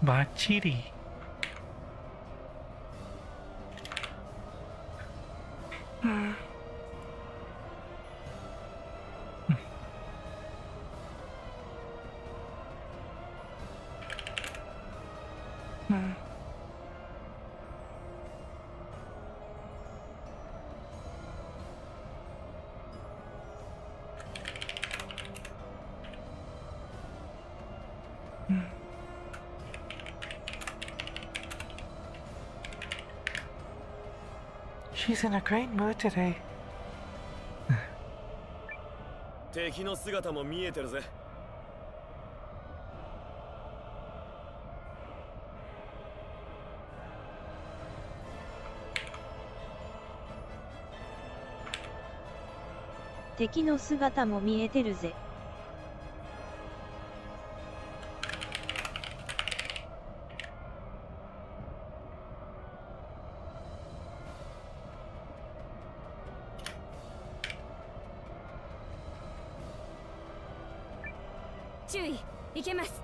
Bachiri. She's in a great mood today. 敵の姿も見えてるぜ。敵の姿も見えてるぜ。注意、いけます。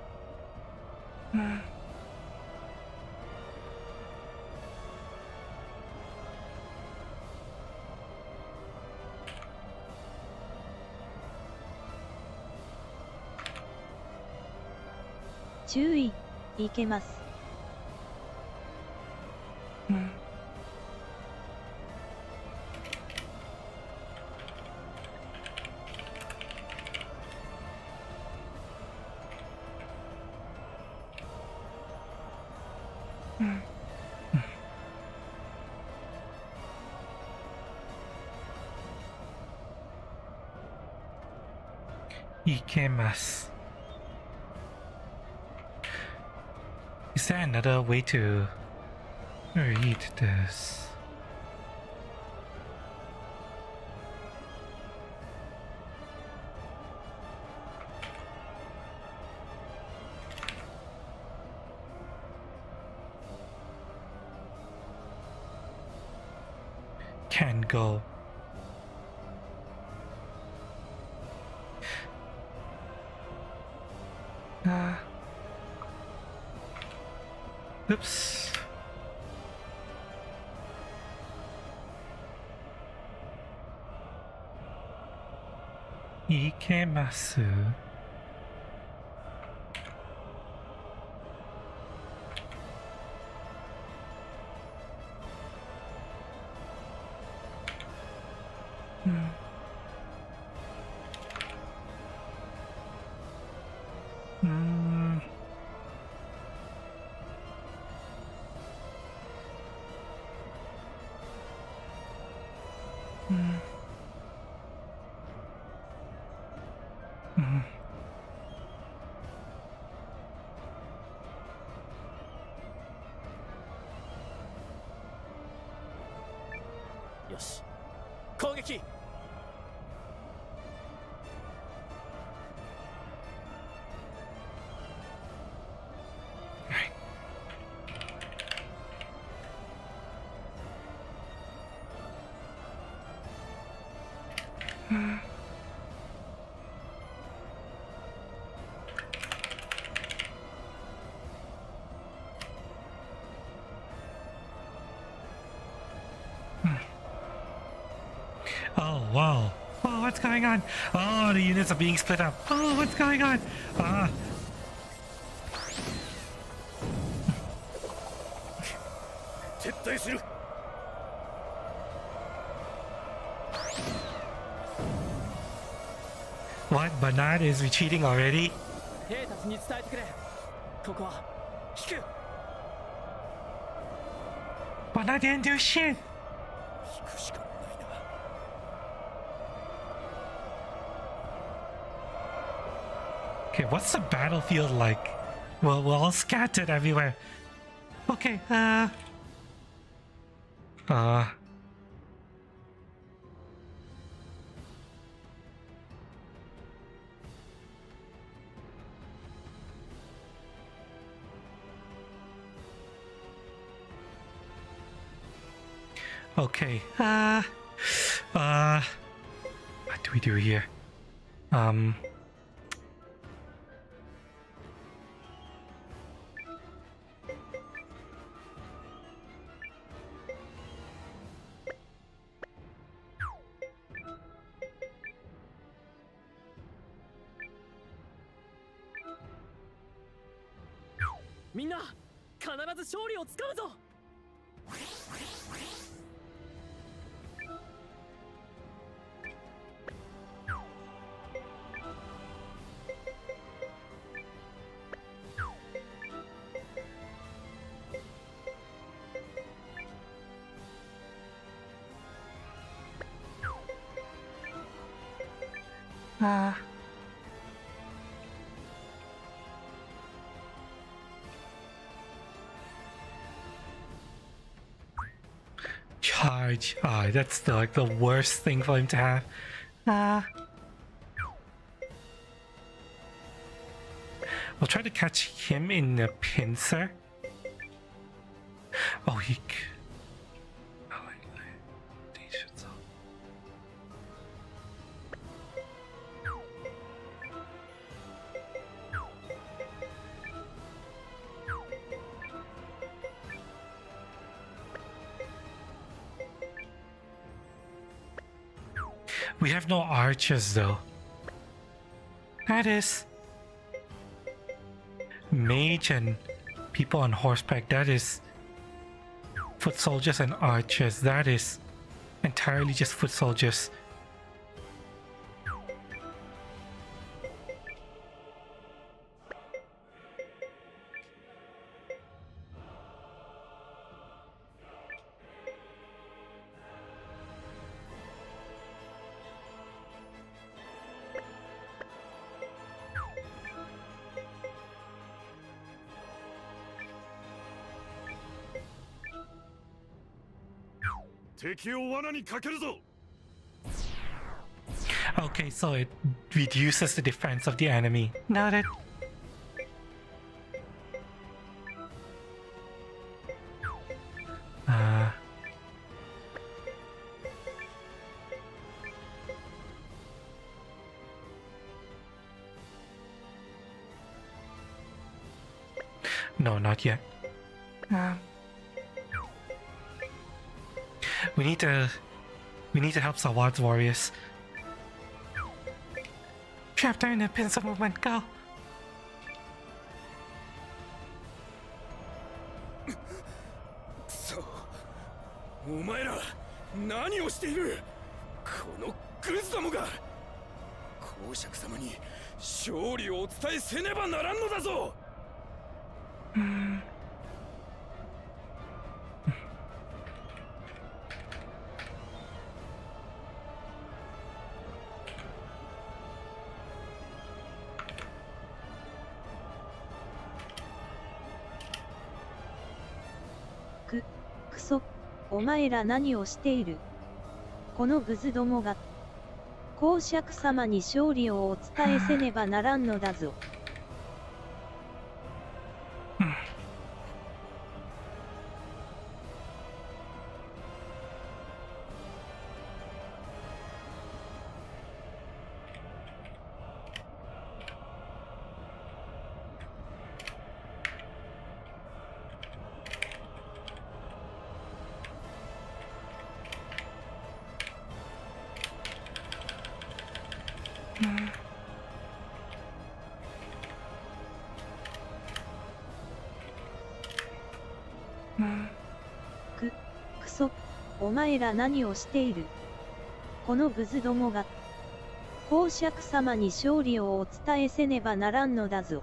注意、いけます。いけます。Is there another way to read this? Can go. Oops. Ikemasu. Mm. よし、攻撃。Oh, wow. Oh, what's going on? Oh, the units are being split up. Oh, what's going on? Ah. 撤退する。 What? Bernard is retreating already? 兵たちに伝えてくれ。ここは引く。 Bernard didn't do shit. 引くしかないな。 Okay, what's the battlefield like? Well, we're all scattered everywhere. Okay, okay, what do we do here? Minna, 必ず勝利をつかむぞ。 「Charge. Ah, that's the worst thing for him to have. We'll try to catch him in the pincer. Oh, he. We have no archers though. That is mage and people on horseback. That is foot soldiers and archers. That is entirely just foot soldiers. Okay, so it reduces the defense of the enemy. Noted. No, not yet. We need to help Sawad's warriors. Trap down the pincer movement, go! So, お前ら何をしている？このグズどもが公爵様に勝利をお伝えせねばならんのだぞ。くそ、お前ら何をしている？このグズどもが公爵様に勝利をお伝えせねばならんのだぞ。くそ、お前ら何をしている？このグズどもが公爵様に勝利をお伝えせねばならんのだぞ。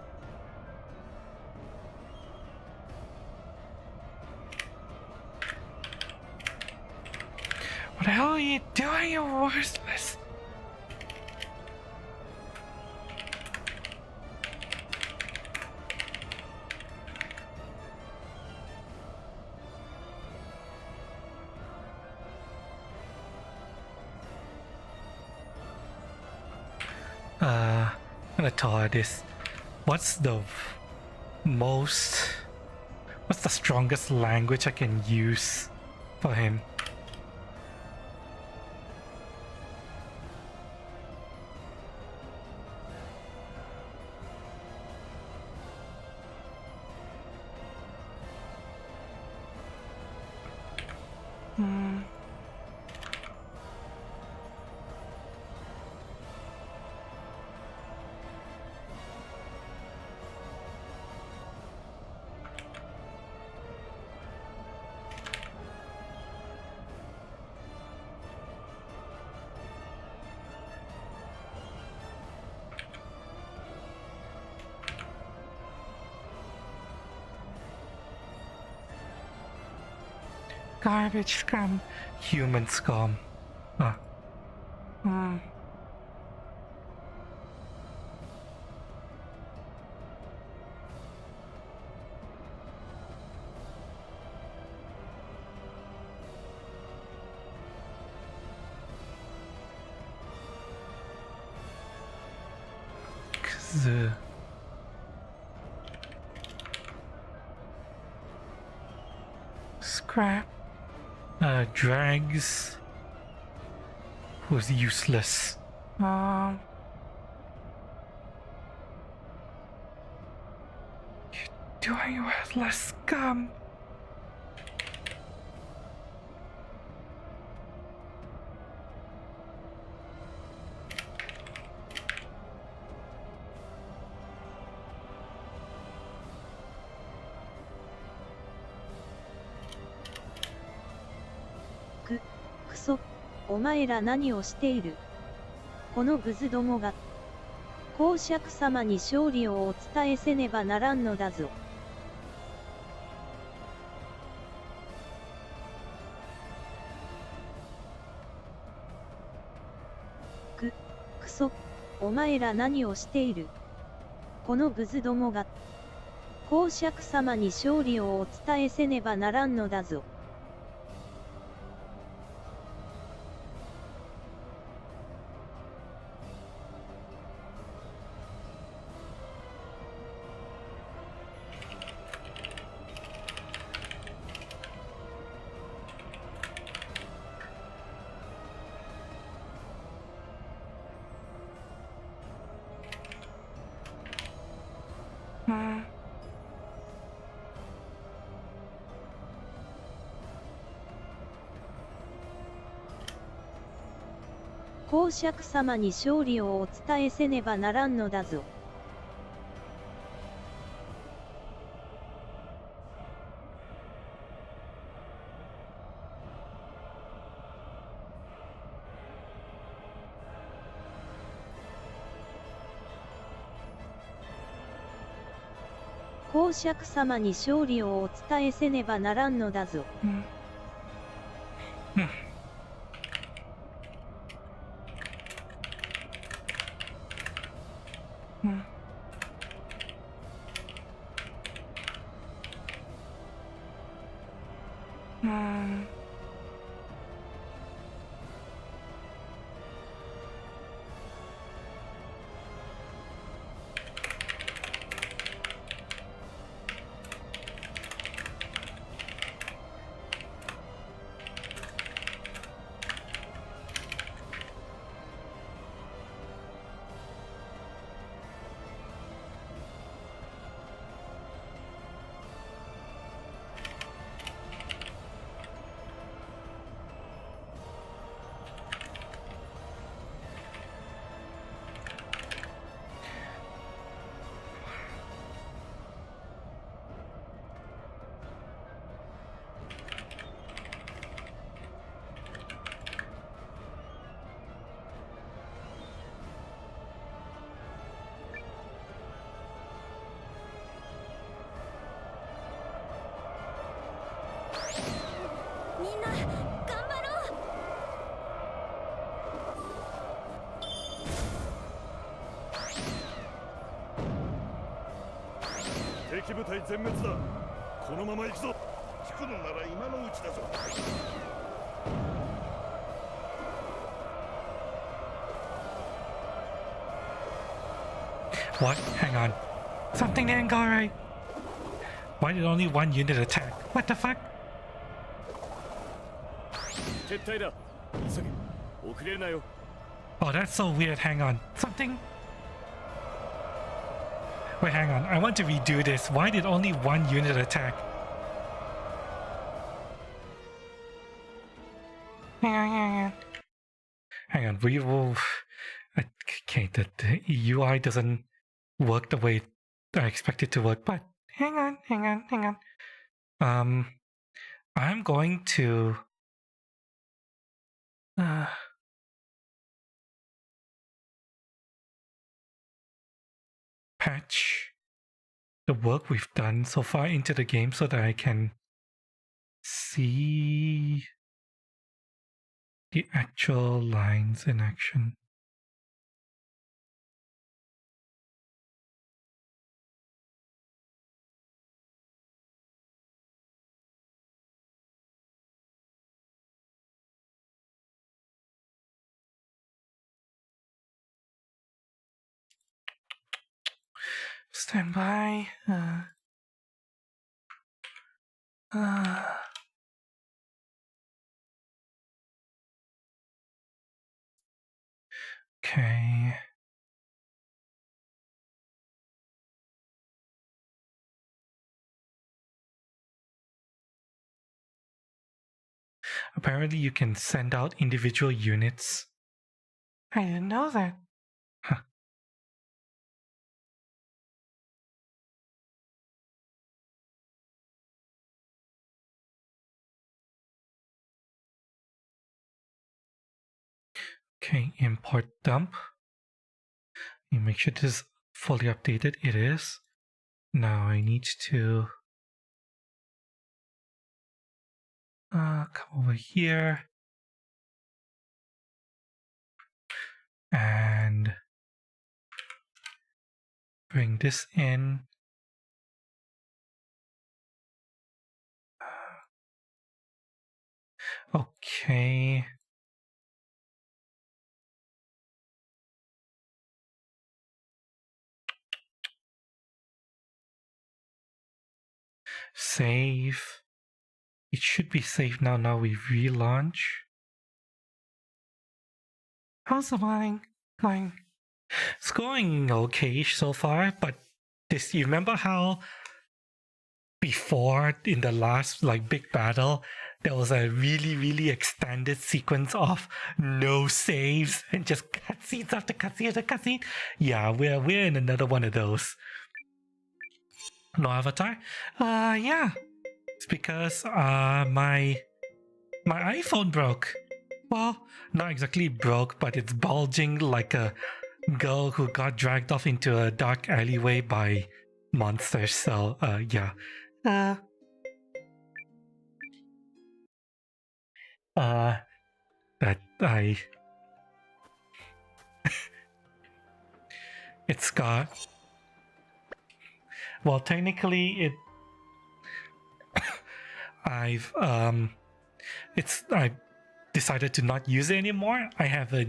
What the hell are you doing, you worthless? I'm gonna tell her this. What's the strongest language I can use for him? Garbage scum. Human scum. Z. Scrap. Drags. Was useless. You're doing worthless scum.くそ、お前ら何をしている。このグズどもが、公爵様に勝利をお伝えせねばならんのだぞ。くそ、お前ら何をしている。このグズどもが、公爵様に勝利をお伝えせねばならんのだぞ。公爵様に勝利をお伝えせねばならんのだぞ。公爵様に勝利をお伝えせねばならんのだぞ。みんな頑張ろう。敵部隊全滅だ。このまま行くぞ。引くのなら今のうちだぞ。What? Hang on. Something didn't go right. Why did only one unit attack? What the fuck? 撤退だ。急げ。遅れるなよ。 Oh, that's so weird. Hang on. Something. Wait, hang on. I want to redo this. Why did only one unit attack? Hang on. We will. Okay, the UI doesn't work the way I expect it to work. But hang on. I'm going to. Patch the work we've done so far into the game so that I can see the actual lines in action. Stand by. Okay. Apparently you can send out individual units. I didn't know that. Huh. Okay, import dump. You make sure this is fully updated. It is. Now I need to come over here and bring this in. Okay. Save. It should be safe now. Now we relaunch. How's the mining going? It's going okay so far, but this, you remember how before in the last like big battle there was a really extended sequence of no saves and just cutscenes after cutscene after cutscene? Yeah, we're in another one of those. No avatar? Yeah. It's because my iPhone broke. Well, not exactly broke, but it's bulging like a girl who got dragged off into a dark alleyway by monsters. So, yeah. That I... It's got... Well, technically it... I decided to not use it anymore. I have a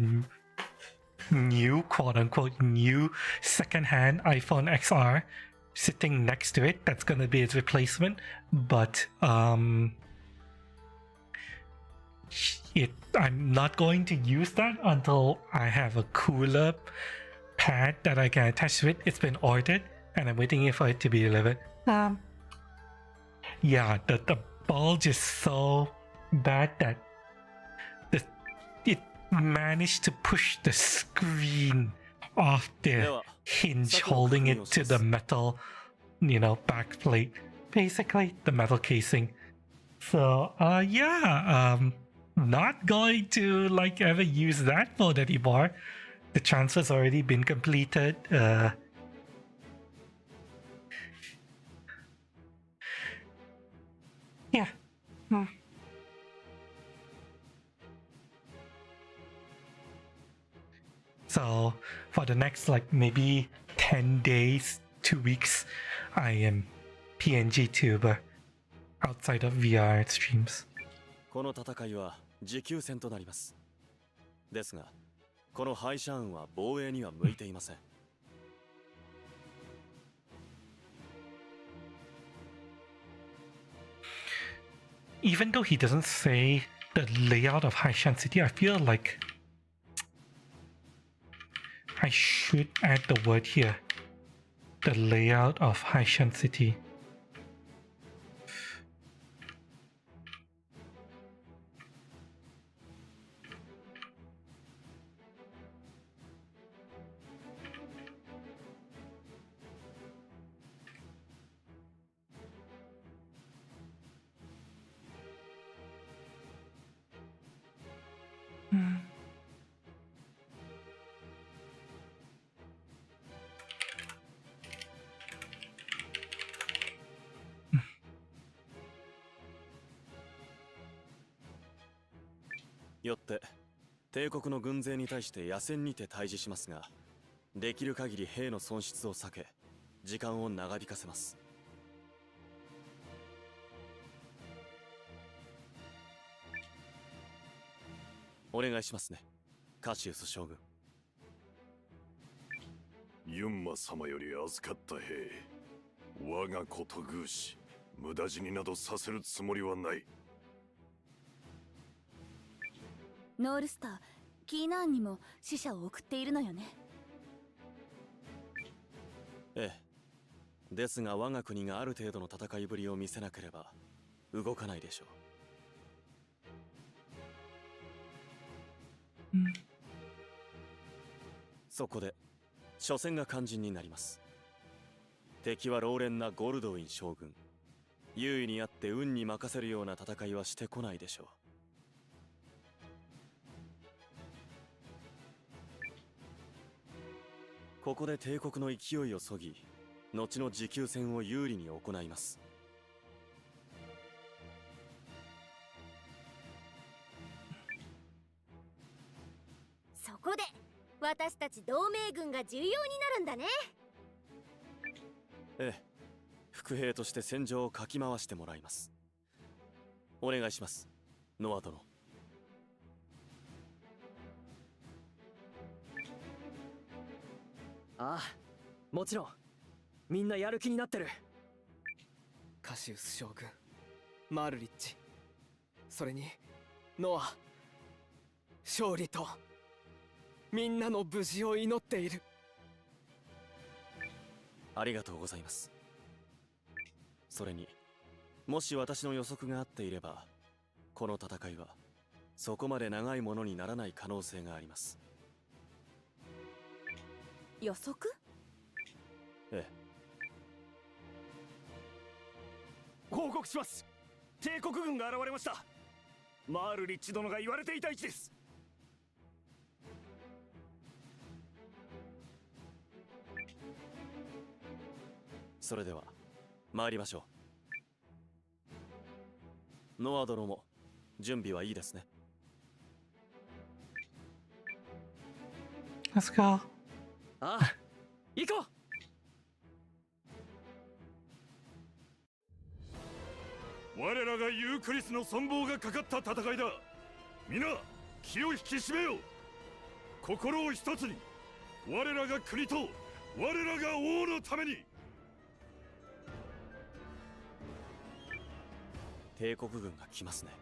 new, quote-unquote, new second-hand iPhone XR sitting next to it. That's gonna be its replacement. But, I'm not going to use that until I have a cooler pad that I can attach to it. It's been ordered, and I'm waiting for it to be delivered. Yeah, the bulge is so bad that it managed to push the screen off the hinge holding it to the metal, back plate. Basically, the metal casing. So, yeah, not going to, ever use that mode anymore. The transfer's already been completed. Yeah. So for the next maybe 10 days, 2 weeks, I am PNG tuber outside of VR streams. この戦いは持久戦となります。ですが、この敗者運は防衛には向いていません。Even though he doesn't say the layout of Haishan City, I feel like I should add the word here. The layout of Haishan City.よって帝国の軍勢に対して野戦にて対峙しますが、できる限り兵の損失を避け時間を長引かせます。お願いしますね、カシウス将軍。ユンマ様より預かった兵、我がこと偶し、無駄死になどさせるつもりはない。ノールスター、キーナーンにも死者を送っているのよね。ええ。ですが我が国がある程度の戦いぶりを見せなければ動かないでしょう。そこで初戦が肝心になります。敵は老練なゴルドウィン将軍。優位にあって運に任せるような戦いはしてこないでしょう。ここで帝国の勢いをそぎ、後の持久戦を有利に行います。そこで私たち同盟軍が重要になるんだね。ええ、副兵として戦場をかき回してもらいます。お願いします、ノア殿。ああ、もちろんみんなやる気になってる。カシウス将軍、マルリッチ、それにノア、勝利とみんなの無事を祈っている。ありがとうございます。それにもし私の予測が合っていれば、この戦いはそこまで長いものにならない可能性があります。予測？ええ。報告します。帝国軍が現れました。マールリッチ殿が言われていた位置です。それでは参りましょう。ノア殿も準備はいいですね。Let's go. ああ、行こう。我らがユークリスの存亡がかかった戦いだ。皆気を引き締めよう。心を一つに、我らが国と我らが王のために。帝国軍が来ますね。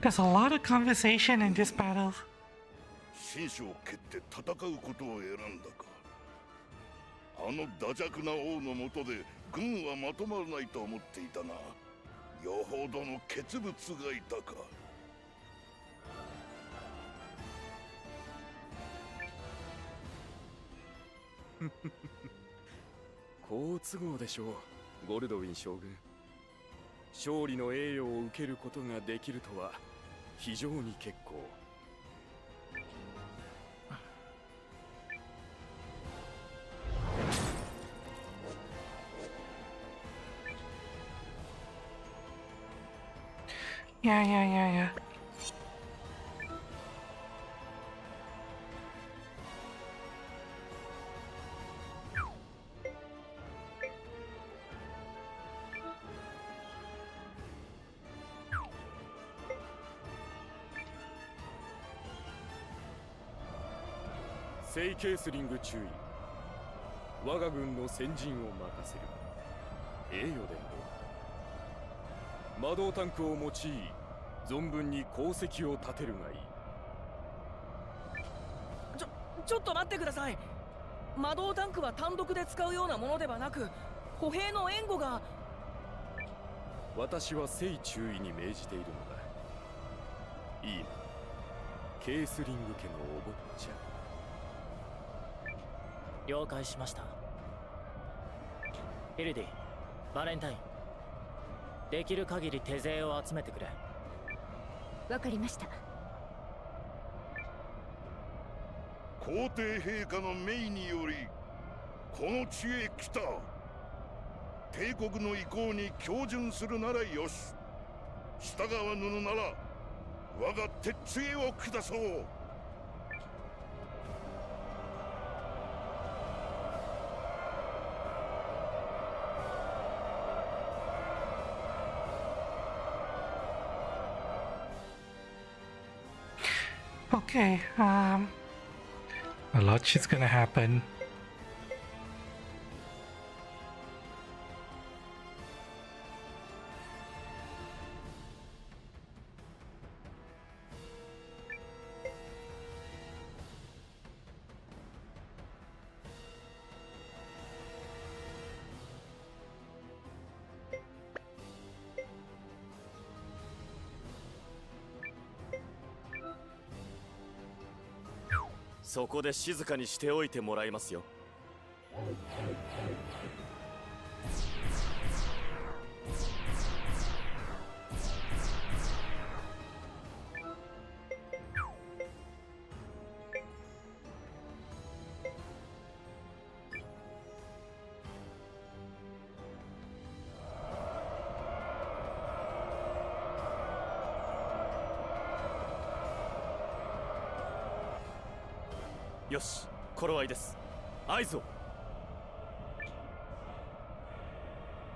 There's a lot of conversation in this battle. 紳士を蹴って戦うことを選んだか。あの惰弱な王の下で軍はまとまらないと思っていたな。よほどの傑物がいたか。好都合でしょう、ゴルドウィン将軍。勝利の栄誉を受けることができるとは非常に結構。Yeah. 聖ケースリング注意。我が軍の先陣を任せる。栄誉伝言。魔導タンクを用い、存分に功績を立てるがいい。ちょっと待ってください。魔導タンクは単独で使うようなものではなく、歩兵の援護が。私は聖注意に命じているのだ。いいな、ケースリング家のお坊ちゃん。了解しました。ヒルディ、バレンタイン、できる限り手勢を集めてくれ。わかりました。皇帝陛下の命によりこの地へ来た。帝国の意向に恭順するならよし、従わぬのなら我が鉄杖を下そう。Okay, a lot shit's gonna happen.そこで静かにしておいてもらいますよ。よし、頃合いです。合図を。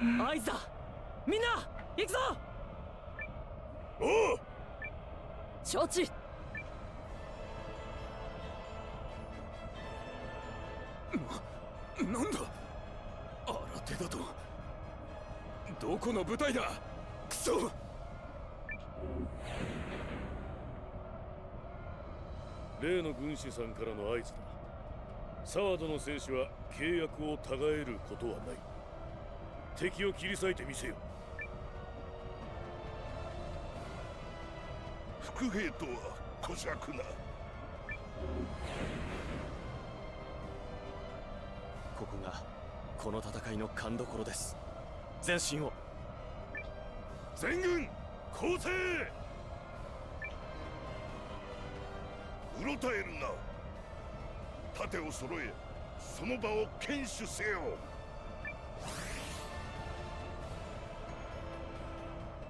合図だ。みんな行くぞ。おう。承知。なんだ新手だと。どこの部隊だ。クソ。例の軍師さんからの合図だ。サワードの戦士は契約をたがえることはない。敵を切り裂いてみせよ。伏兵とは小尺な。ここがこの戦いの勘どころです。前進を。全軍攻勢。うろたえるな。盾を揃え、その場を堅守せよ。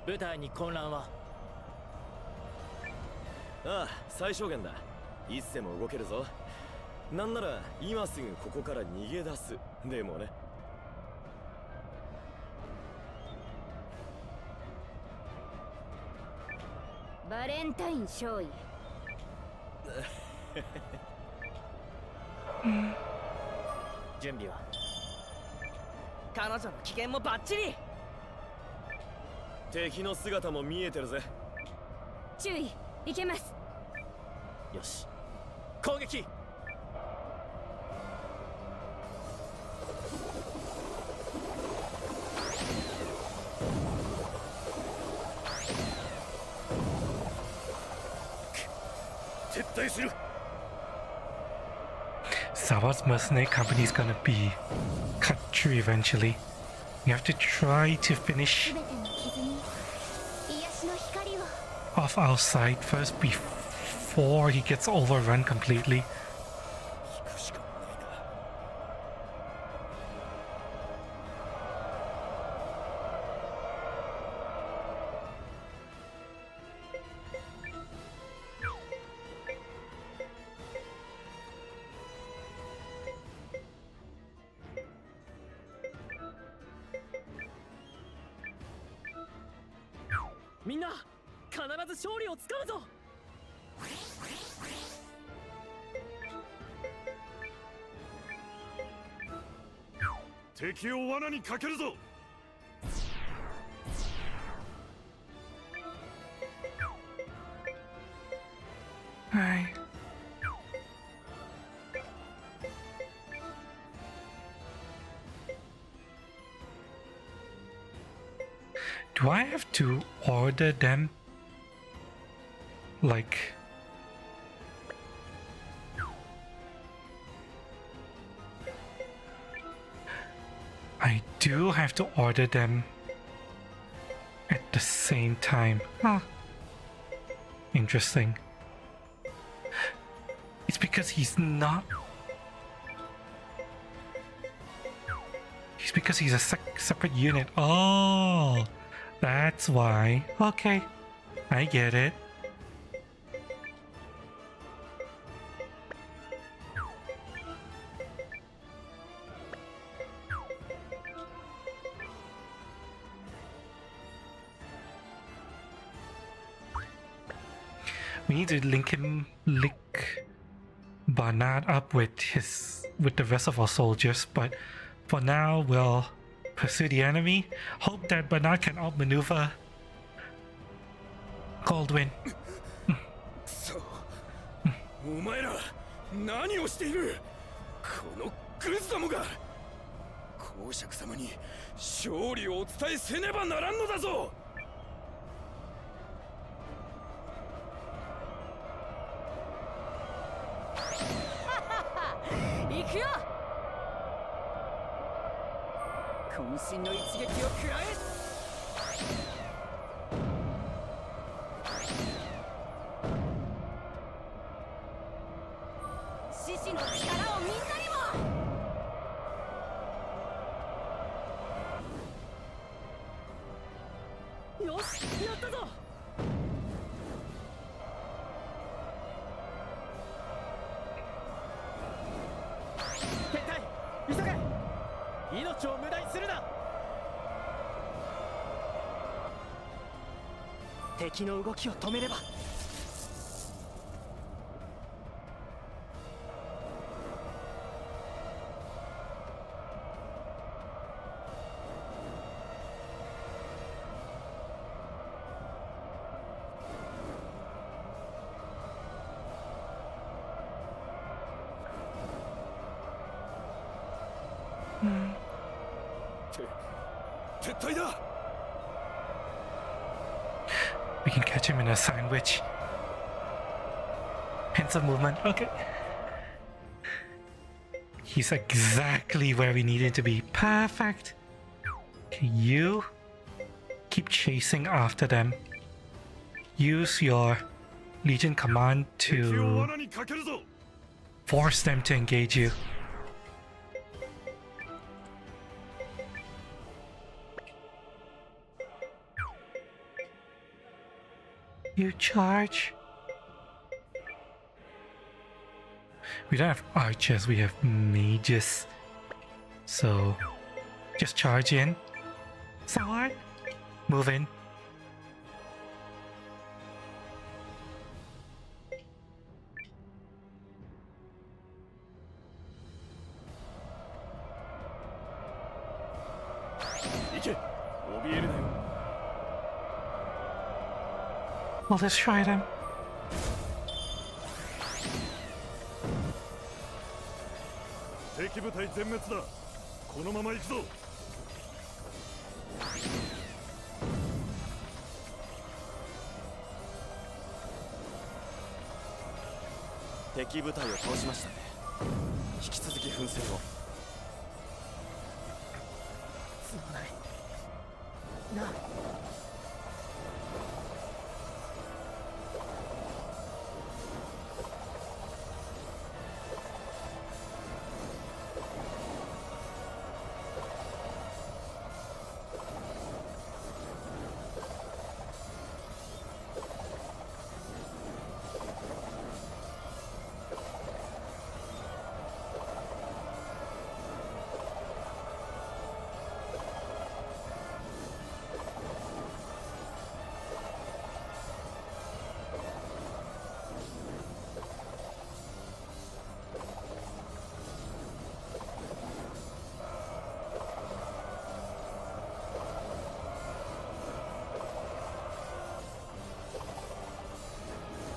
部隊に混乱は？ああ、最小限だ。いつでも動けるぞ。なんなら今すぐここから逃げ出す。でもね。バレンタイン少尉。準備は？彼女の機嫌もバッチリ。敵の姿も見えてるぜ。注意、いけます。よし、攻撃。撤退する。Sawa's mercenary company is gonna be cut through eventually. We have to try to finish 全ての傷に癒しの光を。 off our side first before he gets overrun completely. 引くしかないな。みんな必ず勝利をつかむぞ。敵を罠にかけるぞ。Hi. Do I have to order them? Like... I do have to order them at the same time. Huh. Interesting. It's because he's not... It's because he's a separate unit. Oh! That's why. Okay. I get it. We need to link Barnard up with the rest of our soldiers, but for now we'll pursue the enemy. Hope that Barnard can outmaneuver Goldwyn. そうお前ら何をしているこのグズどもが公爵様に勝利をお伝えせねばならんのだぞ行くよ渾身の一撃を食らえ獅子の力をみんなにもよしやったぞ兵隊急げ命を無駄にするな敵の動きを止めれば撤退だ We can catch him in a sandwich. Pincer movement. Okay. He's exactly where we need him to be. Perfect. Okay, you keep chasing after them. Use your Legion command 敵を to 罠にかけるぞ force them to engage you. You charge. We don't have archers, we have mages. So just charge in. Sword. Move in. We'll destroy them. 敵部隊全滅だこのまま行くぞ敵部隊を倒しましたね引き続き奮戦をすまないな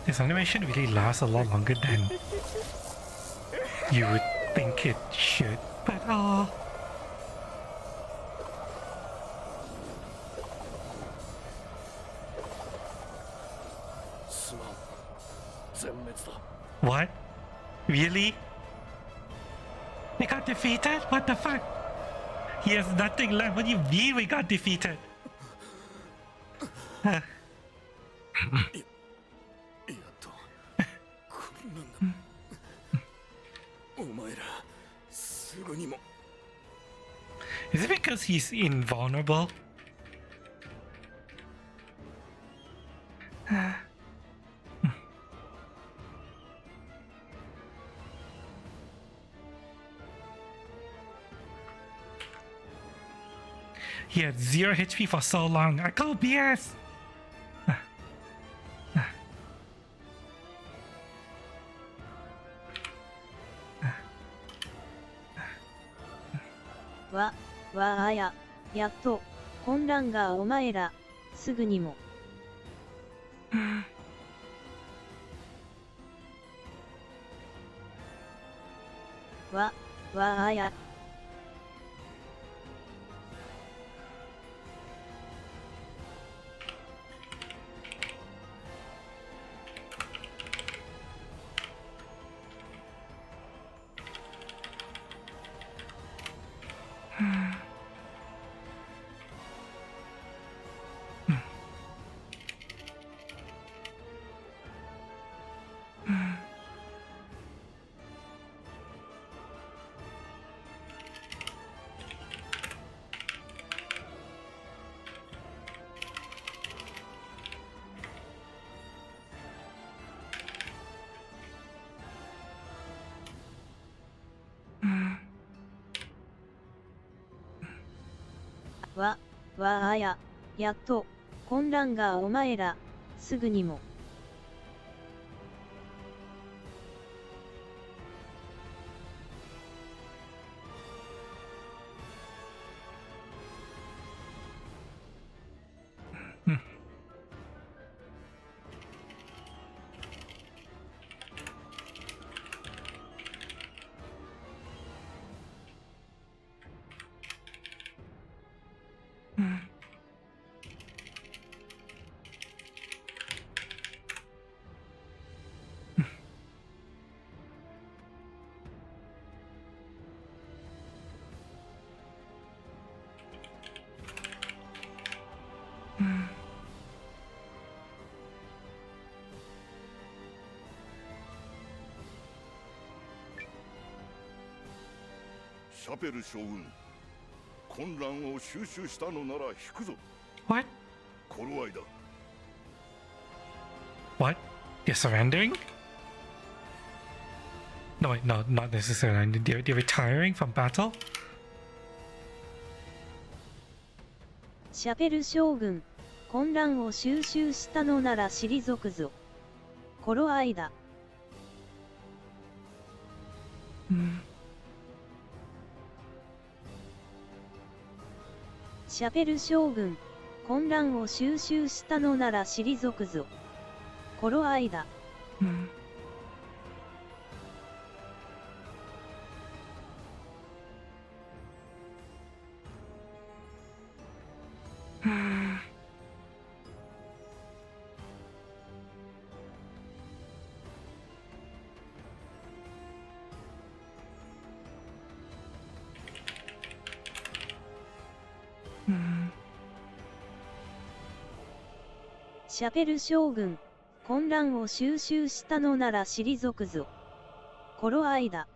This animation really lasts a lot longer than you would think it should, but what? Really? We got defeated? What the fuck? He has nothing left. What do you mean we got defeated? やっとこんなんだお前らすぐにも Is it because he's invulnerable? He had 0 HP for so long. I call BS! わあや、やっと、混乱がお前ら、すぐにも。わあや。わあや、やっと、混乱がお前ら、すぐにも。シャペル将軍、混乱を収拾したのなら引くぞ。 What? 頃合いだ。 What? They're surrendering? No, wait, no, not necessarily. They're retiring from battle? シャペル将軍、混乱を収拾したのなら退くぞ。頃合いだ。シャペル将軍、混乱を収拾したのなら退くぞ。頃合いだ。シャペル将軍、混乱を収拾したのなら退くぞ。頃合いだ。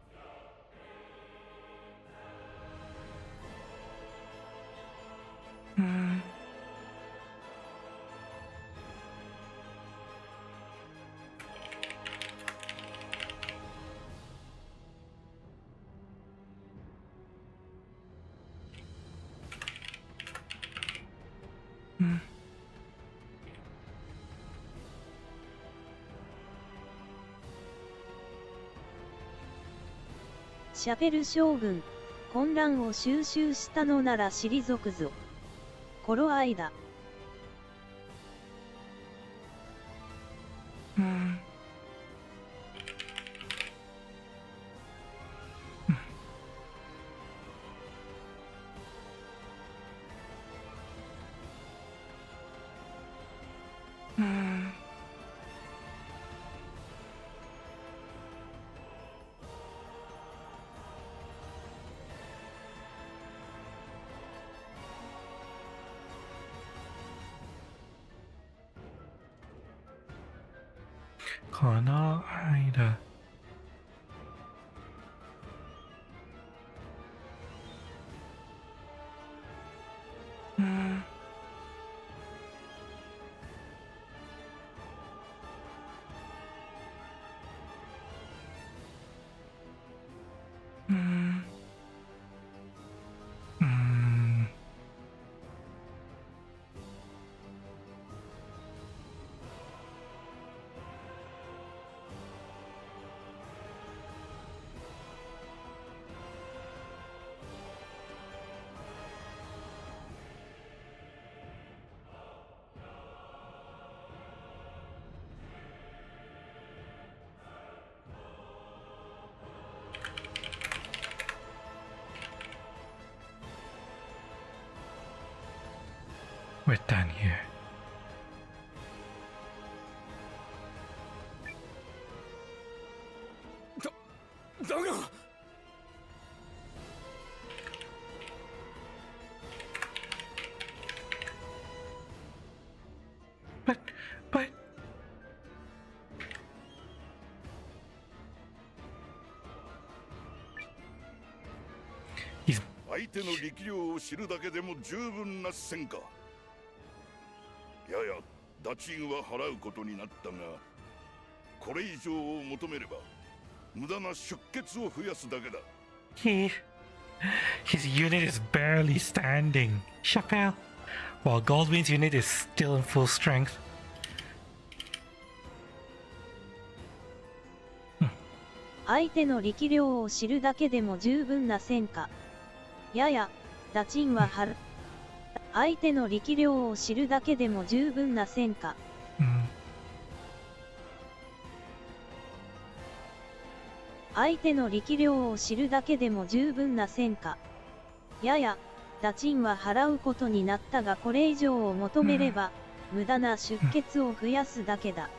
シャペル将軍、混乱を収拾したのなら退くぞ。頃合いだ。この間。We're done here.だが But he's 相手の力量を知るだけでも十分な戦果。やや打賃は払うことになったが、これ以上を求めれば無駄な出血を増やすだけだ。his unit is barely standing. Chappelle, while Goldwyn's unit is still in full strength. 相手の力量を知るだけでも十分な戦果。やや、打賃は払う。相手の力量を知るだけでも十分な戦果。相手の力量を知るだけでも十分な戦果。やや、打賃は払うことになったがこれ以上を求めれば、無駄な出血を増やすだけだ。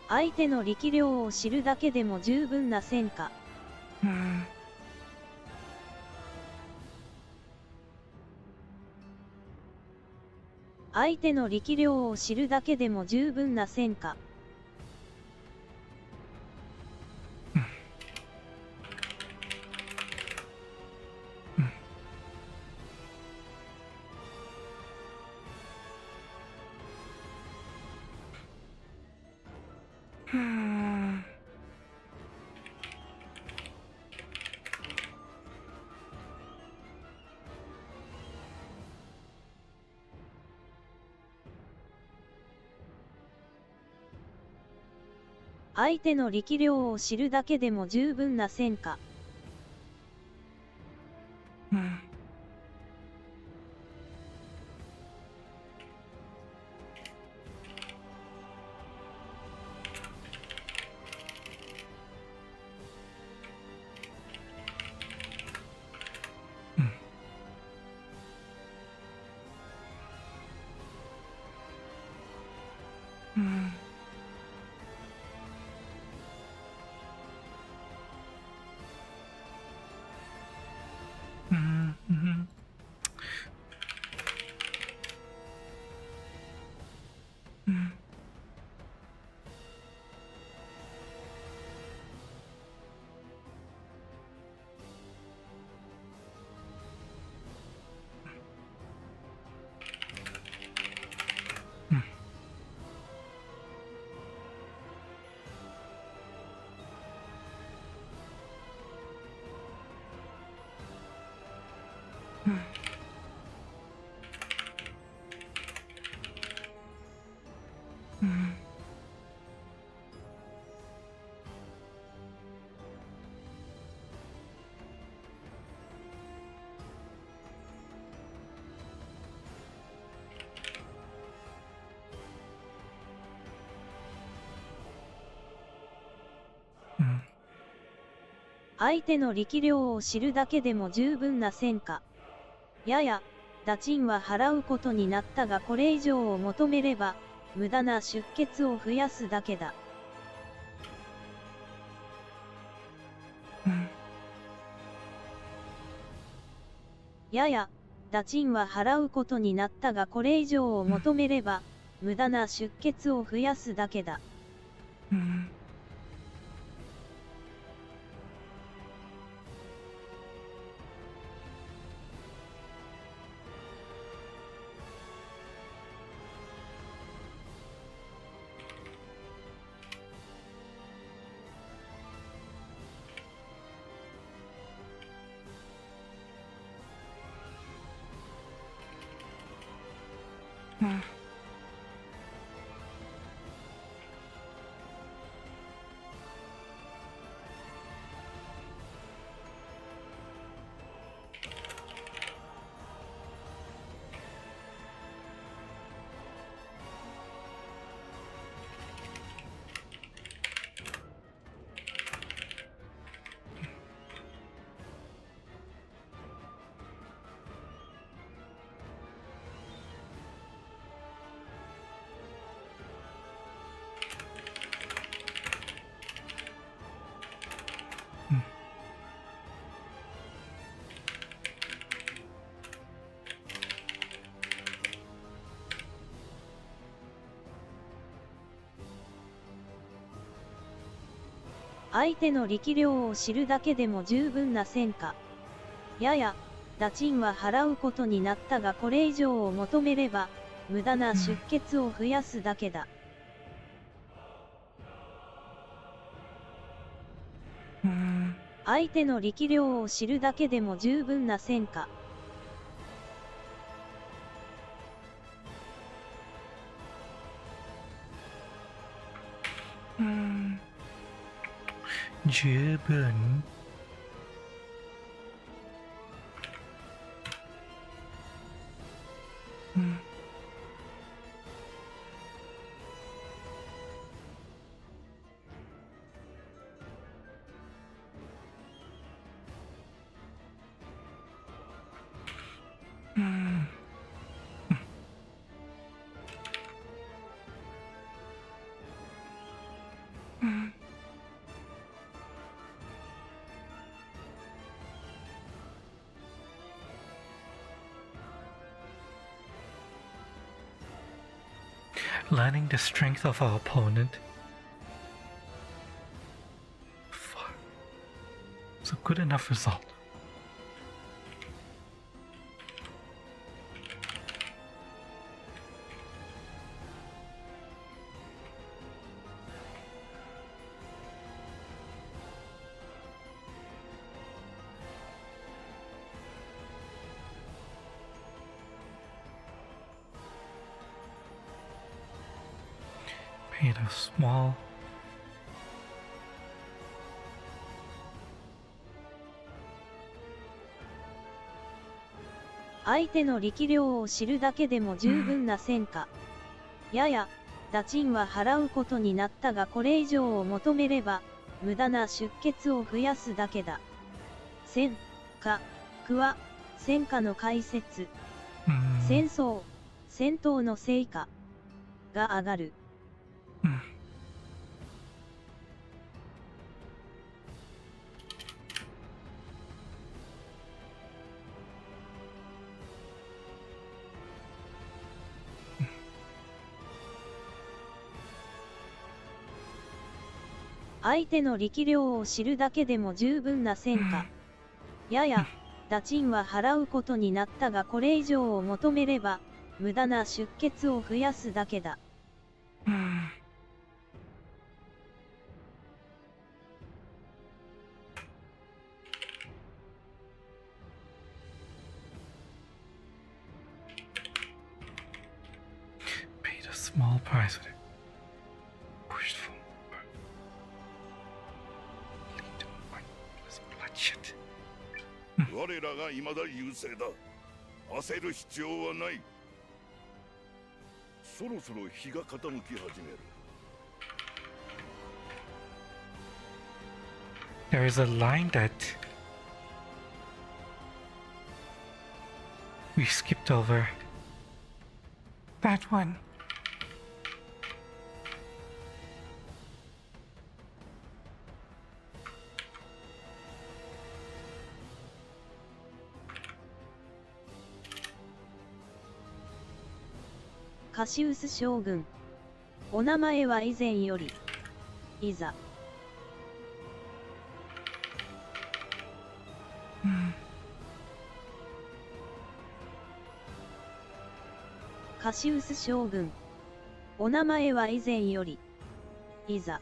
相手の力量を知るだけでも十分な戦果。相手の力量を知るだけでも十分な戦果。相手の力量を知るだけでも十分な戦果。相手の力量を知るだけでも十分な戦果。やや、打賃は払うことになったがこれ以上を求めれば、無駄な出血を増やすだけだ。やや、打賃は払うことになったがこれ以上を求めれば、無駄な出血を増やすだけだ。相手の力量を知るだけでも十分な戦果。やや、打賃は払うことになったがこれ以上を求めれば、無駄な出血を増やすだけだ。相手の力量を知るだけでも十分な戦果。十分。Learning the strength of our opponent. It's a good enough result. Made a small相手の力量を知るだけでも十分な戦果。やや、打賃は払うことになったがこれ以上を求めれば、無駄な出血を増やすだけだ。戦果、句は、戦果の解説。戦闘の成果が上がる。相手の力量を知るだけでも十分な戦果。やや、打賃は払うことになったがこれ以上を求めれば、無駄な出血を増やすだけだ。Paid a small price with it. Pushed for bloodshed. 我らが未だ優勢だ。焦る必要はない。そろそろ日が傾き始める。There is a line that we skipped over. That one.カシウス将軍。お名前は以前より。いざ。カシウス将軍。お名前は以前より。いざ。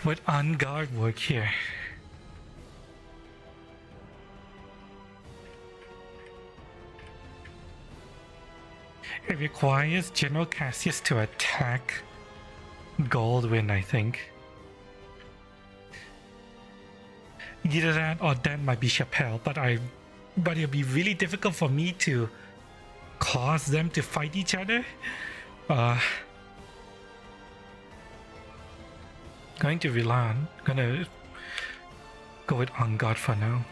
Would on guard work here? It requires General Cassius to attack Goldwyn, I think. Either that or that might be Chappelle, but it'll be really difficult for me to cause them to fight each other. Going to rely on, gonna go with On God for now.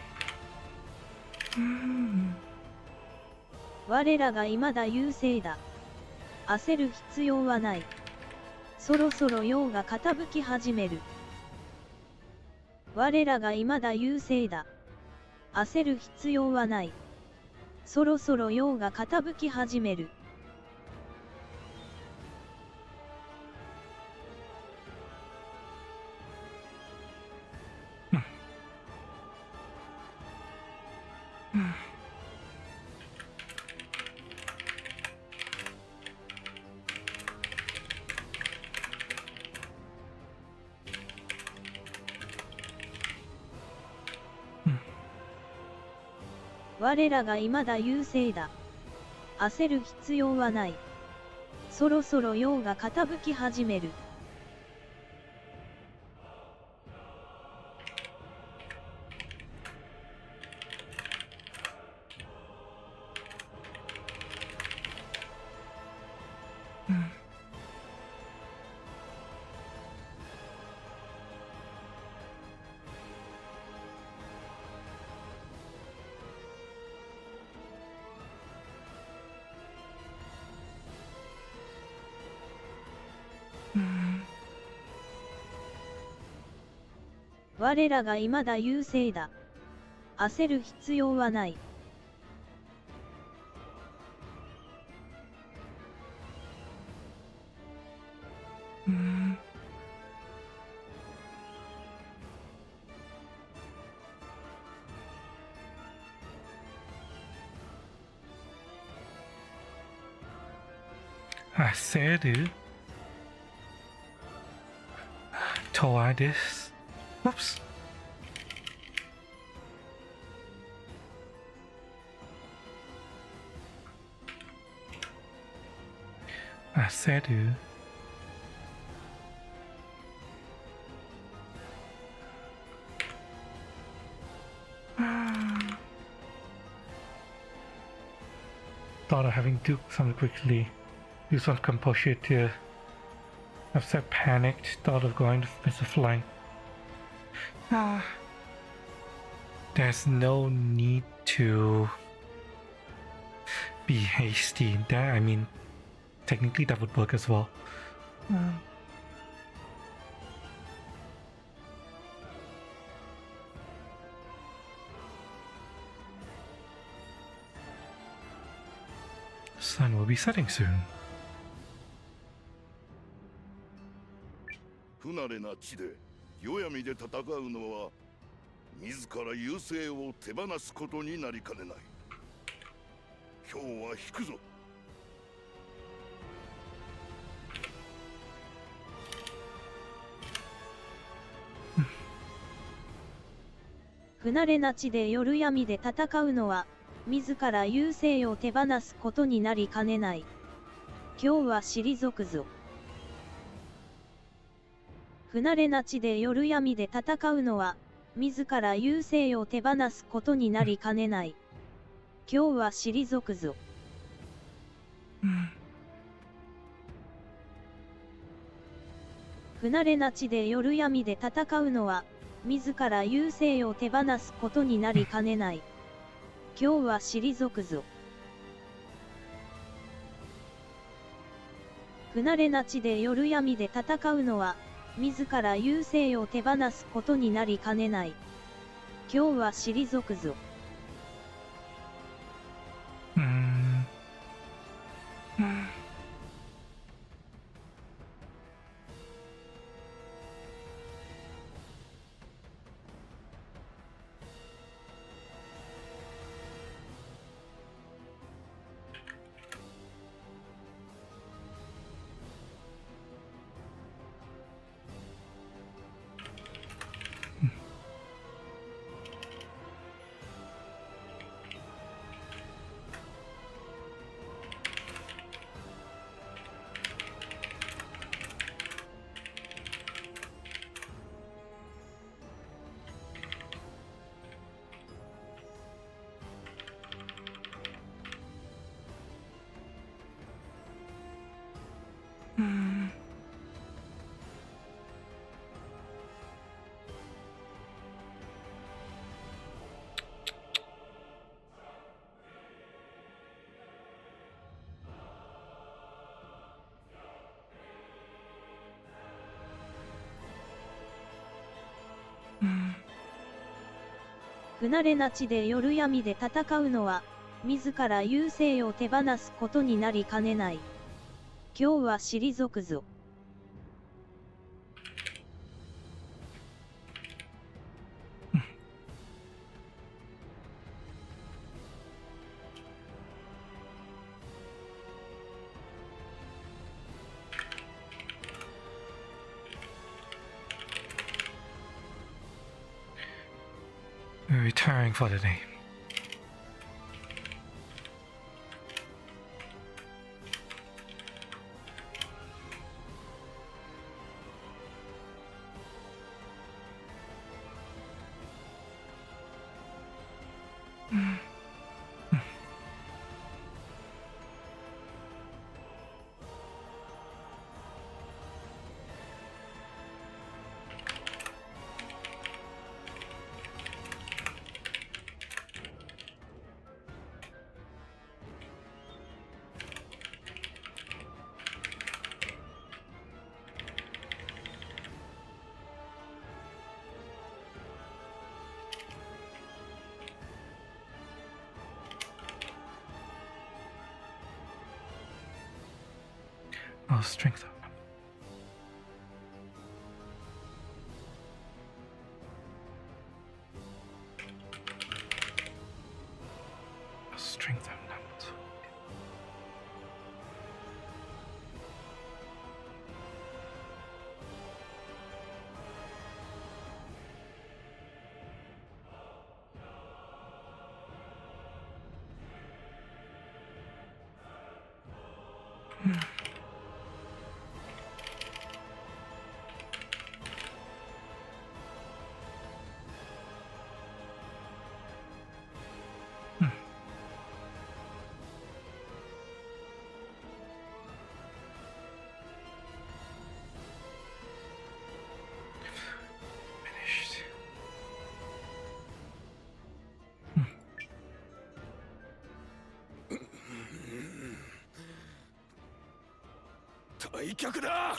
我らが未だ優勢だ。焦る必要はない。そろそろ陽が傾き始める。我らが未だ優勢だ。焦る必要はない。そろそろ陽が傾き始める。我らが未だ優勢だ。焦る必要はない。そろそろ陽が傾き始める。我らが未だ優勢だ。焦る必要はない。Aseru Toadis. Whoops. Aseru. Thought of having to do something quickly. Use some composure to. I've so panicked. Thought of going to miss a flying. There's no need to be hasty. That, I mean, technically that would work as well. Sun will be setting soon. 不慣れな地で夜闇で戦うのは自ら優勢を手放すことになりかねない。今日は引くぞ。不慣れな地で夜闇で戦うのは自ら優勢を手放すことになりかねない。今日は退くぞ。不慣れな地で夜闇で戦うのは自ら優勢を手放すことになりかねない。今日は退くぞ。不慣れな地で夜闇で戦うのは自ら優勢を手放すことになりかねない。今日は退くぞ。不慣れな地で夜闇で戦うのは自ら優勢を手放すことになりかねない。今日は退くぞ。不慣れな地で夜闇で戦うのは、自ら優勢を手放すことになりかねない。今日は退くぞ。We're retiring for the day. Oh, strength up. Strength up numbers. Finished. 退却だ。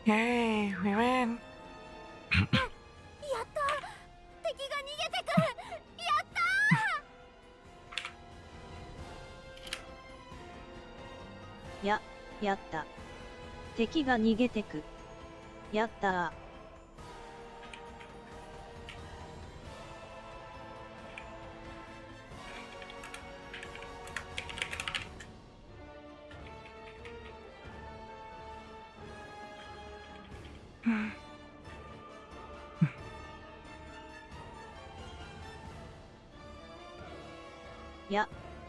Yay, we win! やった、敵が逃げてく。やったやった。敵が逃げてく。やったー。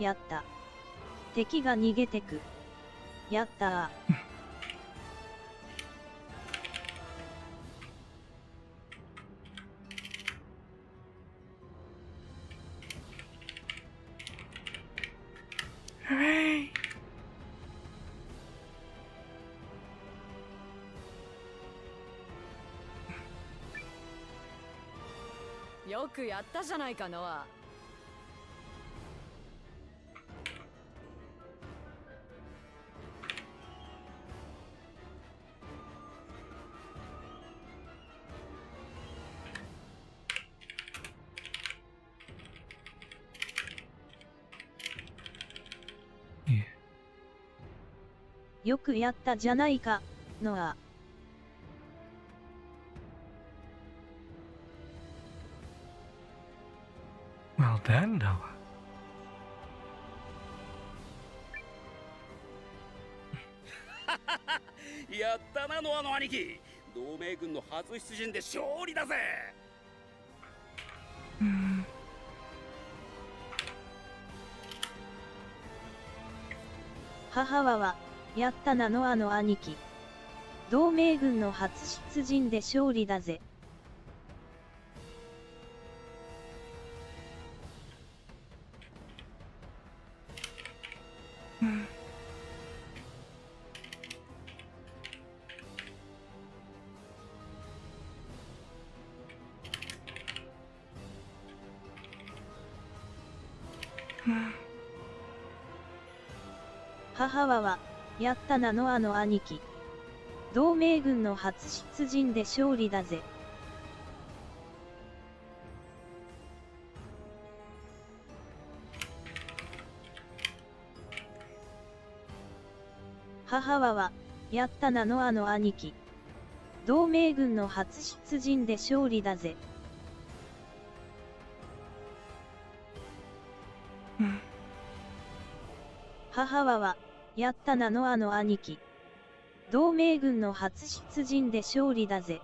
やった。敵が逃げてく。やったー。Hooray! よくやったじゃないかノア。よくやったじゃないか、ノア。Well done, Noah. やったな、ノアの兄貴。同盟軍の初出陣で勝利だぜ。母は、やったなノアの兄貴。同盟軍の初出陣で勝利だぜ。母は、やったなのあの兄貴。同盟軍の初出陣で勝利だぜ。母は、やったなのあの兄貴。同盟軍の初出陣で勝利だぜ。母は、やったなのあの兄貴。同盟軍の初出陣で勝利だぜ。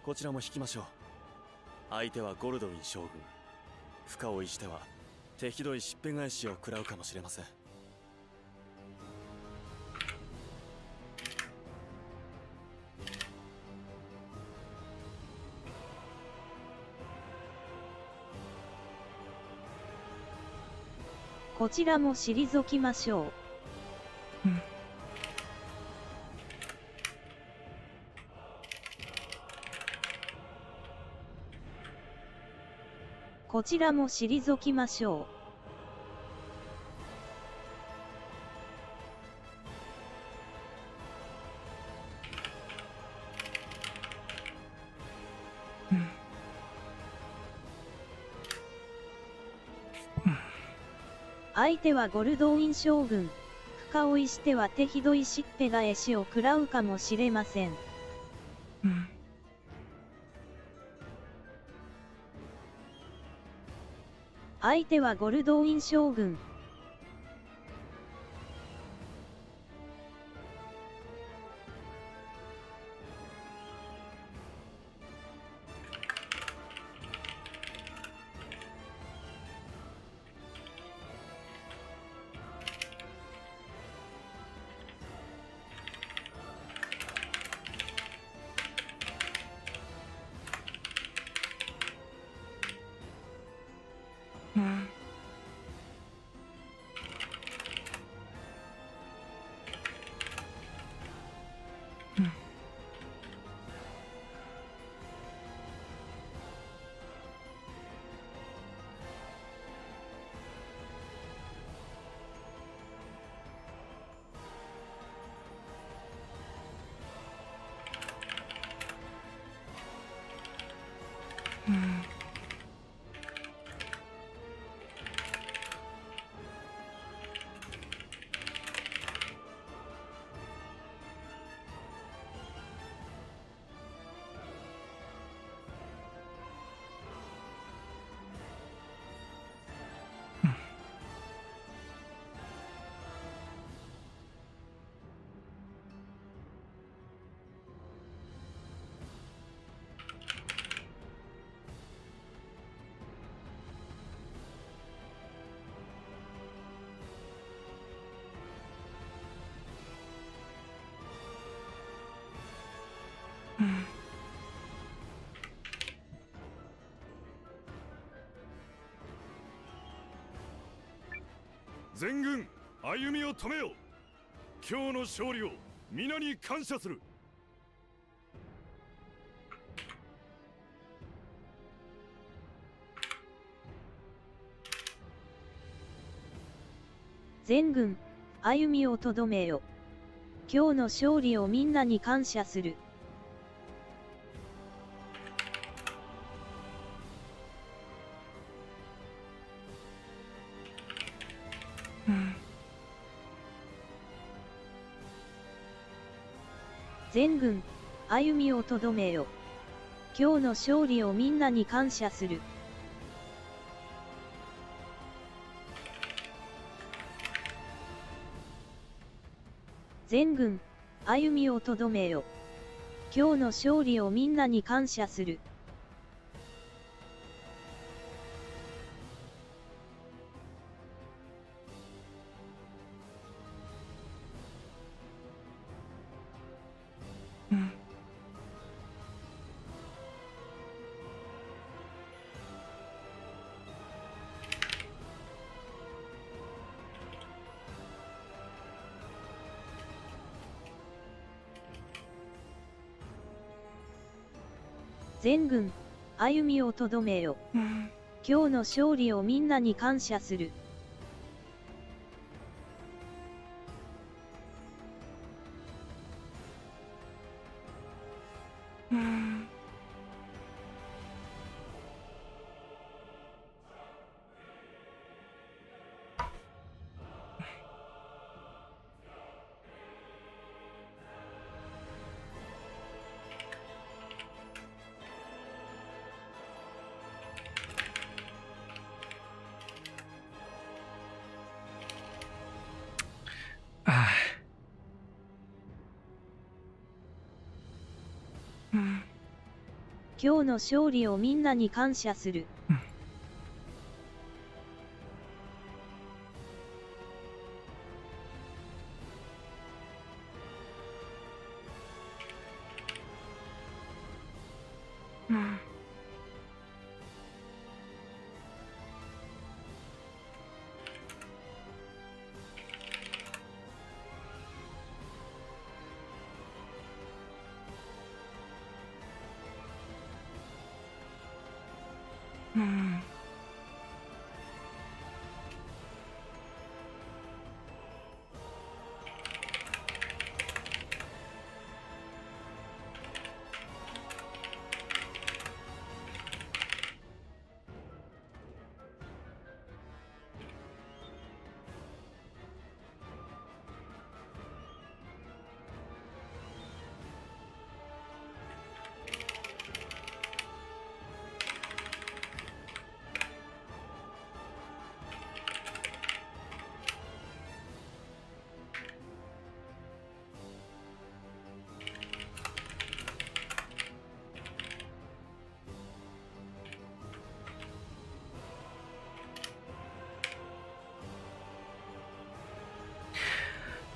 こちらも引きましょう。相手はゴルドウィン将軍。負荷を逸しては手ひどいしっぺ返しを食らうかもしれません。こちらも退きましょう。こちらも退きましょう。相手はゴルドウィン将軍。負荷を逸しては手ひどいしっぺ返しを食らうかもしれません。相手はゴルドウィン将軍。全軍歩みを止めよ。今日の勝利を皆に感謝する。全軍、歩みをとどめよ。今日の勝利をみんなに感謝する。全軍、歩みをとどめよ。今日の勝利をみんなに感謝する。全軍、歩みをとどめよ。今日の勝利をみんなに感謝する。全軍、歩みをとどめよ。今日の勝利をみんなに感謝する。今日の勝利をみんなに感謝する。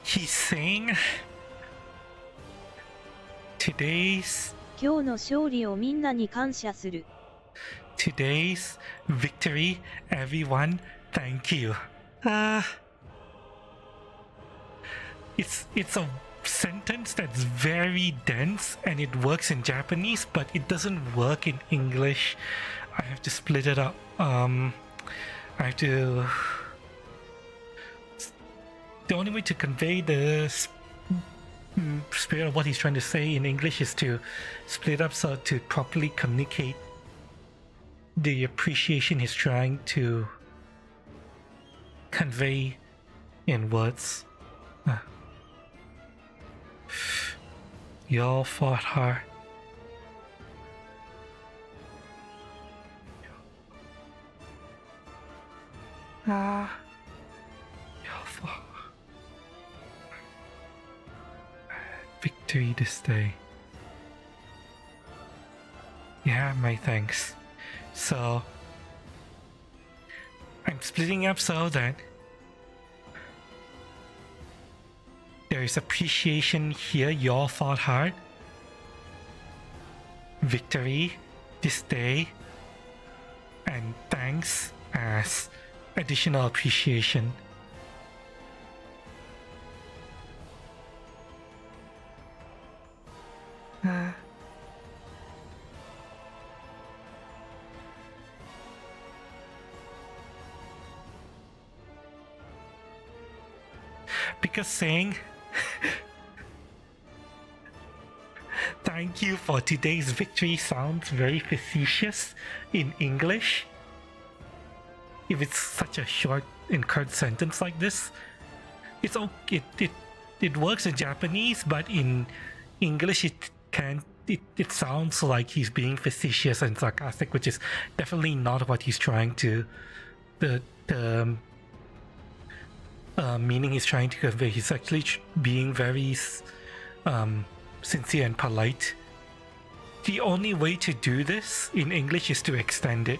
He's saying today's 今日の勝利をみんなに感謝する。today's victory, everyone, thank you. It's a sentence that's very dense and it works in Japanese, but it doesn't work in English. I have to split it up. I have to. The only way to convey the spirit of what he's trying to say in English is to split up so to properly communicate the appreciation he's trying to convey in words. Y'all fought hard. Y'all fought. Victory this day. Yeah, my thanks. So I'm splitting up so that there is appreciation here, y'all fought hard. Victory this day. And thanks as additional appreciation. because saying thank you for today's victory sounds very facetious in English. If it's such a short and curt sentence like this, it's okay. It works in Japanese, but in English it sounds like he's being facetious and sarcastic, which is definitely not what he's trying to. The meaning he's trying to convey. He's actually being very sincere and polite. The only way to do this in English is to extend it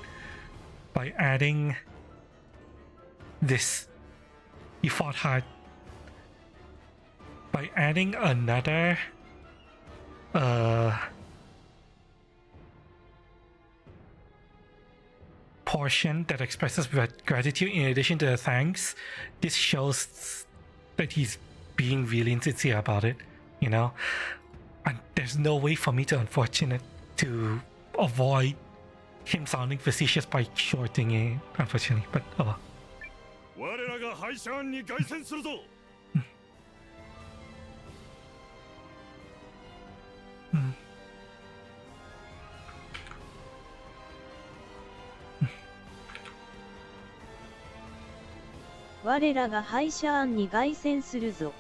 by adding this. You fought hard. By adding another portion that expresses gratitude in addition to the thanks, this shows that he's being really sincere about it, you know? And there's no way for me to avoid him sounding facetious by shorting it, unfortunately, but oh well. 我らが敗者案に凱旋するぞ。我らが敗者案に凱旋するぞ。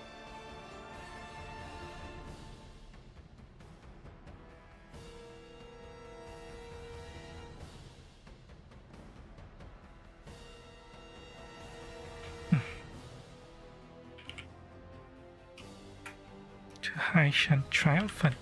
Haishan triumphant.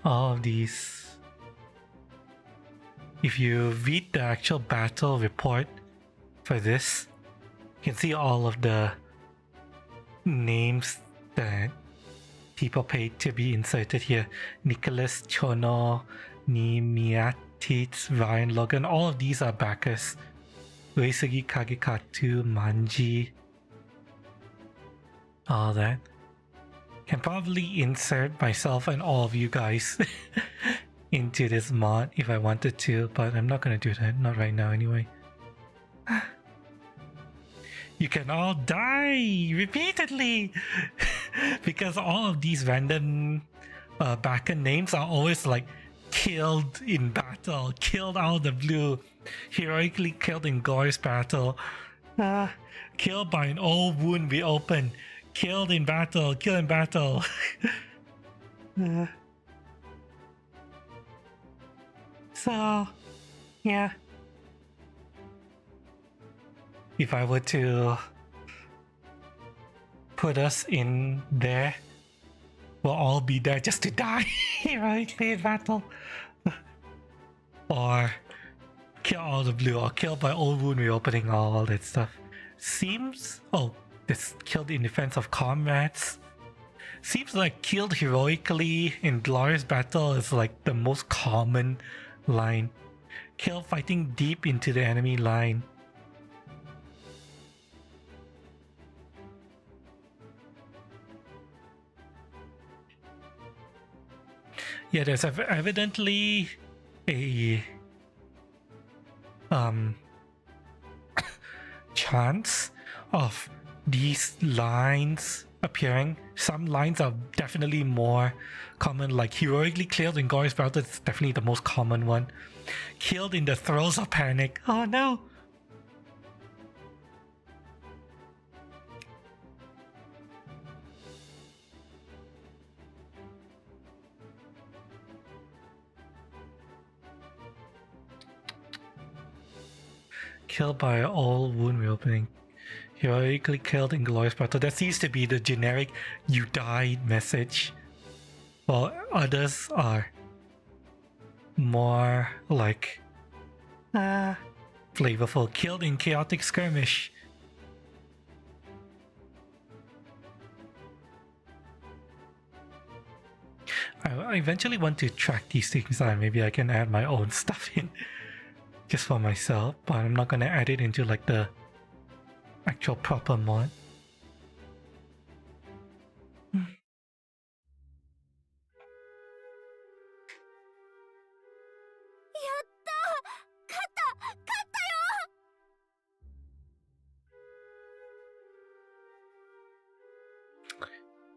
All of these. If you read the actual battle report for this, you can see all of the names that people paid to be inserted here. Nicholas, Chono, Nimiatits, Ryan, Logan, all of these are backers. Uesugi, Kagekatu, Manji, all that. Can probably insert myself and all of you guys into this mod if I wanted to, but I'm not gonna do that, not right now anyway. You can all die repeatedly because all of these random backer names are always like killed in battle, killed out of the blue, heroically killed in glorious battle, killed by an old wound reopened, killed in battle, killed in battle. So, yeah. If I were to put us in there, we'll all be there just to die heroically in battle. Or kill all the blue, or killed by old wound reopening, all that stuff. Seems... oh, this killed in defense of comrades. Seems like killed heroically in glorious battle is like the most common line. Kill fighting deep into the enemy line. Yeah, there's evidently a chance of these lines appearing. Some lines are definitely more common, like heroically killed in glorious battle is definitely the most common one. Killed in the throes of panic. Oh no! Killed by all wound reopening. Heroically killed in glorious battle. That seems to be the generic "you died" message. While others are more like flavorful. Killed in chaotic skirmish. I eventually want to track these things and maybe I can add my own stuff in just for myself, but I'm not gonna add it into like the actual proper mod.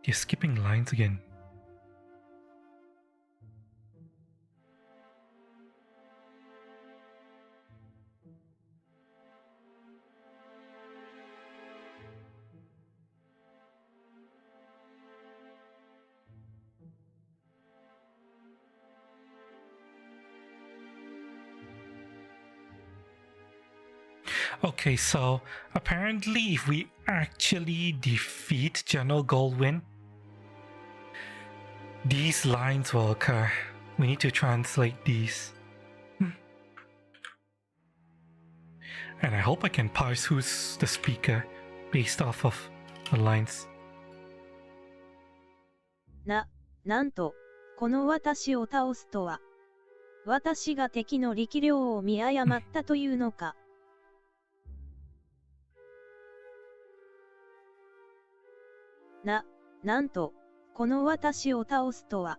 You're skipping lines again. Okay, so apparently if we actually defeat General Goldwyn, these lines will occur. We need to translate these. And I hope I can parse who's the speaker based off of the lines. なんと、この私を倒すとは、私が敵の力量を見誤ったというのか。なんと、この私を倒すとは。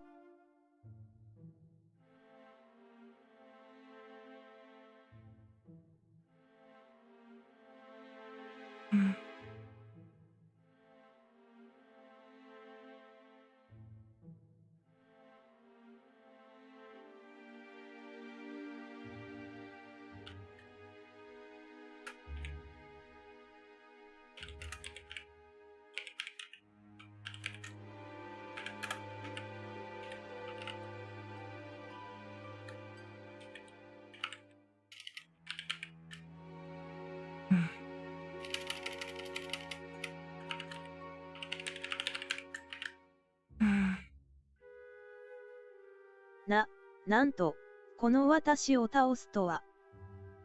なんと、この私を倒すとは、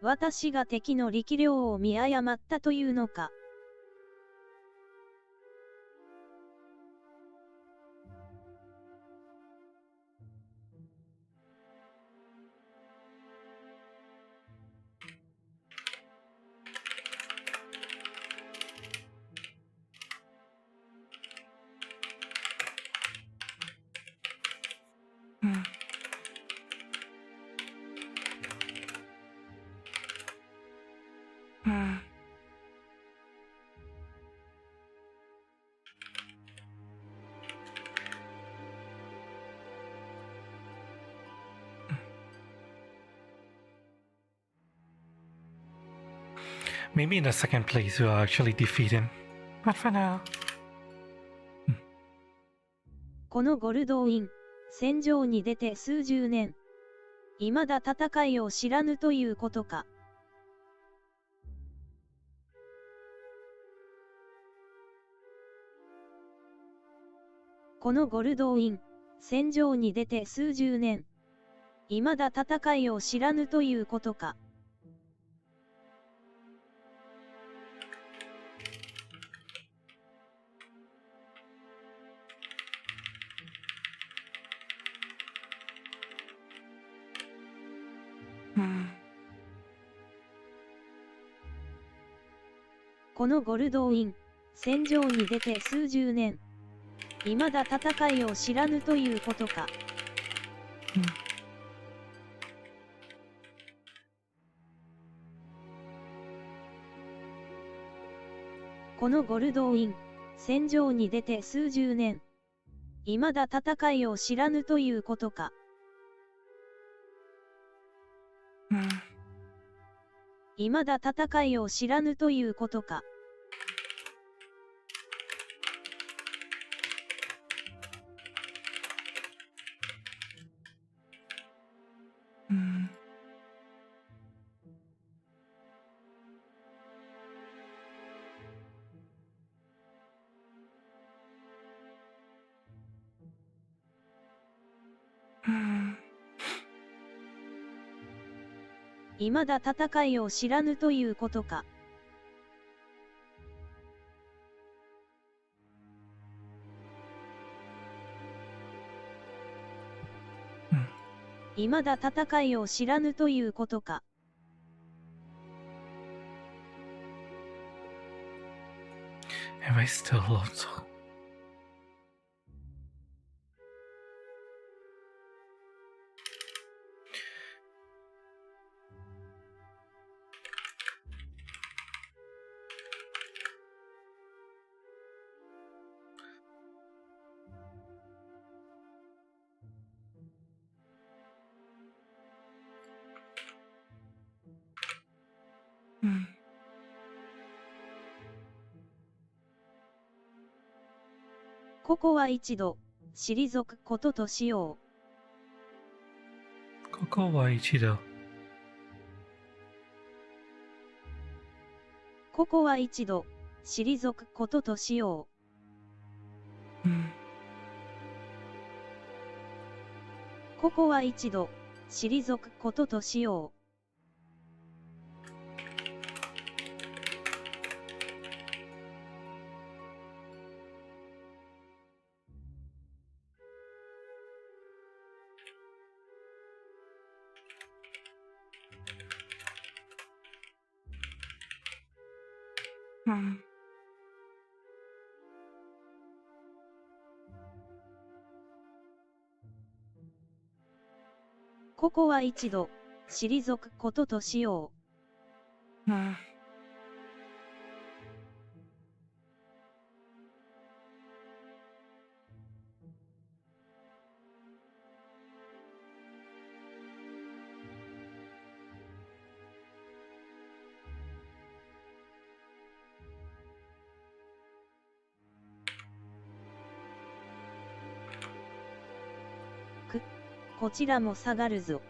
私が敵の力量を見誤ったというのか。Maybe in the second place we'll actually defeat him. But for now. このゴルドウィン、戦場に出て数十年。未だ戦いを知らぬということか。このゴルドウィン、戦場に出て数十年。未だ戦いを知らぬということか。このゴルドウィン、戦場に出て数十年。未だ戦いを知らぬということか。このゴルドウィン、戦場に出て数十年。未だ戦いを知らぬということか。未だ戦いを知らぬということか。未だ戦いを知らぬということか。未だ戦いを知らぬということか。Am I still lonesome? Hmm. ここは一度退くこととしよう。ここは一度。ここは一度退くこととしよう。ここは一度退くこととしよう。ここは一度退くこととしよう。こちらも下がるぞ。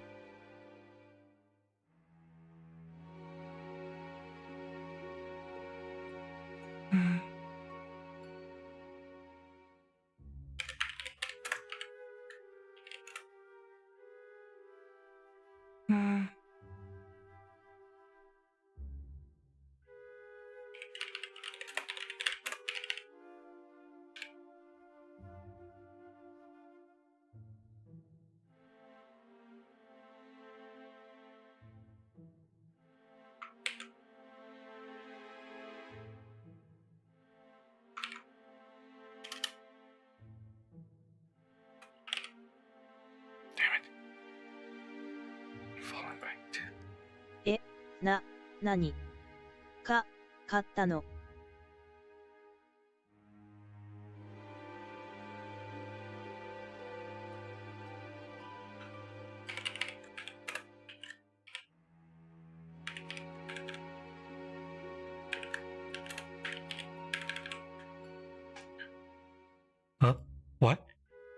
何か、買ったの。What?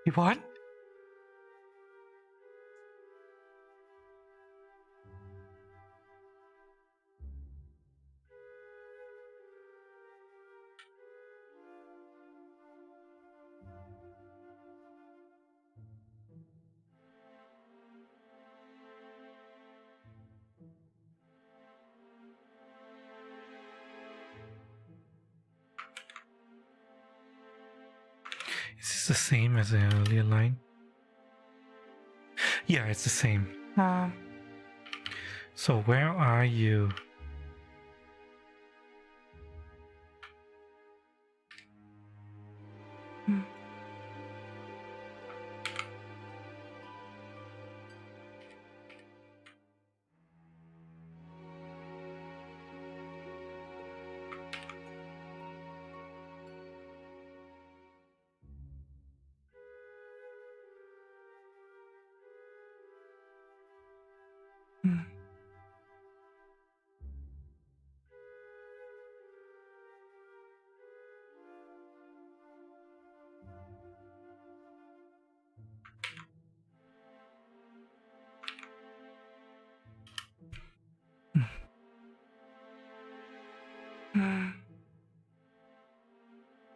You what? Is this the same as the earlier line? Yeah, it's the same. So where are you?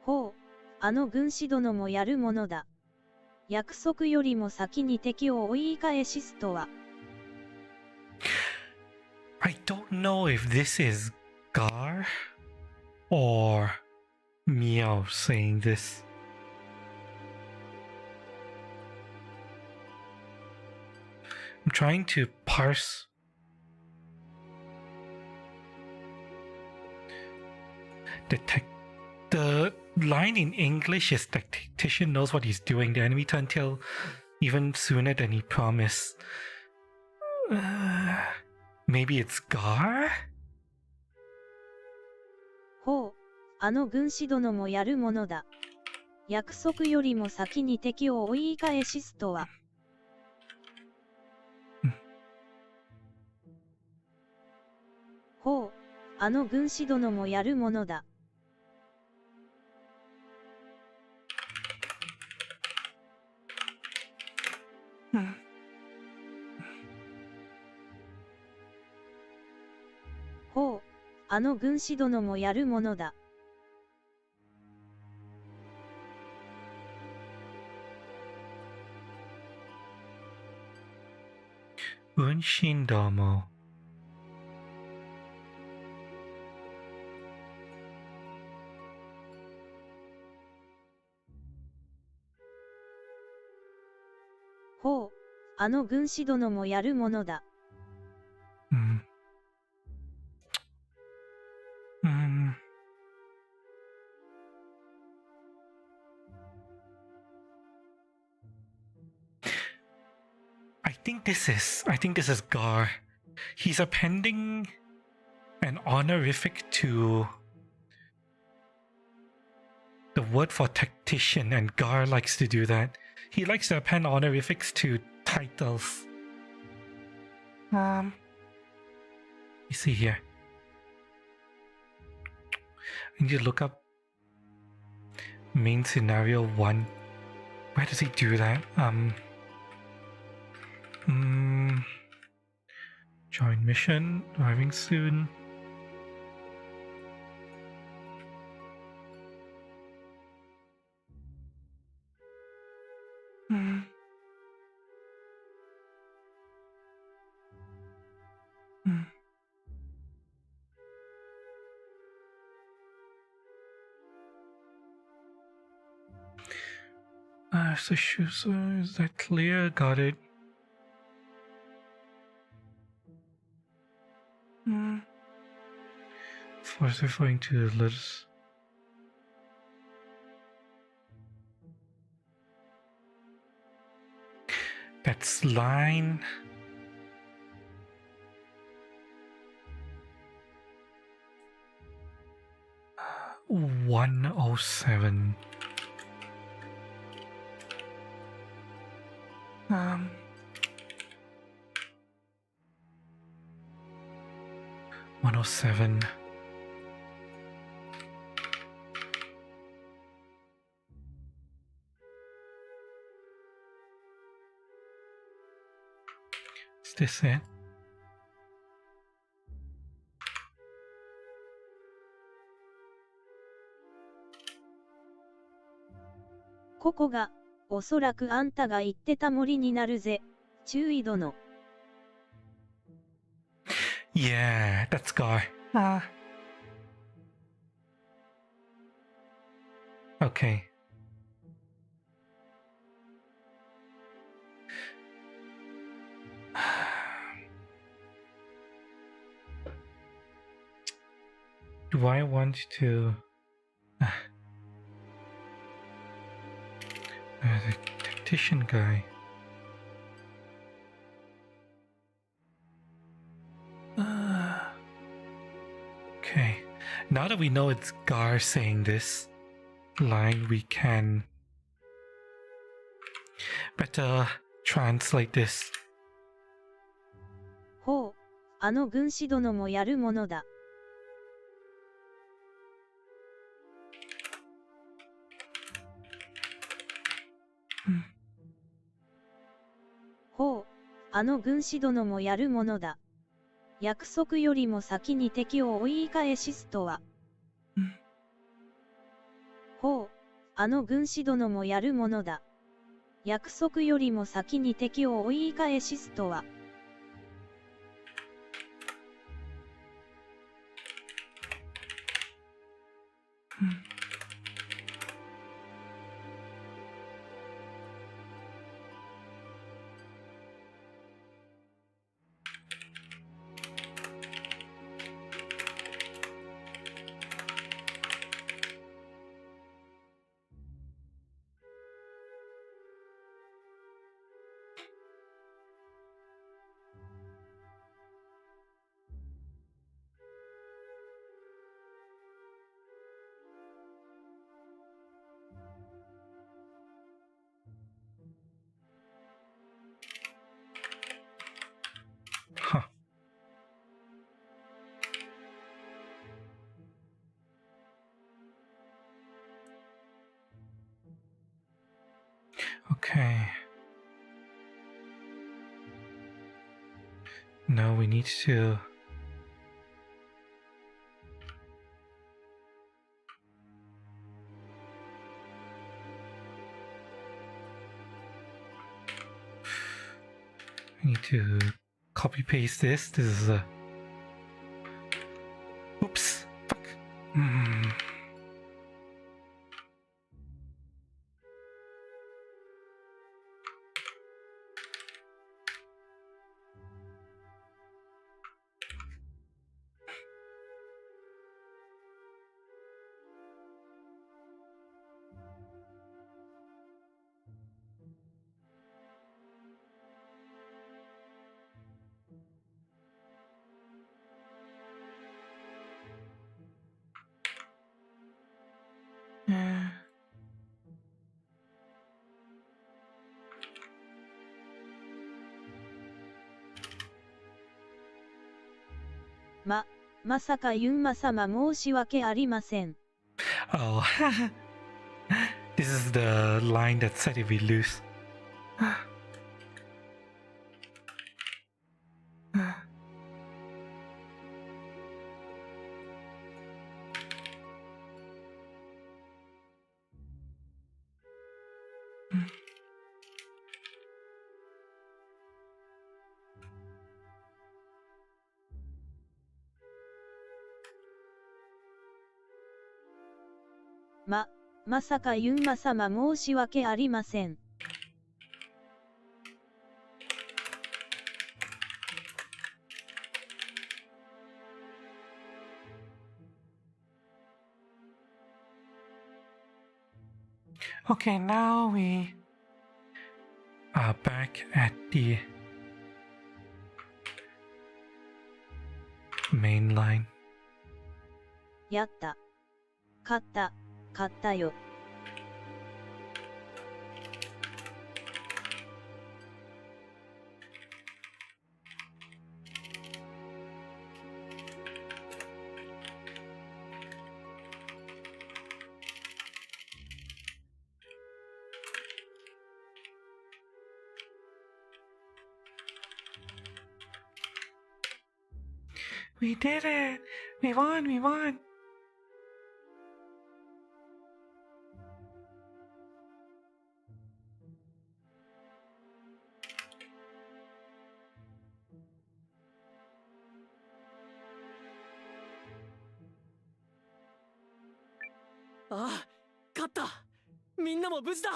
ほう、あの軍師殿もやるものだ。約束よりも先に敵を追い返しとは。I don't know if this is Gar or Meow saying this. I'm trying to parse. The line in English is the tactician knows what he's doing. The enemy turn tail even sooner than he promised. Maybe it's Gar? ほう、あの軍師殿もやるものだ。約束よりも先に敵を追い返しとは。ほう、あの軍師殿もやるものだ。ほう、あの軍師殿もやるものだ。軍神ども。ほう、あの軍師殿もやるものだ。I think this is Gar. He's appending an honorific to the word for tactician, and Gar likes to do that. He likes to append honorifics to titles. You see here. I need to look up main scenario 1. Where does he do that? Join mission, arriving soon. So is that clear? Got it. First referring to the letters. That's line 107. 107. Is this it? ここが、おそらくあんたが言ってた森になるぜ、注意殿。Yeah, that's Gar. Okay. Do I want to... the tactician guy. Okay. Now that we know it's Gar saying this line, we can better translate this. ほう、あの軍師殿もやるものだ。ほう、あの軍師殿もやるものだ。約束よりも先に敵を追い返しとは。ほう、あの軍師殿もやるものだ。約束よりも先に敵を追い返しとは。Okay. Now we need to copy paste this. This is a oops. Fuck.まさかユンマ様申し訳ありません。Oh, this is the line that said if we lose.まさかユンマ様申し訳ありません。Okay, now we are back at the main line. やった。勝ったよ。We did it! We won! We won! Ah, 勝った。みんなも無事だ。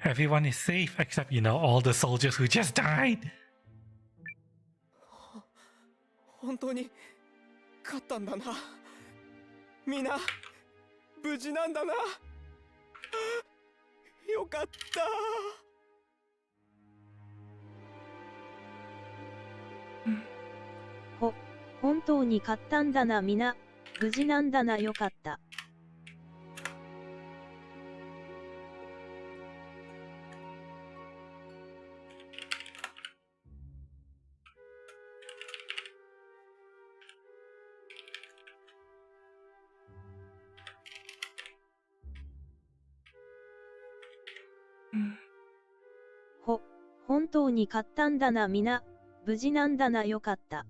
Everyone is safe except, all the soldiers who just died. 本当に勝ったんだな。みんな無事なんだな。よかった。本当に勝ったんだな。みな無事なんだな。よかった。本当に勝ったんだな。みな無事なんだな。よかった。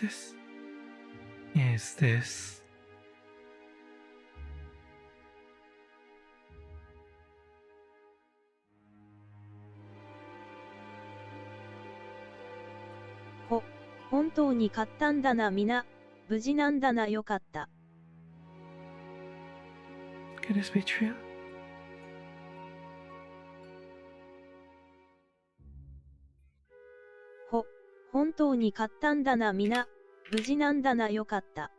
this? Is this?本当に買ったんだな皆、無事なんだなよかった。Could this be true? 本当に買ったんだな皆、無事なんだなよかった。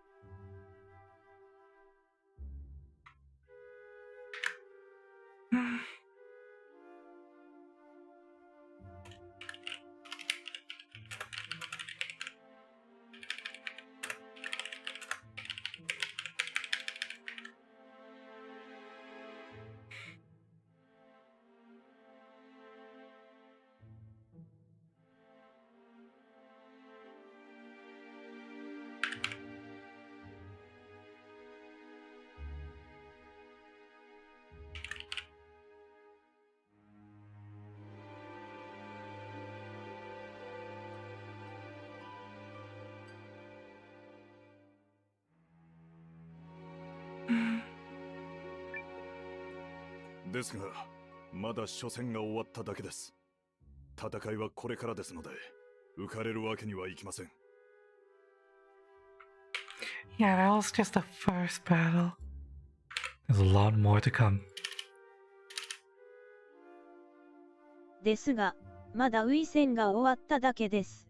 ですが、まだ初戦が終わっただけです。戦いはこれからですので、浮かれるわけにはいきません。Yeah, that was just the first battle. There's a lot more to come. ですが、まだウイ戦が終わっただけです。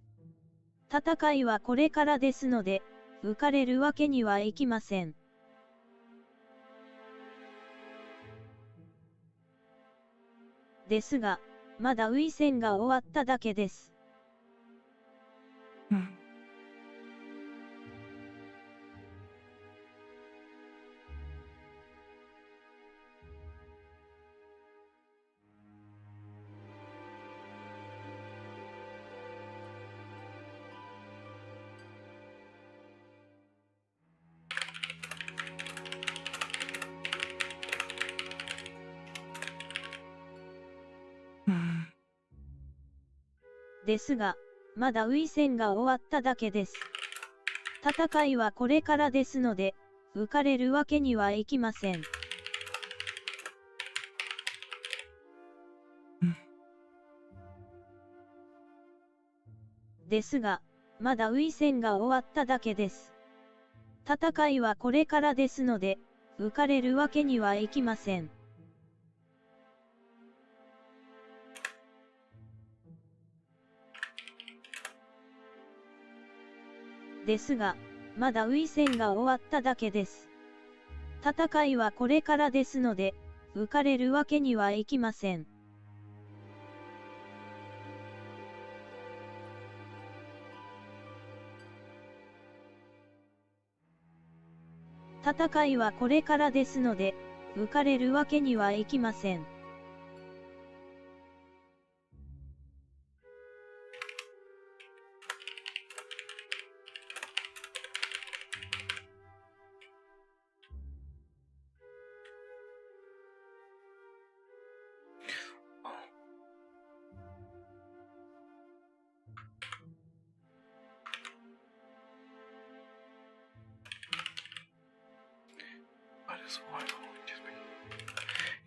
戦いはこれからですので、浮かれるわけにはいきません。ですが、まだウイ戦が終わっただけです。ですが、まだウイ戦が終わっただけです。戦いはこれからですので、浮かれるわけにはいきません。ですが、まだウイ戦が終わっただけです。戦いはこれからですので、浮かれるわけにはいきません。ですが、まだウイ戦が終わっただけです。戦いはこれからですので、浮かれるわけにはいきません。戦いはこれからですので、浮かれるわけにはいきません。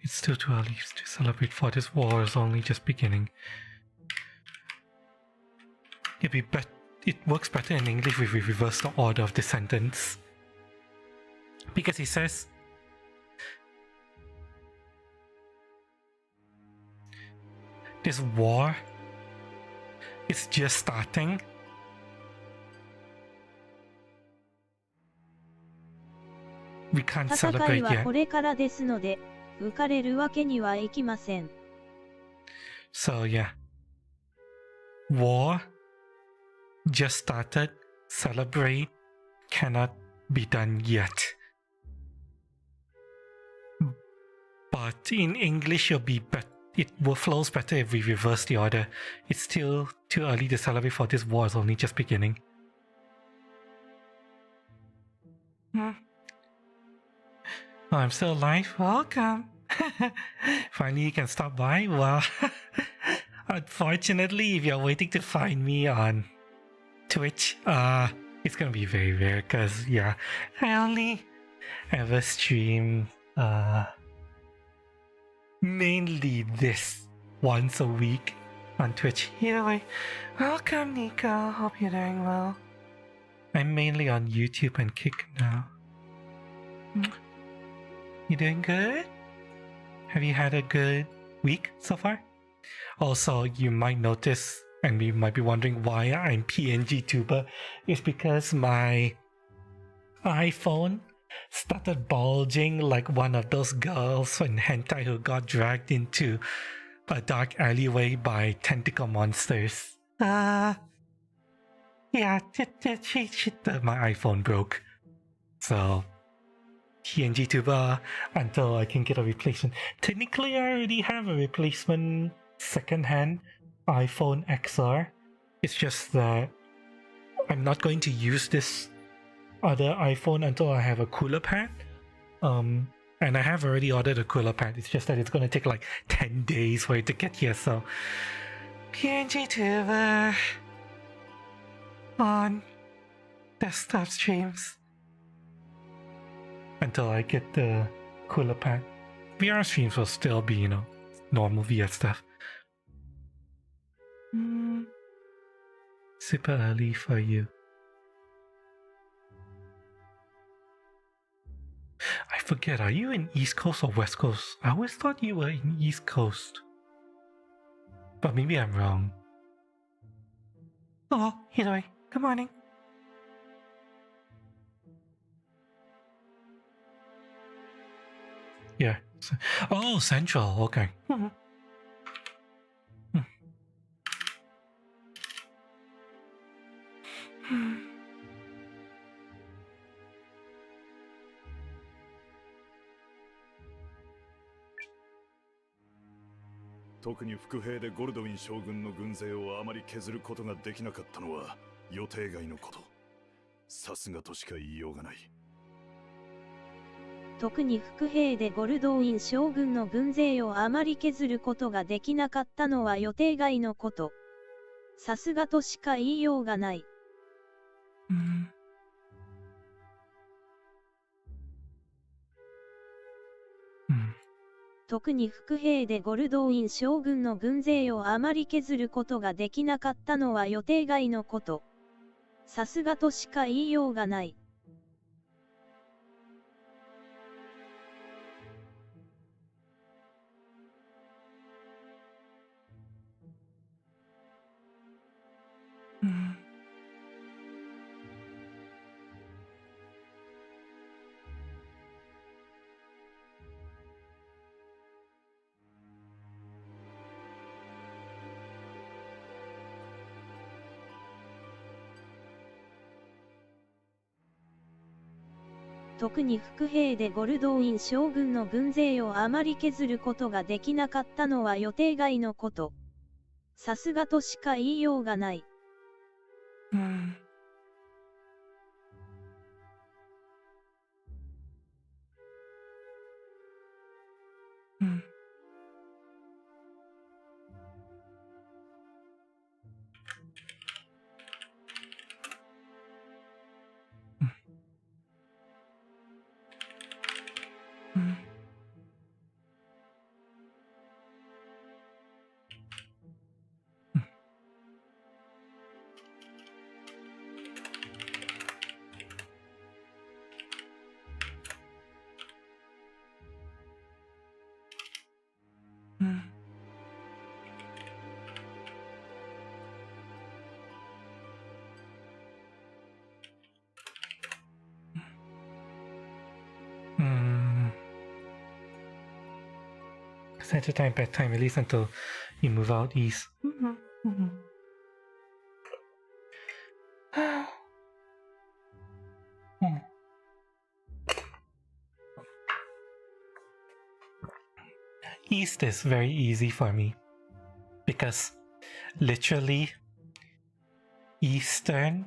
It's still too early to celebrate, for this war is only just beginning. It works better in English if we reverse the order of the sentence. Because he says, this war is just starting. We can't 戦 celebrate いは yet. これからですので、浮かれるわけにはいきません。So yeah. War just started. Celebrate cannot be done yet. But in English it flows better if we reverse the order. It's still too early to celebrate, for this war is only just beginning. Oh, I'm still alive. Welcome. Finally, you can stop by. Well, unfortunately, if you're waiting to find me on Twitch, It's gonna be very rare because yeah, I only ever stream mainly this once a week on Twitch. Anyway, welcome Nico, hope you're doing well. I'm mainly on YouTube and Kick now. You doing good? Have you had a good week so far? Also, you might notice, and you might be wondering why I'm PNG tuber. It's because my iPhone started bulging like one of those girls in hentai who got dragged into a dark alleyway by tentacle monsters. Yeah, my iPhone broke. So, PNG tuber until I can get a replacement. Technically, I already have a replacement second-hand iPhone XR. It's just that I'm not going to use this other iPhone until I have a cooler pad. And I have already ordered a cooler pad. It's just that it's going to take like 10 days for it to get here. So, PNG tuber on desktop streams until I get the cooler pad. VR streams will still be, you know, normal VR stuff. Super early for you. I forget, are you in East Coast or West Coast? I always thought you were in East Coast. But maybe I'm wrong. Oh, Hidoi, good morning. Yeah. Oh, Central, okay.特に伏兵でゴルドウィン将軍の軍勢をあまり削ることができなかったのは予定外のこと。さすがとしか言いようがない。特に伏兵でゴルドウィン将軍の軍勢をあまり削ることができなかったのは予定外のこと。さすがとしか言いようがない。特に伏兵でゴルドウィン将軍の軍勢をあまり削ることができなかったのは予定外のこと。さすがとしか言いようがない。特に伏兵でゴルドウィン将軍の軍勢をあまり削ることができなかったのは予定外のこと。さすがとしか言いようがない。Center time, bedtime, at least until you move out east. East is very easy for me because literally Eastern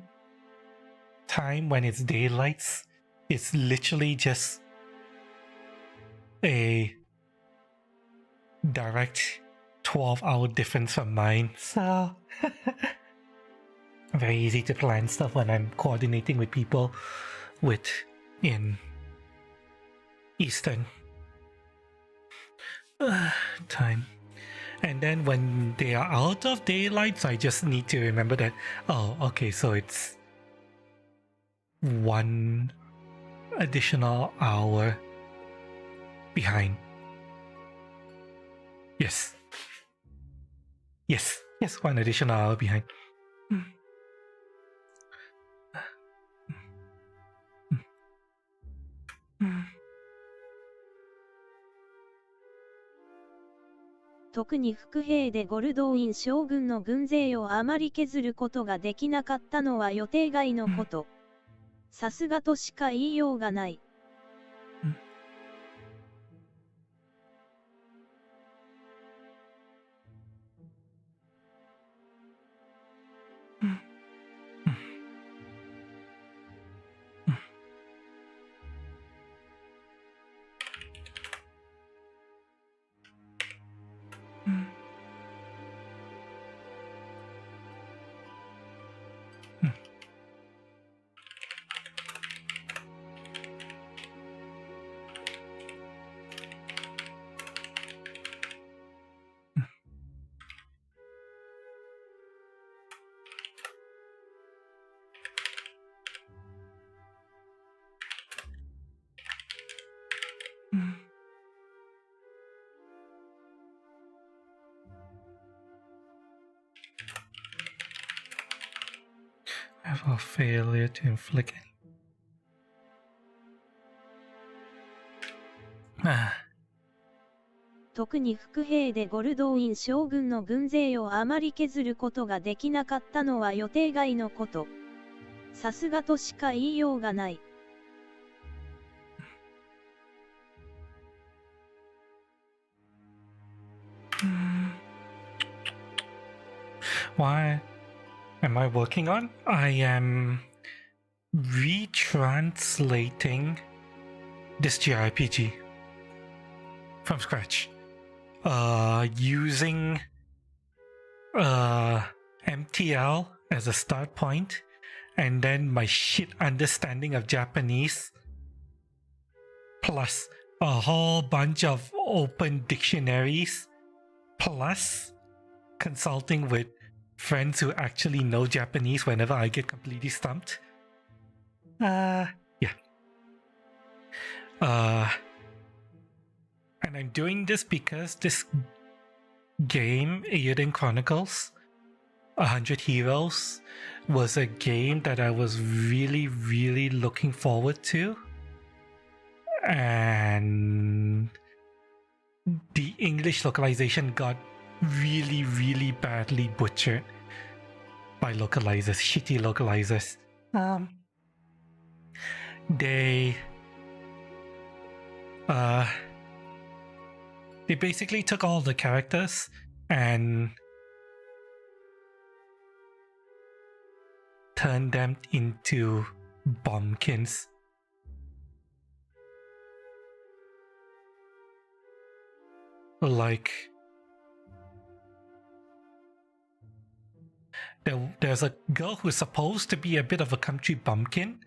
time when it's daylights, it's literally just a direct 12-hour difference from mine. So very easy to plan stuff when I'm coordinating with people in Eastern time. And then when they are out of daylight, so I just need to remember that, oh, okay, so it's 1 additional hour behind. Yes. Yes, 1 additional hour behind.特に伏兵でゴルドウィン将軍の軍勢をあまり削ることができなかったのは予定外のこと。さすがとしか言いようがない。I have a failure to inflict any. 特に伏兵でゴルドウィン将軍の軍勢をあまり削ることができなかったのは予定外のこと。さすがとしか言いようがない。What am I working on? I am retranslating this JRPG from scratch. Using MTL as a start point, and then my shit understanding of Japanese, plus a whole bunch of open dictionaries, plus consulting with friends who actually know Japanese whenever I get completely stumped. Yeah. And I'm doing this because this game, Eiyuden Chronicles 100 Heroes, was a game that I was really looking forward to. And the English localization got really badly butchered by localizers, shitty localizers. They basically took all the characters and turned them into bombkins. Like, there's a girl who's supposed to be a bit of a country bumpkin,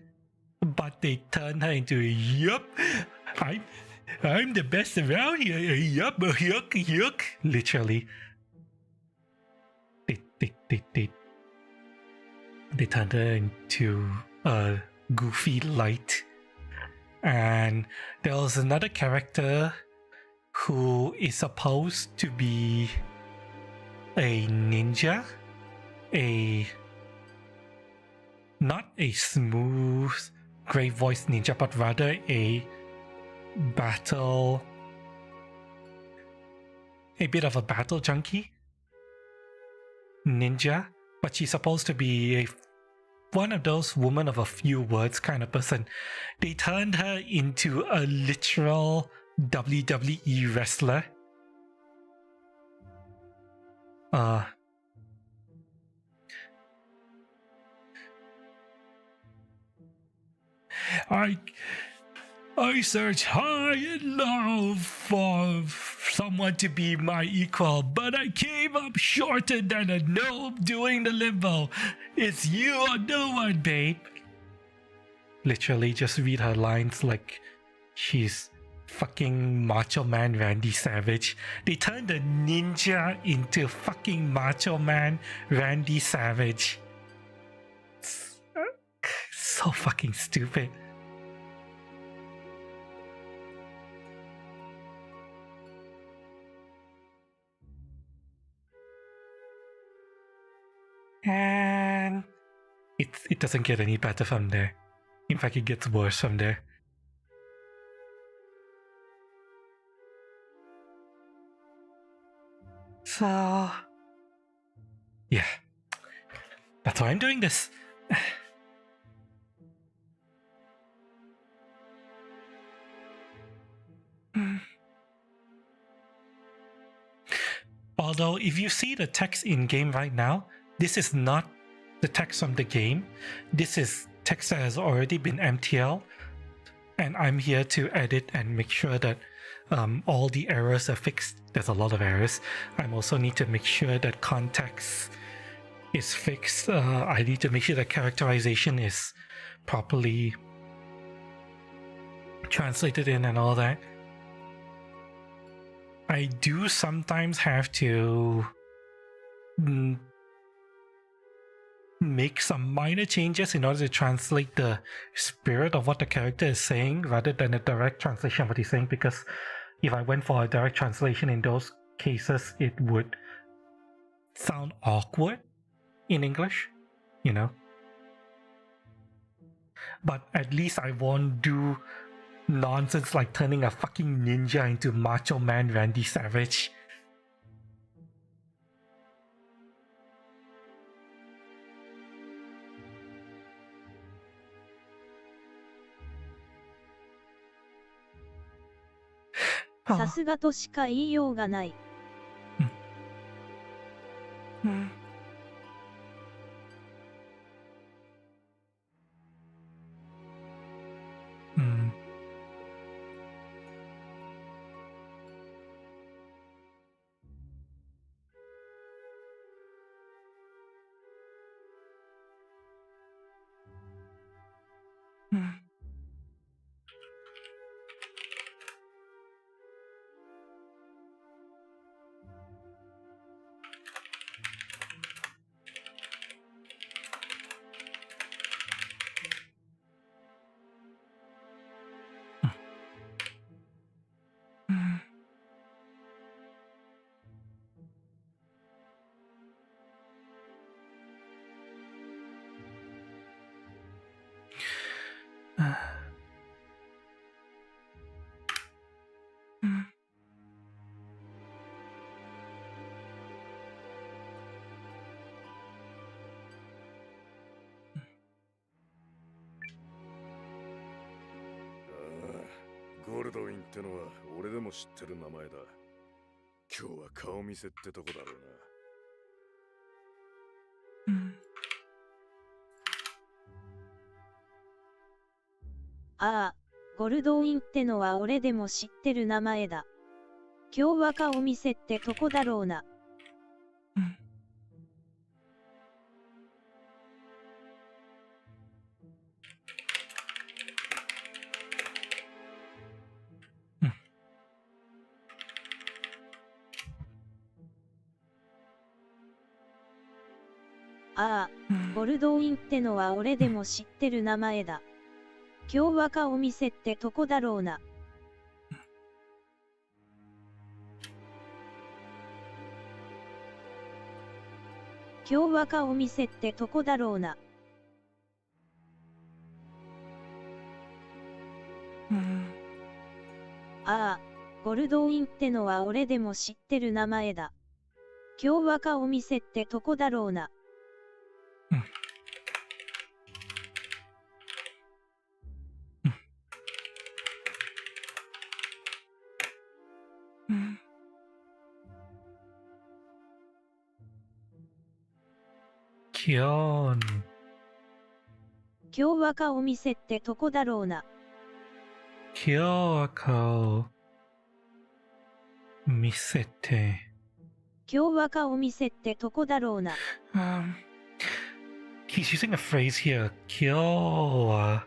but they turned her into, yup, I'm the best around here, yup, yuck, literally. They turned her into a goofy light. And there was another character who is supposed to be a ninja, not a smooth, great voiced ninja, but rather a bit of a battle junkie ninja, but she's supposed to be one of those woman of a few words kind of person. They turned her into a literal WWE wrestler. I search high and low for someone to be my equal, but I came up shorter than a gnome doing the limbo. It's you or no one, babe. Literally just read her lines like she's fucking Macho Man Randy Savage. They turned a ninja into fucking Macho Man Randy Savage. So fucking stupid. And it doesn't get any better from there. In fact, it gets worse from there. So yeah, that's why I'm doing this. Although, if you see the text in game right now, this is not the text from the game. This is text that has already been MTL, and I'm here to edit and make sure that all the errors are fixed. There's a lot of errors. I also need to make sure that context is fixed. I need to make sure that characterization is properly translated in and all that. I do sometimes have to make some minor changes in order to translate the spirit of what the character is saying rather than a direct translation of what he's saying, because if I went for a direct translation in those cases, it would sound awkward in English, you know. But at least I won't do nonsense like turning a fucking ninja into Macho Man Randy Savage. Oh. さすがとしか言いようがない。ゴルドウィンってのは俺でも知ってる名前だ。今日は顔見せってとこだろうな。ああ、ゴルドウィンってのは俺でも知ってる名前だ。今日は顔見せってとこだろうな。ああ、ゴルドウィンってのは俺でも知ってる名前だ。今日は顔見せってとこだろうな。今日は顔見せってとこだろうな。ああ、ゴルドウィンってのは俺でも知ってる名前だ。今日は顔見せってとこだろうな。今日は顔見せってとこだろうな。Kyoko Misete. 今日は顔見せってとこだろうな。He's using a phrase here. Kyoko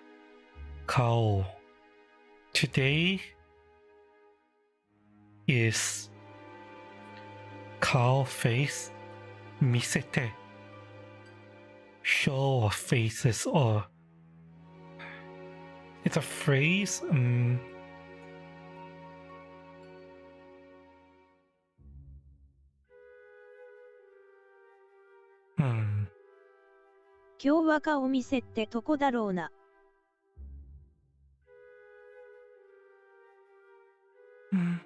Kao. Today is Kao face Misete. Show of faces or it's a phrase. Hmm. 今日は顔見せってとこだろうな。Hmm.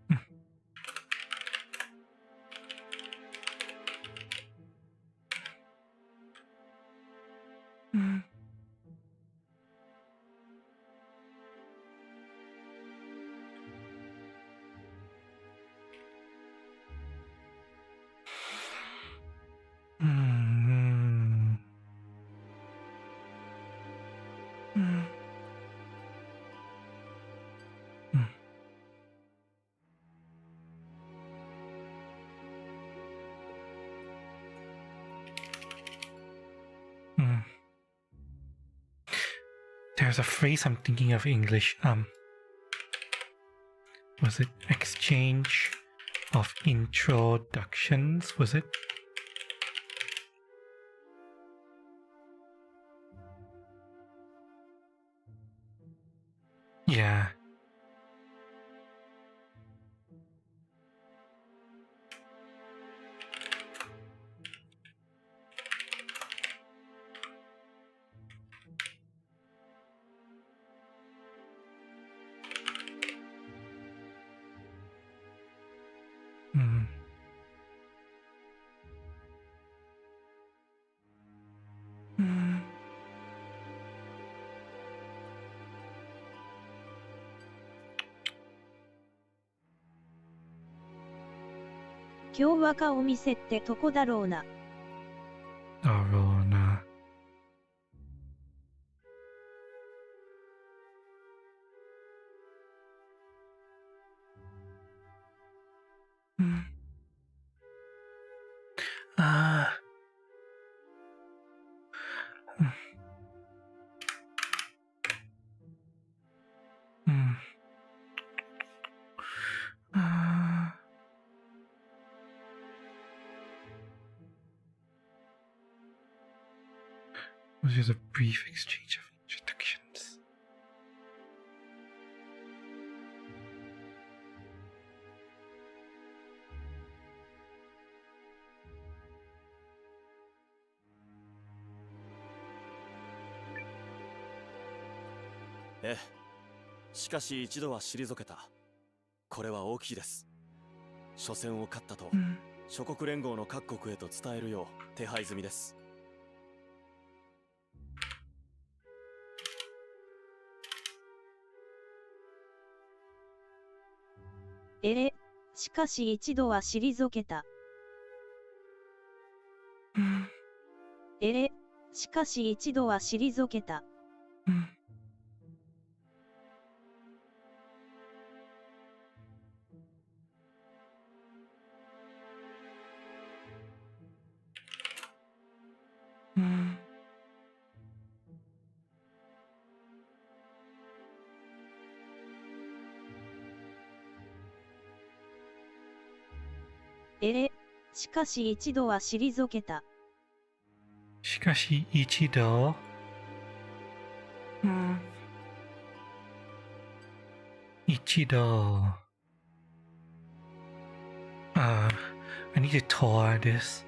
Hmm. Hmm. Hmm. Hmm. Hmm. There's a phrase I'm thinking of English. Was it exchange of introductions? Was it? Yeah. Hmm. Hmm. 今日は顔見せってとこだろうな。だろうな。Hmm. Ah. Hmm. Hmm. Ah. Was just a brief exchange of introductions. Eh. しかし一度は退けた。これは大きいです。初戦を勝ったと、諸国連合の各国へと伝えるよう手配済みです。しかし一度は退けた。しかし一度は退けた。しかし一度は退けた。しかし一度。一度。I need to tour this.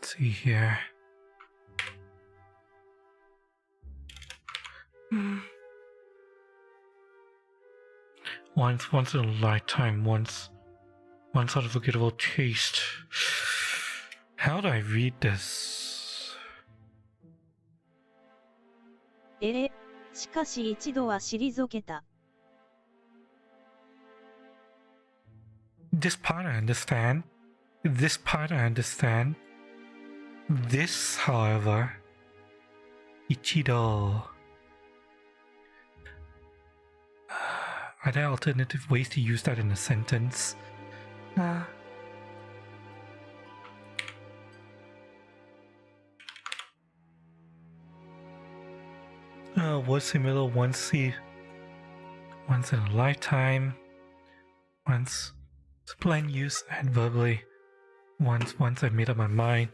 Let's see here. Once in a lifetime, once unforgettable taste. How do I read this? ししかし一度は退けた。This part I understand. This part I understand. This, however, Ichido. Are there alternative ways to use that in a sentence? Word similar once in a lifetime. Once it's plain use and verbally. Once I've made up my mind.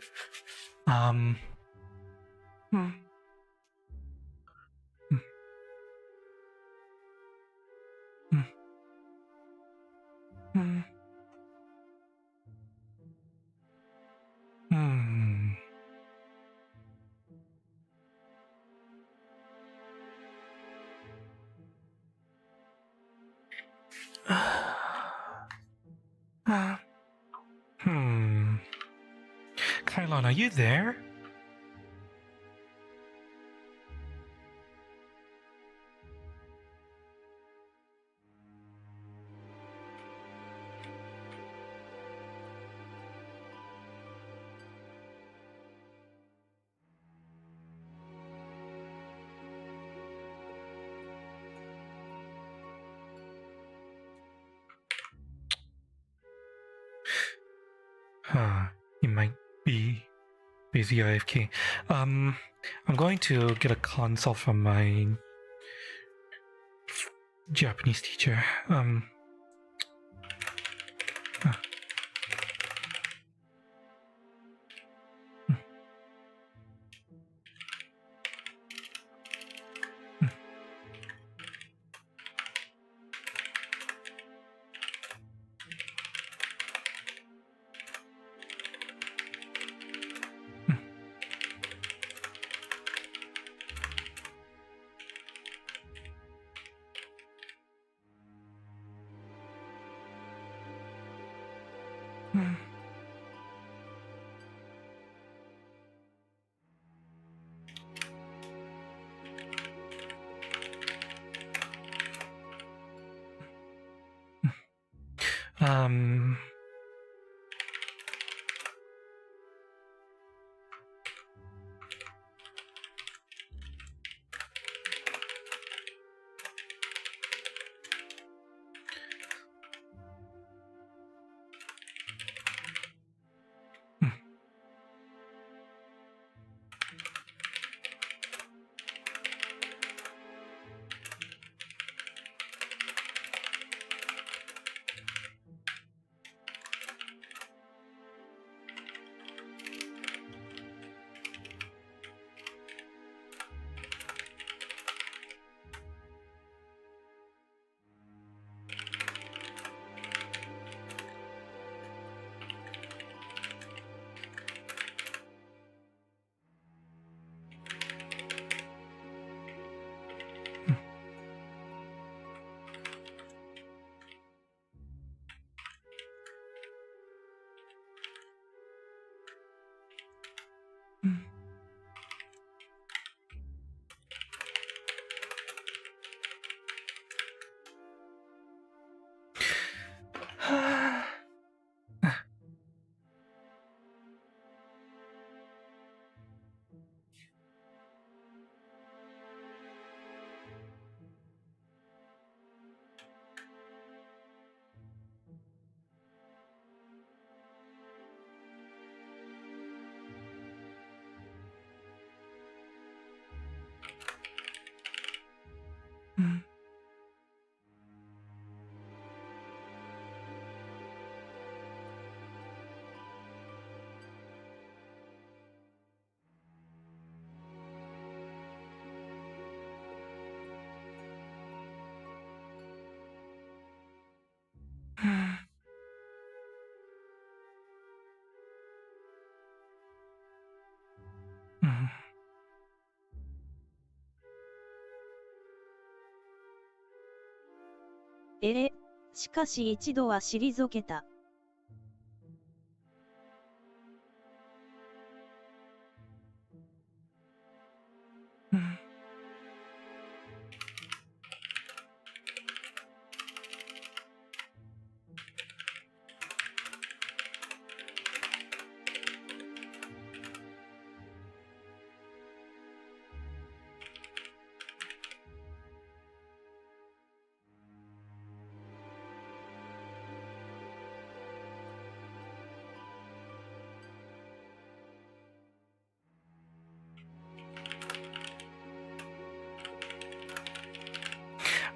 Kylon, are you there? He might be busy AFK. I'm going to get a consult from my Japanese teacher. Mm. しかし一度は退けた。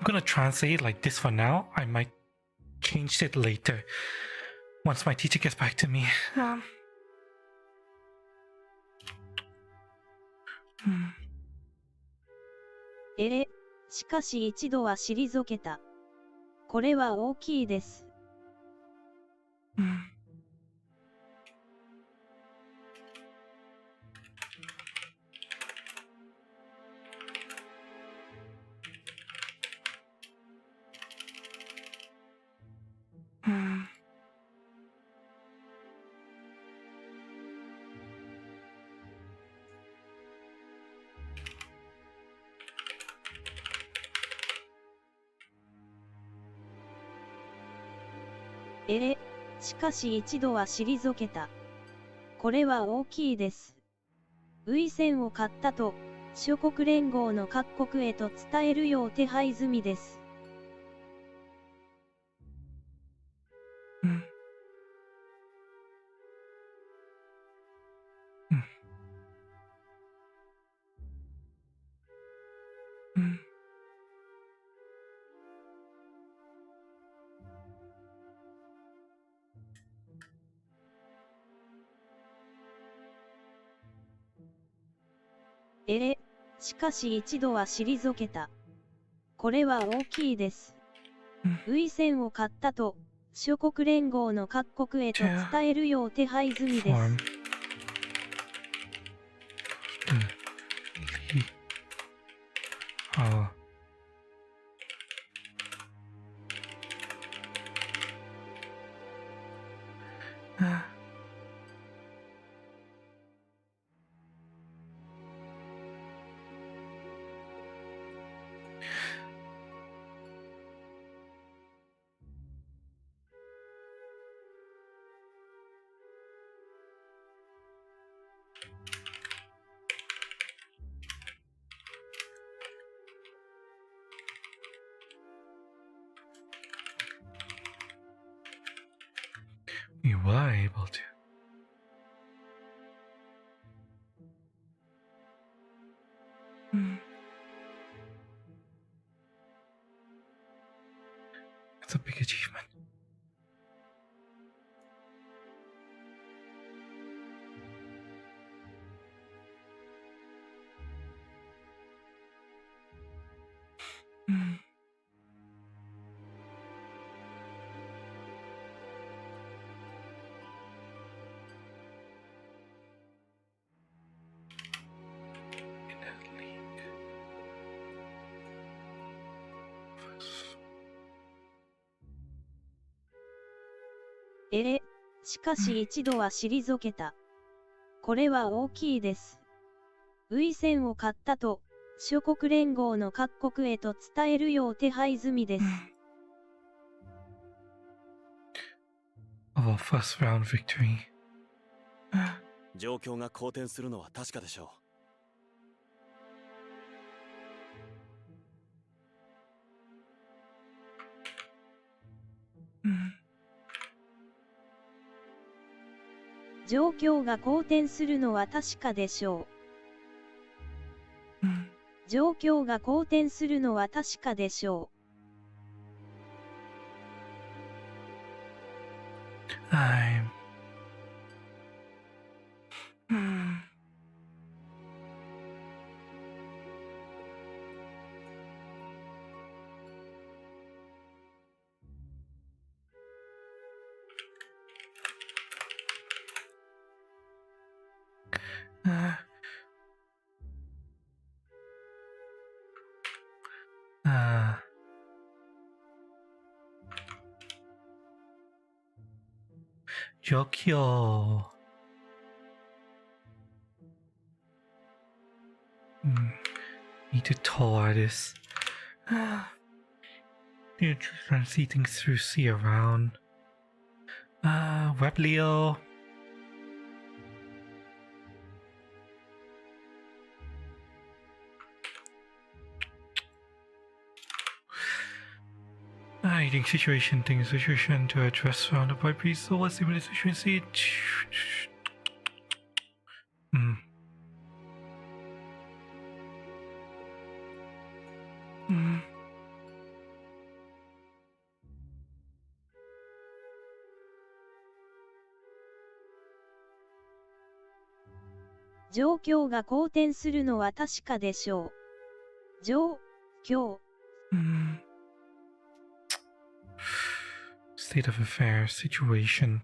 gonna translate it like this for now. I might change it later once my teacher gets back to me. Hmm. しかし一度は退けた。これは大きいです。しかし一度は退けた。これは大きいです。ウ線を買ったと、諸国連合の各国へと伝えるよう手配済みです。しかし一度は退けた。これは大きいです。ウ線を買ったと、諸国連合の各国へと伝えるよう手配済みです。We were able to. That's a big achievement.しかし一度は退けた。これは大きいです。ウ線を買ったと、諸国連合の各国へと伝えるよう手配済みです。Our first round victory. 状況が好転するのは確かでしょう。状況が好転するのは確かでしょう。状況が好転するのは確かでしょう。状況。Need to tour this. Need to try and see things through, see around. Web Leo. Eating situation things, situation to address surrounded by peace. So what's the situation? See. 状況が好転するのは確かでしょう。状況。State of affairs, situation.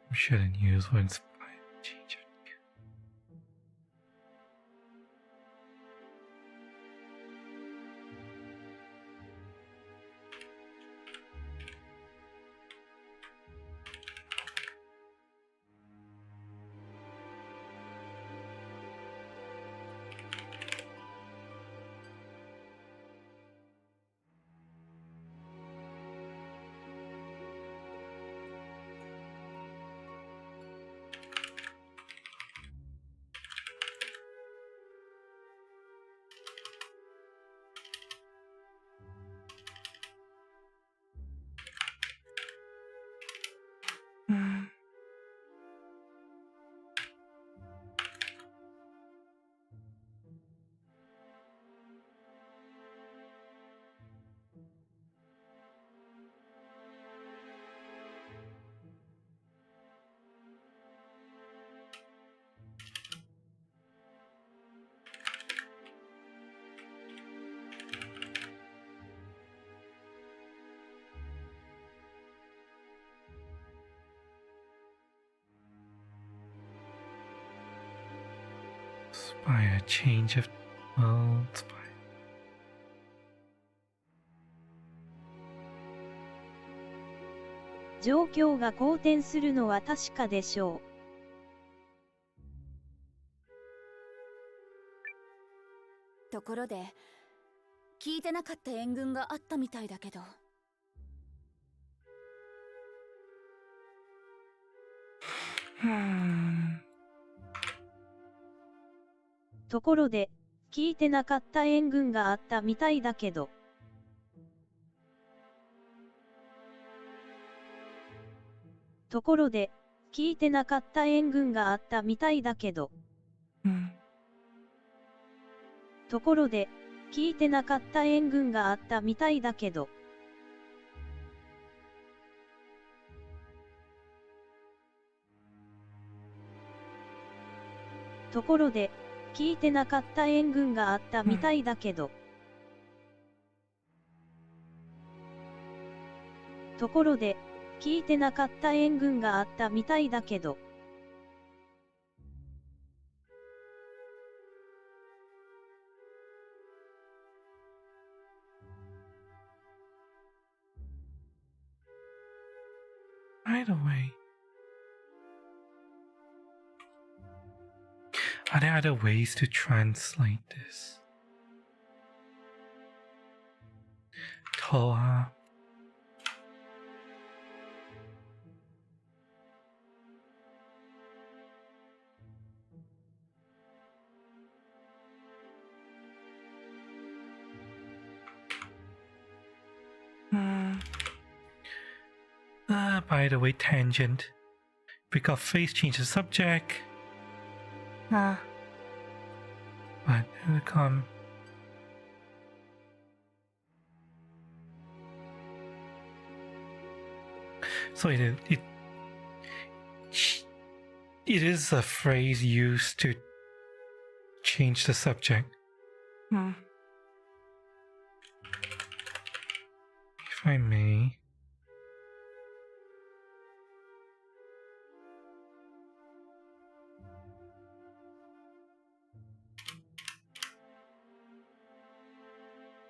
We shouldn't use words by change it. By a change of worlds by 状況が好転するのは確かでしょう。ところで聞いてなかった援軍があったみたいだけど。ところで、聞いてなかった援軍があったみたいだけど。ところで、聞いてなかった援軍があったみたいだけど。ところで、聞いてなかった援軍があったみたいだけど。ところで、聞いてなかった援軍があったみたいだけど。ところで、聞いてなかった援軍があったみたいだけど。By the way, are there other ways to translate this? Toha. By the way, tangent. Pick up face, change the subject. But here we come. So it is a phrase used to change the subject. If I may.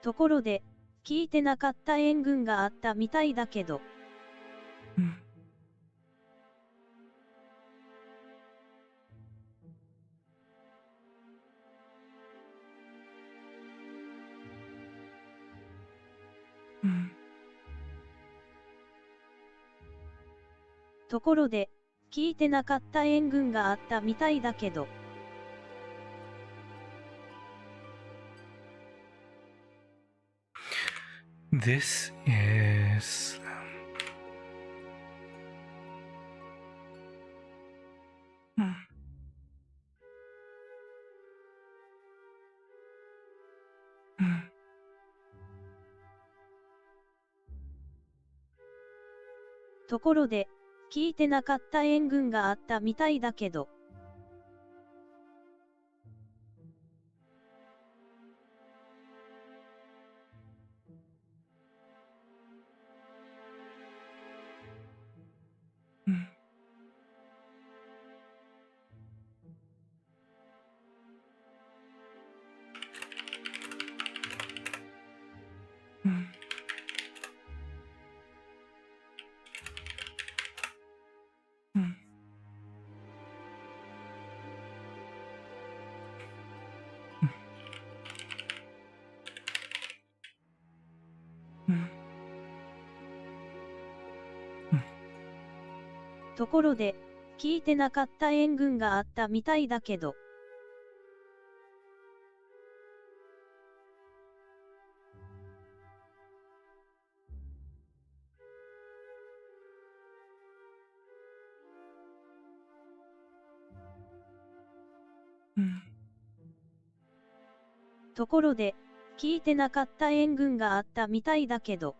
ところで、聞いてなかった援軍があったみたいだけど。ところで、聞いてなかった援軍があったみたいだけど。This isところで、聞いてなかった援軍があったみたいだけど。ところで、聞いてなかった援軍があったみたいだけど。ところで、聞いてなかった援軍があったみたいだけど。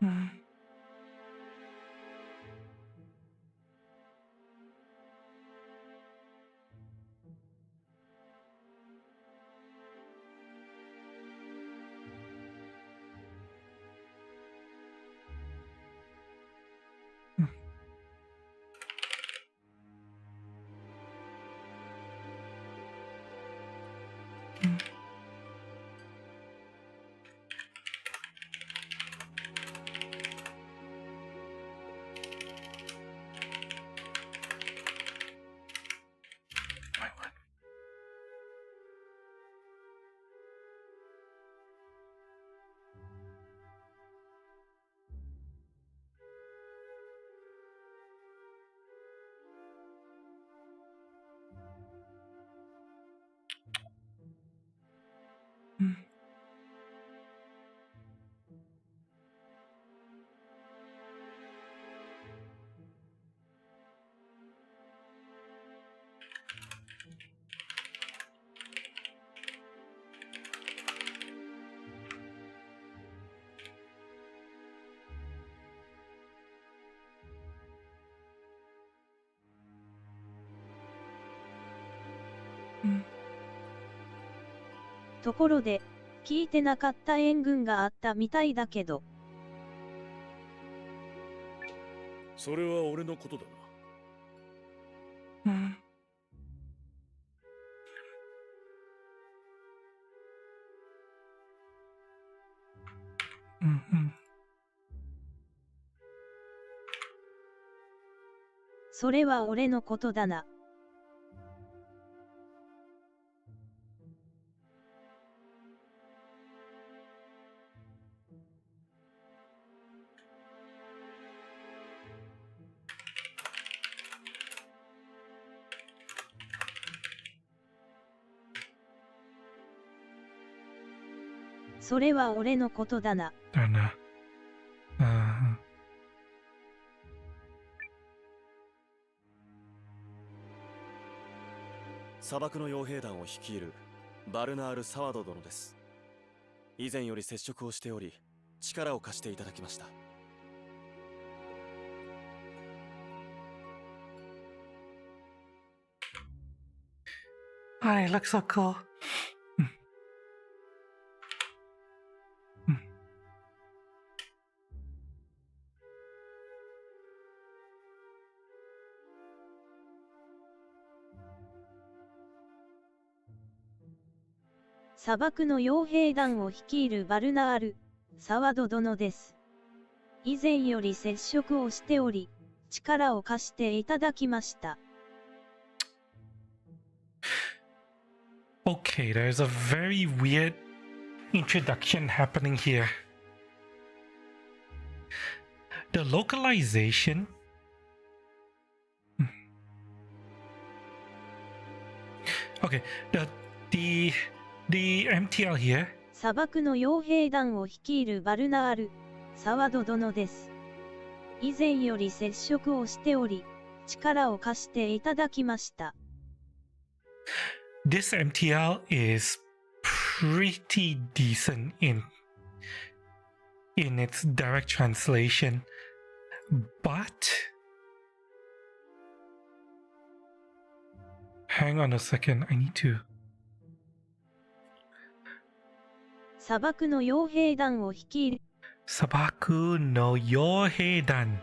ところで、聞いてなかった援軍があったみたいだけど。それは俺のことだな。それは俺のことだな。それは俺のことだな。だな。砂漠の傭兵団を率いるバルナール・サワド殿です。以前より接触をしており、力を貸していただきました。Hi, looks so cool. 砂漠の傭兵団を率いるバルナール・サワド殿です。以前より接触をしており、力を貸していただきました。Okay, there's a very weird introduction happening here. The localization. Okay, the MTL here. 砂漠の傭兵団を率いるバルナール・サワド殿です。以前より接触をしており、力を貸していただきました。This MTL is pretty decent in its direct translation, but hang on a second, I need to. 砂漠の傭兵団を率いる。砂漠の傭兵団.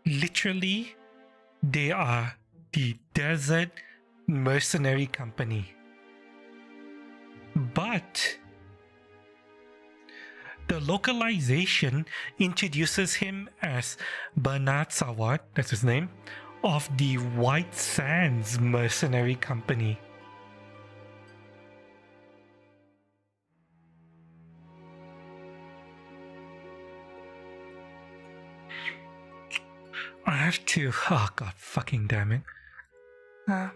Literally, they are the desert mercenary company. But the localization introduces him as Bernard Sawat, that's his name, of the White Sands mercenary company. I have to. Oh god, fucking damn it. I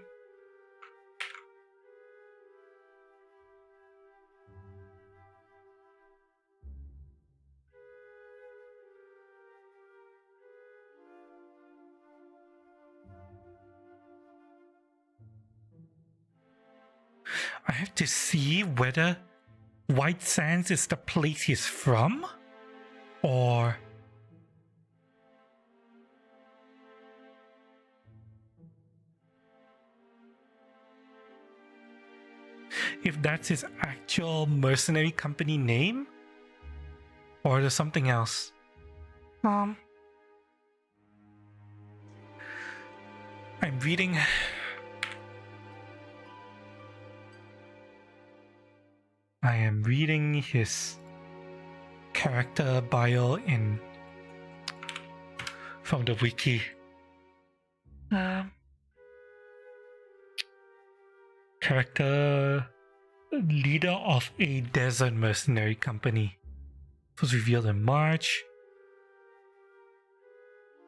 have to see whether White Sands is the place he's from, or if that's his actual mercenary company name, or there's something else. I'm reading. I am reading his character bio from the wiki. Character leader of a desert mercenary company. It was revealed in March.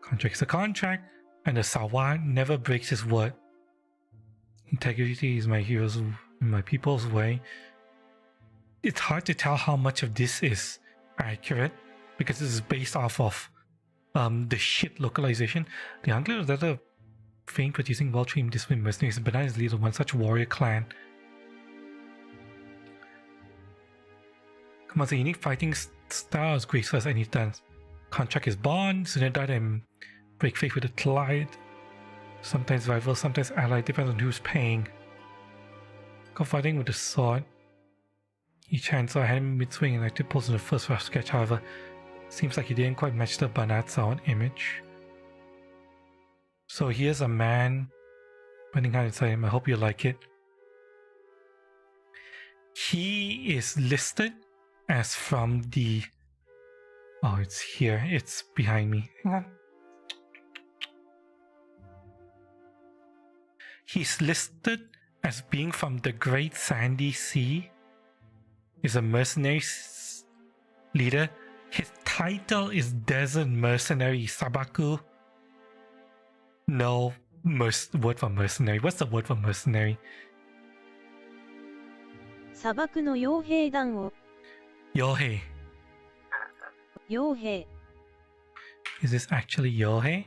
Contract is a contract, and the Sawat never breaks his word. Integrity is my hero's in my people's way. It's hard to tell how much of this is accurate because this is based off of the shit localization. The Angler is that a famed producing well-trained disciplined mercenaries, Banana is leader of one such warrior clan. Commands a unique fighting style as graceful as any dance. Contract is bond, sooner die than break faith with a Clyde. Sometimes rival, sometimes allied, depends on who's paying. Go fighting with the sword. Each hand saw a hand mid-swing and active pulse in the first rough sketch, however. Seems like he didn't quite match the Banat sound image. So here's a man running out inside him. I hope you like it. He is listed as from the... Oh, it's here. It's behind me. Hang on. He's listed as being from the Great Sandy Sea. He's a mercenary leader. His title is Desert Mercenary Sabaku. No word for mercenary. What's the word for mercenary? 砂漠の傭兵団を Yohei. 傭兵 Is this actually Yohei?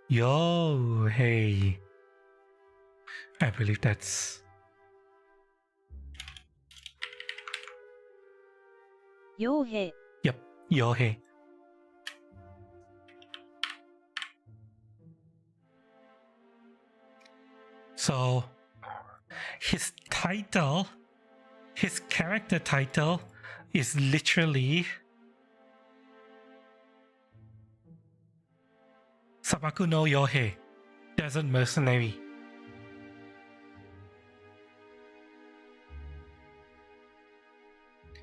Yohei. I believe that's... Yohei. Yep, Yohei. So his title, his character title is literally Sabaku no Yohei, Desert Mercenary.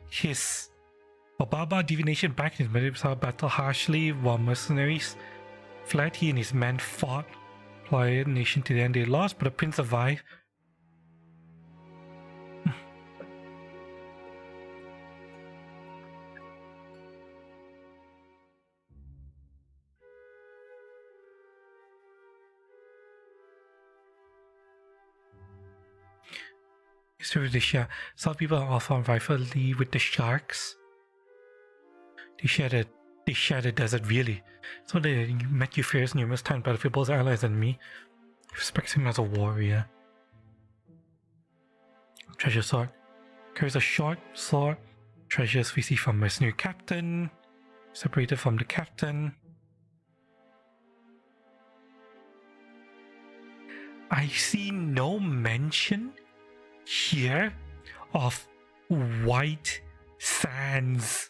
His Obaba divination back in his medieval battle harshly while mercenaries fled. He and his men fought the nation to the end. They lost, but the prince survived. Some people are often rivalry with the sharks. They share the desert really. So they met Euphorius numerous times, but if both allies than me, respects him as a warrior. Treasure sword. Carries a short sword. Treasures we see from mercenary captain. Separated from the captain. I see no mention here of white sands.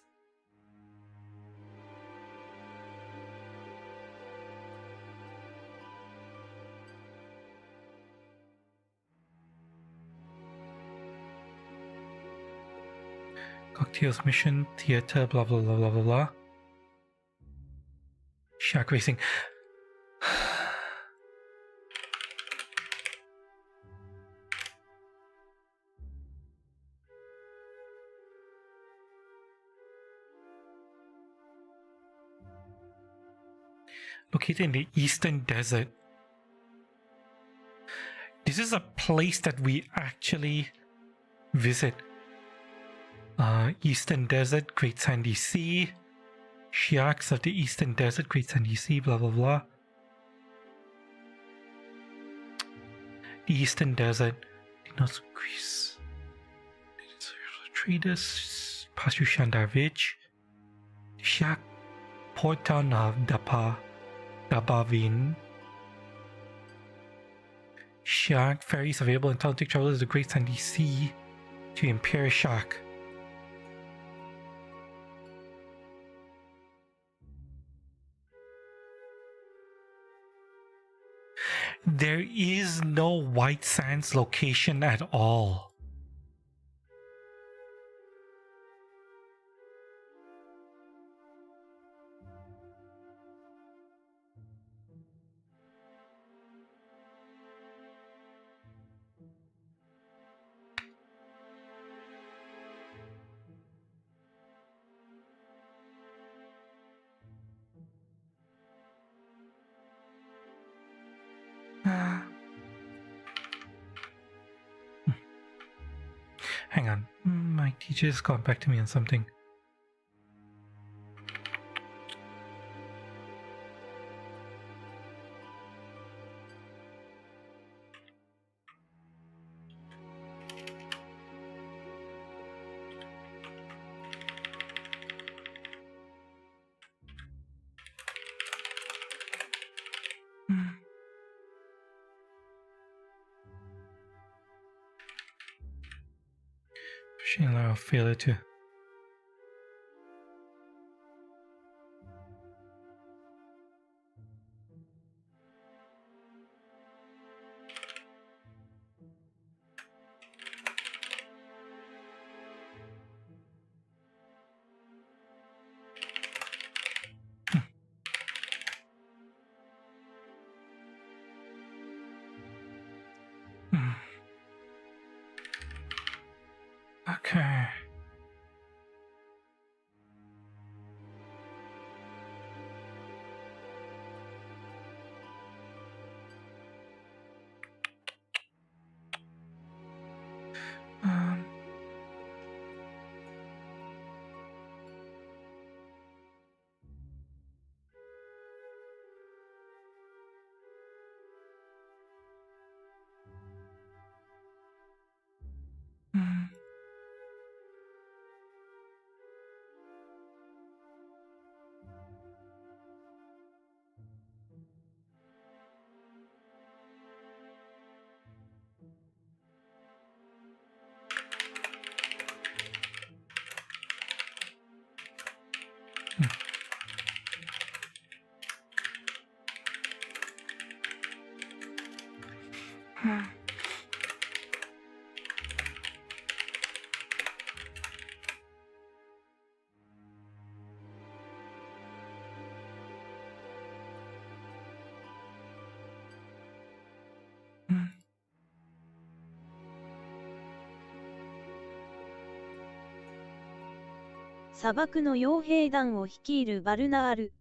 Cocktails mission, theater, blah blah blah blah blah blah. Shark racing. Located in the Eastern Desert. This is a place that we actually visit. Eastern Desert, Great Sandy Sea. Sharks of the Eastern Desert, Great Sandy Sea, blah blah blah. The Eastern Desert, Dinos Greece. Traders, Pasushan Ridge. Shark port town of Dabavin. Shark ferries available in town. Take travelers to the Great Sandy Sea to Imperial Shark. There is no White Sands location at all. Hang on, my teacher's got back to me on something. I'll feel it too. Okay. 砂漠の傭兵団を率いるバルナール。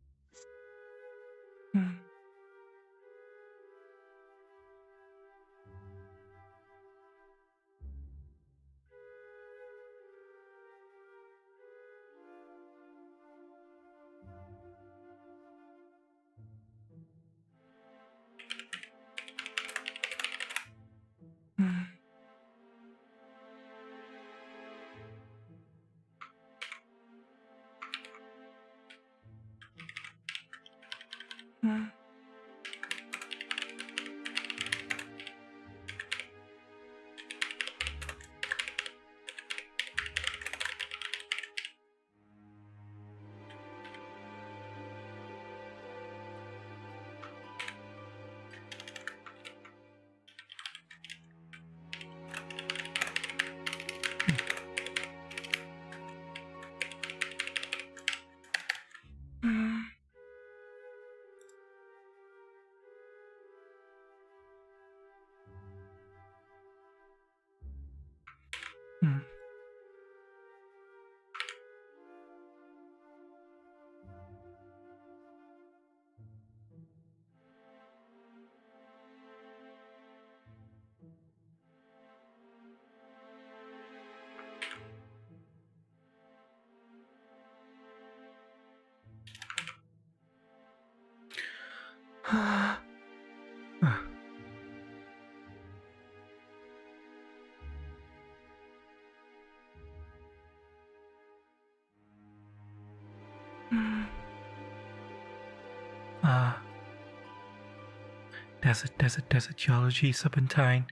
Desert geology, serpentine,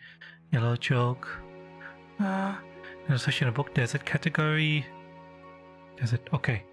yellow joke. There's a section of book, desert category. Desert, okay.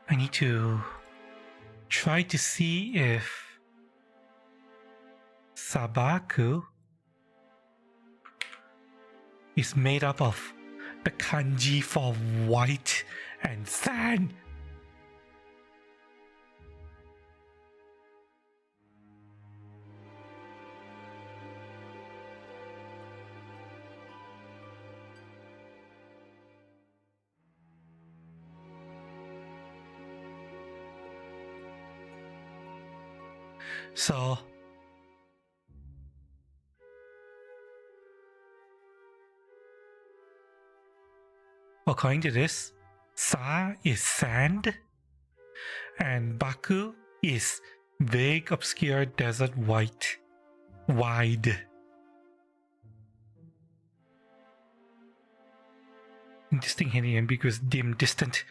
I need to try to see if Sabaku is made up of the kanji for white and sand. So according to this, Sa is sand and Baku is vague, obscure, desert, white, wide. Indistinct, hidden, ambiguous, dim, distant.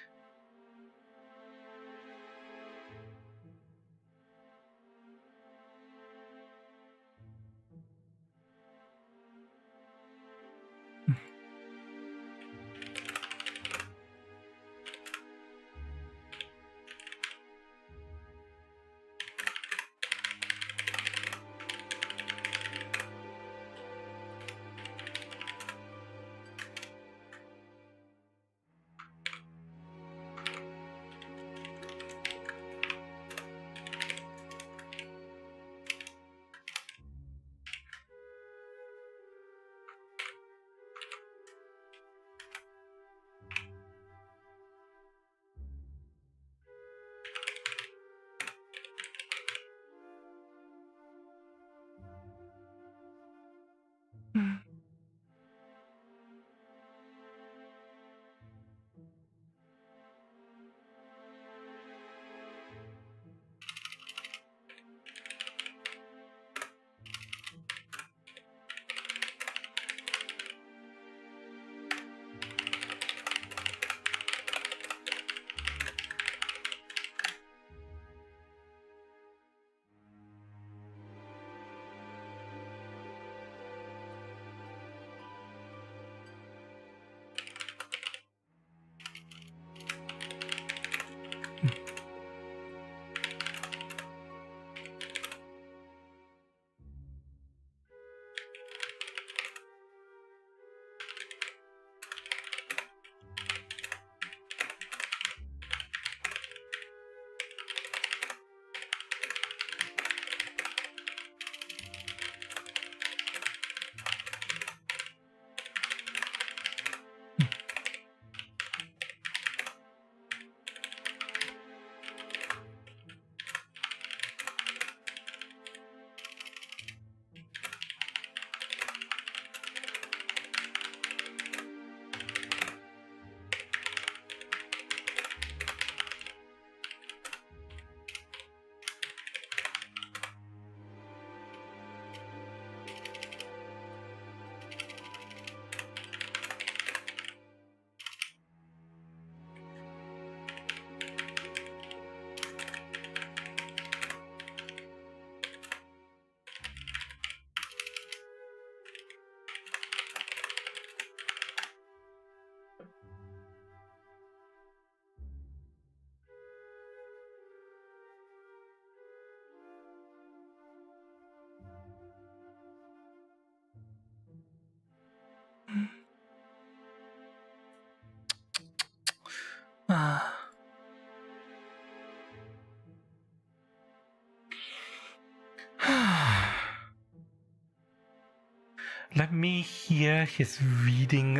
Let me hear his reading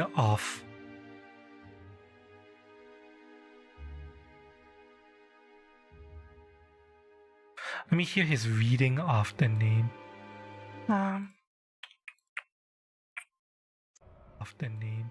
of the name. Of the name.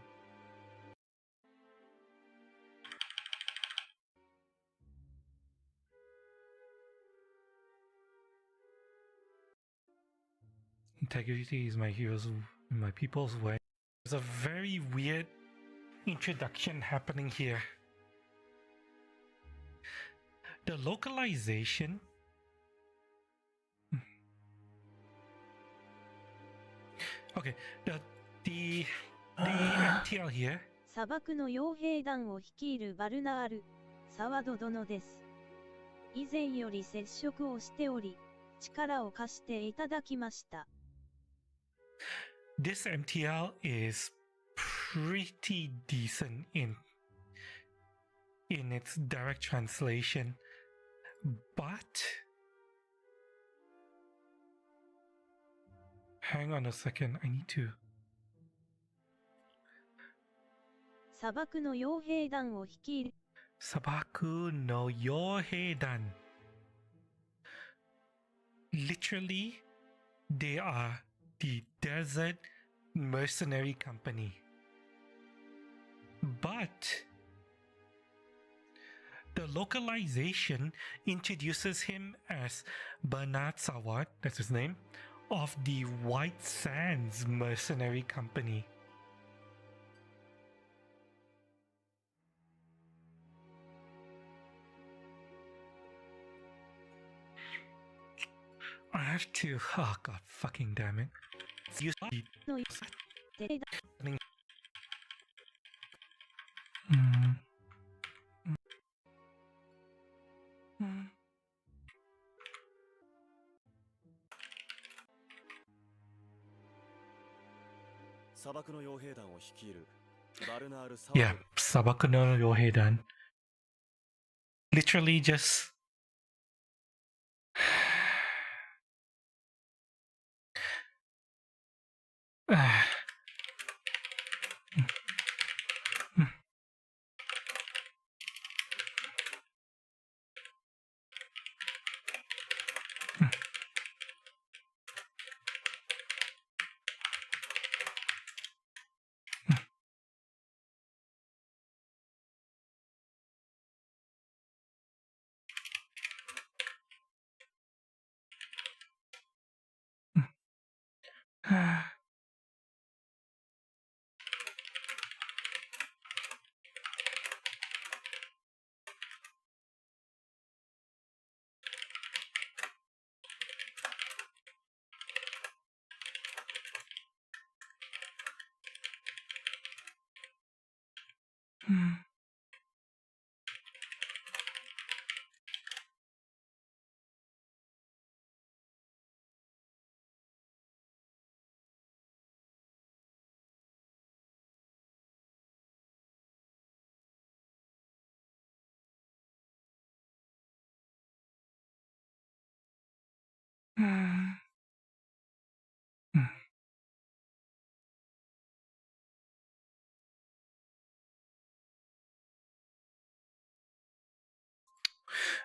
Integrity is my hero's, my people's way. There's a very weird introduction happening here. The localization. Okay, the MTL here. 砂漠の傭兵団を率いるバルナール・サワド殿です。以前より接触をしており、力を貸していただきました。This MTL is pretty decent in its direct translation, but hang on a second, I need to. 砂漠の傭兵団を率いる Sabaku no Yoheidan. Literally, they are the desert mercenary company. But the localization introduces him as Bernard Sawat, that's his name, of the White Sands Mercenary Company. I have to. Oh god, fucking damn it. Useの手だ 砂漠の傭兵団を率いるバルナール・サワ Yeah, Sabaku no Yoheidan. Literally just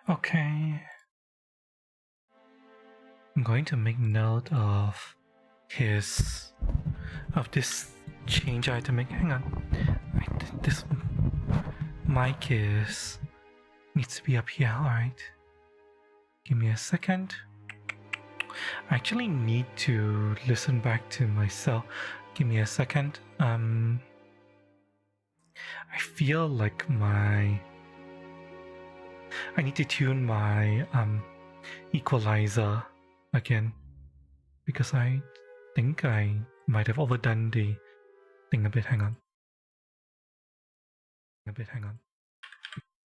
Okay. I'm going to make note of this change I had to make. Hang on. This mic needs to be up here. Alright. Give me a second. I actually need to listen back to myself. Give me a second. I feel like I need to tune my equalizer again, because I think I might have overdone the thing a bit. Hang on. I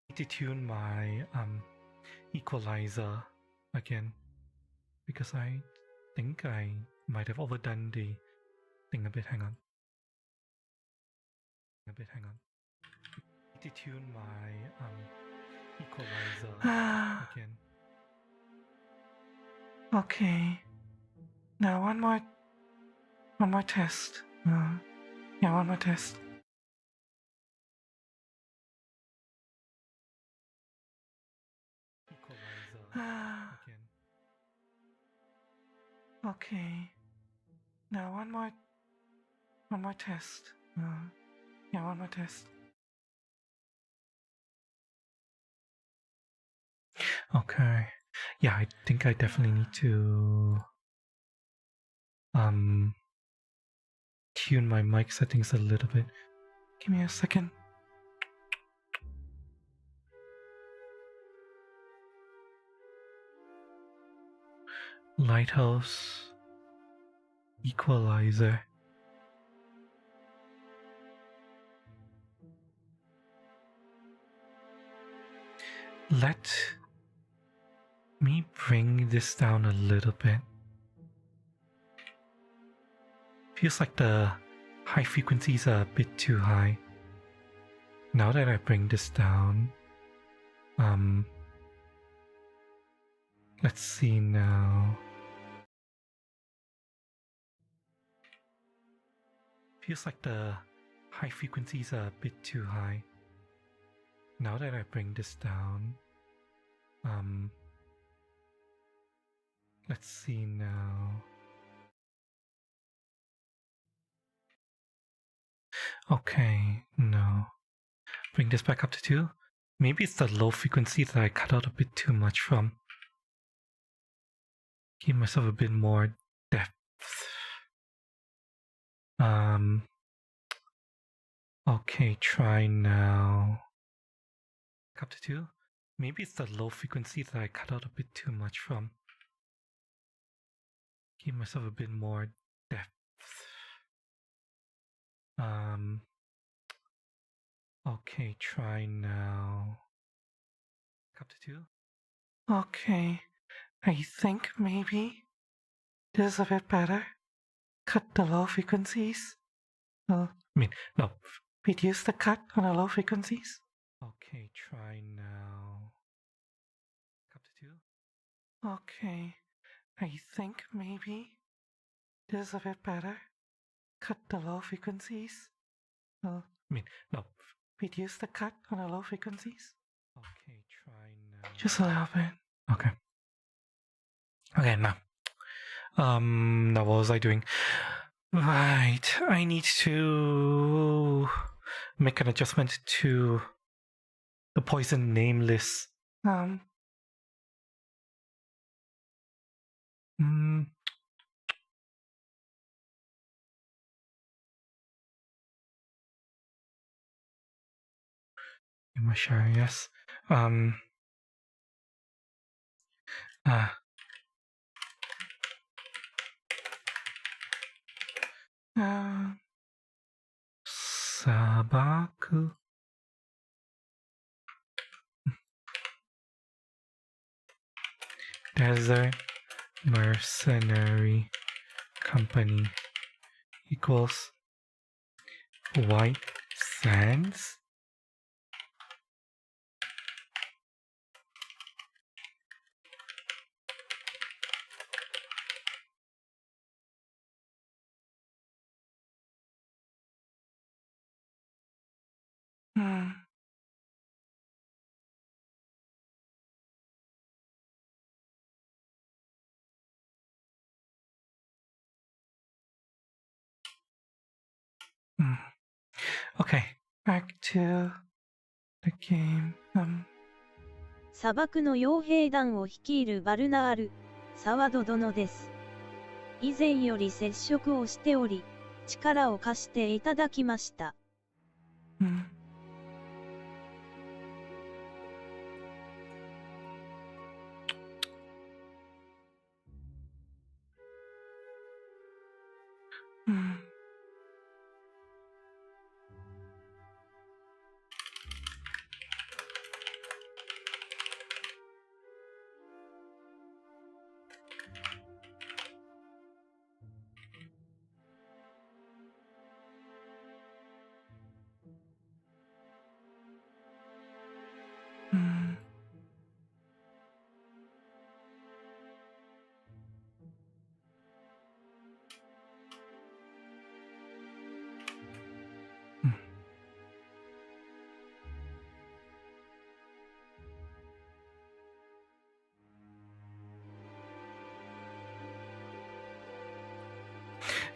need to tune my equalizer again, because I think I might have overdone the thing a bit. Hang on. I need to tune my equalizer again. Okay. Now one more test. Yeah, one more test. Equalizer again. Okay. Now one more test. Yeah, one more test. Okay. Yeah, I think I definitely need to tune my mic settings a little bit. Give me a second. Lighthouse equalizer. Let me bring this down a little bit. Feels like the high frequencies are a bit too high. Now that I bring this down, let's see now. Feels like the high frequencies are a bit too high. Now that I bring this down, let's see now. Okay, no. Bring this back up to 2. Maybe it's the low frequency that I cut out a bit too much from. Give myself a bit more depth. Okay, try now. Up to 2. Maybe it's the low frequency that I cut out a bit too much from. Give myself a bit more depth. Okay, try now. Up to 2. Okay, I think maybe this is a bit better. Cut the low frequencies. No, reduce the cut on the low frequencies. Okay, try now. Up to 2. Okay, I think maybe this is a bit better. Cut the low frequencies. Reduce the cut on the low frequencies. Okay, try now. Just a little bit. Okay. Okay, now. Now what was I doing? Right, I need to make an adjustment to the poison name list. Am I sharing? Yes. Sabaku. Desert Mercenary Company equals White Sands. Okay, back to the game. 砂漠の傭兵団を率いるバルナール・サワド殿です。以前より接触をしており、力を貸していただきました。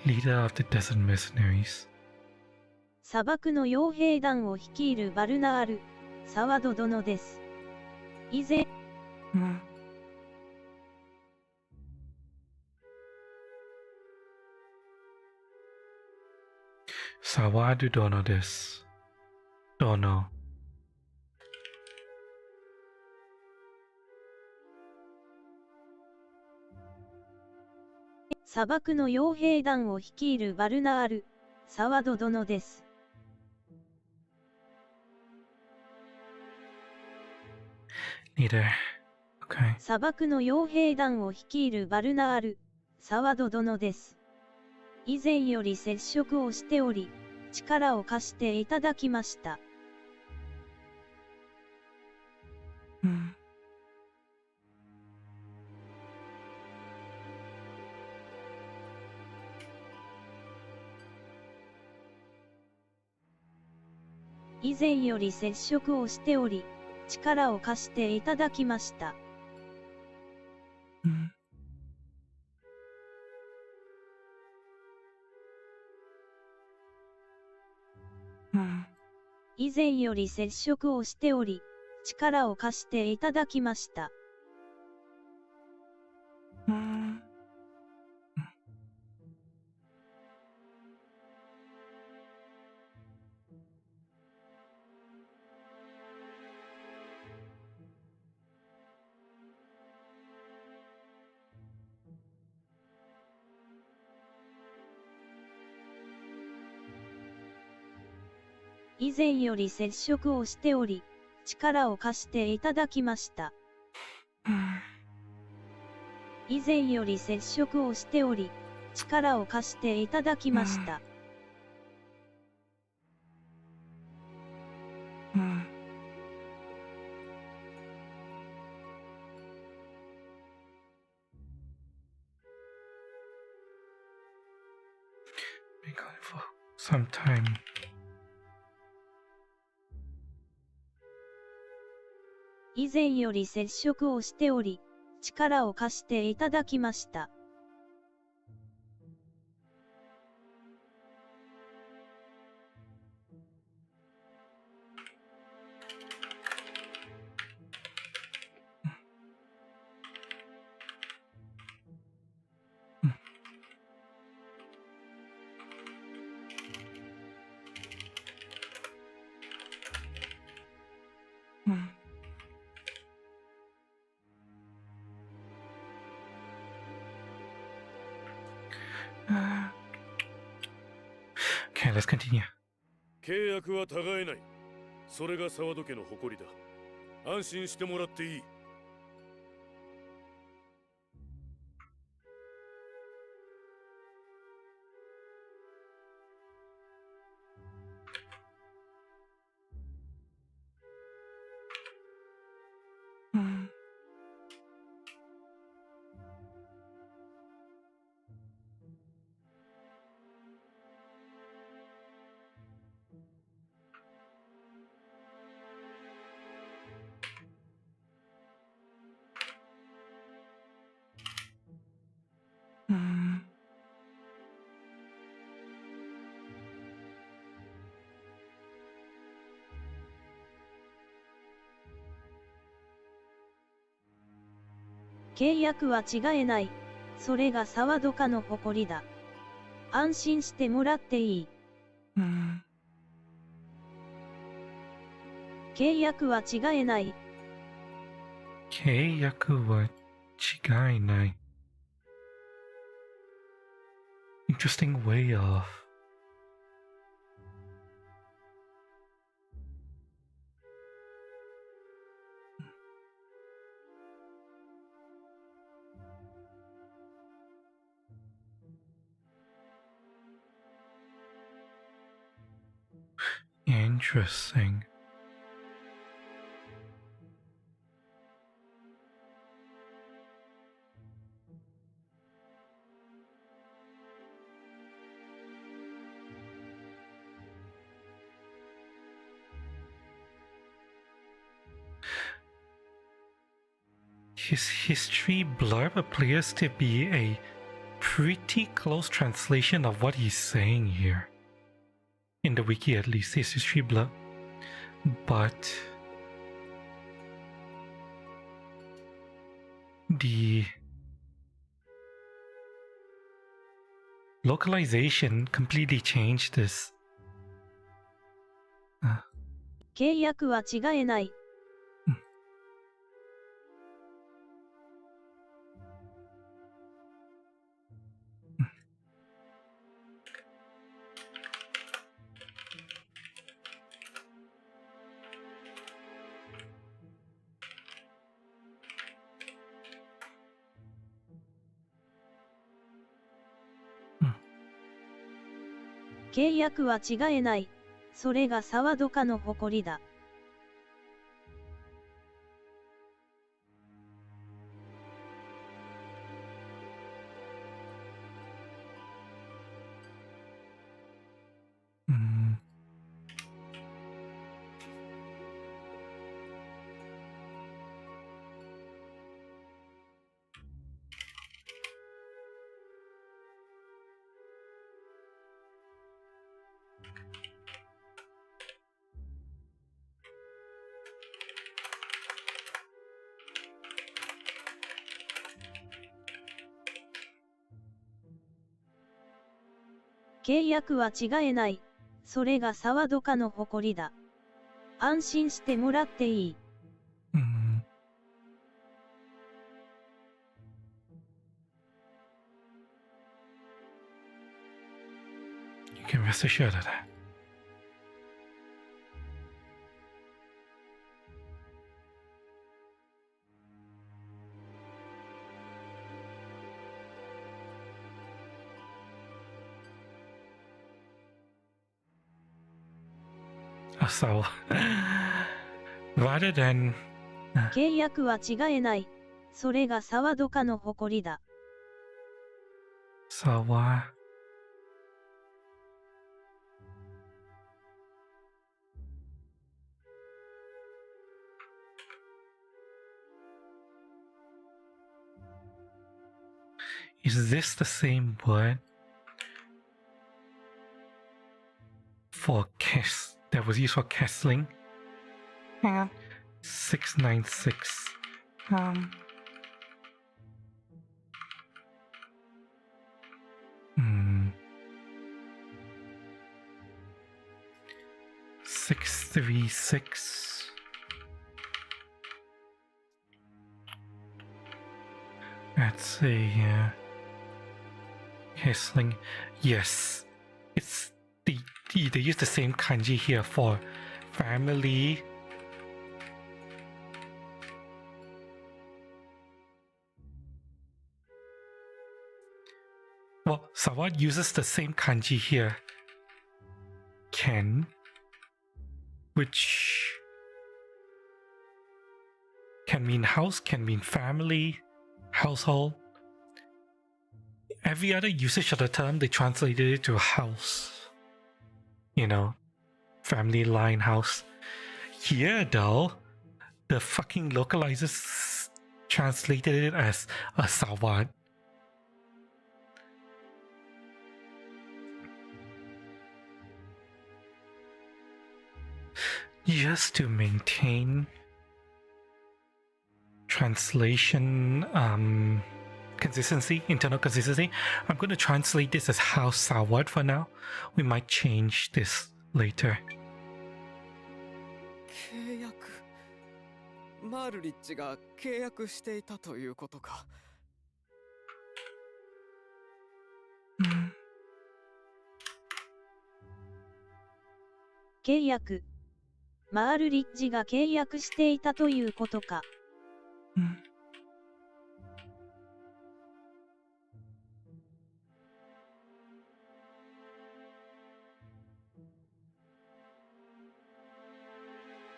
Leader of the Desert Mercenaries. 砂漠の傭兵団を率いるバルナール・サワド殿です。以前、サワド殿です。殿。砂漠の傭兵団を率いるバルナール・サワド殿です。Leader. Okay. 砂漠の傭兵団を率いるバルナール・サワド殿です。以前より接触をしており、力を貸していただきました。以前より接触をしており、力を貸していただきました。以前より接触をしており、力を貸していただきました。以前より接触をしており、力を貸していただきました。以前より接触をしており、力を貸していただきました。Be gone for some time. 以前より接触をしており、力を貸していただきました。Okay, let's continue. 契約はたがえない。それが沢戸家の誇りだ。安心してもらっていい。契約は違えない。それが沢戸家の誇りだ。安心してもらっていい。契約は違えない。契約は違いない。Interesting way of interesting. His history blurb appears to be a pretty close translation of what he's saying here. In the wiki at least, his history blurb. But the localization completely changed this. 契約は違えない。契約は違えない。それが沢戸家の誇りだ。契約は違えない。それが沢戸家の誇りだ。安心してもらっていい。You can rest assured of that. So, rather than 契約は違えない。それが沢戸家の誇りだ。So, is this the same word for kiss that was used for castling? Hang on. 696. Hmm. 636. Let's see here. Castling. Yes. It's they use the same kanji here for family. Well, Sawad uses the same kanji here. Ken, which can mean house, can mean family, household. Every other usage of the term, they translated it to house. You know, family line house. Here, though, the fucking localizers translated it as a Sawad. Just to maintain translation consistency, internal consistency, I'm going to translate this as House Sawad for now. We might change this later. 契約。マルリッチが契約していたということか。契約。マールリッジが契約していたということか。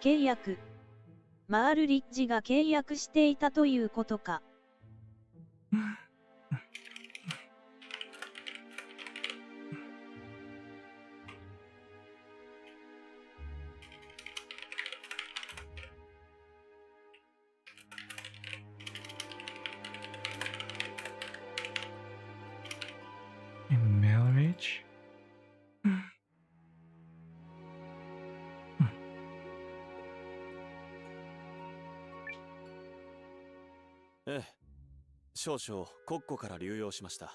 契約。マールリッジが契約していたということか。In marriage? ええ、少々国庫から流用しました。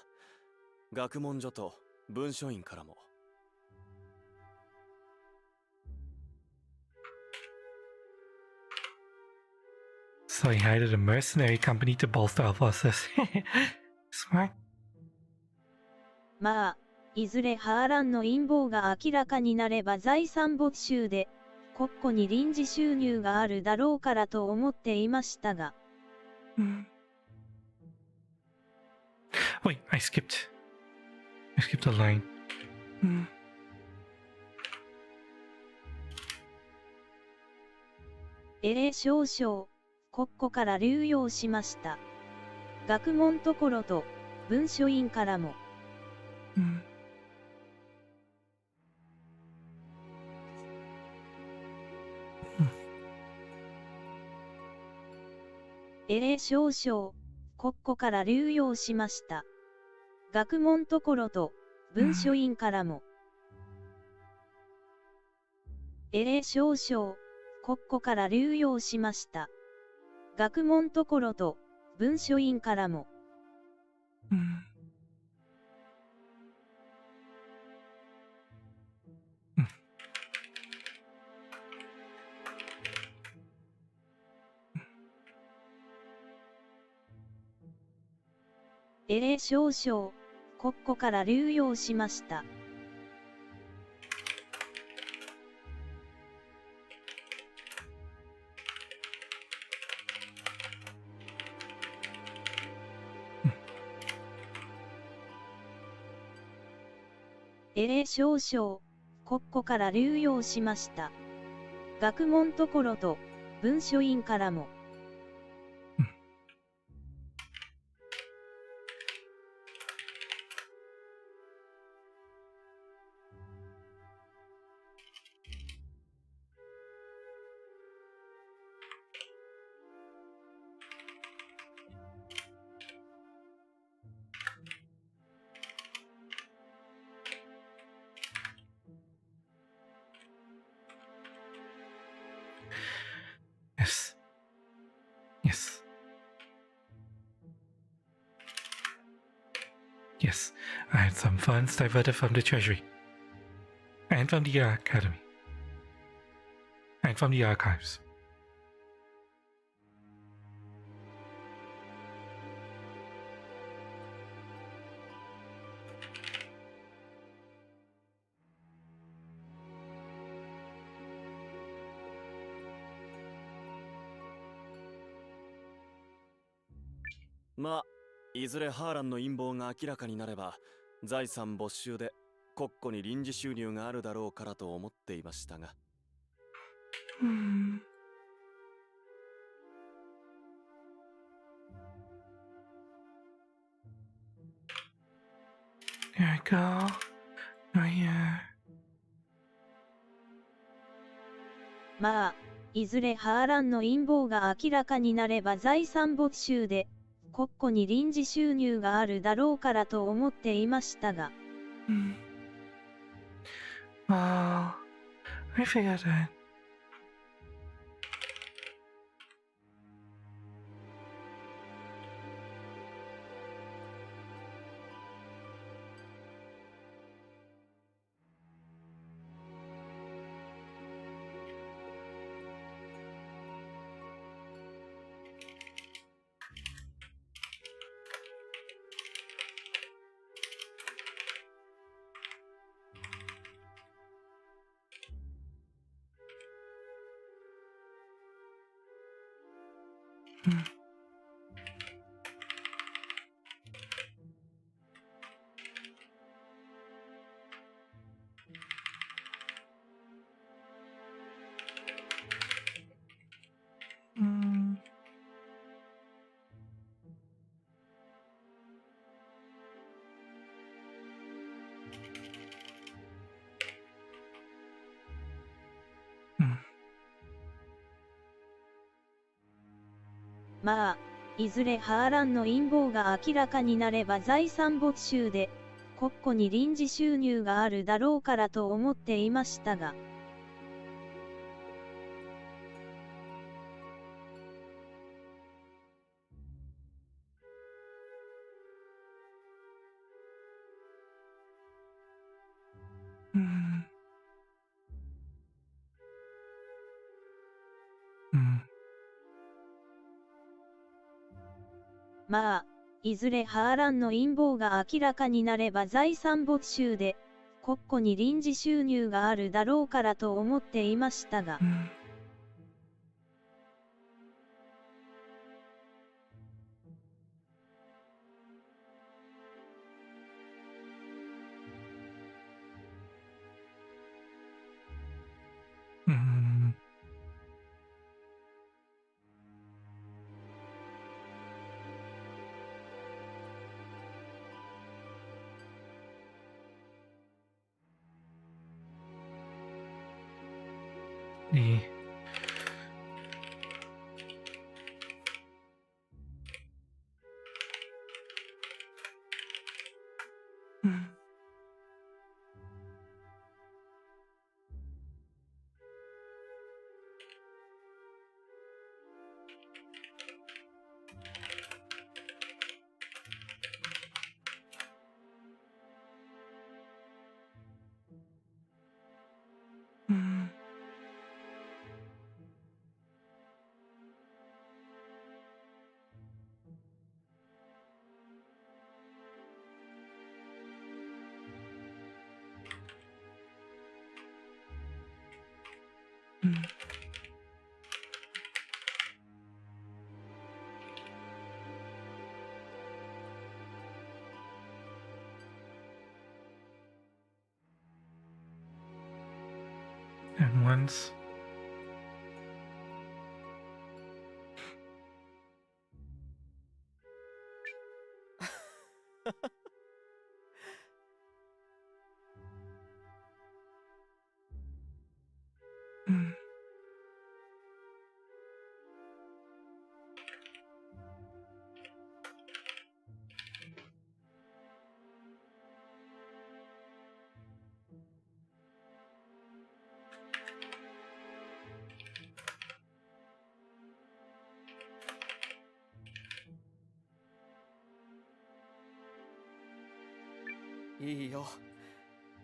学問所と文書院からも。So he hired a mercenary company to bolster our forces. Smart. まあ、いずれハーランの陰謀が明らかになれば財産没収で、国庫に臨時収入があるだろうからと思っていましたが。Wait, I skipped a line. 礼少々、国庫から流用しました。学問ところと、文書院からも。礼少々、国庫から流用しました。学問ところと、文書院からも。礼少々、国庫から流用しました。学問ところと、文書院からも。礼少々、国庫から流用しました。礼少々、国庫から流用しました。学問ところと、文書院からも。Yes. Yes. Yes. I had some funds diverted from the treasury. And from the academy. And from the archives.まあ、いずれハーランの陰謀が明らかになれば、財産没収で国庫に臨時収入があるだろうからと思っていましたが。There we go. Oh yeah. まあ、いずれハーランの陰謀が明らかになれば財産没収で、国庫に臨時収入があるだろうからと思っていましたが。Well, I figured that.まあ、いずれハーランの陰謀が明らかになれば財産没収で、国庫に臨時収入があるだろうからと思っていましたが。まあ、いずれハーランの陰謀が明らかになれば財産没収で、国庫に臨時収入があるだろうからと思っていましたが。the and onceいいよ。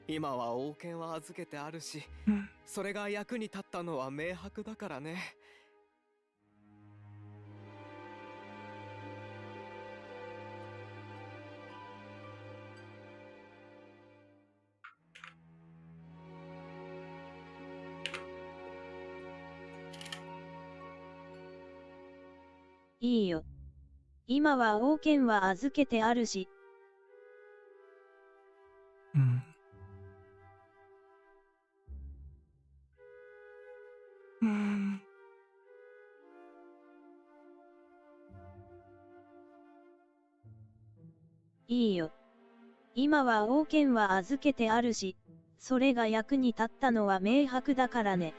今は王権は預けてあるし、それが役に立ったのは明白だからね。いいよ。今は王権は預けてあるし。いいよ。今は王権は預けてあるし、それが役に立ったのは明白だからね。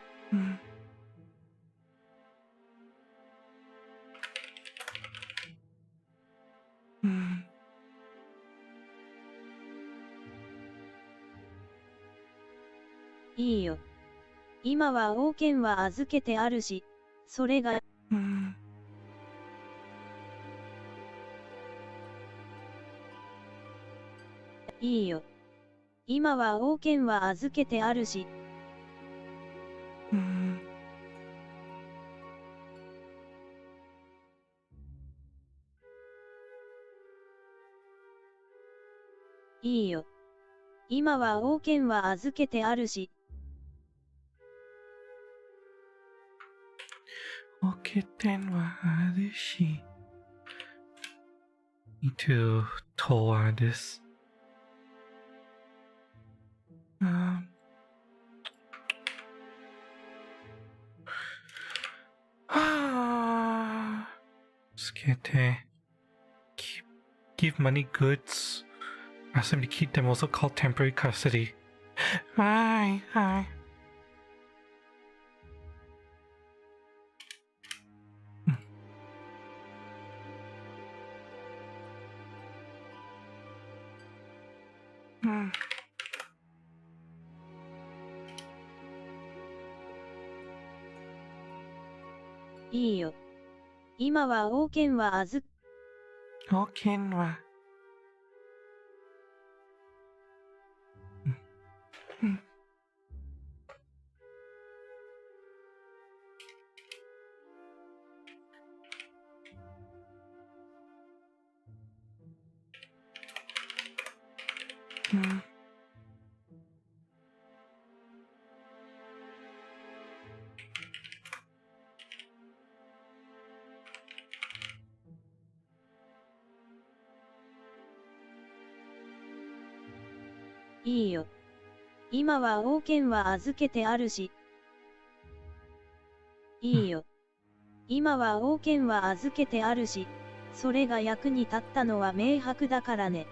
いいよ。今は王権は預けてあるし、それが、いいよ。今は王権は預けてあるし、いいよ。今は王権は預けてあるし。王権はあるし。Need to toll this. Give money goods. Ask them to keep them, also called temporary custody. Hi.いいよ。今は王権は王権は。いいよ。今は王権は預けてあるし。いいよ。今は王権は預けてあるし、それが役に立ったのは明白だからね。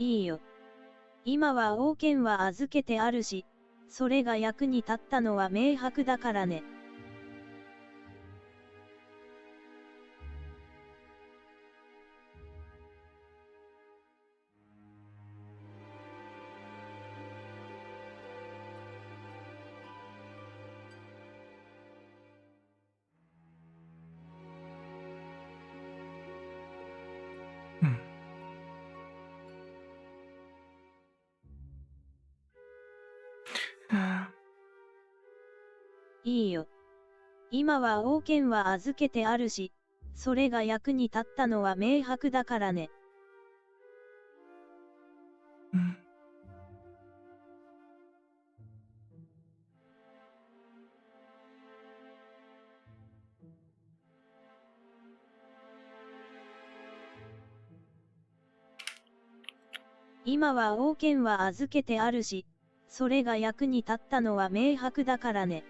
いいよ。今は王権は預けてあるし、それが役に立ったのは明白だからね。いいよ。今は王権は預けてあるし、それが役に立ったのは明白だからね。今は王権は預けてあるし、それが役に立ったのは明白だからね。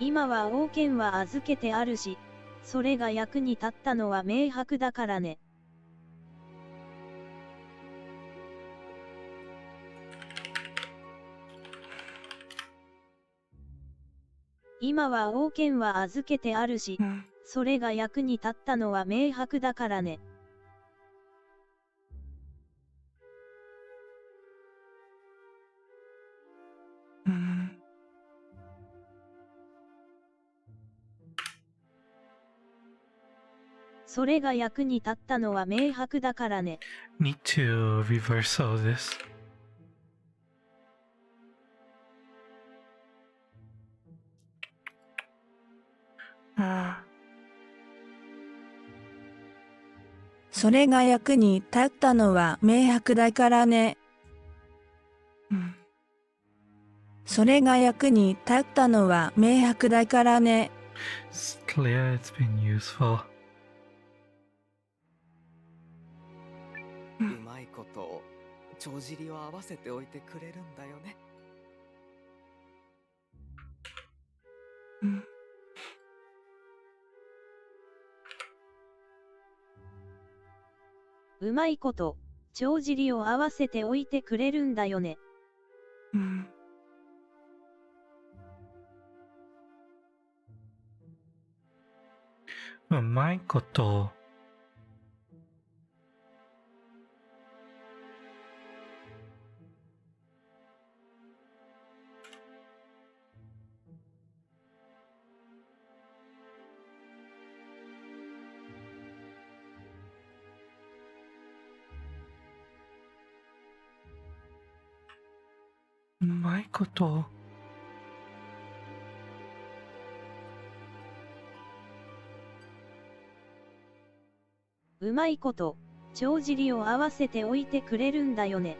今は王権は預けてあるし、それが役に立ったのは明白だからね。今は王権は預けてあるし、それが役に立ったのは明白だからね。それが役に立ったのは明白だからね。Need to reverse all this. Ah. それが役に立ったのは明白だからね。それが役に立ったのは明白だからね。It's clear it's been useful. うまいこと帳尻を合わせておいてくれるんだよね。うまいこと、帳尻を合わせておいてくれるんだよね。うまいこと。うまいこと。うまいこと、帳尻を合わせておいてくれるんだよね。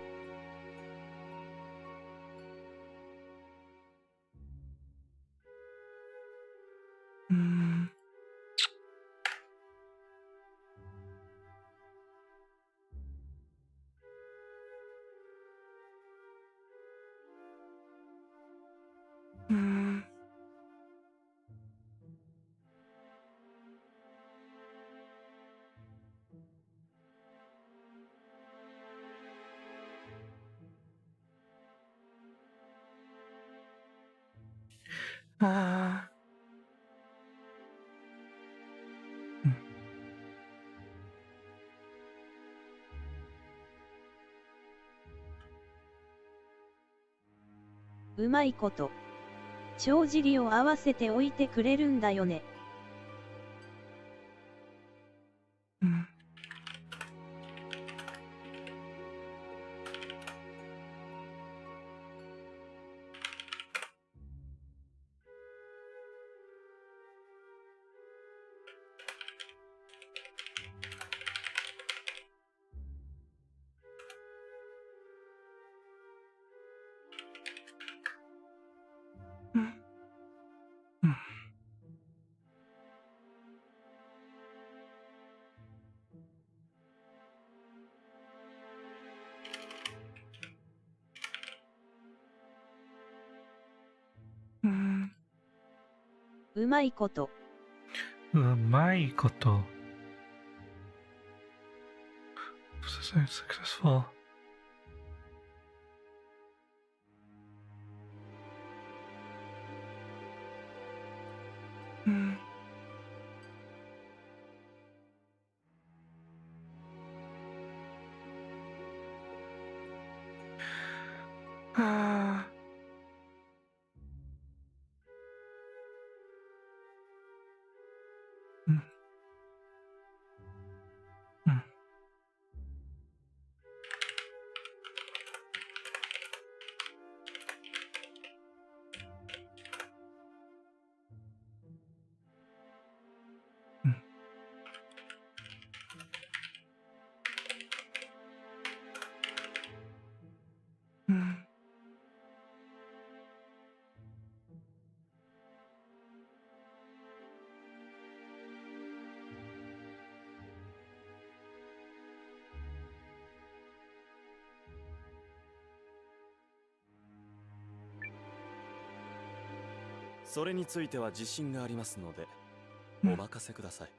ああ。うまいこと、帳尻を合わせておいてくれるんだよね。うまいこと。うまいこと。Successful.「それについては自信がありますのでお任せください」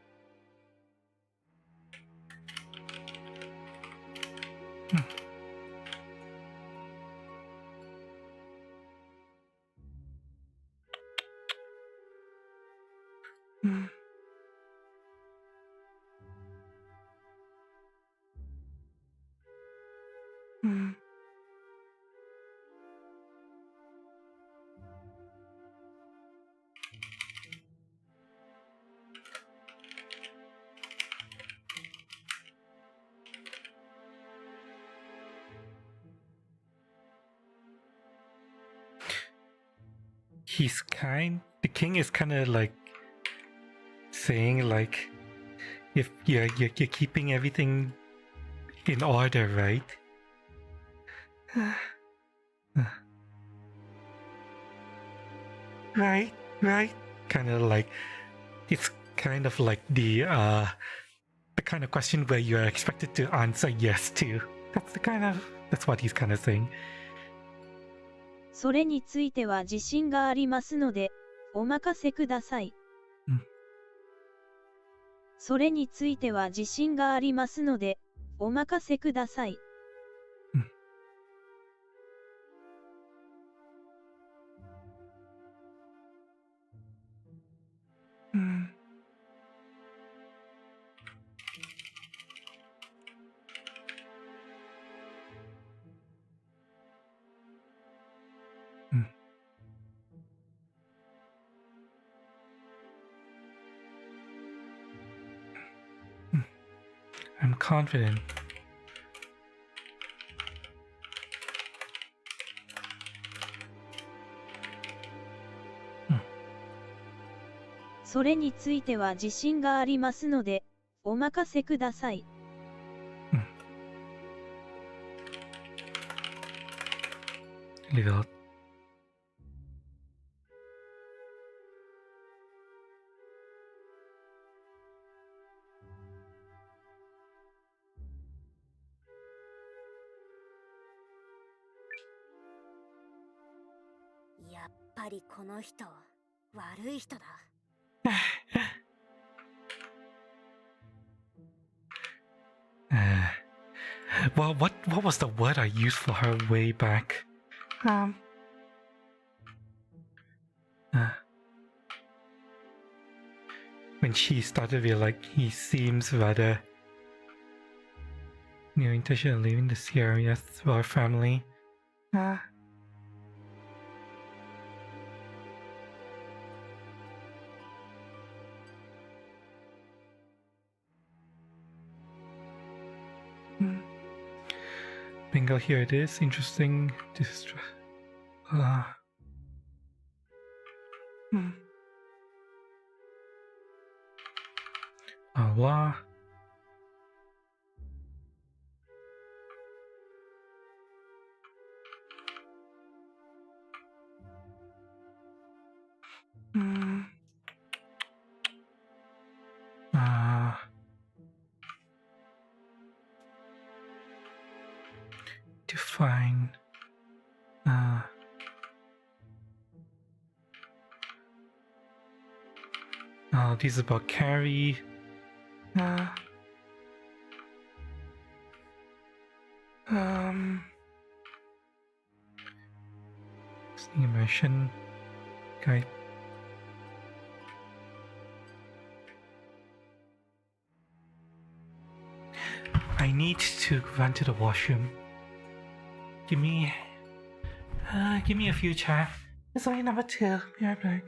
The king is kind of like saying like, if you're keeping everything in order, right? Right. Kind of like, it's kind of like the kind of question where you're expected to answer yes to. That's what he's kind of saying. それについては自信がありますので、お任せください。それについては自信がありますので、お任せください。I'm confident. Hmm. それについては自信がありますので、お任せください。Leave it out.やっぱりこの人悪い人だ。Well, what was the word I used for her way back? When she started with like, he seems rather new intention of leaving this area through our family. Bingo, here it is. Interesting. Allah. Define. This is about Carrie. Immersion guy. I need to run to the washroom. Give me a few chat. It's only number 2. Be right back.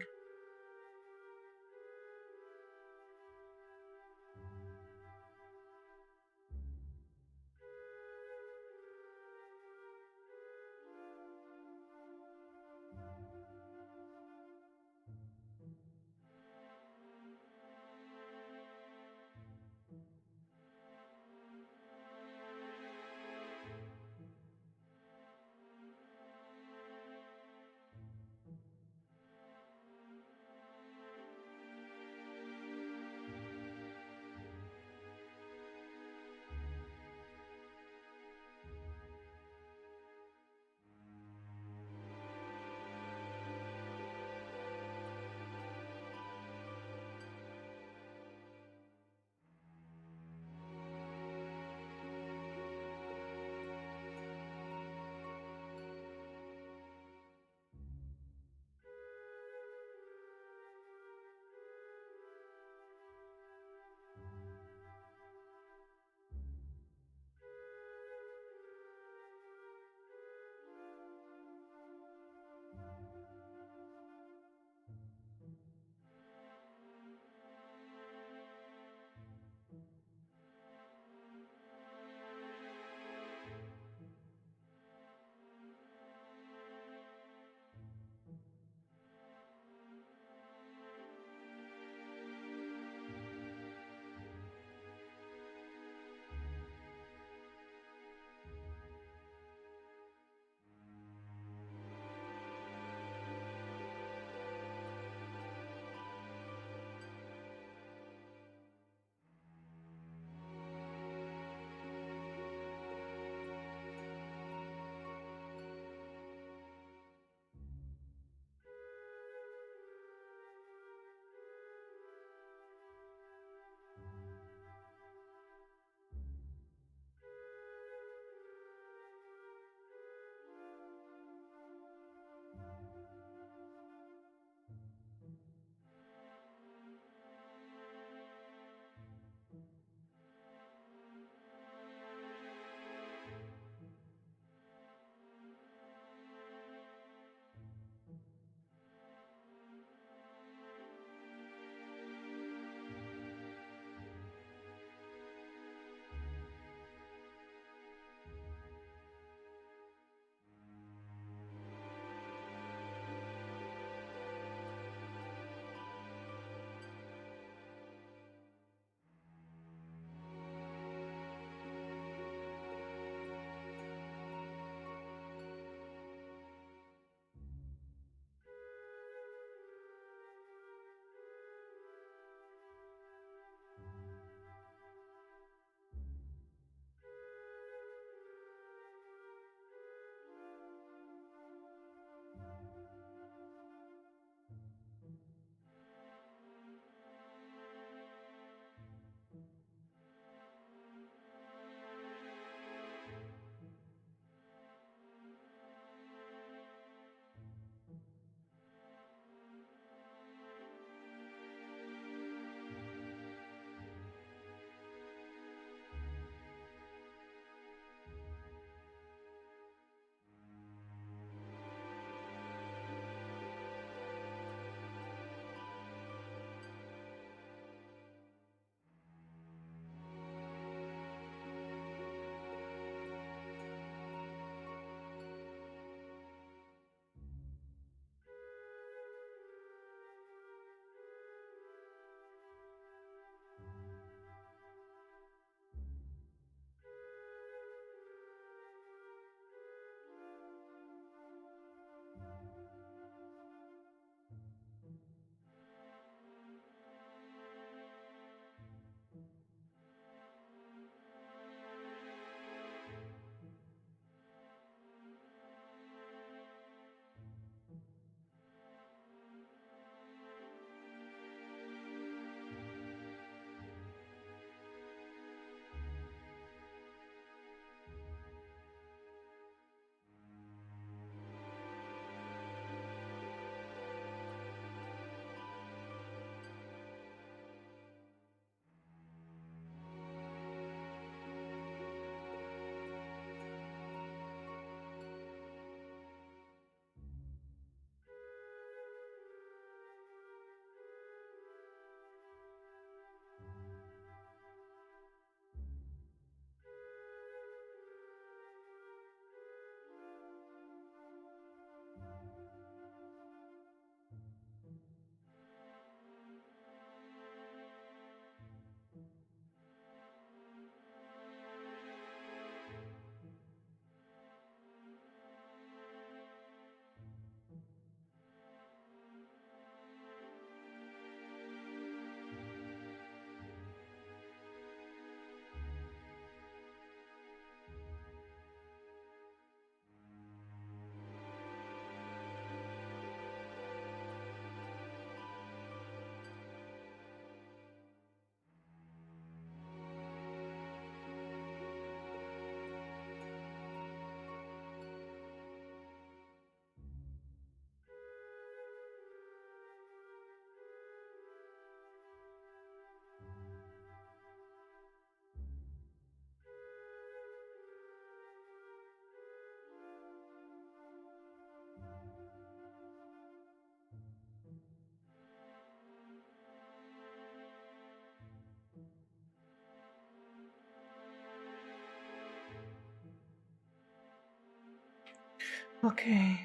Okay.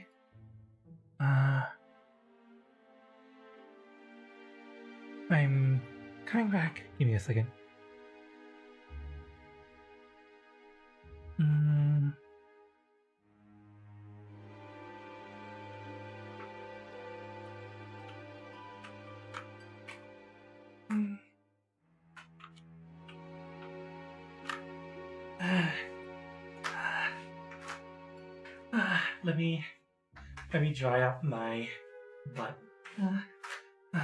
I'm coming back. Give me a second. Let me dry up my butt. Give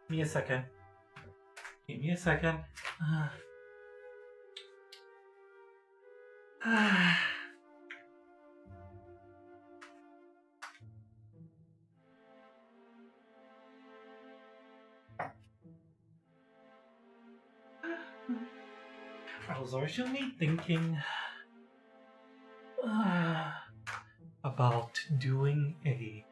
me a second. Give me a second. I was originally thinking about doing a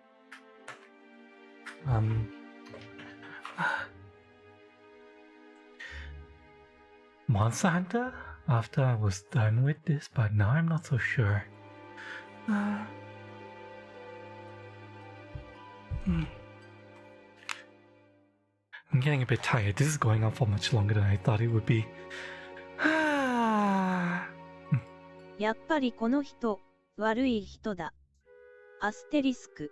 Monster Hunter after I was done with this, but now I'm not so sure. I'm getting a bit tired. This is going on for much longer than I thought it would be. やっぱりこの人、悪い人だ。アステリスク。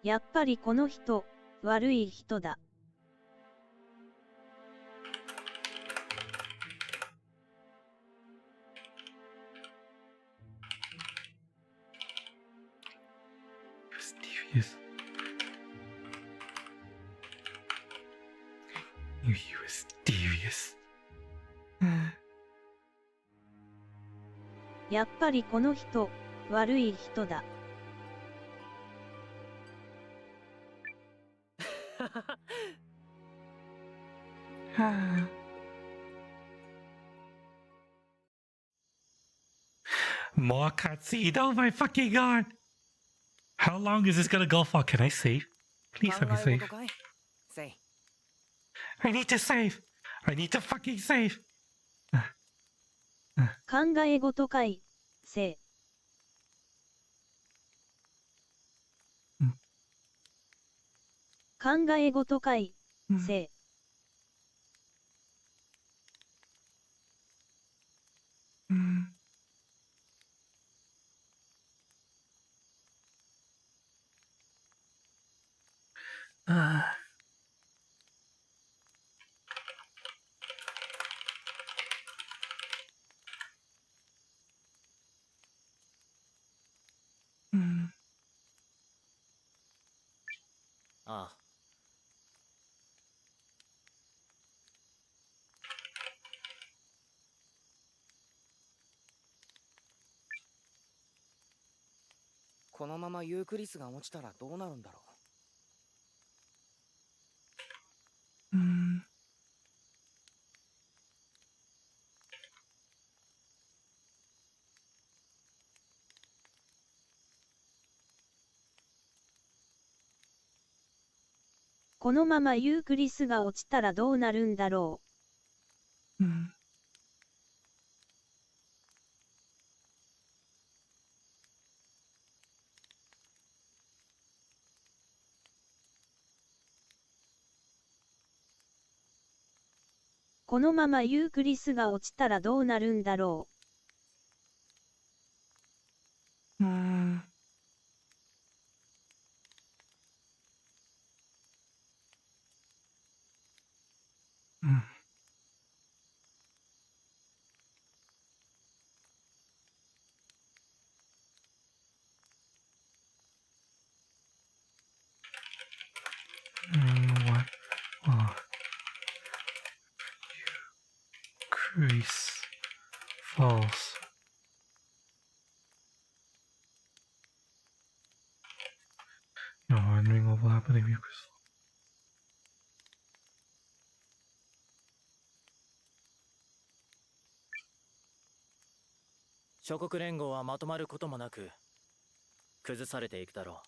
やっぱりこの人、悪い人だ。Mysterious. You mysterious. やっぱりこの人、悪い人だ。More cutscene. Oh my fucking god! How long is this gonna go for? Can I save? Please let me save. I need to save! I need to fucking save! 考え事かい、せい。考え事かい、せい。ああ。このままユークリスが落ちたらどうなるんだろう。このままユークリスが落ちたらどうなるんだろう。このままユークリスが落ちたらどうなるんだろう。What? Oh. Crease. False. No, wondering what will happen if you crystal. 諸諸国連合はまとまることもなく崩されていくだろ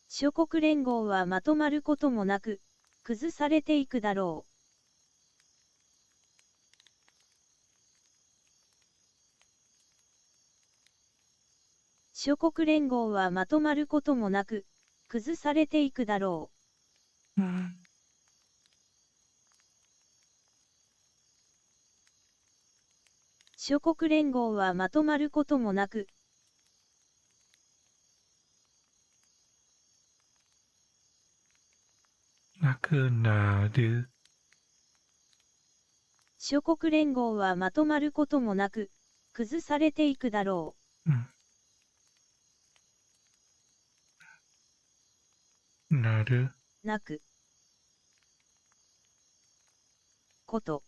諸国連合はまとまることもなく、崩されていくだろう。諸国連合はまとまることもなく、崩されていくだろう。諸国連合はまとまることもなく、なくなる。諸国連合はまとまることもなく、崩されていくだろう。なる。なく。こと。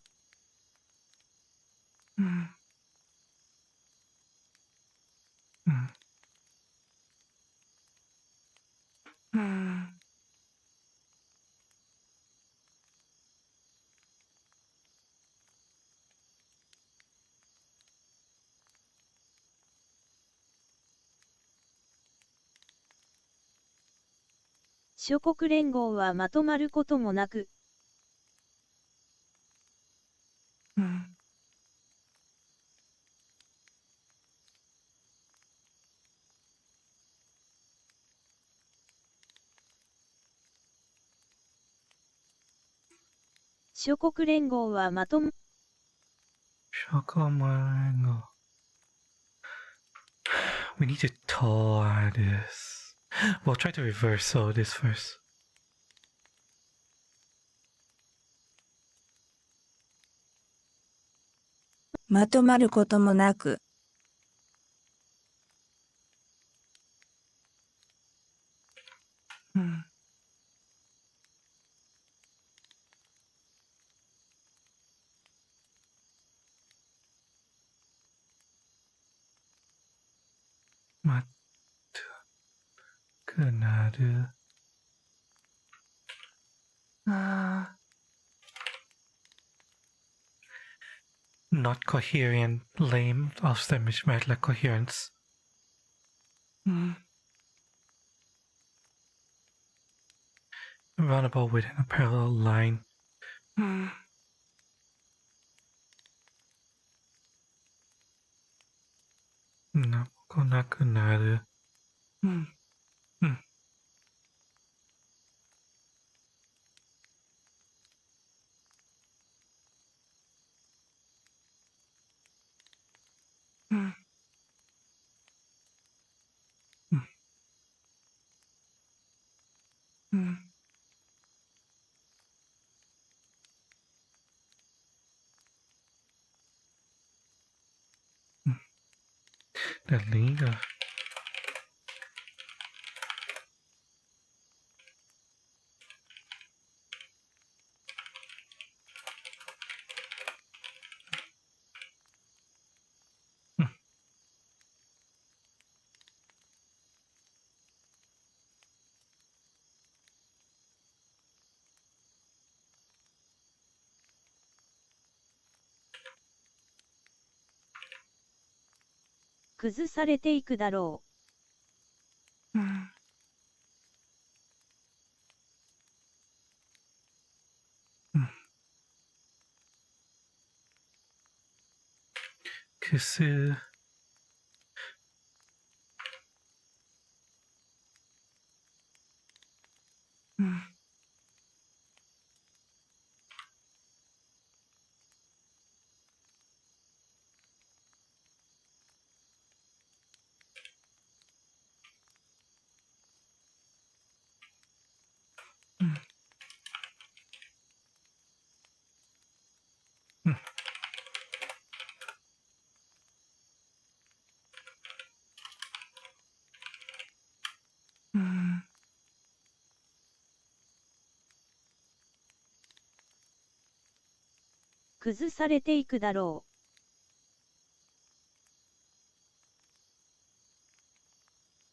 諸国連合はまとまることもなく、諸国連合はまとも、諸国連合。We need to thaw this. We'll try to reverse all this first.「まとまることもなく」まくなる。Not coherent, lame, aus der Mischmeidler Coherence. Roundabout within a parallel line. No, 来なくなる。The leader.崩されていくだろう。消す。崩されていくだろ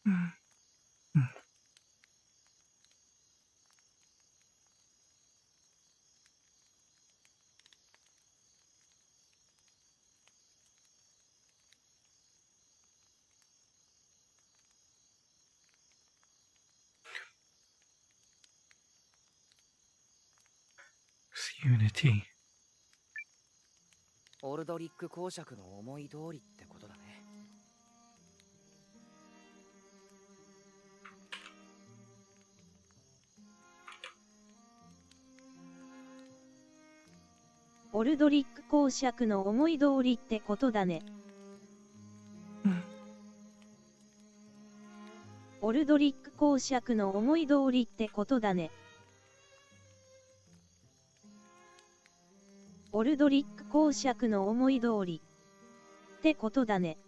うんうん。Unity. オルドリック公爵の思い通りってことだね。オルドリック公爵の思い通りってことだね。オルドリック公爵の思い通りってことだね。オルドリック公爵の思い通りってことだね。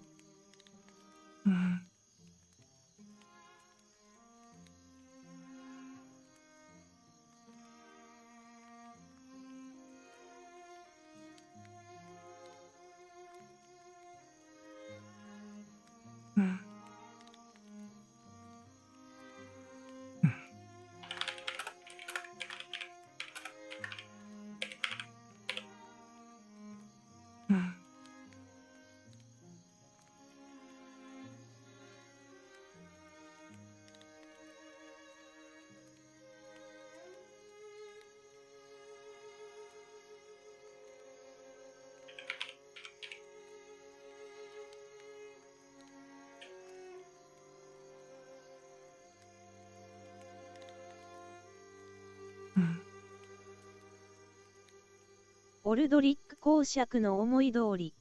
オルドリック公爵の思い通り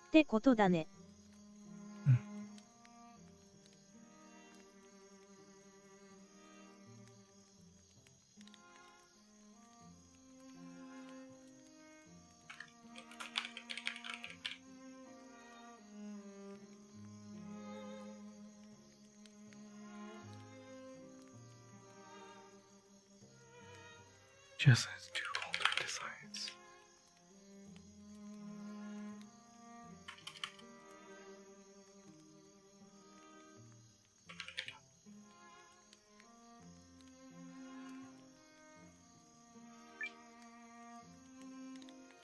ってことだね。Just as two older designs.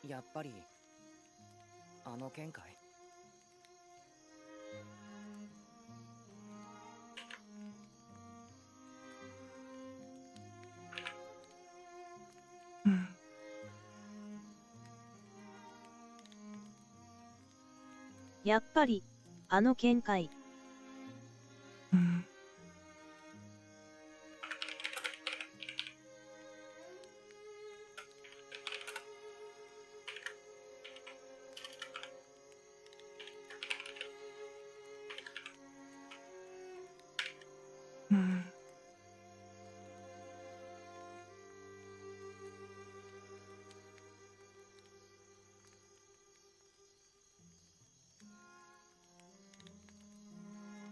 やっぱりあの件かい？やっぱりあの見解。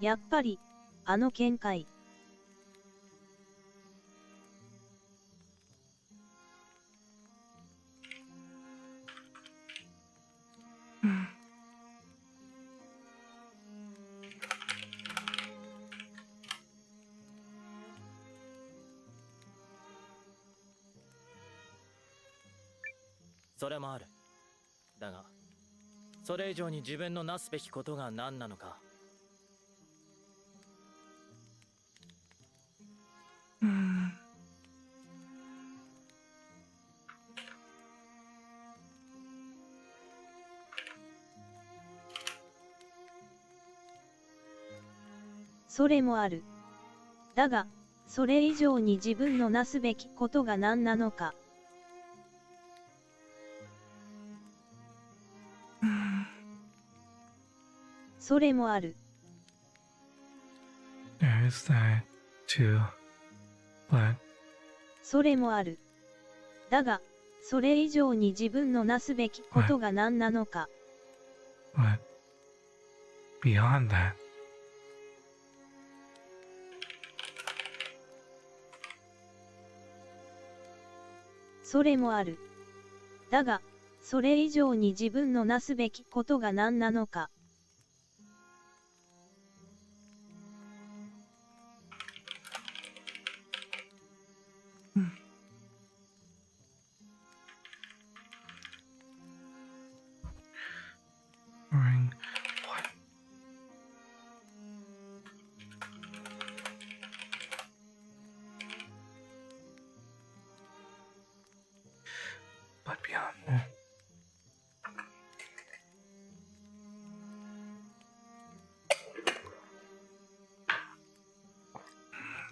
やっぱりあの見解。それもある。だがそれ以上に自分のなすべきことが何なのか。それもある。だが、それ以上に自分のなすべきことが何なのか。それもある。There's that too, but それもある。だが、それ以上に自分のなすべきことが何なのか。but beyond that. それもある。だが、それ以上に自分のなすべきことが何なのか。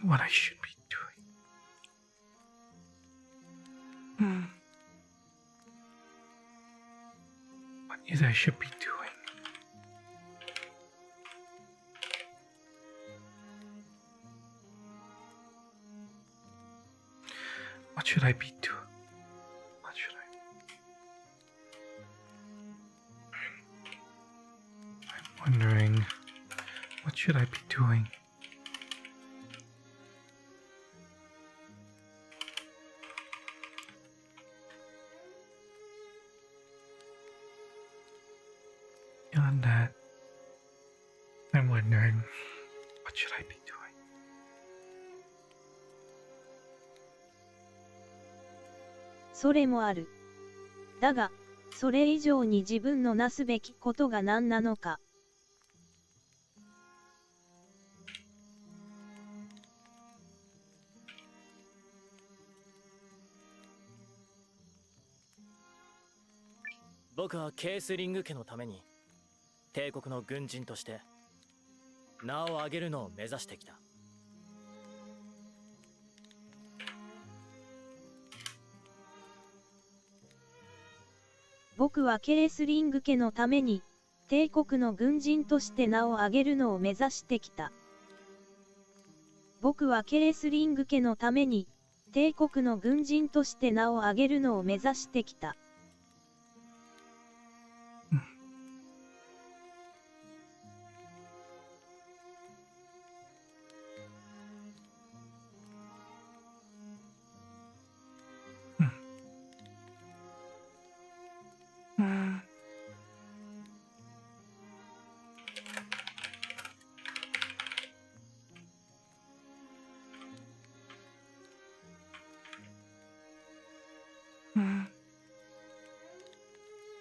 what I should be doing. What is I should be doing? What should I be doing? What should I'm wondering, what should I be doing? Beyond that, I'm wondering, what should I be doing? それもある。だが、それ以上に自分のなすべきことが何なのか。僕はケースリング家のために帝国の軍人として名を上げるのを目指してきた。僕はケースリング家のために帝国の軍人として名を上げるのを目指してきた。僕はケースリング家のために帝国の軍人として名を上げるのを目指してきた。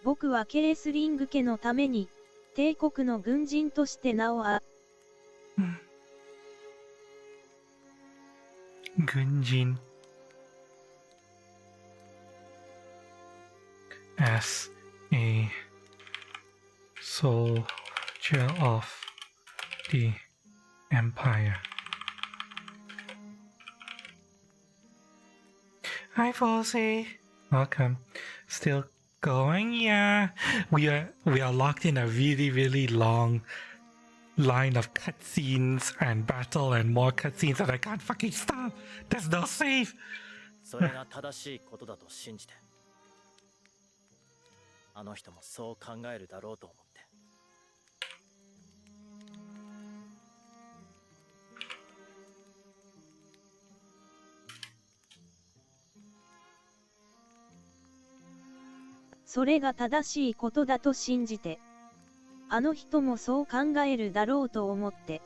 僕はケースリング家のために帝国の軍人として名を軍人 as a soldier of the empire. Hi Fosse, welcome. Still going? Yeah, we are locked in a really long line of cutscenes and battle and more cutscenes that I can't fucking stop. There's no save. それが正しいことだと信じて、あの人もそう考えるだろうと思って。それが正しいことだと信じて、あの人もそう考えるだろうと思って。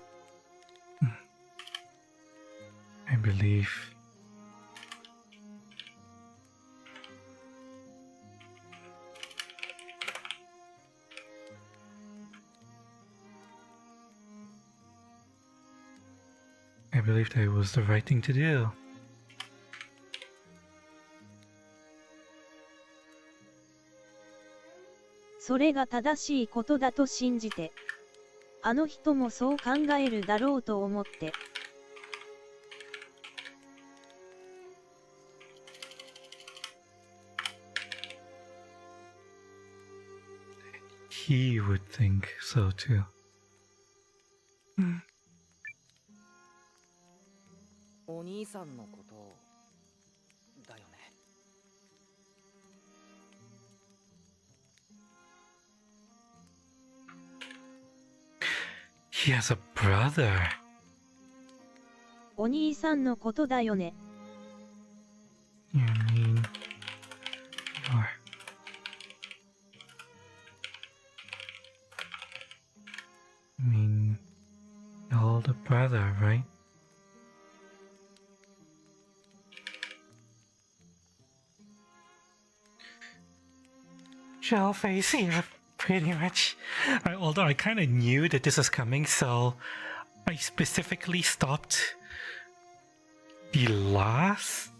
I believe. I believe that it was the right thing to do. それが正しいことだと信じて、あの人もそう考えるだろうと思って。He would think so too. お兄さんのことだよね。He has a brother. お兄さんのことだよね。You mean your older brother, right? Shell face, yeah, pretty much. Although I kind of knew that this was coming, so I specifically stopped the last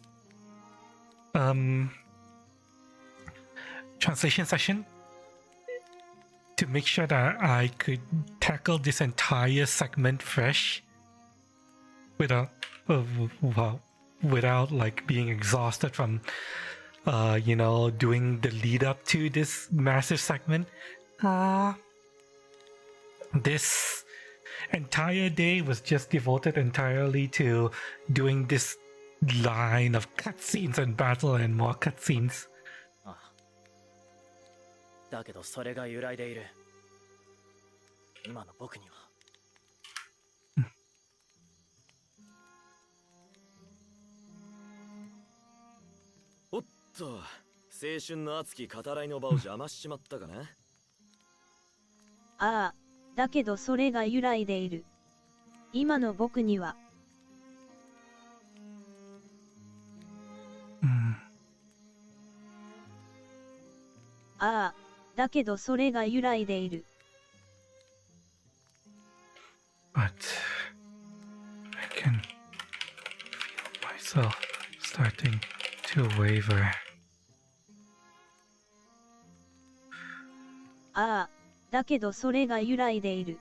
translation session to make sure that I could tackle this entire segment fresh. without well, without like being exhausted from doing the lead up to this massive segment. This entire day was just devoted entirely to doing this line of cutscenes and battle and more cutscenes. だけどそれが揺らいでいる。今の僕には。おっと、青春の熱き語らいの場を邪魔しちまったかな。ああ、だけどそれが揺らいでいる。今の僕には。ああ、だけどそれが揺らいでいる。But I can feel myself starting to waver. ああ、だけどそれが揺らいでいる。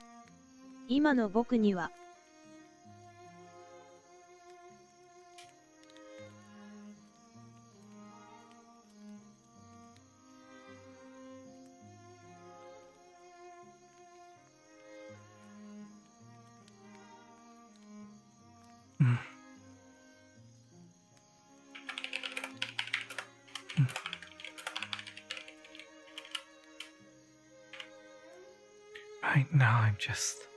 今の僕には。Right now I'm just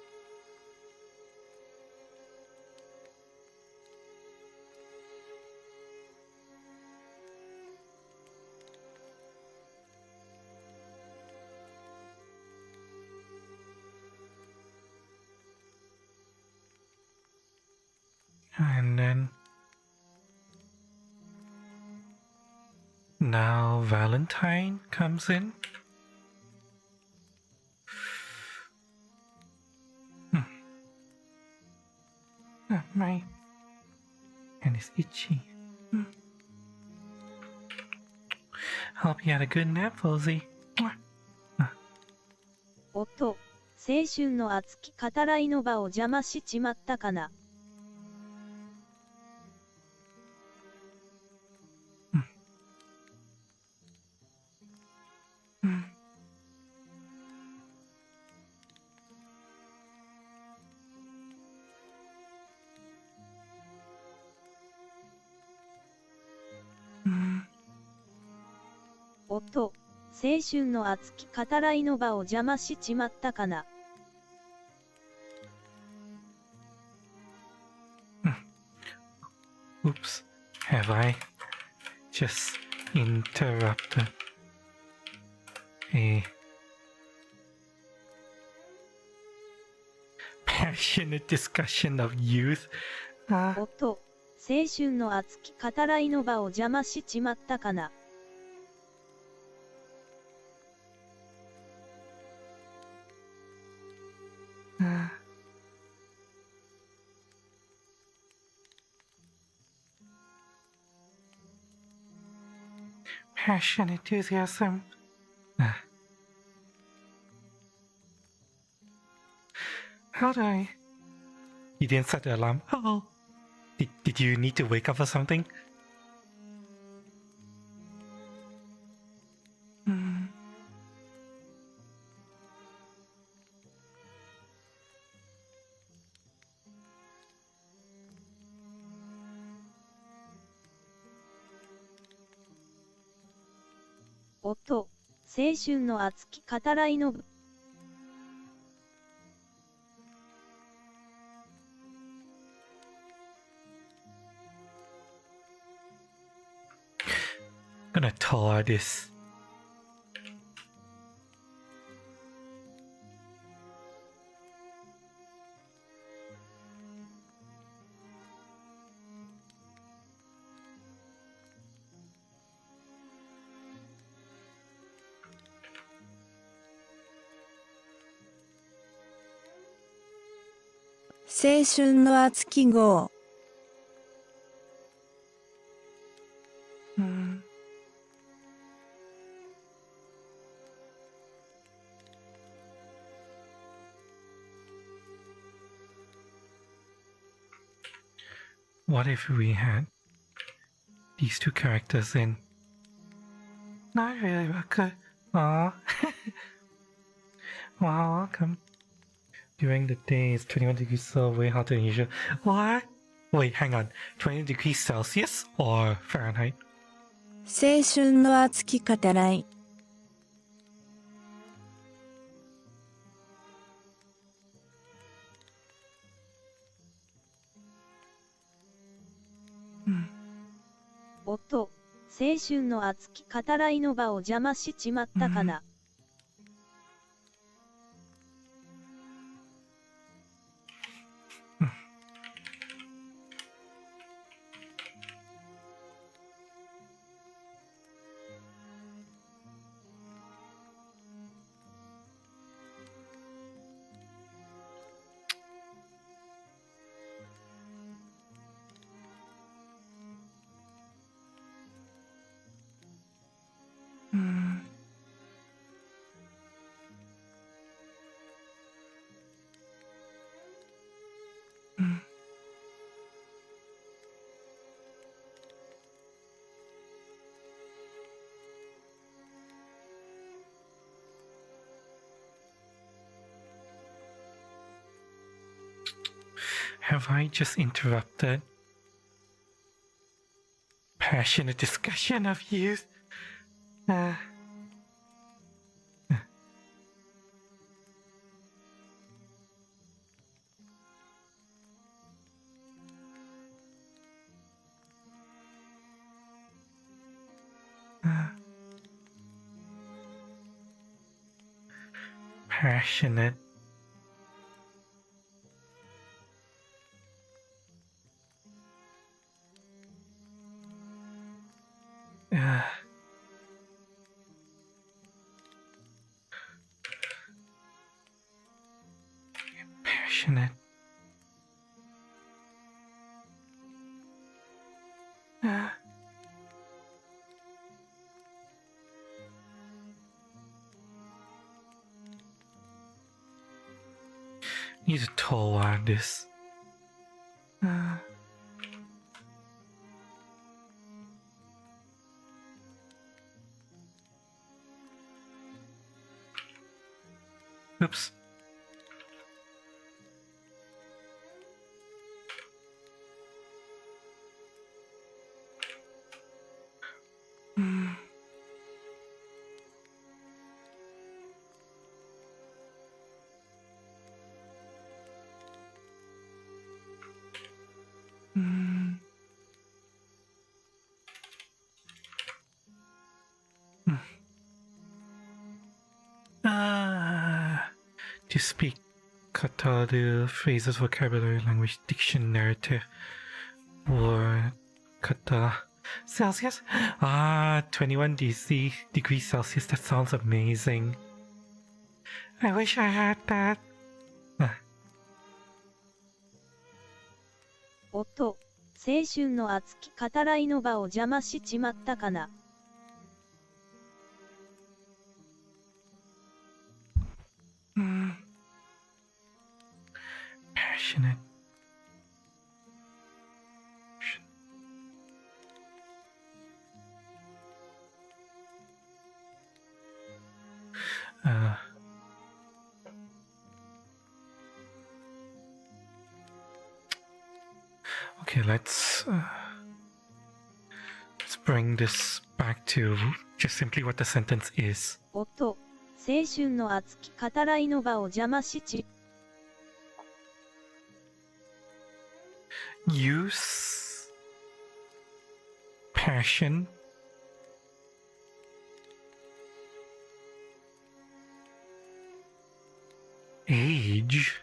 and then now Valentine comes in. My hand is itchy. Hope you had a good nap, Rosie. おっと、青春の熱き語らいの場を邪魔しちまったかな。おっと、青春の熱き語らいの場を邪魔しちまったかな。Oops, have I just interrupted a passionate discussion of youth? おっと、青春の熱き語らいの場を邪魔しちまったかな。Passion, enthusiasm. How do I? You didn't set the alarm. Oh, did you need to wake up or something?おっと、青春の熱き語らいの部。Gonna tour this.青春の熱き号。What if we had these two characters in? Not really, but good. Aww. Wow, welcome. During the day, it's 21 degrees so way hotter than usual. What? Wait, hang on. 20 degrees Celsius or Fahrenheit? 青春の熱き語らい。音、青春の熱き語らいの場を邪魔しちまったかな。Have I just interrupted passionate discussion of youth? Passionate. Passionate. Need a tall on this. Oops. To speak kata, the phrases, vocabulary, language, diction, narrative, word, kata, Celsius? 21 degrees Celsius, that sounds amazing. I wish I had that. 音、青春の熱き語らいの場を邪魔しちまったかな。Passionate. Okay, let's bring this back to just simply what the sentence is. 音、青春の熱き語らいの場を邪魔しち。Use, passion, age,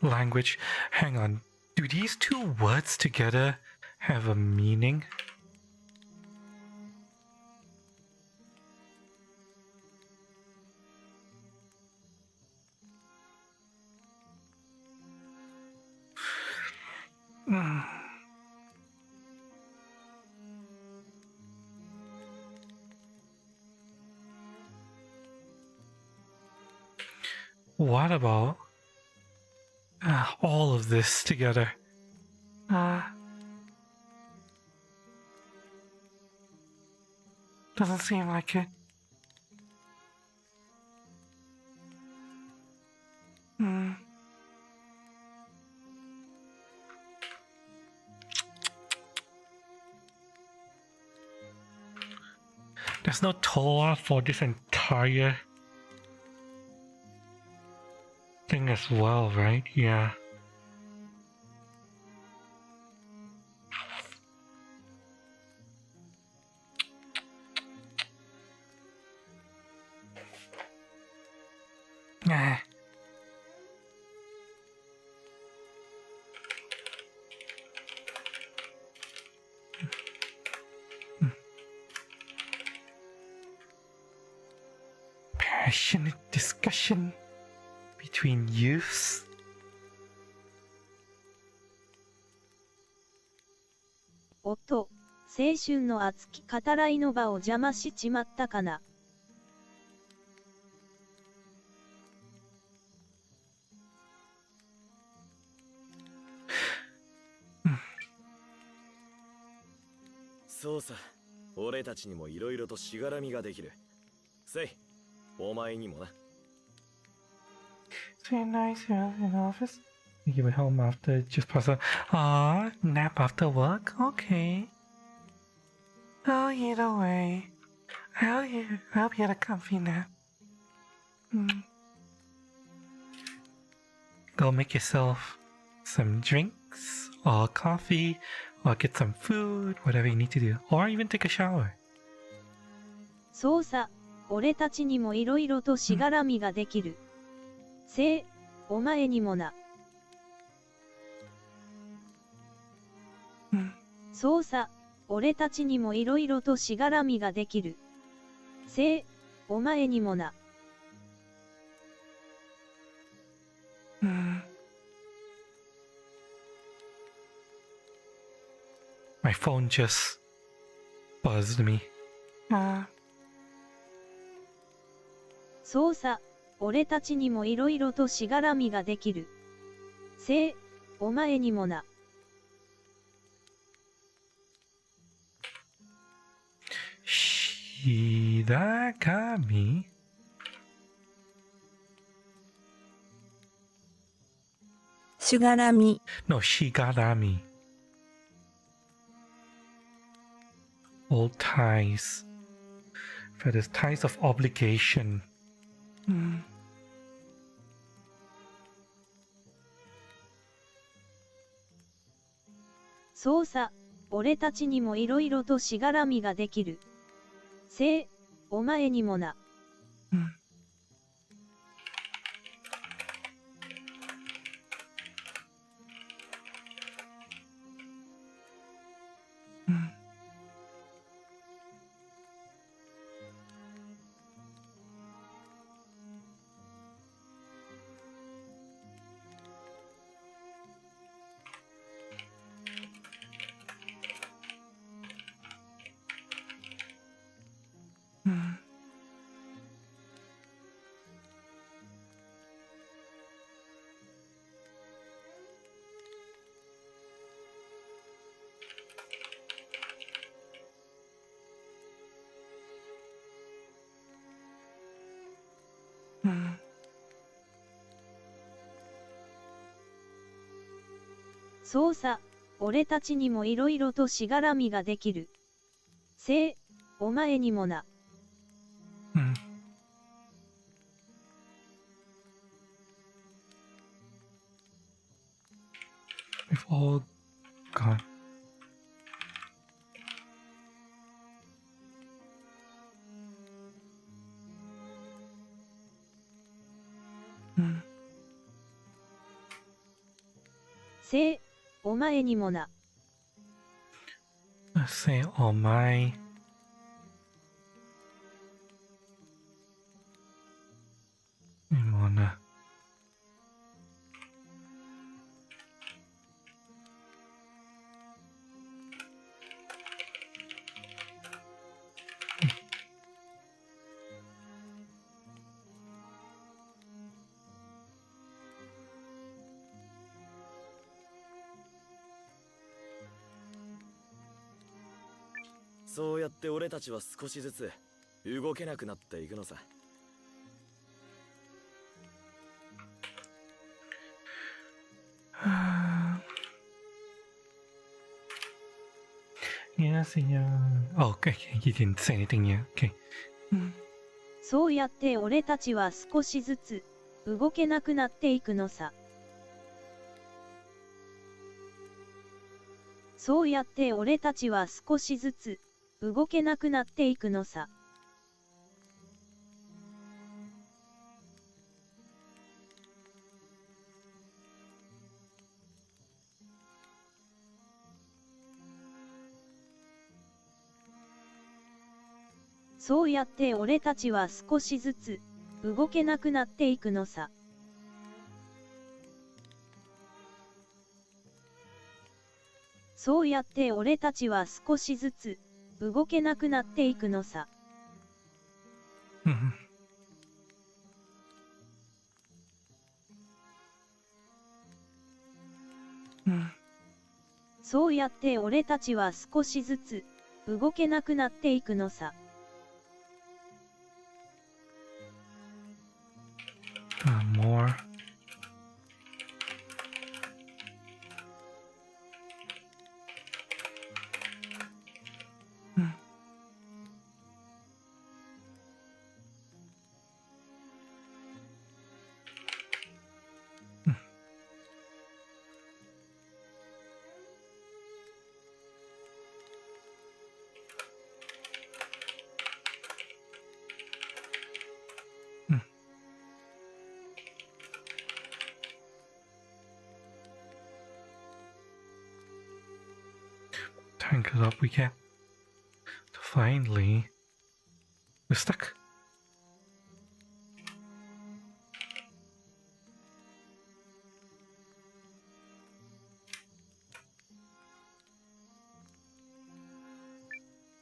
language. Hang on, do these two words together have a meaning? What about All of this together. Doesn't seem like it. There's no toll for this entire thing as well, right? Yeah. Passionate discussion between youths. おっと、青春の熱き語らいの場を邪魔しちまったかな。そうさ、俺たちにもいろいろとしがらみができる。せい、お前にもな。Say nice here in office. You were home after just pass a nap after work? Okay. Oh, either way. I'll get a comfy nap. Go make yourself some drinks or coffee or get some food, whatever you need to do. Or even take a shower. そうさ、俺たちにもいろいろとしがらみができる。せい、お前にもな。そうさ、俺たちにもいろいろとしがらみができる。せい、お前にもな。My phone just buzzed me. そうさ、俺たちにもいろいろとしがらみができる。せい、お前にもな。Shiragami? Shigarami. No, Shigarami. Old ties. For the ties of obligation. そうさ、俺たちにもいろいろとしがらみができる。せい、お前にもな。そうさ、俺たちにもいろいろとしがらみができる。せい、お前にもな。We've all gone. Hmm. せい、お前にもな。Let's say, oh my. Imona. そうやって俺たちは少しずつ動けなくなっていくのさ。Yeah, senor. Oh, okay. You didn't say anything yet. Okay. そうやって俺たちは少しずつ動けなくなっていくのさ。そうやって俺たちは少しずつ動けなくなっていくのさ。そうやって俺たちは少しずつ動けなくなっていくのさ。そうやって俺たちは少しずつ動けなくなっていくのさ。そうやって俺たちは少しずつ動けなくなっていくのさ。More. Tank it up we can. Finally, we're stuck.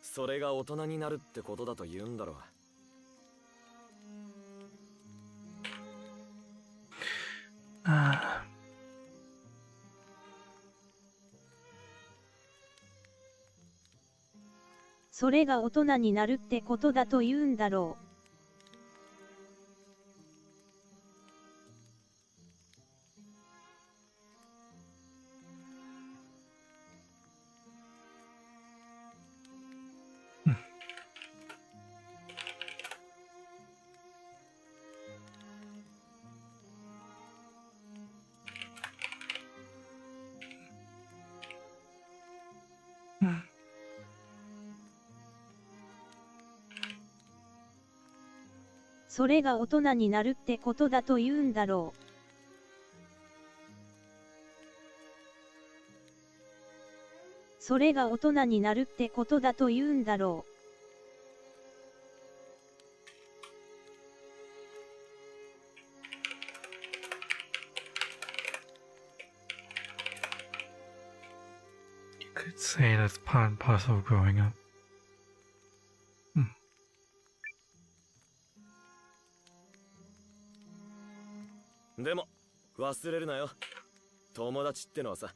それが大人になるってことだと言うんだろう。それが大人になるってことだと言うんだろう。それが大人になるってことだと言うんだろう。それが大人になるってことだと言うんだろう。You could say that's part and parcel of growing up. でも忘れるなよ。友達ってのはさ、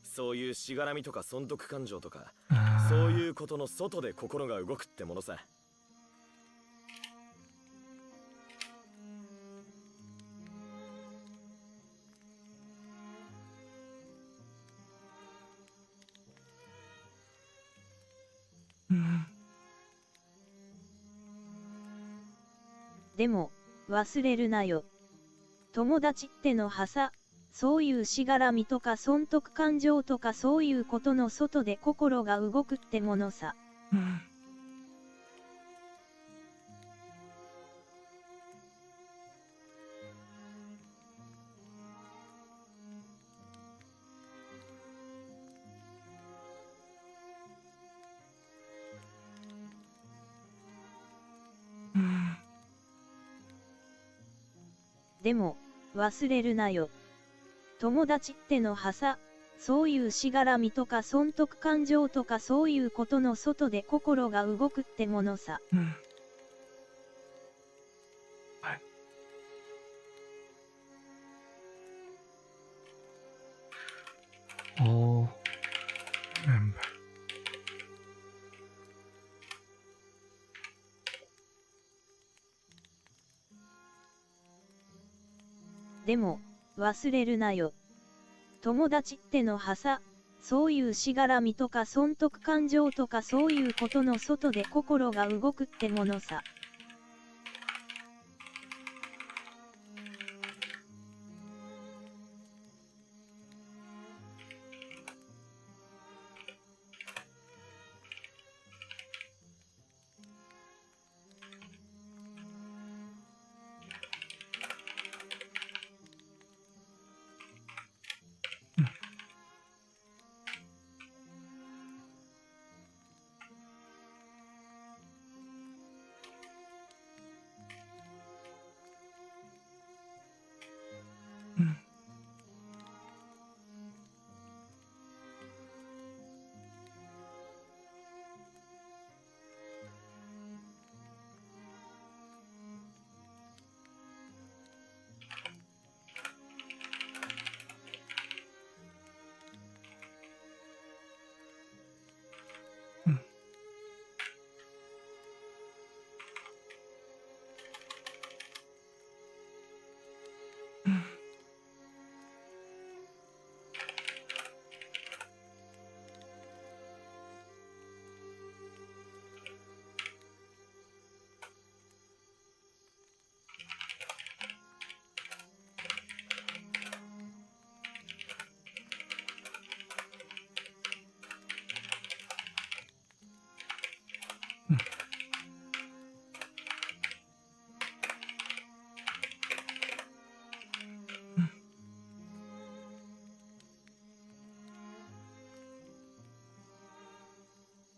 そういうしがらみとか損得感情とか、そういうことの外で心が動くってものさ。でも忘れるなよ。友達ってのはさ、そういうしがらみとか損得感情とかそういうことの外で心が動くってものさ。でも忘れるなよ。友達ってのはさ、そういうしがらみとか損得感情とかそういうことの外で心が動くってものさ。All remember. でも、忘れるなよ。友達ってのはさ、そういうしがらみとか損得感情とかそういうことの外で心が動くってものさ。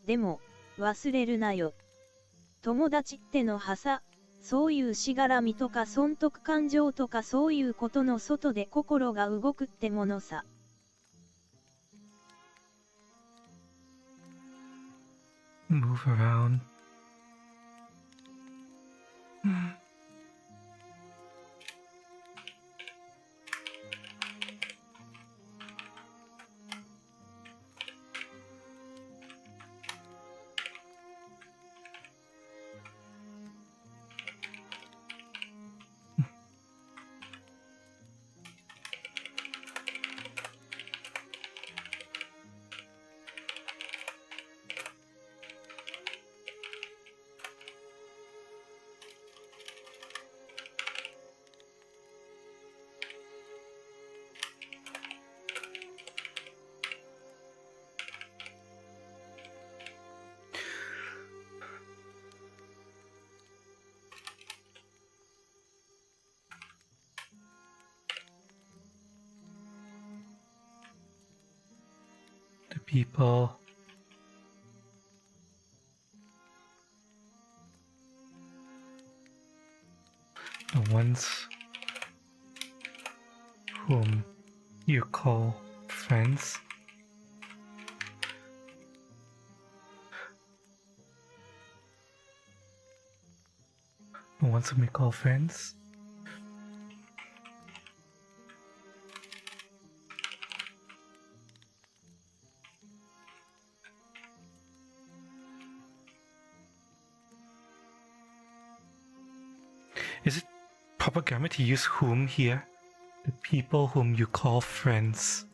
でも、忘れるなよ。友達ってのはさ、そういうしがらみとか損得感情とかそういうことの外で心が動くってものさ。Move around. The people, the ones whom you call friends, the ones whom you call friends. Is it proper grammar to use whom here? The people whom you call friends.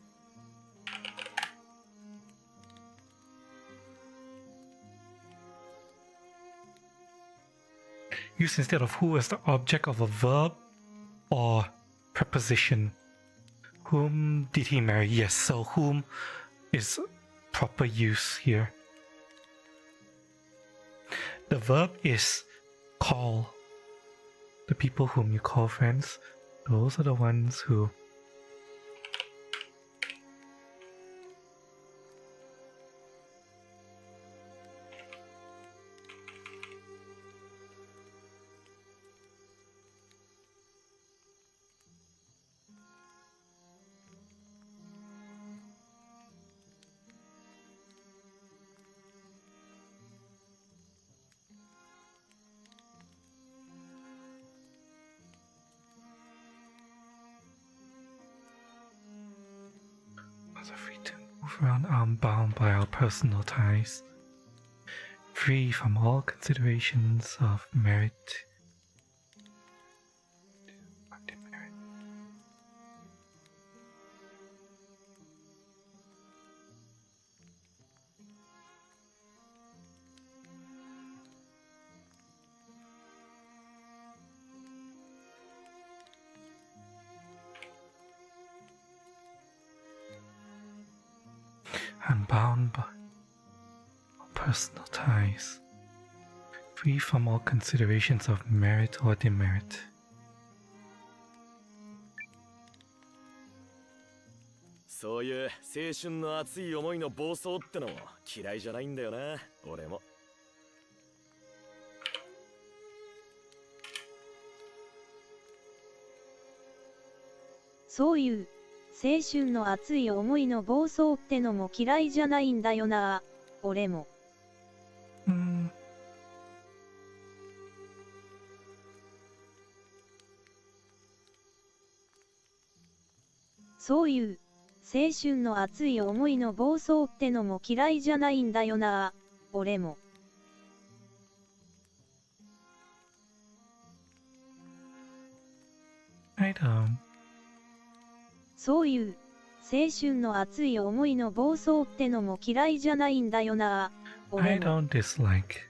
Use instead of who as the object of a verb or preposition. Whom did he marry? Yes, so whom is proper use here. The verb is call. The people whom you call friends, those are the ones who are free to move around unbound by our personal ties, free from all considerations of merit. I'm bound by personal ties, free from all considerations of merit or demerit. そういう青春の熱い思いの暴走ってのも嫌いじゃないんだよな、俺も。そういう青春の熱い思いの暴走ってのも嫌いじゃないんだよな、俺も。そういう青春の熱い思いの暴走ってのも嫌いじゃないんだよな、俺も。I don't. そういう青春の熱い思いの暴走ってのも嫌いじゃないんだよな、俺 I も。 don't dislike.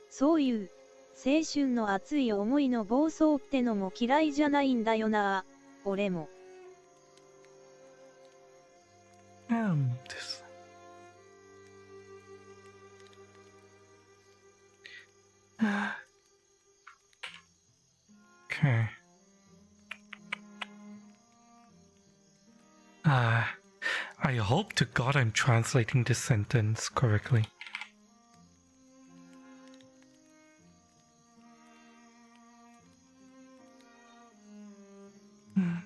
そういう青春の熱い思いの暴走ってのも嫌いじゃないんだよな、俺も。This. Okay. I hope to God I'm translating this sentence correctly. Hmm.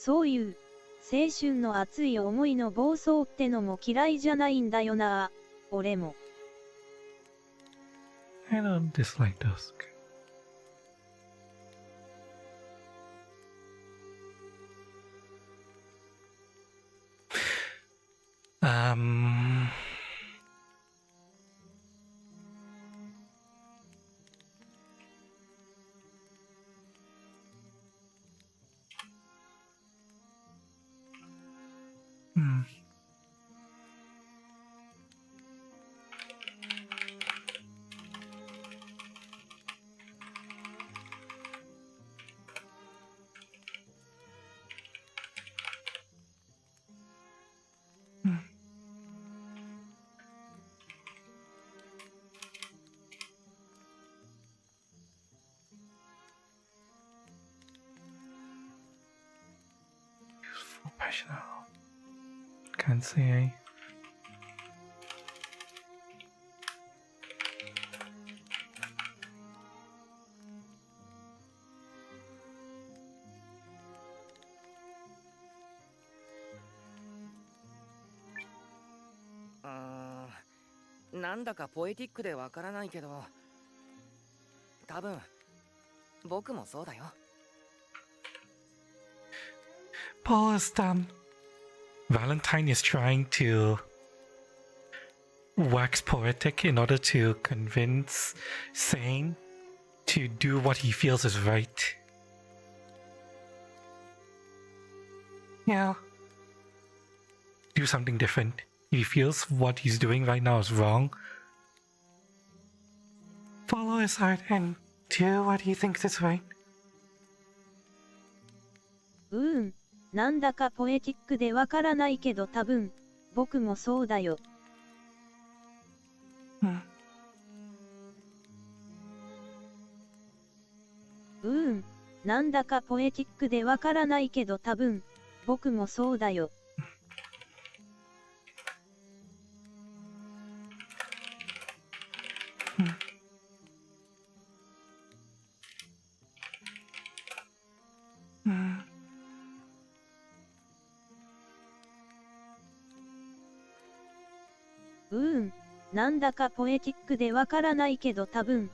そういう青春の熱い思いの暴走ってのも嫌いじゃないんだよな、俺も。I don't dislike those. Passionate. Can't say. Eh? なんだかポエティックでわからないけど、多分僕もそうだよ。Paul is Valentine is trying to wax poetic in order to convince Sane to do what he feels is right. Yeah. Do something different. If he feels what he's doing right now is wrong, follow his heart and do what he thinks is right. なんだかポエティックでわからないけど多分、僕もそうだよ。なんだかポエティックでわからないけど多分、僕もそうだよ。なんだかポエティックでわからないけど多分。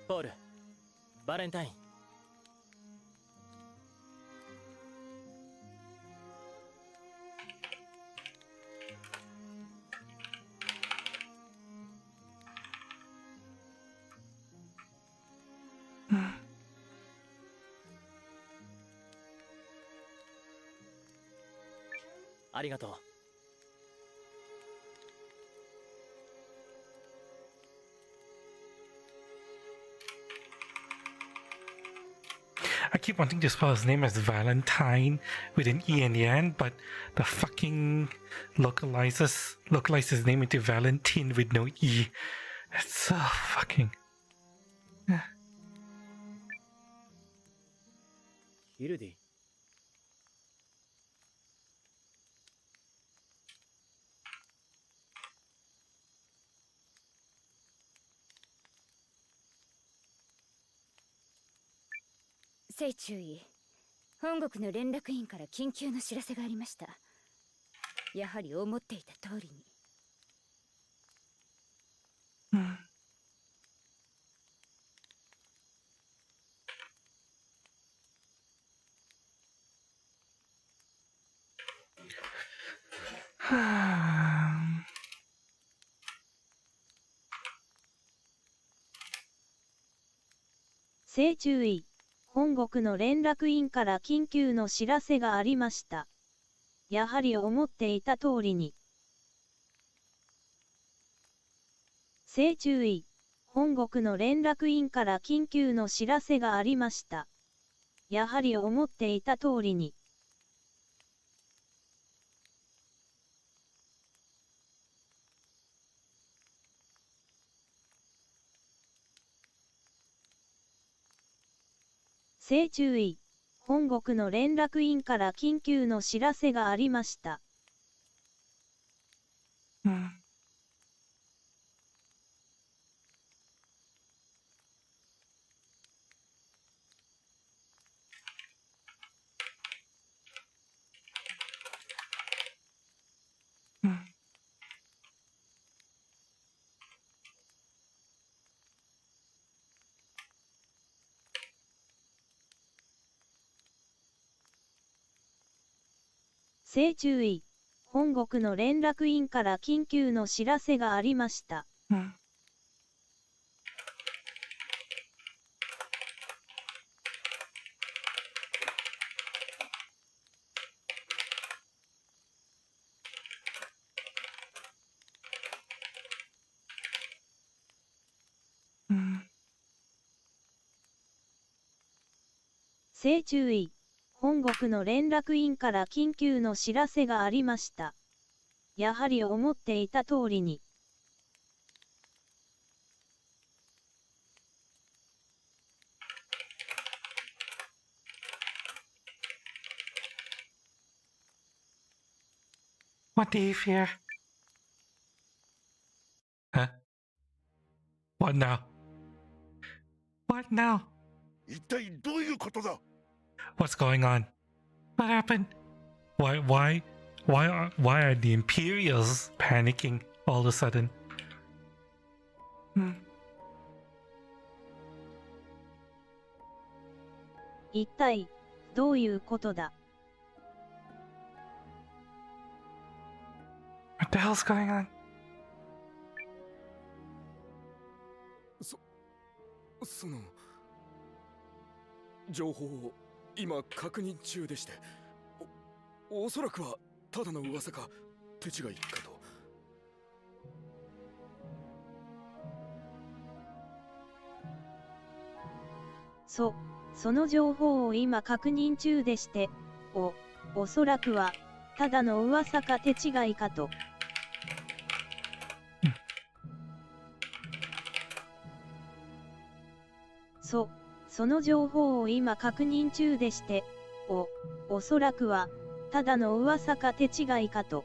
ポール、バレンタイン。ありがとう。I keep wanting to spell his name as Valentine with an E in the end, but the fucking localizes his name into Valentine with no E. It's so fucking. ヒルディ。聖注意、本国の連絡員から緊急の知らせがありました。やはり思っていた通りに。聖注意、本国の連絡員から緊急の知らせがありました。やはり思っていた通りに。聖注意、本国の連絡員から緊急の知らせがありました。やはり思っていた通りに。聖注意、本国の連絡員から緊急の知らせがありました。請注意。本国の連絡員から緊急の知らせがありました。請注意。本国の連絡員から緊急の知らせがありました。やはり思っていた通りに。What do you fear? Huh? What now? What now? 一体どういうことだ？ What's going on? What happened? Why are the Imperials panicking all of a sudden? 一体どういうことだ？ What the hell's going on? その情報を今確認中でして、おそらくはただの噂か手違いかと。その情報を今確認中でして、おそらくはただの噂か手違いかと。その情報を今確認中でして、おそらくはただの噂か手違いかと。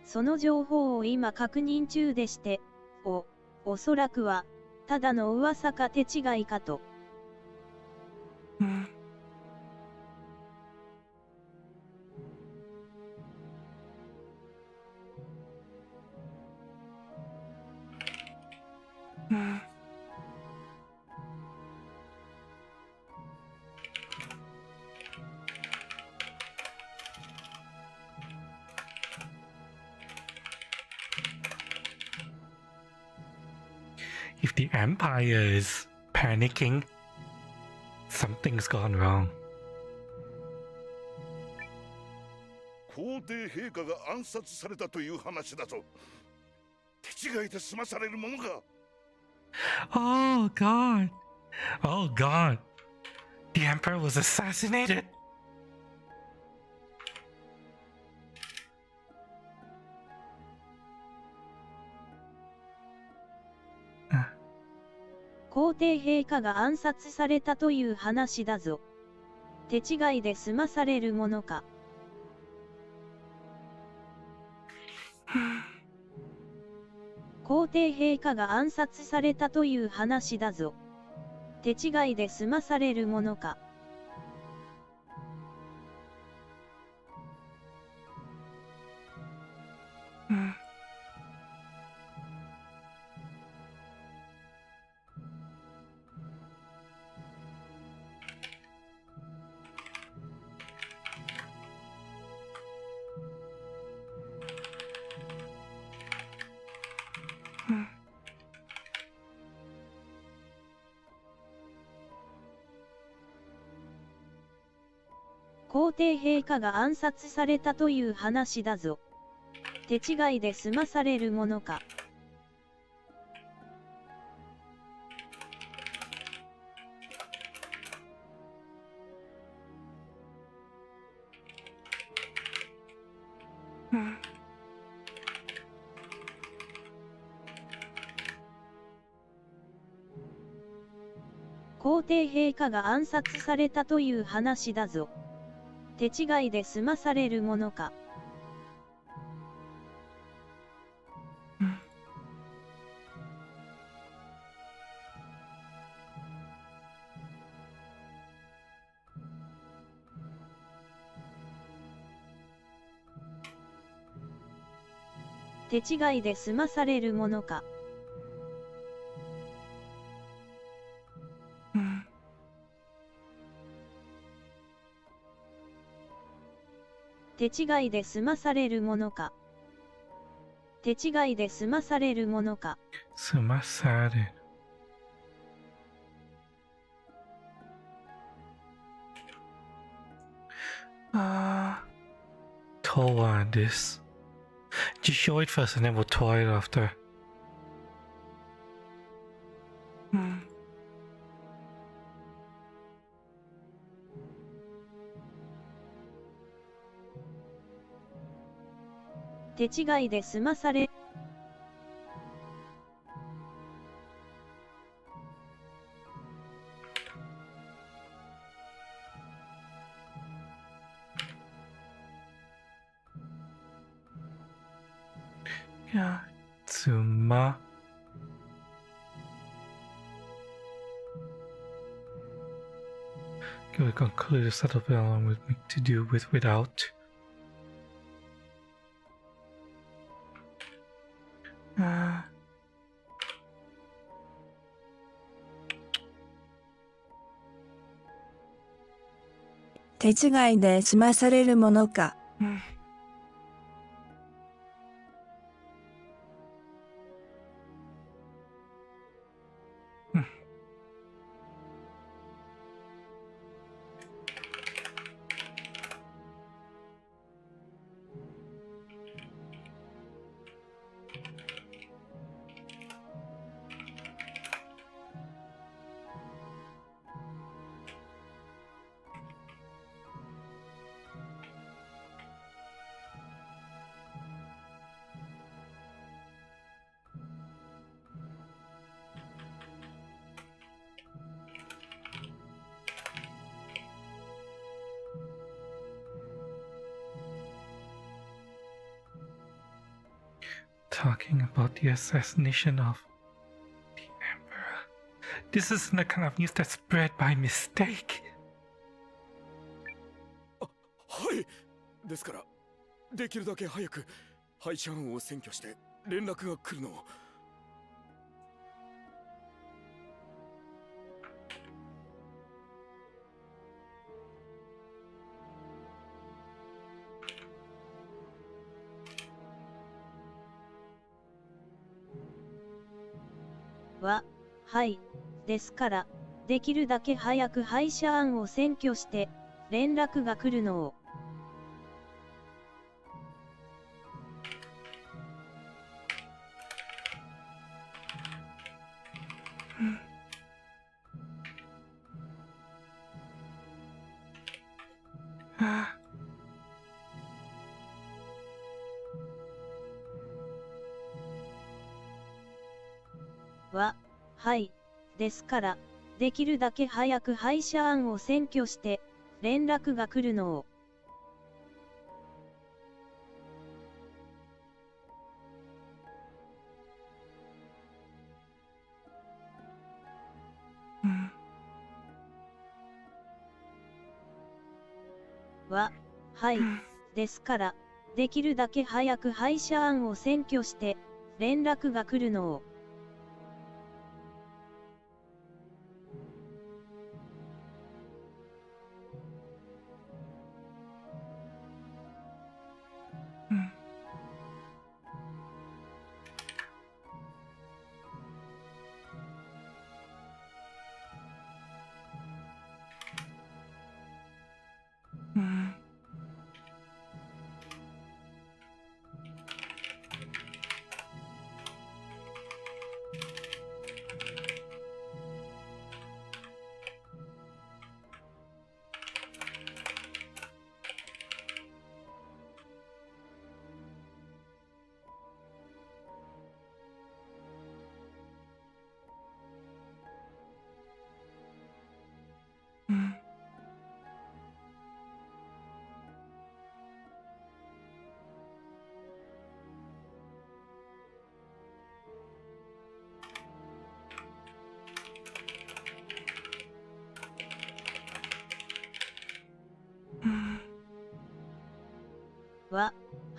その情報を今確認中でして、おそらくはただの噂か手違いかと。If the Empire is panicking, something's gone wrong. 皇帝陛下が暗殺されたという話だぞ。手違いで済まされるものか。Oh God! Oh God! The Emperor was assassinated! 皇帝陛下が暗殺されたという話だぞ。手違いで済まされるものか。皇帝陛下が暗殺されたという話だぞ。手違いで済まされるものか。皇帝陛下が暗殺されたという話だぞ。手違いで済まされるものか。皇帝陛下が暗殺されたという話だぞ。手違いで済まされるものか。手違いで済まされるものか。手違いで済まされるものか。手違いで済まされるものか。済まされる。Toa this. Just show it first and then we'll toy it after. Hmm. 手違いで済まされやつま Can we conclude a set of along with me to do with without? Uh, 手違いで済まされるものか。talking about the assassination of the Emperor. This isn't the kind of news that's spread by mistake. はい。ですからできるだけ早く廃止案を占拠して連絡が来るのを。はい。ですから、できるだけ早く廃止案を占拠して、連絡が来るのを。はい。ですから、できるだけ早く廃止案を占拠して、連絡が来るのを。はい。ですから、できるだけ早く廃止案を占拠して、連絡が来るのを。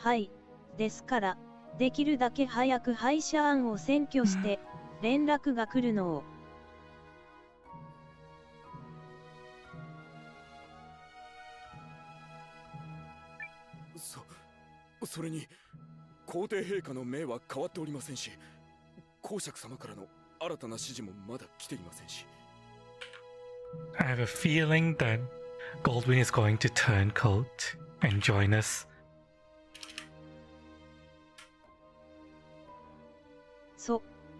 はい。ですから、できるだけ早く廃車案を占拠して連絡が来るのを。それに皇帝陛下の命は変わっておりませんし、公爵様からの新たな指示もまだ来ていませんし。I have a feeling that Goldwyn is going to turn coat and join us.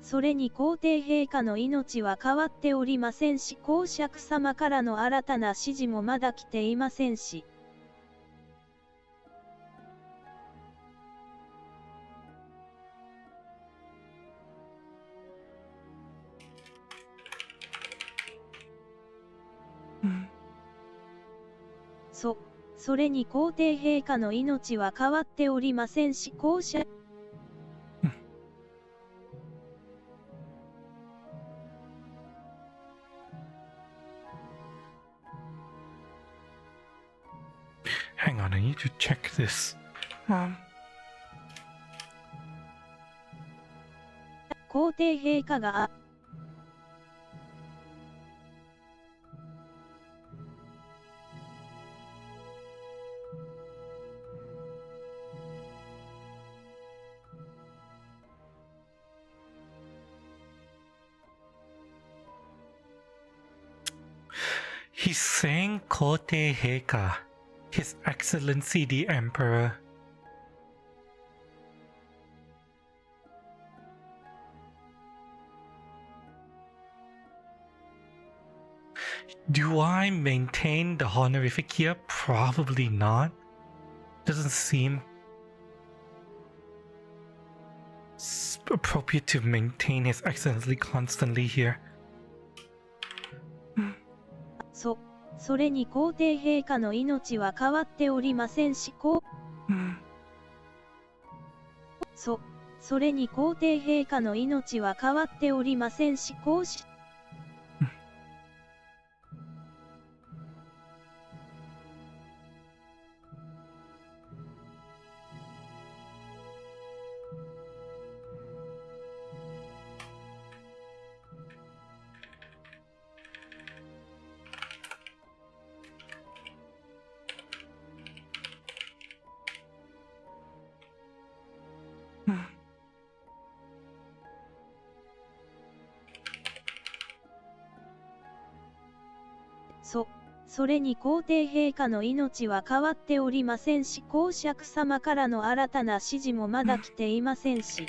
それに皇帝陛下の命は変わっておりませんし、公爵様からの新たな指示もまだ来ていませんし。それに皇帝陛下の命は変わっておりませんし、公爵Hang on, I need to check this. 皇帝陛下がHe's saying 皇帝陛下, His Excellency the Emperor. Do I maintain the honorific here? Probably not. Doesn't seem appropriate to maintain His Excellency constantly here. それに皇帝陛下の命は変わっておりませんし、それに皇帝陛下の命は変わっておりませんし、それに皇帝陛下の命は変わっておりませんし、公爵様からの新たな指示もまだ来ていませんし。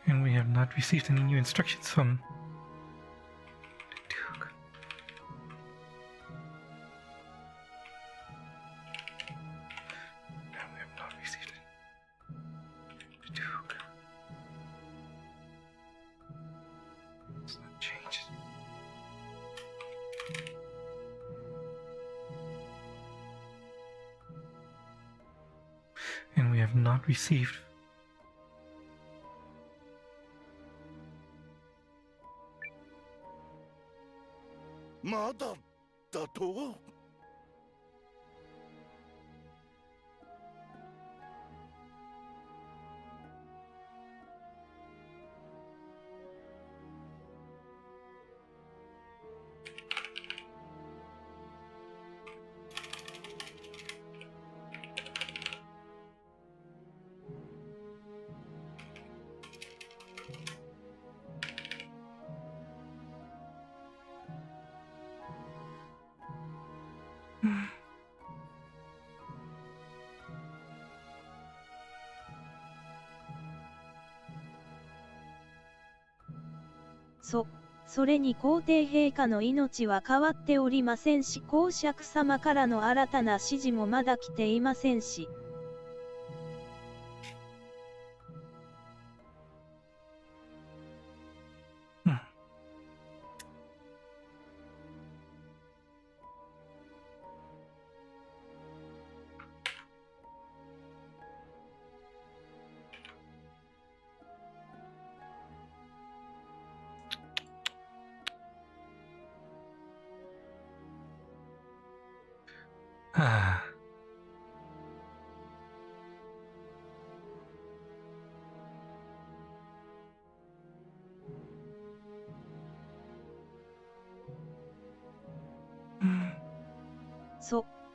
And we have not received any new instructions from the Duke. And we have not received it. The Duke. Let's not change it. And we have not receivedまだだと？それに皇帝陛下の命は変わっておりませんし、公爵様からの新たな指示もまだ来ていませんし。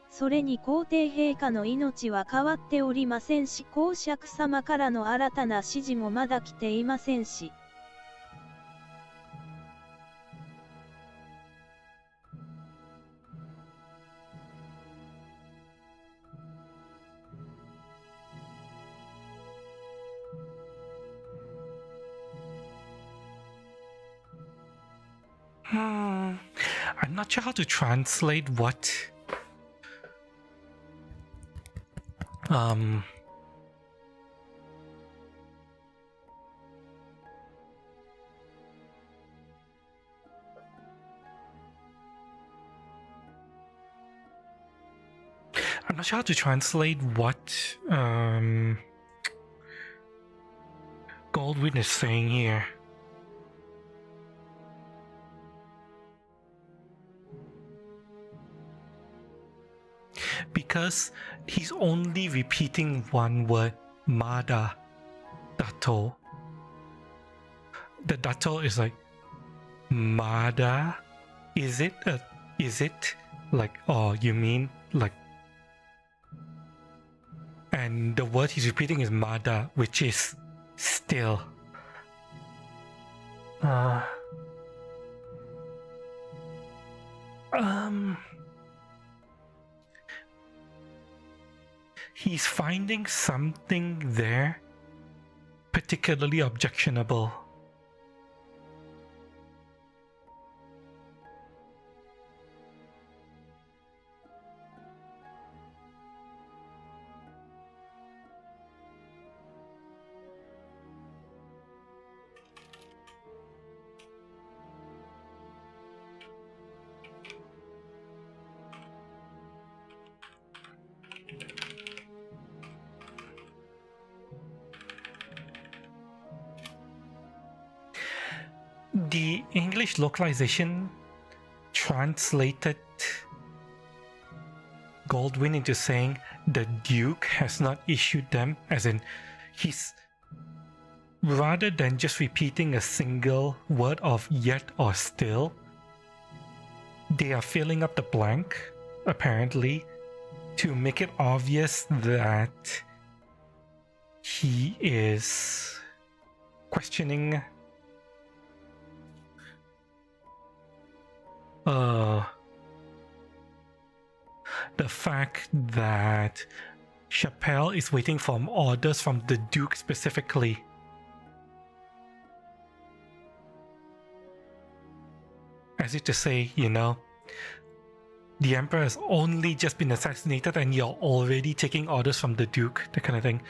それに皇帝陛下の命は変わっておりませんし、公爵様からの新たな指示もまだ来ていませんし。I'm not sure how to translate what I'm not sure how to translate what Goldwyn is saying here. Because he's only repeating one word, Mada, Dato. The Dato is like, Mada? Is it like, oh, you mean like, and the word he's repeating is Mada, which is still. He's finding something there particularly objectionable. The English localization translated Goldwyn into saying the Duke has not issued them, as in he's, rather than just repeating a single word of yet or still, they are filling up the blank, apparently, to make it obvious that he is questioning the fact that Chappelle is waiting for orders from the Duke specifically. As if to say, you know, the Emperor has only just been assassinated and you're already taking orders from the Duke, that kind of thing.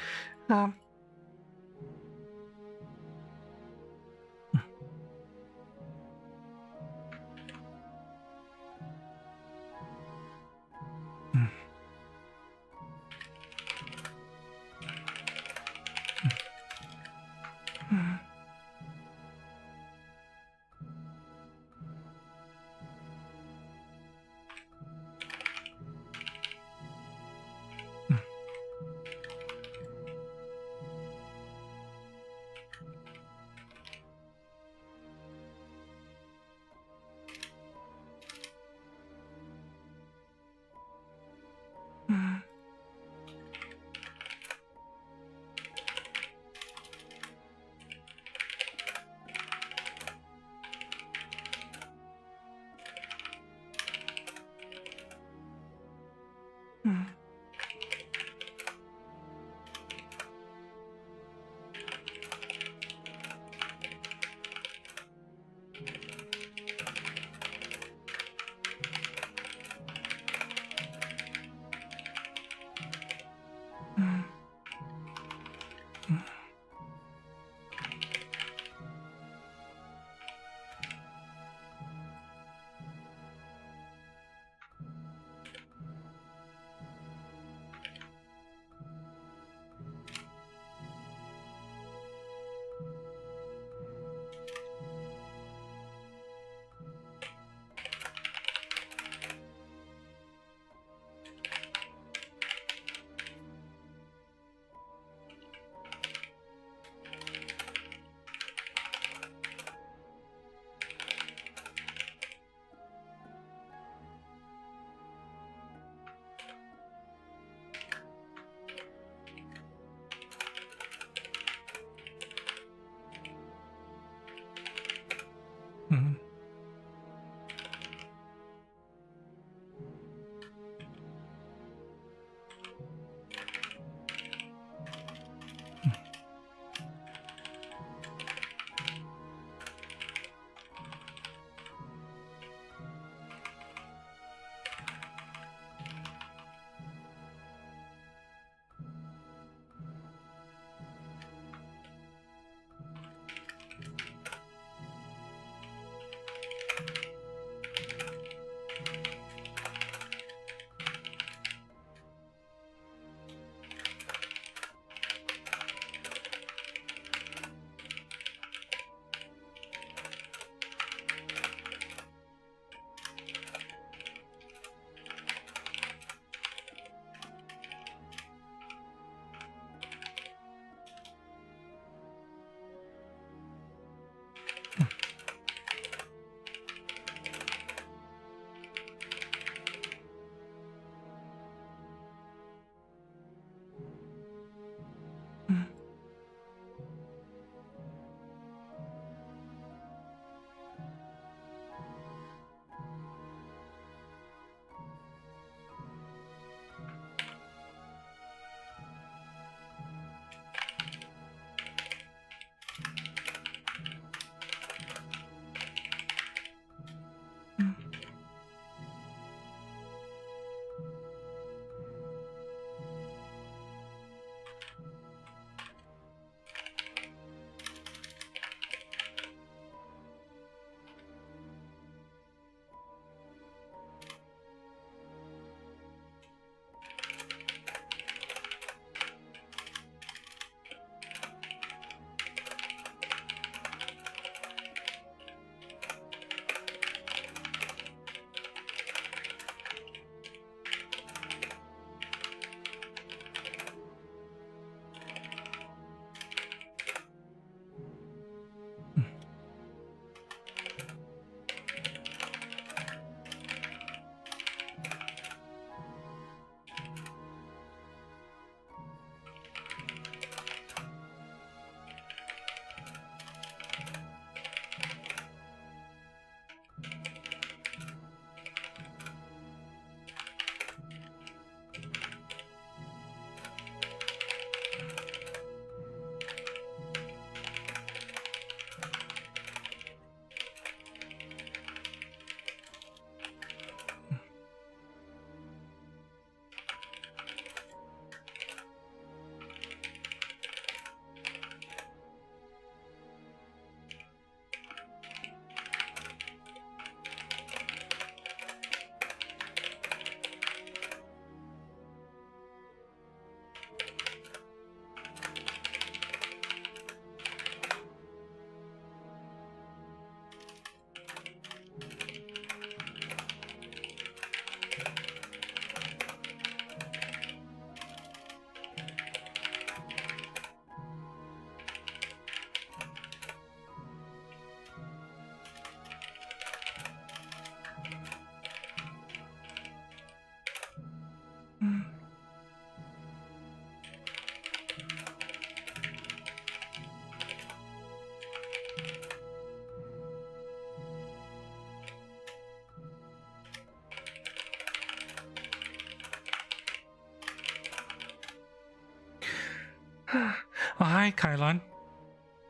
Oh, hi, Kylon.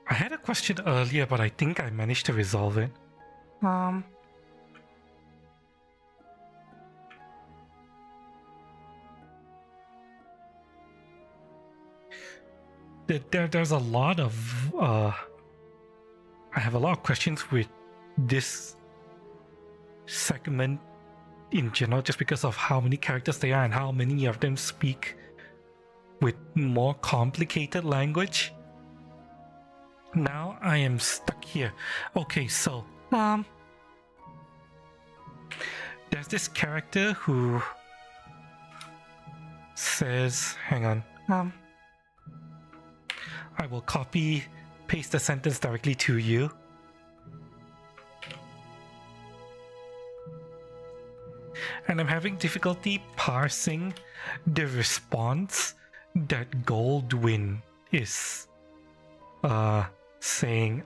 I had a question earlier, but I think I managed to resolve it. There's a lot of I have a lot of questions with this segment in general, just because of how many characters there are and how many of them speak with more complicated language. Now I am stuck here. Okay, so there's this character who says, hang on, I will copy paste the sentence directly to you. And I'm having difficulty parsing the response that Goldwyn is saying.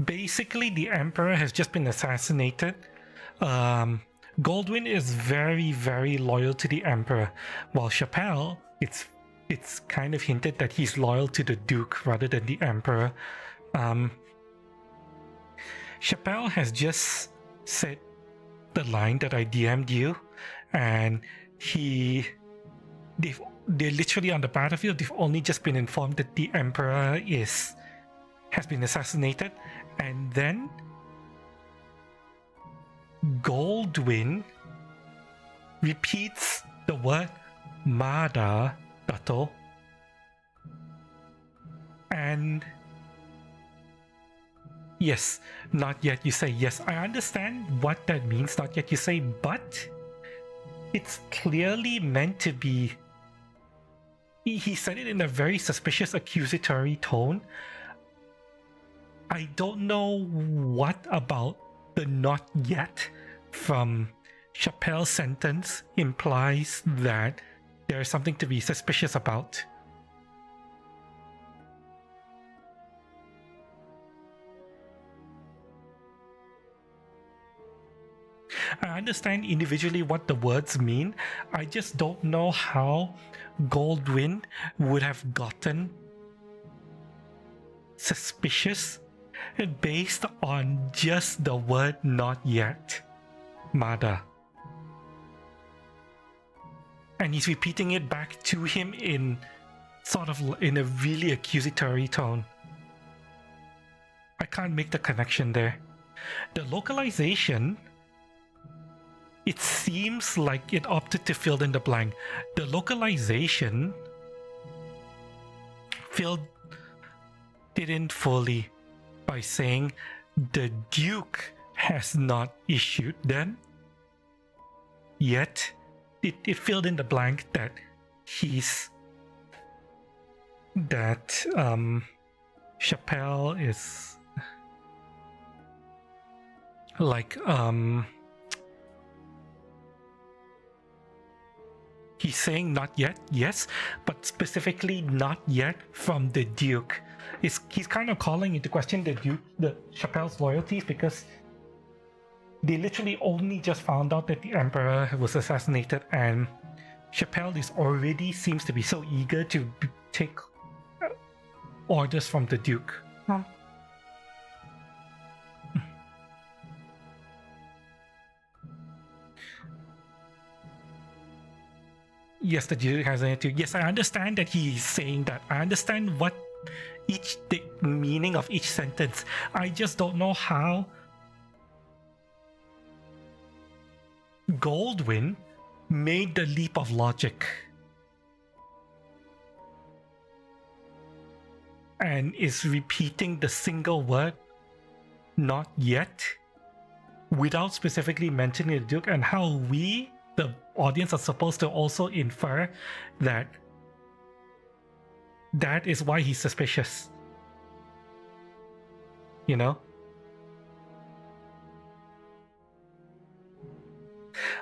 Basically, the Emperor has just been assassinated. Goldwyn is very, very loyal to the Emperor, while Chappelle, it's kind of hinted that he's loyal to the Duke rather than the Emperor. Chappelle has just said the line that I DM'd you, and they're literally on the battlefield. They've only just been informed that the Emperor has been assassinated, and then Goldwyn repeats the word Mada Dato, and yes, not yet you say. Yes, I understand what that means, not yet you say, but it's clearly meant to be. He said it in a very suspicious accusatory tone. I don't know what about the not yet from Chappelle's sentence implies that there is something to be suspicious about. I understand individually what the words mean. I just don't know how Goldwyn would have gotten suspicious based on just the word not yet, Mada. And he's repeating it back to him in sort of in a really accusatory tone. I can't make the connection there. The localization, it seems like it opted to fill in the blank. The localization filled it in fully by saying the Duke has not issued them yet. It filled in the blank that Chappelle is like he's saying not yet, yes, but specifically not yet from the Duke. He's kind of calling into question the Chappelle's loyalties, because they literally only just found out that the Emperor was assassinated, and Chappelle seems to be so eager to take orders from the Duke. Yes, the Duke has an attitude. Yes, I understand that he's saying that. I understand what the meaning of each sentence. I just don't know how Goldwyn made the leap of logic and is repeating the single word not yet without specifically mentioning the Duke, and how we, the audience, are supposed to also infer that that is why he's suspicious. You know?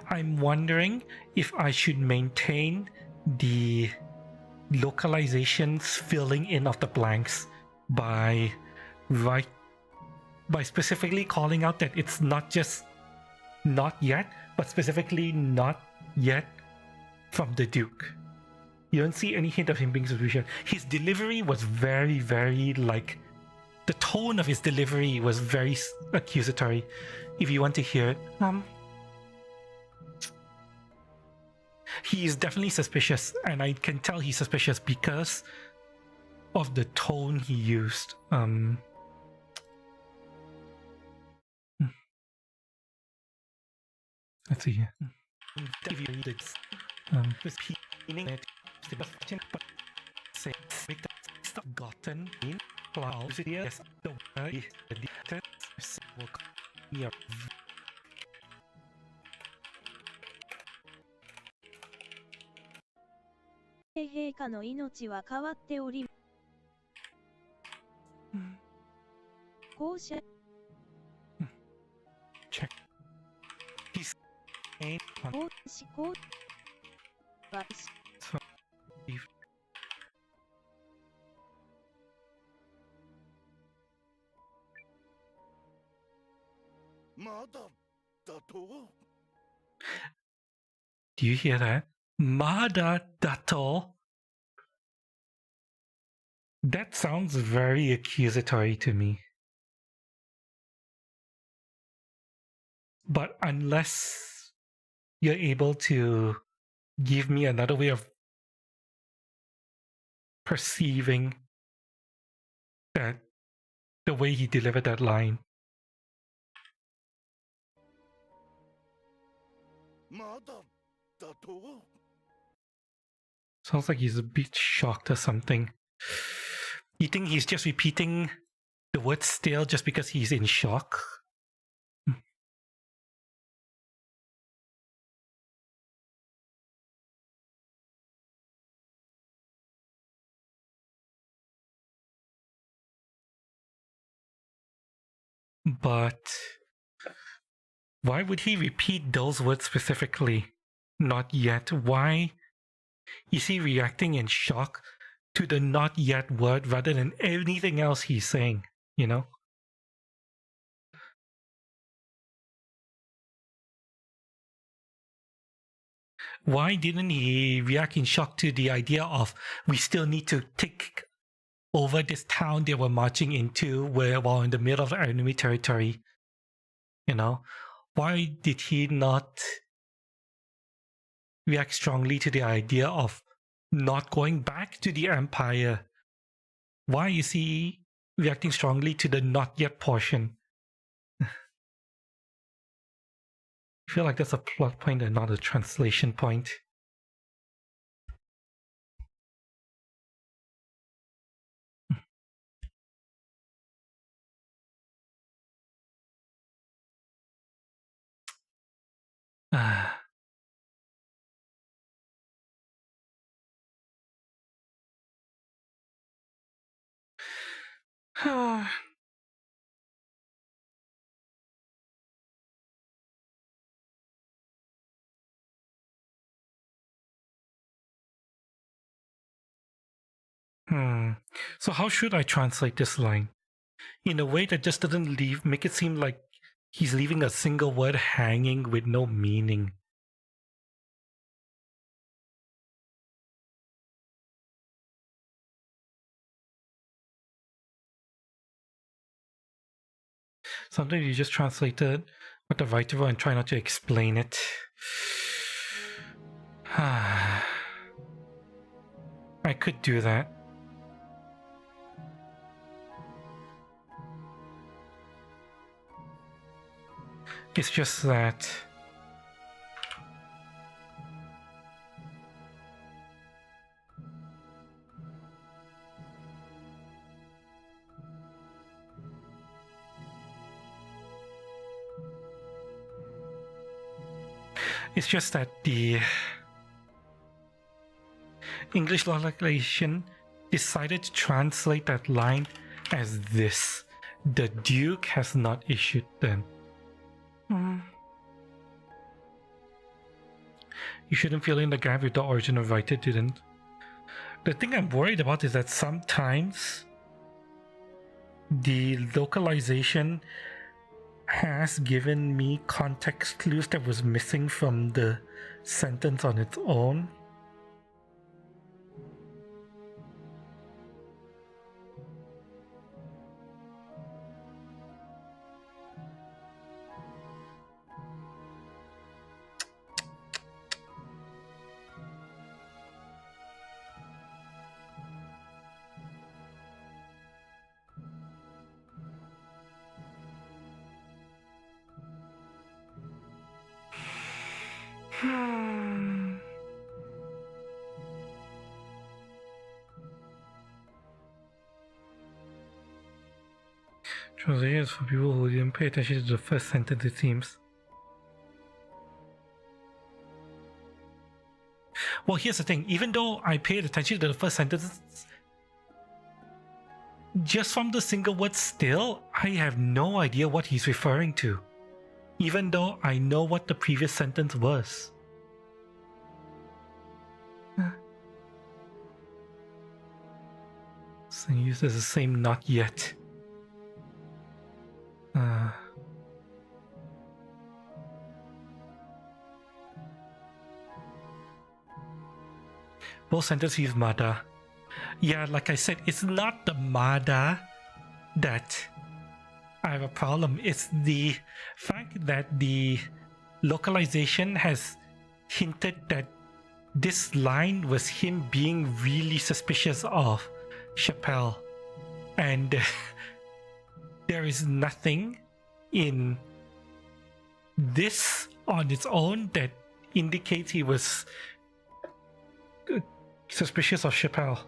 I'm wondering if I should maintain the localizations filling in of the blanks by specifically calling out that it's not just not yet, but specifically not yet from the Duke. You don't see any hint of him being suspicious. His delivery was very, very like... The tone of his delivery was very accusatory, if you want to hear it. He is definitely suspicious, and I can tell he's suspicious because of the tone he used. Let's see here. If you read it, gotten in clouds, yes, the way the details will come here. 陛下の命は変わっており、公爵 Check. He's ain't on 思考は so if まだだと Do you hear that? Mada dato. That sounds very accusatory to me. But unless you're able to give me another way of perceiving that the way he delivered that line. まだだと Sounds like he's a bit shocked or something. You think he's just repeating the word still just because he's in shock? But why would he repeat those words specifically? Not yet. Why is he reacting in shock to the not yet word rather than anything else he's saying, you know? Why didn't he react in shock to the idea of we still need to take over this town they were marching into while in the middle of enemy territory? You know? Why did he not react strongly to the idea of not going back to the Empire? Why is he reacting strongly to the not yet portion? I feel like that's a plot point and not a translation point. So how should I translate this line? In a way that just doesn't make it seem like he's leaving a single word hanging with no meaning. Sometimes you just translate it what the writer wrote and try not to explain it. I could do that. It's just that the English translation decided to translate that line as this. The Duke has not issued them. You shouldn't fill in the gap if the original writer didn't. The thing I'm worried about is that sometimes the localization has given me context clues that was missing from the sentence on its own. Translations for people who didn't pay attention to the first sentence, it seems. Well, here's the thing. Even though I paid attention to the first sentence, just from the single word still, I have no idea what he's referring to. Even though I know what the previous sentence was. So uses the same not yet. Both sentences use Mada. Yeah, like I said, it's not the Mada that I have a problem. It's the fact that the localization has hinted that this line was him being really suspicious of Chappelle. And there is nothing in this on its own that indicates he was suspicious of Chappelle.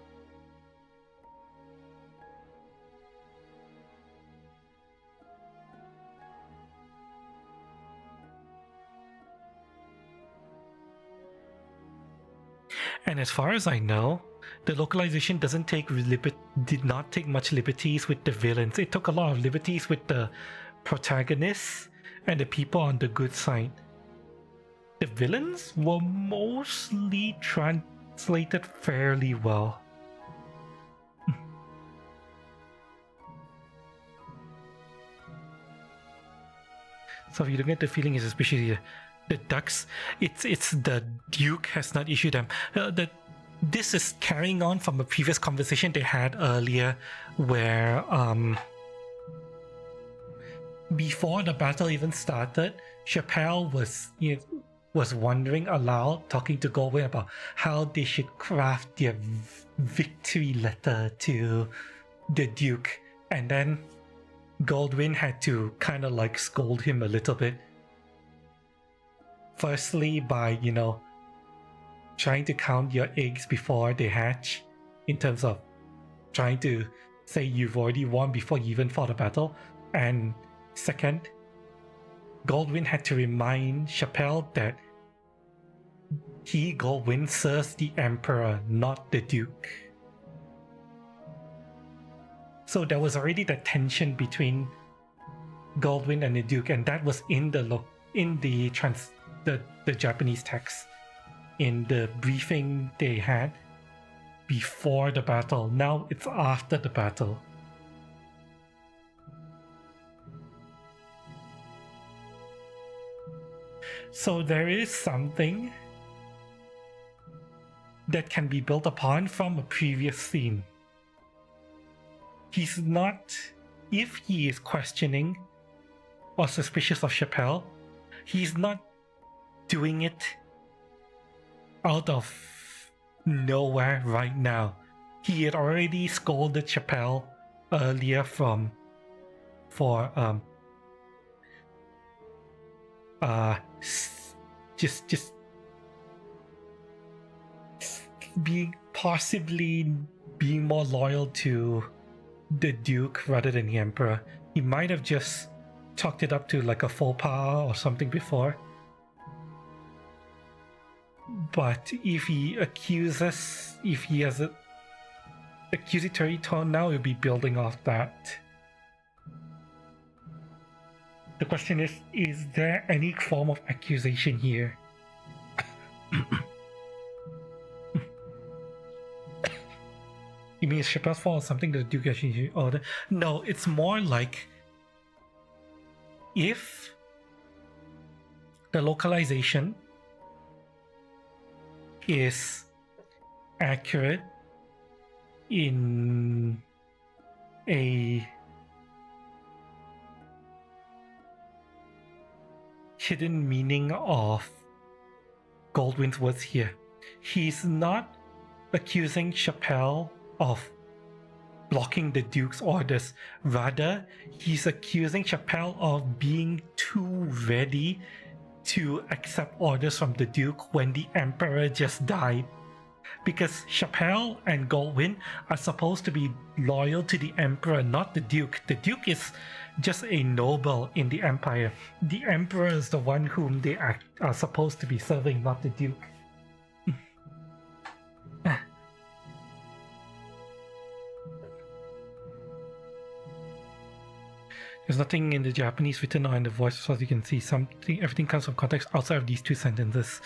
And as far as I know, the localization did not take much liberties with the villains. It took a lot of liberties with the protagonists and the people on the good side. The villains were mostly translated fairly well. So if you don't get the feeling, it's especially the ducks. It's the Duke has not issued them. This is carrying on from a previous conversation they had earlier, where before the battle even started, Chappelle was wondering aloud, talking to Goldwyn about how they should craft their victory letter to the Duke, and then Goldwyn had to kind of like scold him a little bit. Firstly, by trying to count your eggs before they hatch, in terms of trying to say you've already won before you even fought a battle. And second, Goldwyn had to remind Chappelle that he, Goldwyn, serves the Emperor, not the Duke. So there was already the tension between Goldwyn and the Duke, and that was in the Japanese text. In the briefing they had before the battle. Now it's after the battle. So there is something that can be built upon from a previous scene. He's not, if he is questioning or suspicious of Chappelle, he's not doing it out of nowhere right now. He had already scolded Chappelle earlier for just possibly being more loyal to the Duke rather than the Emperor. He might have just chalked it up to like a faux pas or something before. But if he has a accusatory tone now, he'll be building off that. The question is there any form of accusation here? You mean Chappelle's fault or something that the Duke actually ordered? No, it's more like if the localization is accurate in a hidden meaning of Goldwyn's words here. He's not accusing Chappelle of blocking the Duke's orders. Rather, he's accusing Chappelle of being too ready to accept orders from the Duke when the Emperor just died. Because Chappelle and Goldwyn are supposed to be loyal to the Emperor, not the Duke. The Duke is just a noble in the Empire. The Emperor is the one whom they are supposed to be serving, not the Duke. There's nothing in the Japanese written or in the voice, so as you can see, everything comes from context outside of these two sentences.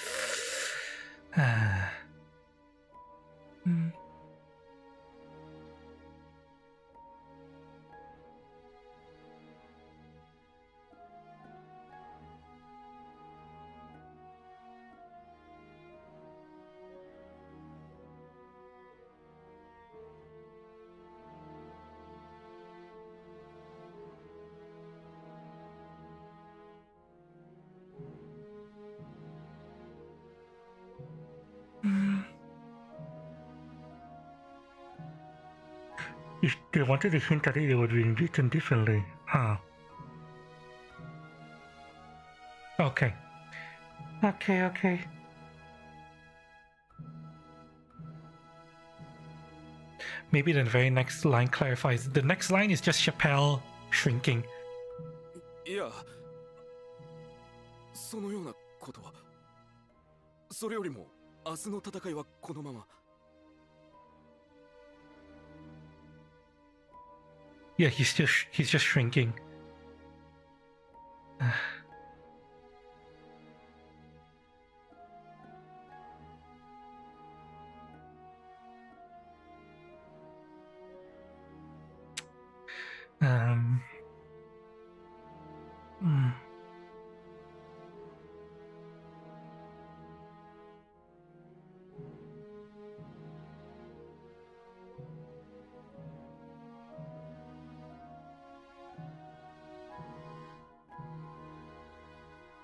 If they wanted to hint at it, they would have been written differently. Huh. Okay. Okay. Maybe the very next line clarifies. The next line is just Chappelle shrinking. いや、そのようなことは。それよりも、明日の戦いはこのまま。Yeah, he's just shrinking.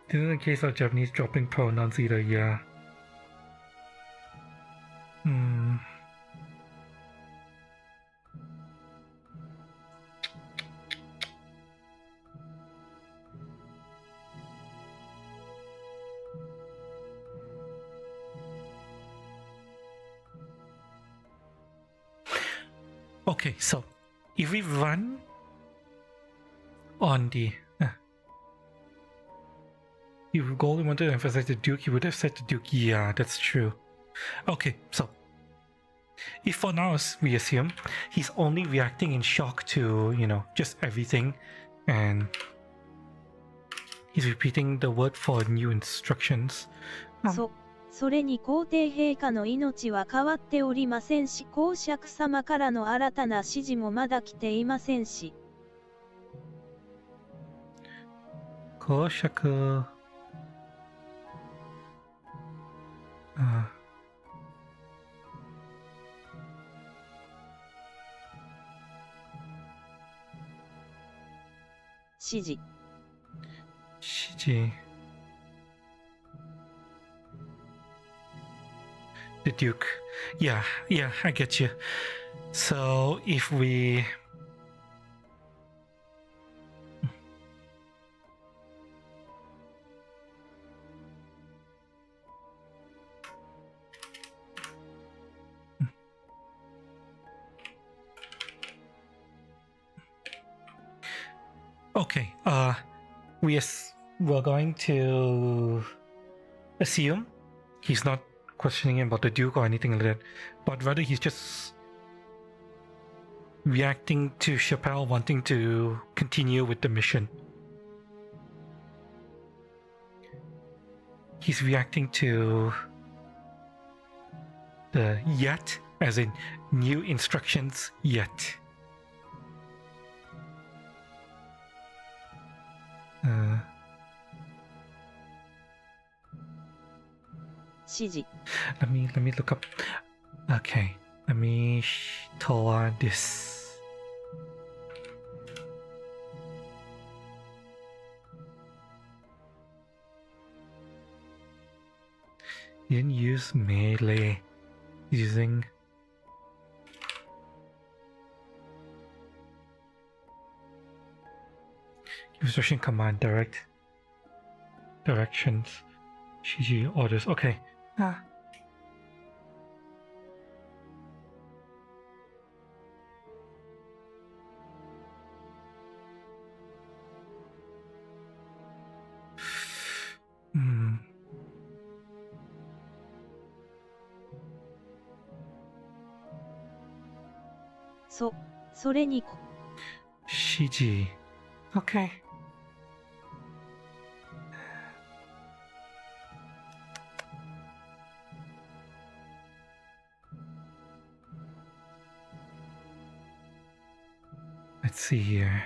This is a case of Japanese dropping pronouns either, yeah. Okay, so if we run on the if Golden wanted to emphasize the Duke, he would have said the Duke. Yeah, that's true. Okay, so if for now we assume he's only reacting in shock to, you know, just everything, and he's repeating the word for new instructions. それに皇帝陛下の命は変わっておりませんし、公爵様からの新たな指示もまだ来ていませんし。公爵。指示。指示。The Duke. Yeah, I get you. So if we... Okay, we're going to assume he's not questioning him about the Duke or anything like that, but rather he's just reacting to Chappelle wanting to continue with the mission. He's reacting to the yet, as in new instructions yet. Let me look up. Okay, let me Toa this. You didn't use melee. Using instruction command direct. directions. Shiji orders. Okay. Ah. Hmm. それに Shiji. Okay. Let's see here.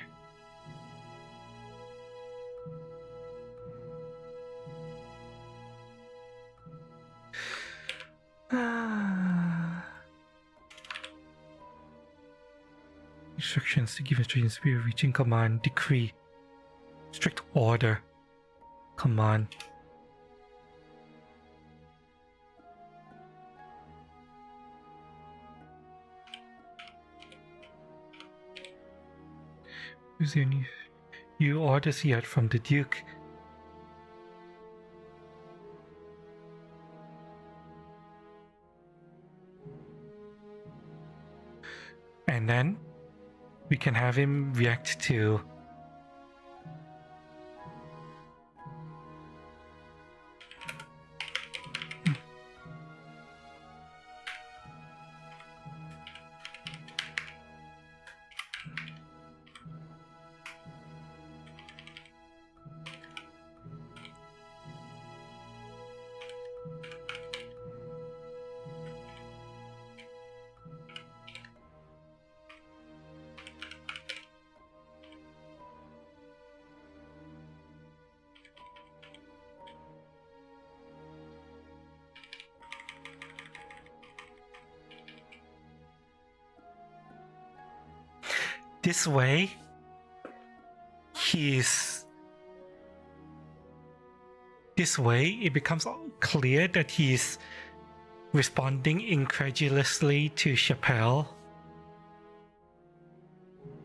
Instructions to give instructions to be reaching command, decree, strict order, command. Is there any new orders yet from the Duke? And then we can have him react to this way. This way it becomes clear that he's responding incredulously to Chappelle,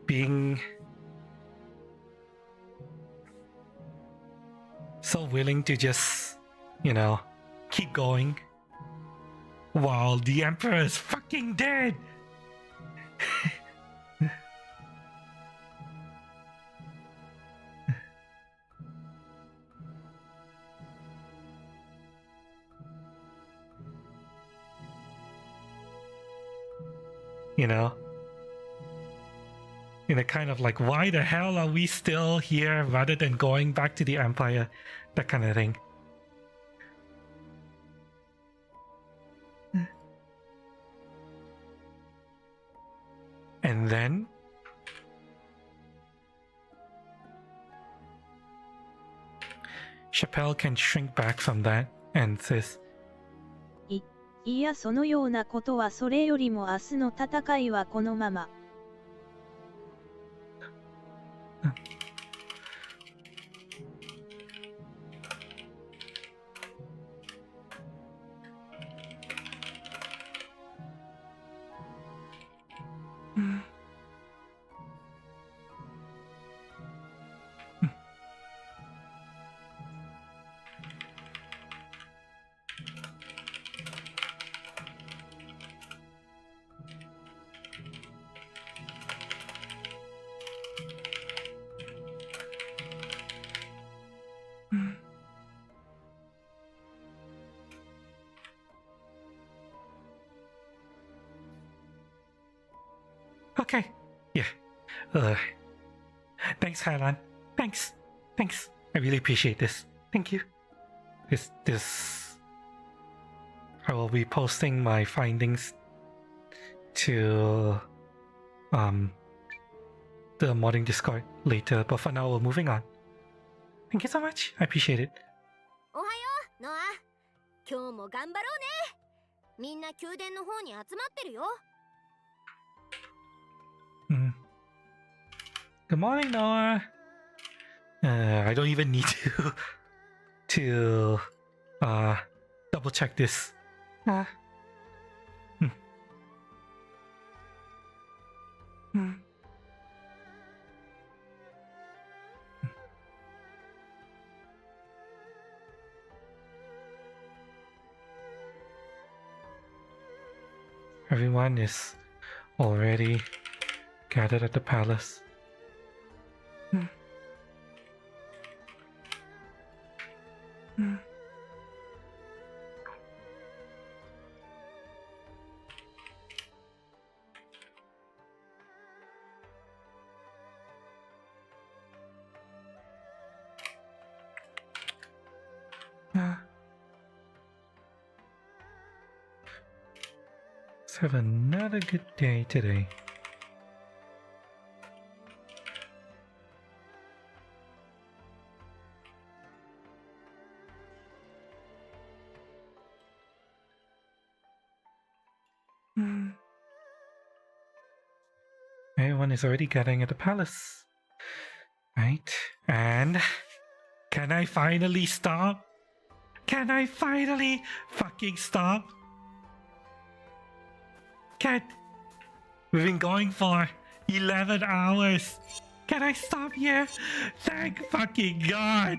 being so willing to just, keep going while the Emperor is fucking dead. In a kind of like, why the hell are we still here rather than going back to the Empire? That kind of thing. And then Chappelle can shrink back from that and says, いやそのようなことはそれよりも明日の戦いはこのまま。Okay. Yeah. Thanks, Highland. Thanks. I really appreciate this. Thank you. This. I will be posting my findings to the modding Discord later, but for now we're moving on. Thank you so much. I appreciate it. おはよう、ノア。今日も頑張ろうね。みんな宮殿の方に集まってるよ。Good morning, Noah. I don't even need to double check this. Everyone is already gathered at the palace. Hmm. Hmm. Let's have another good day today. Everyone is already gathering at the palace. Right? And can I finally stop? Can I finally fucking stop? We've been going for 11 hours. Can I stop here? Thank fucking God.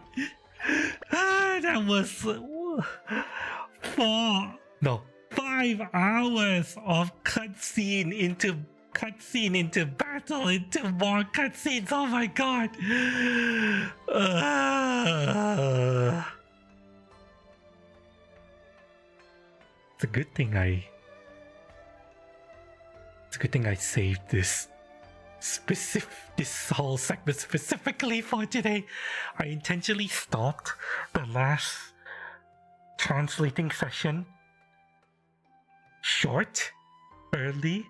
That was 5 hours of cutscene into battle, into more cutscenes. Oh my God. It's a good thing I saved this whole segment specifically for today. I intentionally stopped the last translating session short, early,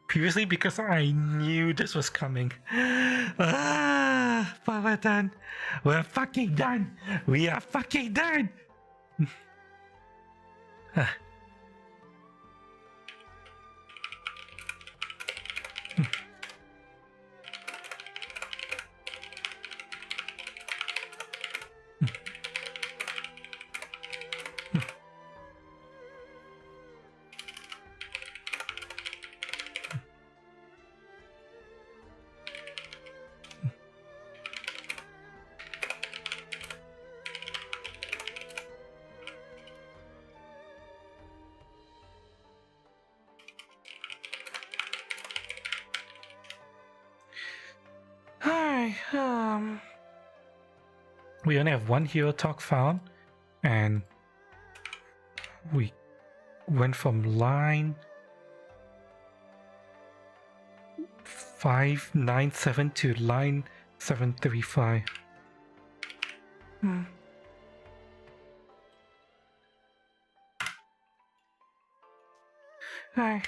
previously because I knew this was coming. But we're done. We're fucking done. We are fucking done. We only have one hero talk found, and we went from line 597 to line 735. Hi.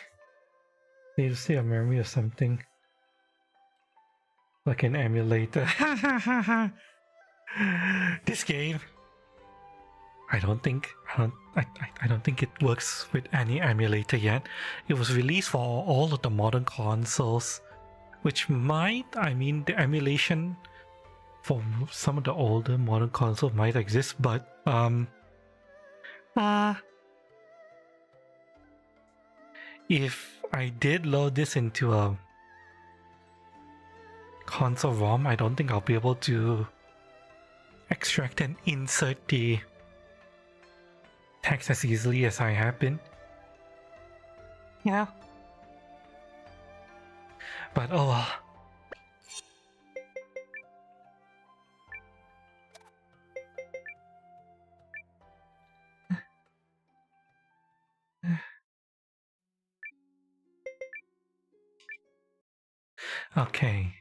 Need to see a memory or something. Like an emulator. This game, I don't think it works with any emulator yet. It was released for all of the modern consoles, which the emulation for some of the older modern consoles might exist, but if I did load this into a console ROM, I don't think I'll be able to extract and insert the text as easily as I have been. Yeah. But oh well. Okay,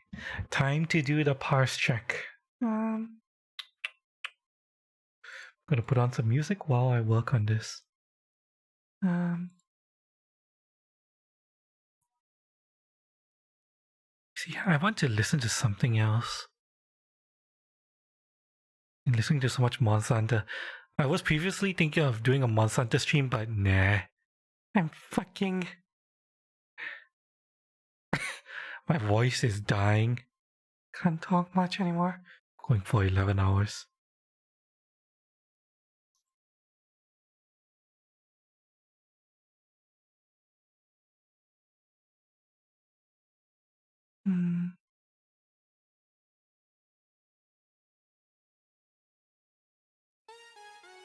time to do the parse check. I'm gonna put on some music while I work on this. See, I want to listen to something else. And listening to so much Monster Hunter. I was previously thinking of doing a Monster Hunter stream, but nah. I'm fucking... My voice is dying. Can't talk much anymore. Going for 11 hours.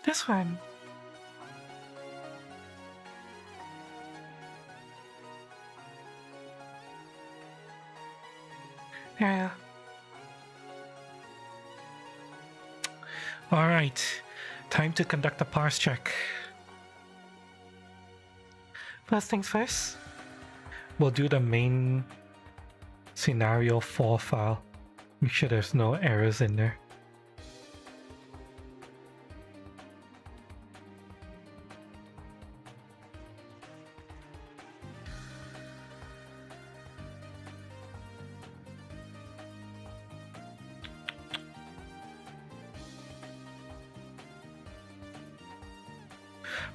This one. Yeah. Alright. Time to conduct a parse check. First things first. We'll do the main scenario 4 file. Make sure there's no errors in there.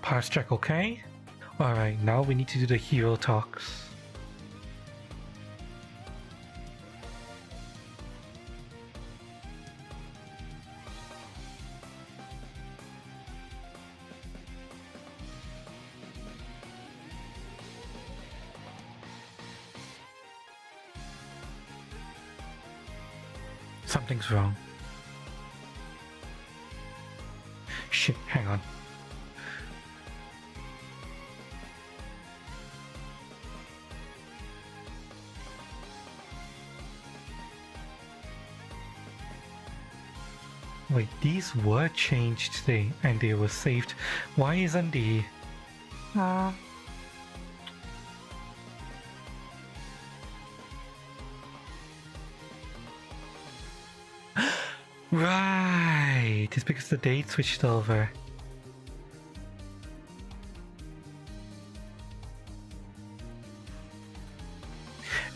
Parse check okay. Alright, now we need to do the hero talks. Something's wrong. Shit, hang on. Wait, these were changed today and they were saved. Why isn't the... Right! It's because the date switched over.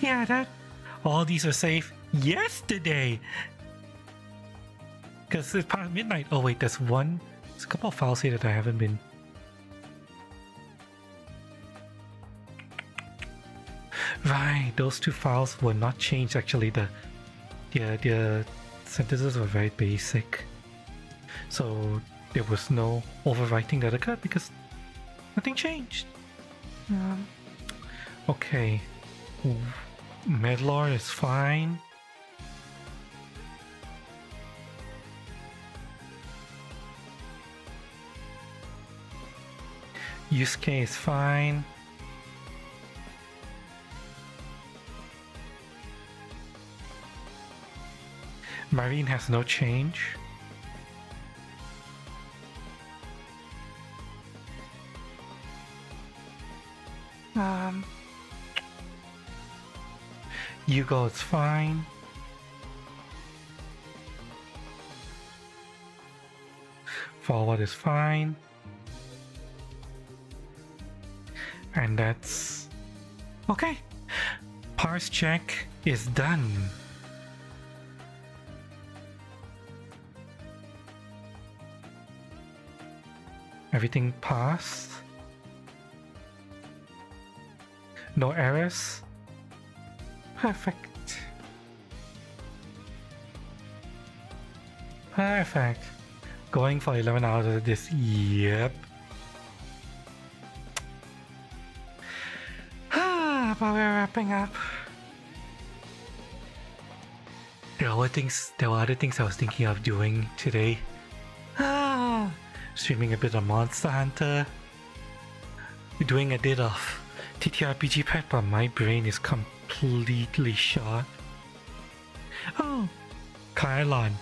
Yeah, that... All these were saved yesterday! Because it's past midnight. Oh wait, there's a couple of files here that I haven't been. Right, those two files were not changed actually. The sentences were very basic. So there was no overwriting that occurred because nothing changed. Okay. Medlor is fine. Yusuke is fine. Marine has no change. Yugo is fine. Forward is fine. And that's okay. Parse check is done. Everything passed. No errors. Perfect. Perfect. Going for 11 out of this. Yep. But we're wrapping up. There were other things I was thinking of doing today. Streaming a bit of Monster Hunter. Doing a bit of TTRPG pet, but my brain is completely shot. Oh, Kylon.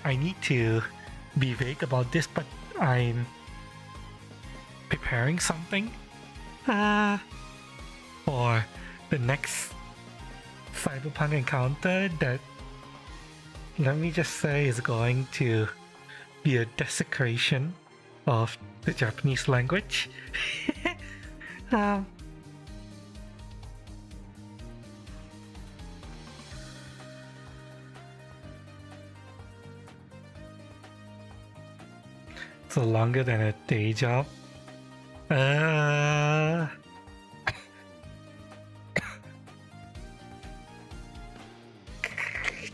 I need to be vague about this, but I'm preparing something for the next Cyberpunk encounter that, let me just say, is going to be a desecration of the Japanese language. So longer than a day job.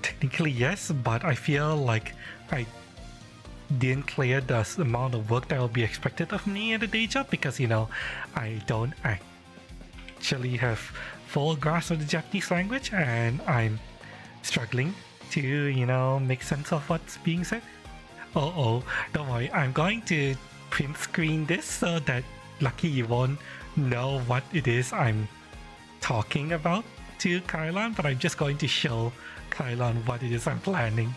Technically yes, but I feel like I didn't clear the amount of work that will be expected of me at a day job because, you know, I don't actually have full grasp of the Japanese language and I'm struggling to, you know, make sense of what's being said. Oh, don't worry, I'm going to print screen this so that lucky you won't know what it is I'm talking about. to Kylon, but I'm just going to show Kylon what it is I'm planning.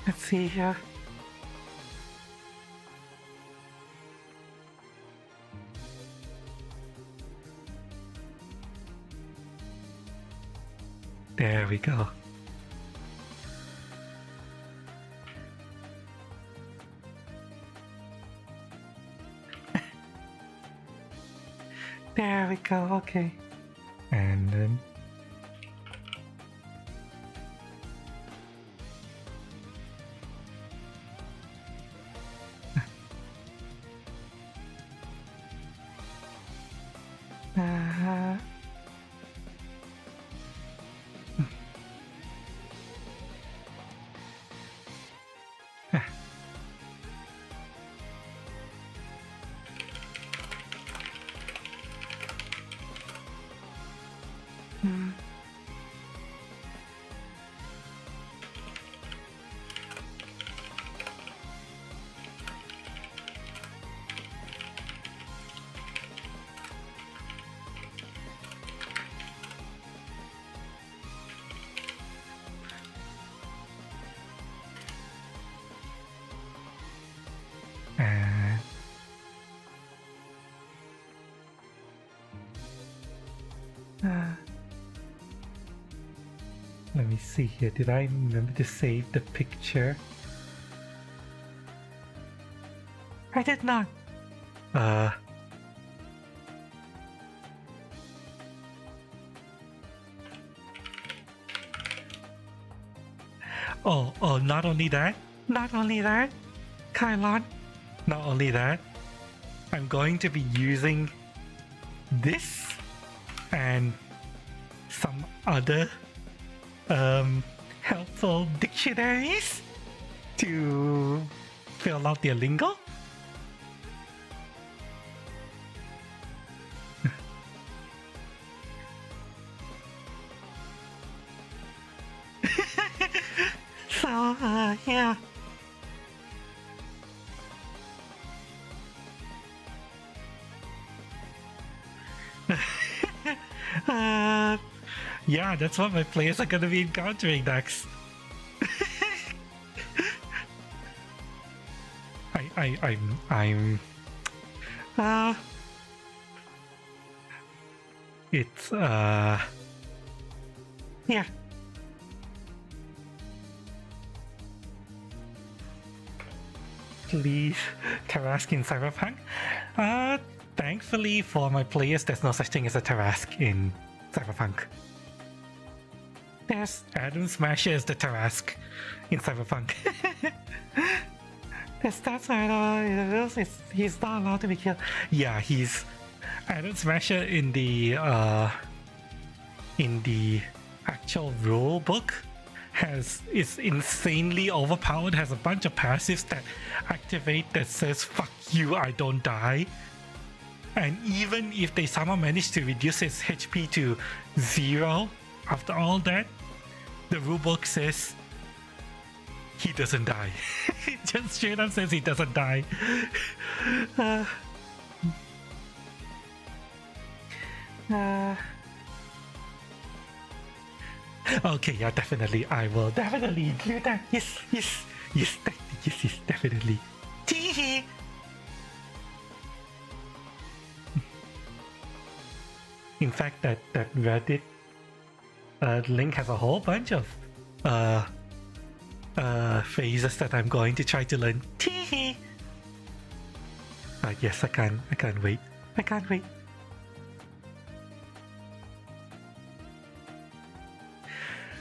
Let's see here. There we go. There we go, okay. And then let me see here. Did I remember to save the picture? I did not. Oh, not only that, Kylon, not only that, I'm going to be using this and some other helpful dictionaries to fill out their lingo. So, yeah. Yeah, that's what my players are gonna be encountering next. It's yeah. Please, Tarask in Cyberpunk. Thankfully for my players, there's no such thing as a Tarask in Cyberpunk. There's Adam Smasher as the Tarask in Cyberpunk. That's right, he's not allowed to be killed. Yeah, he's Adam Smasher in the actual rule book is insanely overpowered, has a bunch of passives that activate that says fuck you, I don't die. And even if they somehow manage to reduce his HP to 0 after all that, the rulebook says he doesn't die. It just straight up says he doesn't die. Okay, yeah, definitely. I will definitely include that. Yes, definitely. Teehee! In fact, that Reddit link has a whole bunch of phrases that I'm going to try to learn. Teehee! Yes, I can't wait. I can't wait.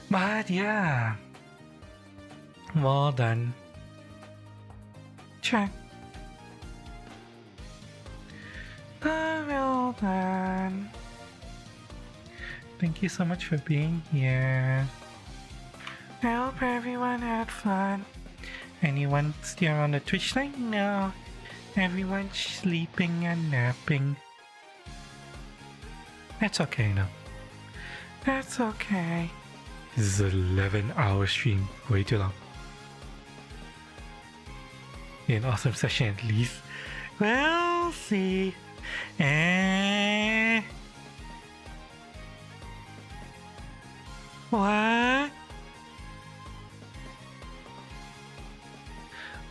But yeah, well done. Check. Well done. Thank you so much for being here. I hope everyone had fun. Anyone still on the Twitch line? No. Everyone's sleeping and napping. That's okay now. That's okay. This is an 11-hour stream. Way too long. An awesome session at least. We'll see. What?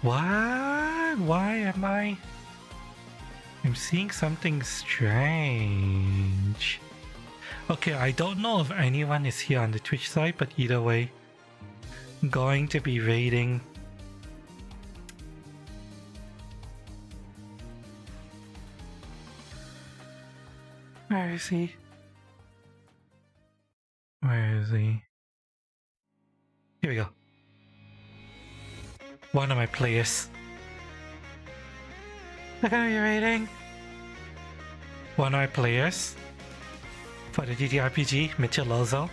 What? Why am I... I'm seeing something strange. Okay, I don't know if anyone is here on the Twitch side, but either way, I'm going to be raiding. Where is he? Where is he? Here we go. One of my players. Look at me raiding. One of my players for the DDRPG, Mitchell Lozo.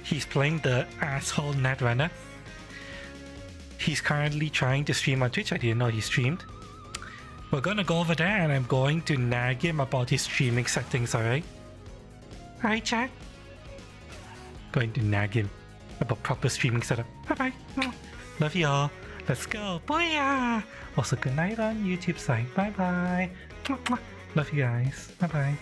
He's playing the asshole Netrunner. He's currently trying to stream on Twitch. I didn't know he streamed. We're gonna go over there and I'm going to nag him about his streaming settings, alright? Alright, chat? Going to nag him about proper streaming setup. Bye bye. Love you all. Let's go. Booyah! Also, good night on YouTube side. Bye bye. Love you guys. Bye bye.